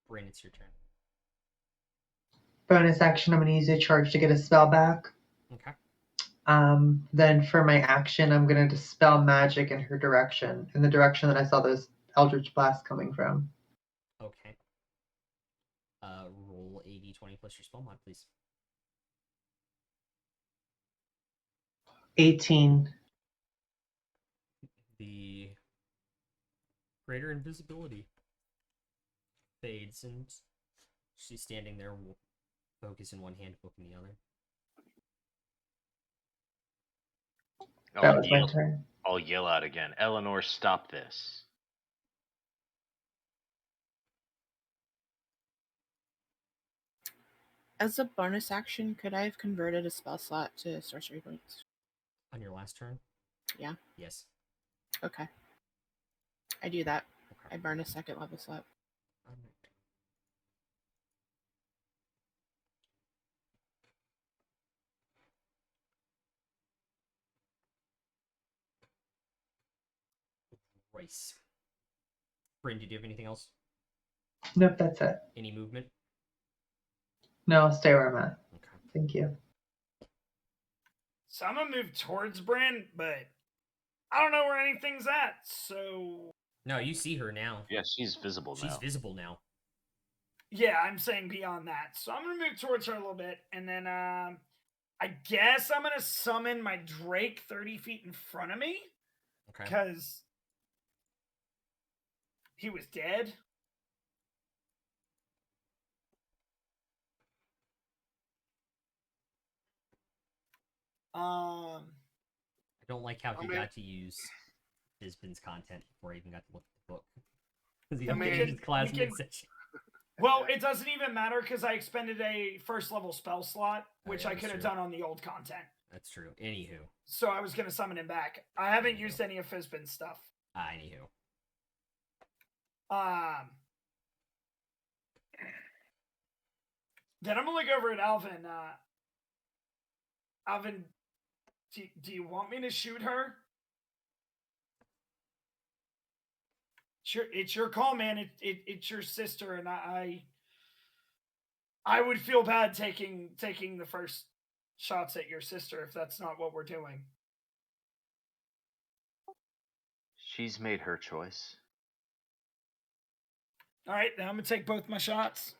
Bryn, it's your turn. Bonus action, I'm going to use a charge to get a spell back. Okay. Then for my action, I'm going to dispel magic in her direction, in the direction that I saw those Eldritch Blasts coming from. Okay. Roll a d20 plus your spell mod, please. 18. The greater invisibility fades, and she's standing there, focus in one hand, book in the other. That was my turn. I'll yell out again. Eleanor, stop this. As a bonus action, could I have converted a spell slot to sorcery points? On your last turn? Yeah. Yes. Okay. I do that. Okay. I burn a second level slot. Alright. Rice. Bryn, did you have anything else? Nope, that's it. Any movement? No, I'll stay where I'm at. Okay. Thank you. So I'm gonna move towards Bryn, but I don't know where anything's at. So No, you see her now. Yeah, she's visible now. She's visible now. yeah, I'm saying beyond that. So I'm gonna move towards her a little bit, and then I guess I'm gonna summon my Drake 30 feet in front of me Okay. because he was dead. I don't like how he mean- got to use Fizbin's content before I even got to look at the book. Because he I mean, updated his class we can- mid-session. Well, it doesn't even matter because I expended a first level spell slot, which yeah, I that's could have true. done on the old content. That's true. Anywho. So I was gonna summon him back. I haven't used any of Fizbin's stuff. Anywho. Then I'm gonna look over at Alvin. Alvin, do you want me to shoot her? Sure, it's your call, man. It's your sister, and I would feel bad taking the first shots at your sister if that's not what we're doing. She's made her choice. All right, now I'm gonna take both my shots.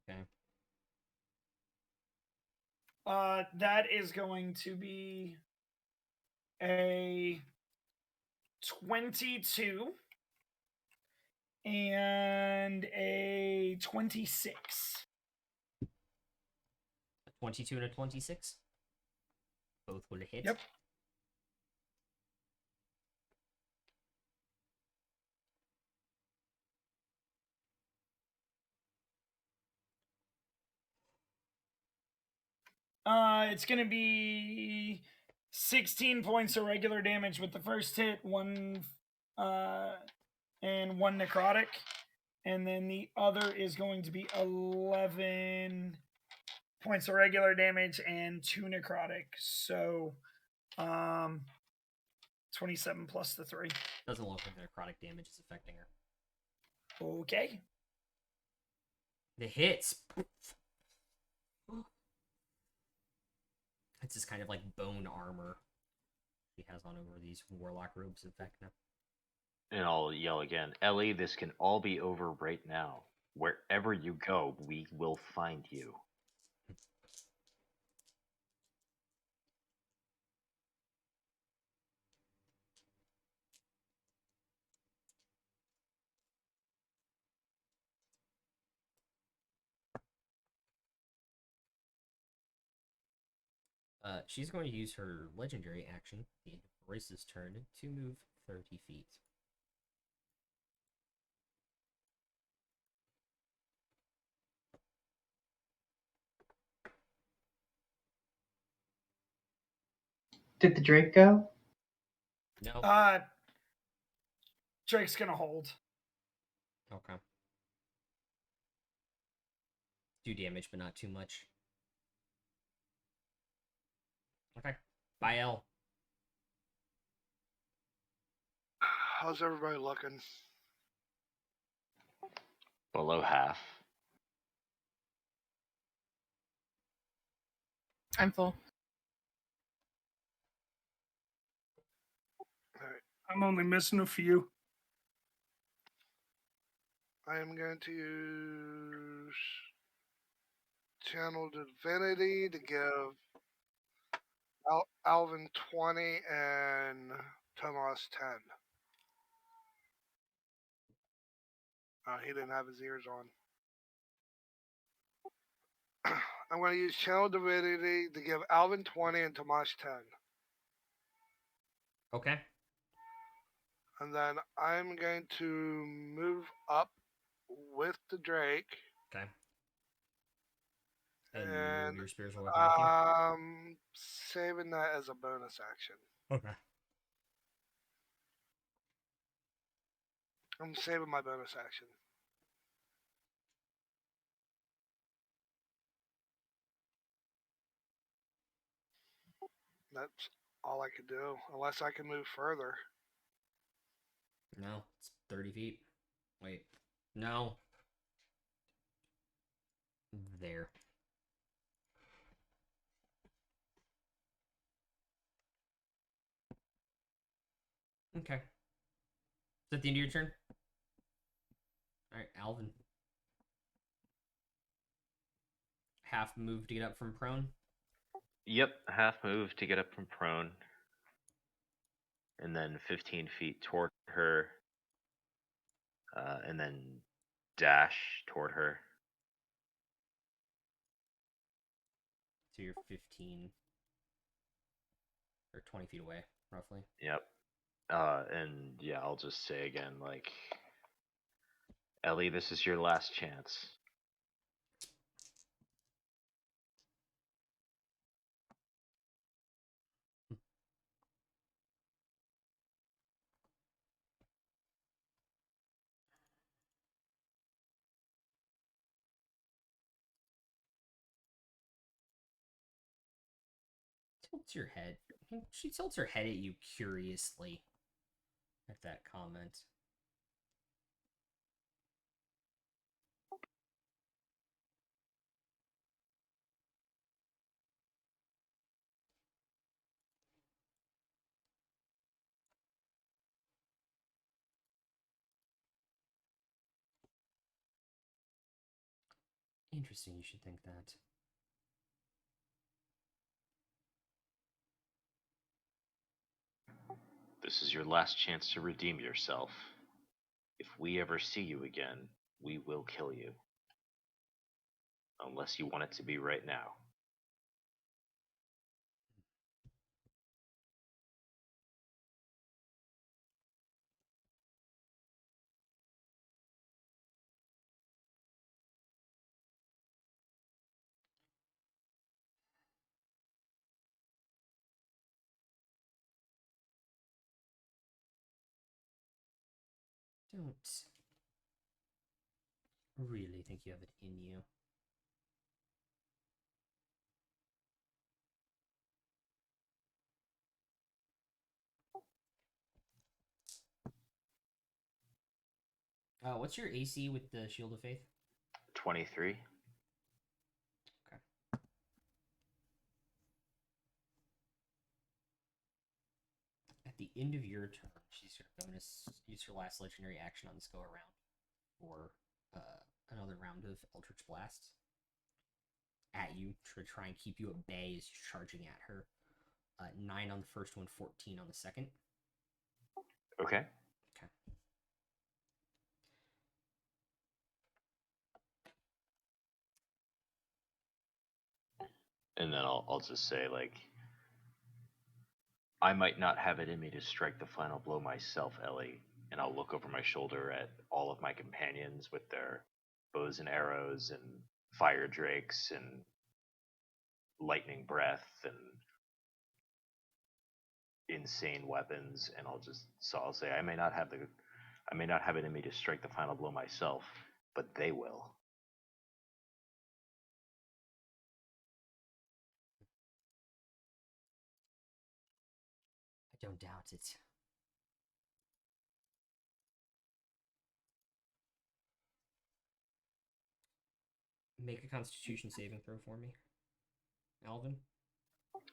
Okay. That is going to be a 22 and a 26. A 22 and a 26. Both would hit. Yep. It's gonna be 16 points of regular damage with the first hit, one and one necrotic, and then the other is going to be 11 points of regular damage and 2 necrotic. So 27 plus the 3. Doesn't look like the necrotic damage is affecting her. Okay. The hits. It's just kind of like bone armor he has on over these warlock robes, in fact, now. And I'll yell again, Ellie, this can all be over right now. Wherever you go, we will find you. She's going to use her legendary action, the end of Royce's turn, to move 30 feet. Did the Drake go? No. Drake's gonna hold. Okay. Do damage, but not too much. Okay. Bye, L. How's everybody looking? Below half. I'm full. All right. I'm only missing a few. I am going to use Channel Divinity to give Alvin 20 and Tomas 10. He didn't have his ears on. I'm going to use Channel Divinity to give Alvin 20 and Tomas 10. Okay. And then I'm going to move up with the Drake. Okay. And And your spiritual weapon with you? saving that as a bonus action. Okay. I'm saving my bonus action. That's all I could do, unless I can move further. No, it's 30 feet. Wait. No. There. Okay. Is that the end of your turn? Alright, Alvin. Half move to get up from prone. Yep, half move to get up from prone. And then 15 feet toward her. And then dash toward her. So you're 15 or 20 feet away, roughly. Yep. And yeah, I'll just say again, like, Ellie, this is your last chance. Tilts your head. She tilts her head at you curiously at that comment. Interesting, you should think that. This is your last chance to redeem yourself. If we ever see you again, we will kill you. Unless you want it to be right now. Don't really think you have it in you. What's your AC with the Shield of Faith? 23. Okay. At the end of your turn, she's going to use her last legendary action on this go around for another round of Eldritch Blast at you to try and keep you at bay as you're charging at her. 9 on the first one, 14 on the second. Okay. Okay. And then I'll just say, like, I might not have it in me to strike the final blow myself, Ellie. And I'll look over my shoulder at all of my companions with their bows and arrows and fire drakes and lightning breath and insane weapons, and I'll say I may not have it in me to strike the final blow myself, but they will. I don't doubt it. Make a Constitution saving throw for me, Alvin.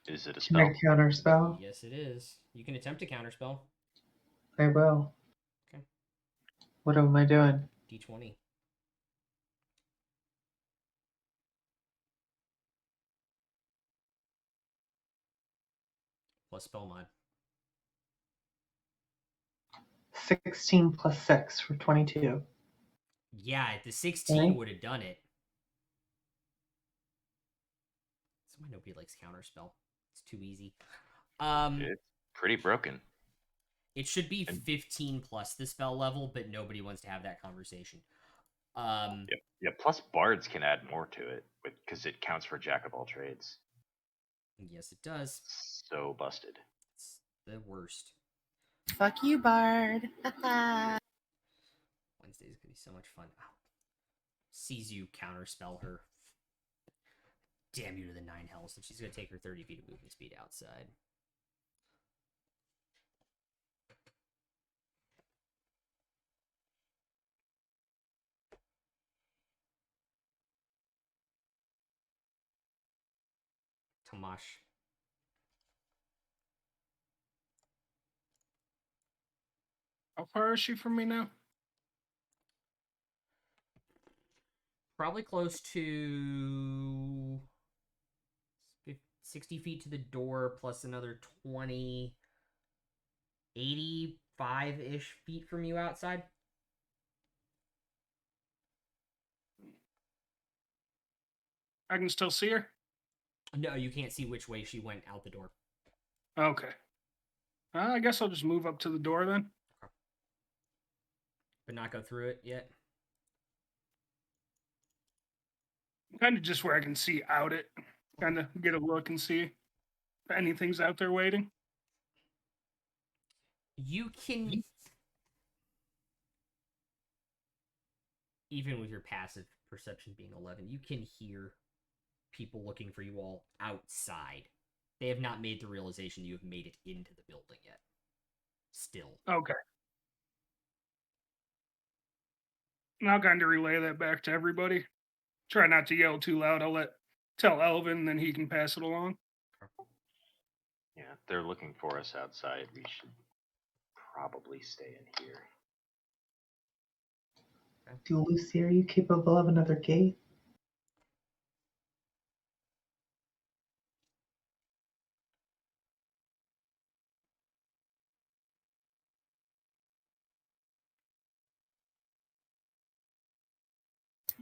Is it a Can I spell? counter spell? Yes, it is. You can attempt to counterspell. I will. Okay. What am I doing? D20. Plus spell mod. 16 plus 6 for 22. Yeah, the 16 Okay. would have done it. That's why nobody likes counterspell. It's too easy. It's pretty broken. It should be 15 plus the spell level, but nobody wants to have that conversation. Yeah. Plus, bards can add more to it because it counts for jack of all trades. Yes, it does. So busted. It's the worst. Fuck you, Bard. Wednesday's gonna be so much fun. Ow. Sees you counterspell her. Damn you to the 9 hells. So she's gonna take her 30 feet of movement speed outside. Tomash. How far is she from me now? Probably close to 60 feet to the door, plus another 20, 85-ish feet from you outside. I can still see her? No, you can't see which way she went out the door. Okay. I guess I'll just move up to the door then. But not go through it yet? Kind of just where I can see out it. Kind of get a look and see if anything's out there waiting. You can, even with your passive perception being 11, you can hear people looking for you all outside. They have not made the realization you have made it into the building yet. Still. Okay. And I'll kind of relay that back to everybody. Try not to yell too loud. I'll tell Elvin, then he can pass it along. Yeah, if they're looking for us outside, we should probably stay in here. Do Lucy, are you capable of another gate?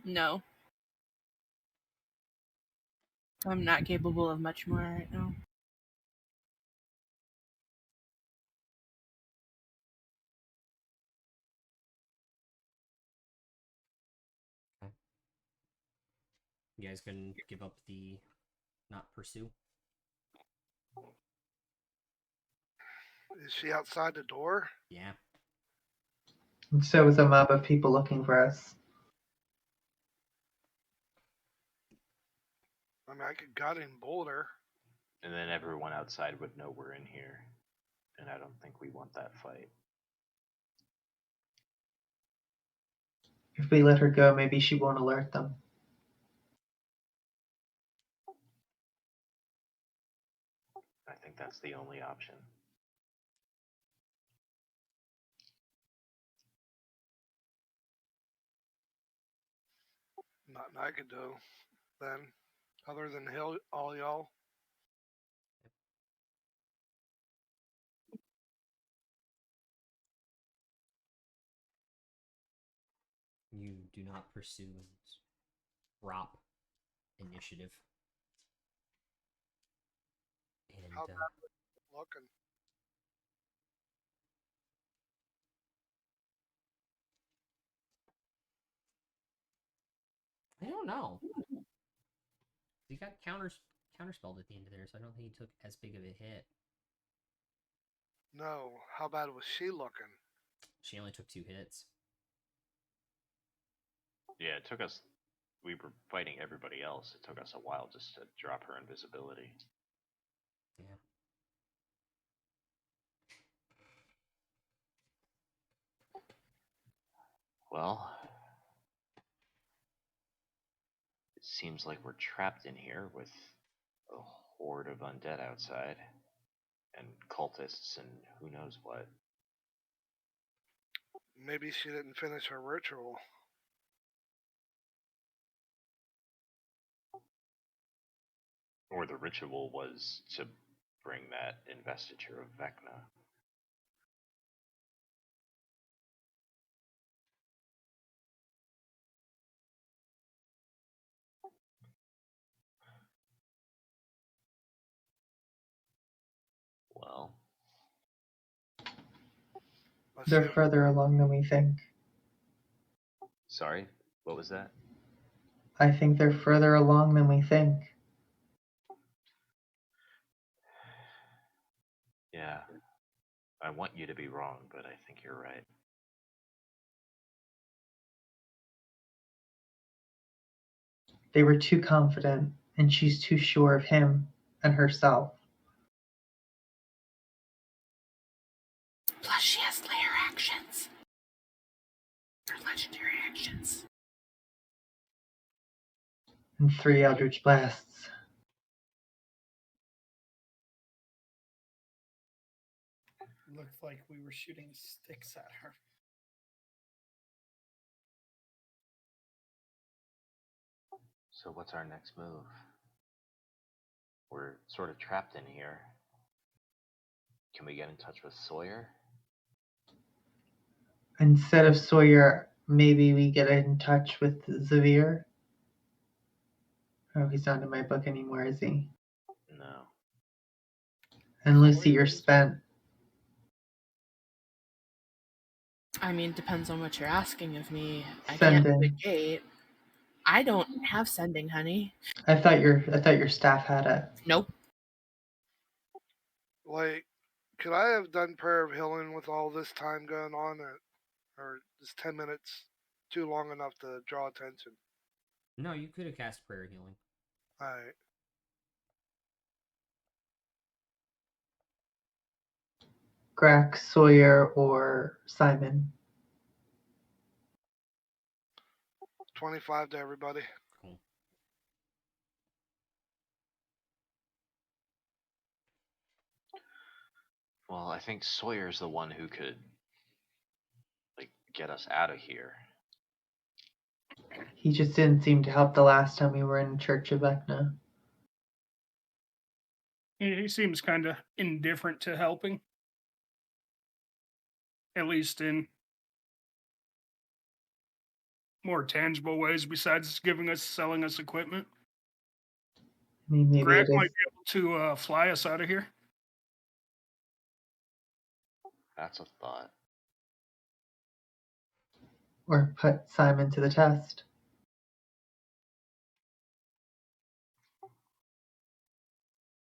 No. I'm not capable of much more right now. You guys can give up the not pursue. Is she outside the door? Yeah. And so is a mob of people looking for us. I mean, I could gut and boulder. And then everyone outside would know we're in here. And I don't think we want that fight. If we let her go, maybe she won't alert them. I think that's the only option. Nothing I could do then, other than heal all y'all. You do not pursue and drop initiative. And How bad was it looking? I don't know. He got counterspelled at the end of there, so I don't think he took as big of a hit. No. How bad was she looking? She only took 2 hits. Yeah, it took us. We were fighting everybody else. It took us a while just to drop her invisibility. Yeah. Well, it seems like we're trapped in here with a horde of undead outside, and cultists, and who knows what. Maybe she didn't finish her ritual. Or the ritual was to bring that investiture of Vecna. Well, Let's They're see. further along than we think. sorry, what was that? I think they're further along than we think. Yeah, I want you to be wrong, but I think you're right. They were too confident, and she's too sure of him and herself. Plus, she has layer actions. Or legendary actions. And 3 Eldritch Blasts. Looked like we were shooting sticks at her. So what's our next move? We're sort of trapped in here. Can we get in touch with Sawyer? Instead of Sawyer, maybe we get in touch with Xavier. Oh, he's not in my book anymore, is he? No. And Lucy, you're spent. I mean, depends on what you're asking of me. I Send can't in. negate. I don't have sending, honey. I thought your staff had it. Nope. Like, could I have done prayer of healing with all this time going on, or is 10 minutes too long enough to draw attention? No, you could have cast prayer healing. All right. Grack, Sawyer, or Simon. 25 to everybody. Cool. Well, I think Sawyer's the one who could, get us out of here. He just didn't seem to help the last time we were in Church of Vecna. He seems kind of indifferent to helping. At least in more tangible ways besides selling us equipment? I mean, maybe Greg it might is, be able to fly us out of here. That's a thought. or put Simon to the test.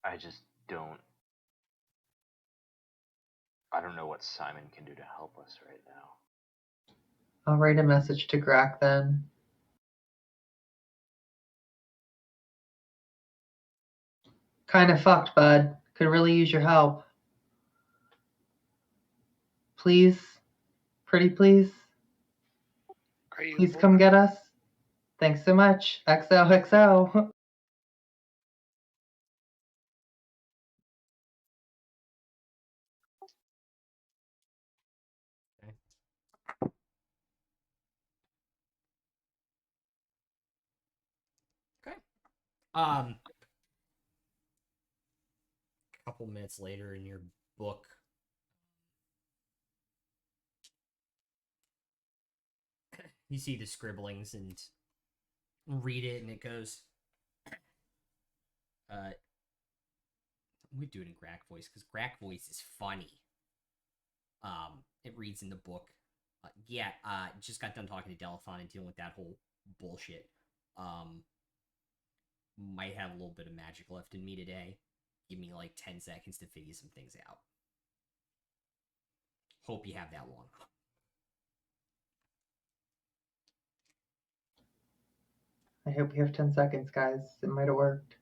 I just don't. I don't know what Simon can do to help us right now. I'll write a message to Grack then. Kind of fucked, bud. Could really use your help. Please? Pretty please? Are you Please come get us? Thanks so much. XOXO. Okay. A couple minutes later in your book, you see the scribblings and read it, and it goes, we do it in Grack voice because Grack voice is funny. It reads in the book. Just got done talking to Delphon and dealing with that whole bullshit. Might have a little bit of magic left in me today. Give me like 10 seconds to figure some things out. Hope you have that long. I hope you have 10 seconds, guys. It might have worked.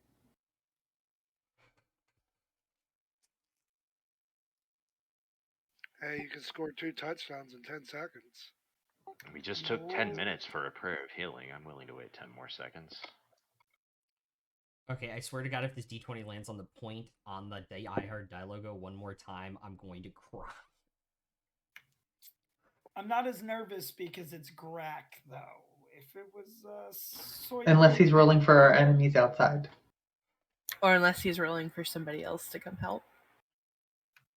Hey, you can score 2 touchdowns in 10 seconds. We just took 10 minutes for a prayer of healing. I'm willing to wait 10 more seconds. Okay, I swear to God, if this D20 lands on the point on the I Heart Die logo one more time, I'm going to cry. I'm not as nervous because it's Grack, though. If it was Sawyer, Unless he's rolling for our enemies outside. Or unless he's rolling for somebody else to come help.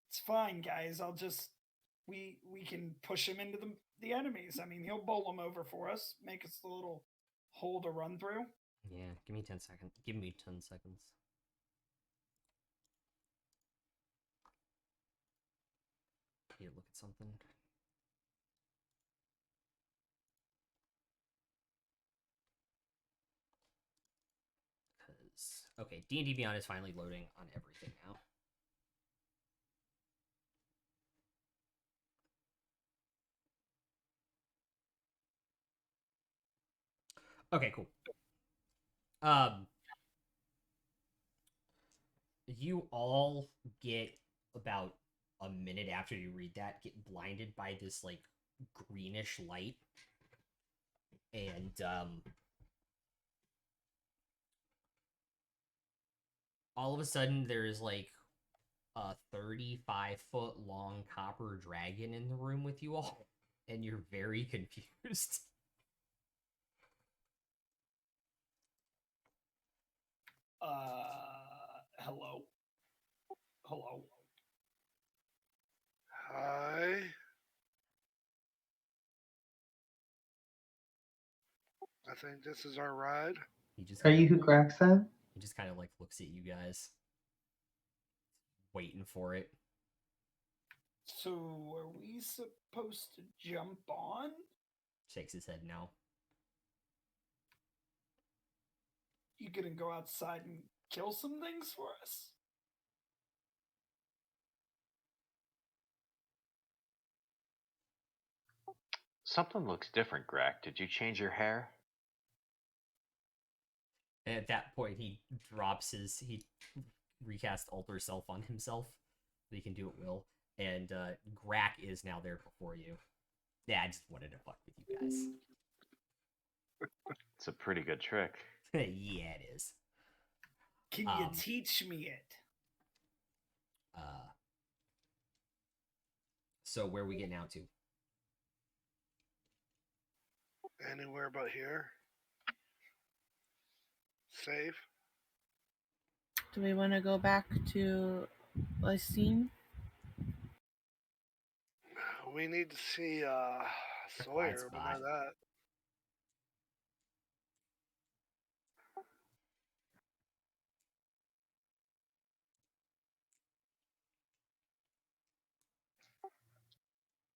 It's fine, guys. We can push him into the enemies. I mean, he'll bowl them over for us, make us a little hole to run through. Yeah, give me 10 seconds. Give me 10 seconds. Need to look at something. Okay, D&D Beyond is finally loading on everything now. Okay, cool. You all get about a minute after you read that, get blinded by this like greenish light, and all of a sudden there's like a 35-foot long copper dragon in the room with you all, and you're very confused. Hello. Hello. Hi. I think this is our ride. He just Are you who Grack said? He just kind of like looks at you guys, waiting for it. So, are we supposed to jump on? Shakes his head no. You gonna go outside and kill some things for us? Something looks different, Grack. Did you change your hair? And at that point, he recast alter self on himself. So he can do it will. And Grack is now there before you. Yeah, I just wanted to fuck with you guys. It's a pretty good trick. Yeah, it is. Can you teach me it? So where are we getting out to? Anywhere but here. Safe. Do we want to go back to Lysine? We need to see Sawyer. We know that.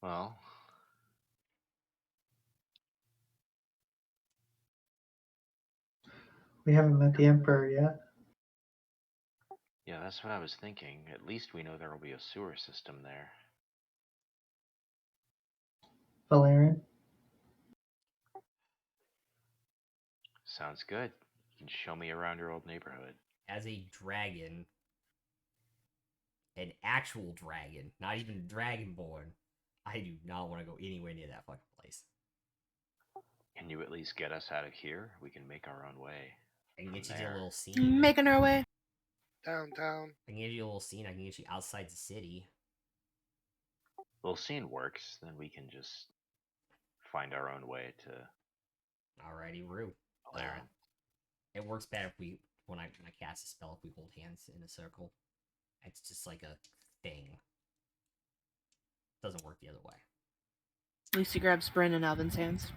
Well, We haven't met the Emperor yet. yeah, that's what I was thinking. At least we know there will be a sewer system there. Valerian. Sounds good. You can show me around your old neighborhood. As a dragon, an actual dragon, not even dragonborn, I do not want to go anywhere near that fucking place. Can you at least get us out of here? We can make our own way. I can get From you to a there. little scene. Making our way. Downtown. I can get you a little scene. I can get you outside the city. Well, scene works, then we can just find our own way to Alrighty, Rue. Valerian. It works better if we when I cast a spell if we hold hands in a circle. It's just like a thing. Doesn't work the other way. Lucy grabs Bryn and Alvin's hands.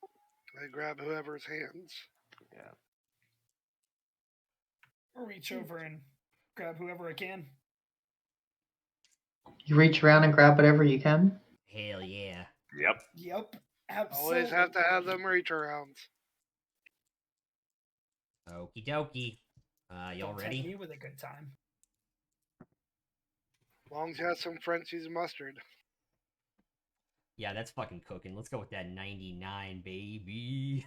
I grab whoever's hands. Yeah. Or reach over and grab whoever I can. You reach around and grab whatever you can. Hell yeah. Yep. Yep. Absolutely. Always have to have them reach arounds. Okie dokie. Y'all Don't tempt ready? me with a good time. As long as you have some Frenchie's mustard. Yeah, that's fucking cooking. Let's go with that 99, baby.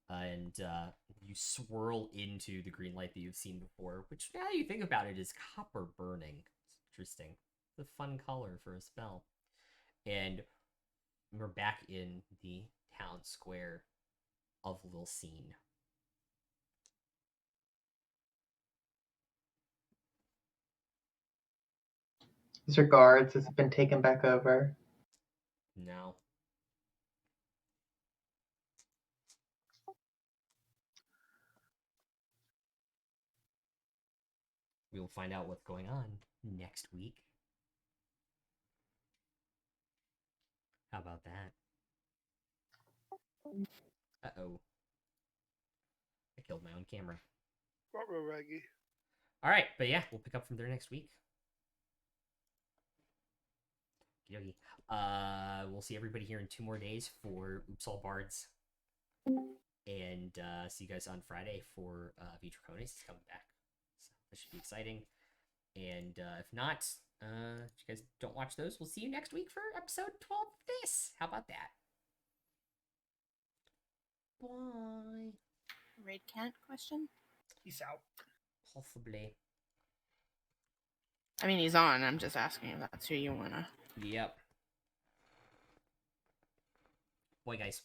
And you swirl into the green light that you've seen before, which now you think about it is copper burning. It's interesting. It's a fun color for a spell. And we're back in the town square of Lil Scene. These are guards. Has it been taken back over? No. We will find out what's going on next week. How about that? Uh-oh. I killed my own camera. Reggie. Alright, but yeah, we'll pick up from there next week. Okey-dokey. We'll see everybody here in 2 more days for Oops All Bards. And see you guys on Friday for Vitraconis is coming back. So that should be exciting. And if not, if you guys don't watch those, we'll see you next week for episode 12 of this. How about that? Bye. Raid can't question? Peace out. Possibly. I mean, he's on. I'm just asking if that's who you want to. Yep. Boy, guys.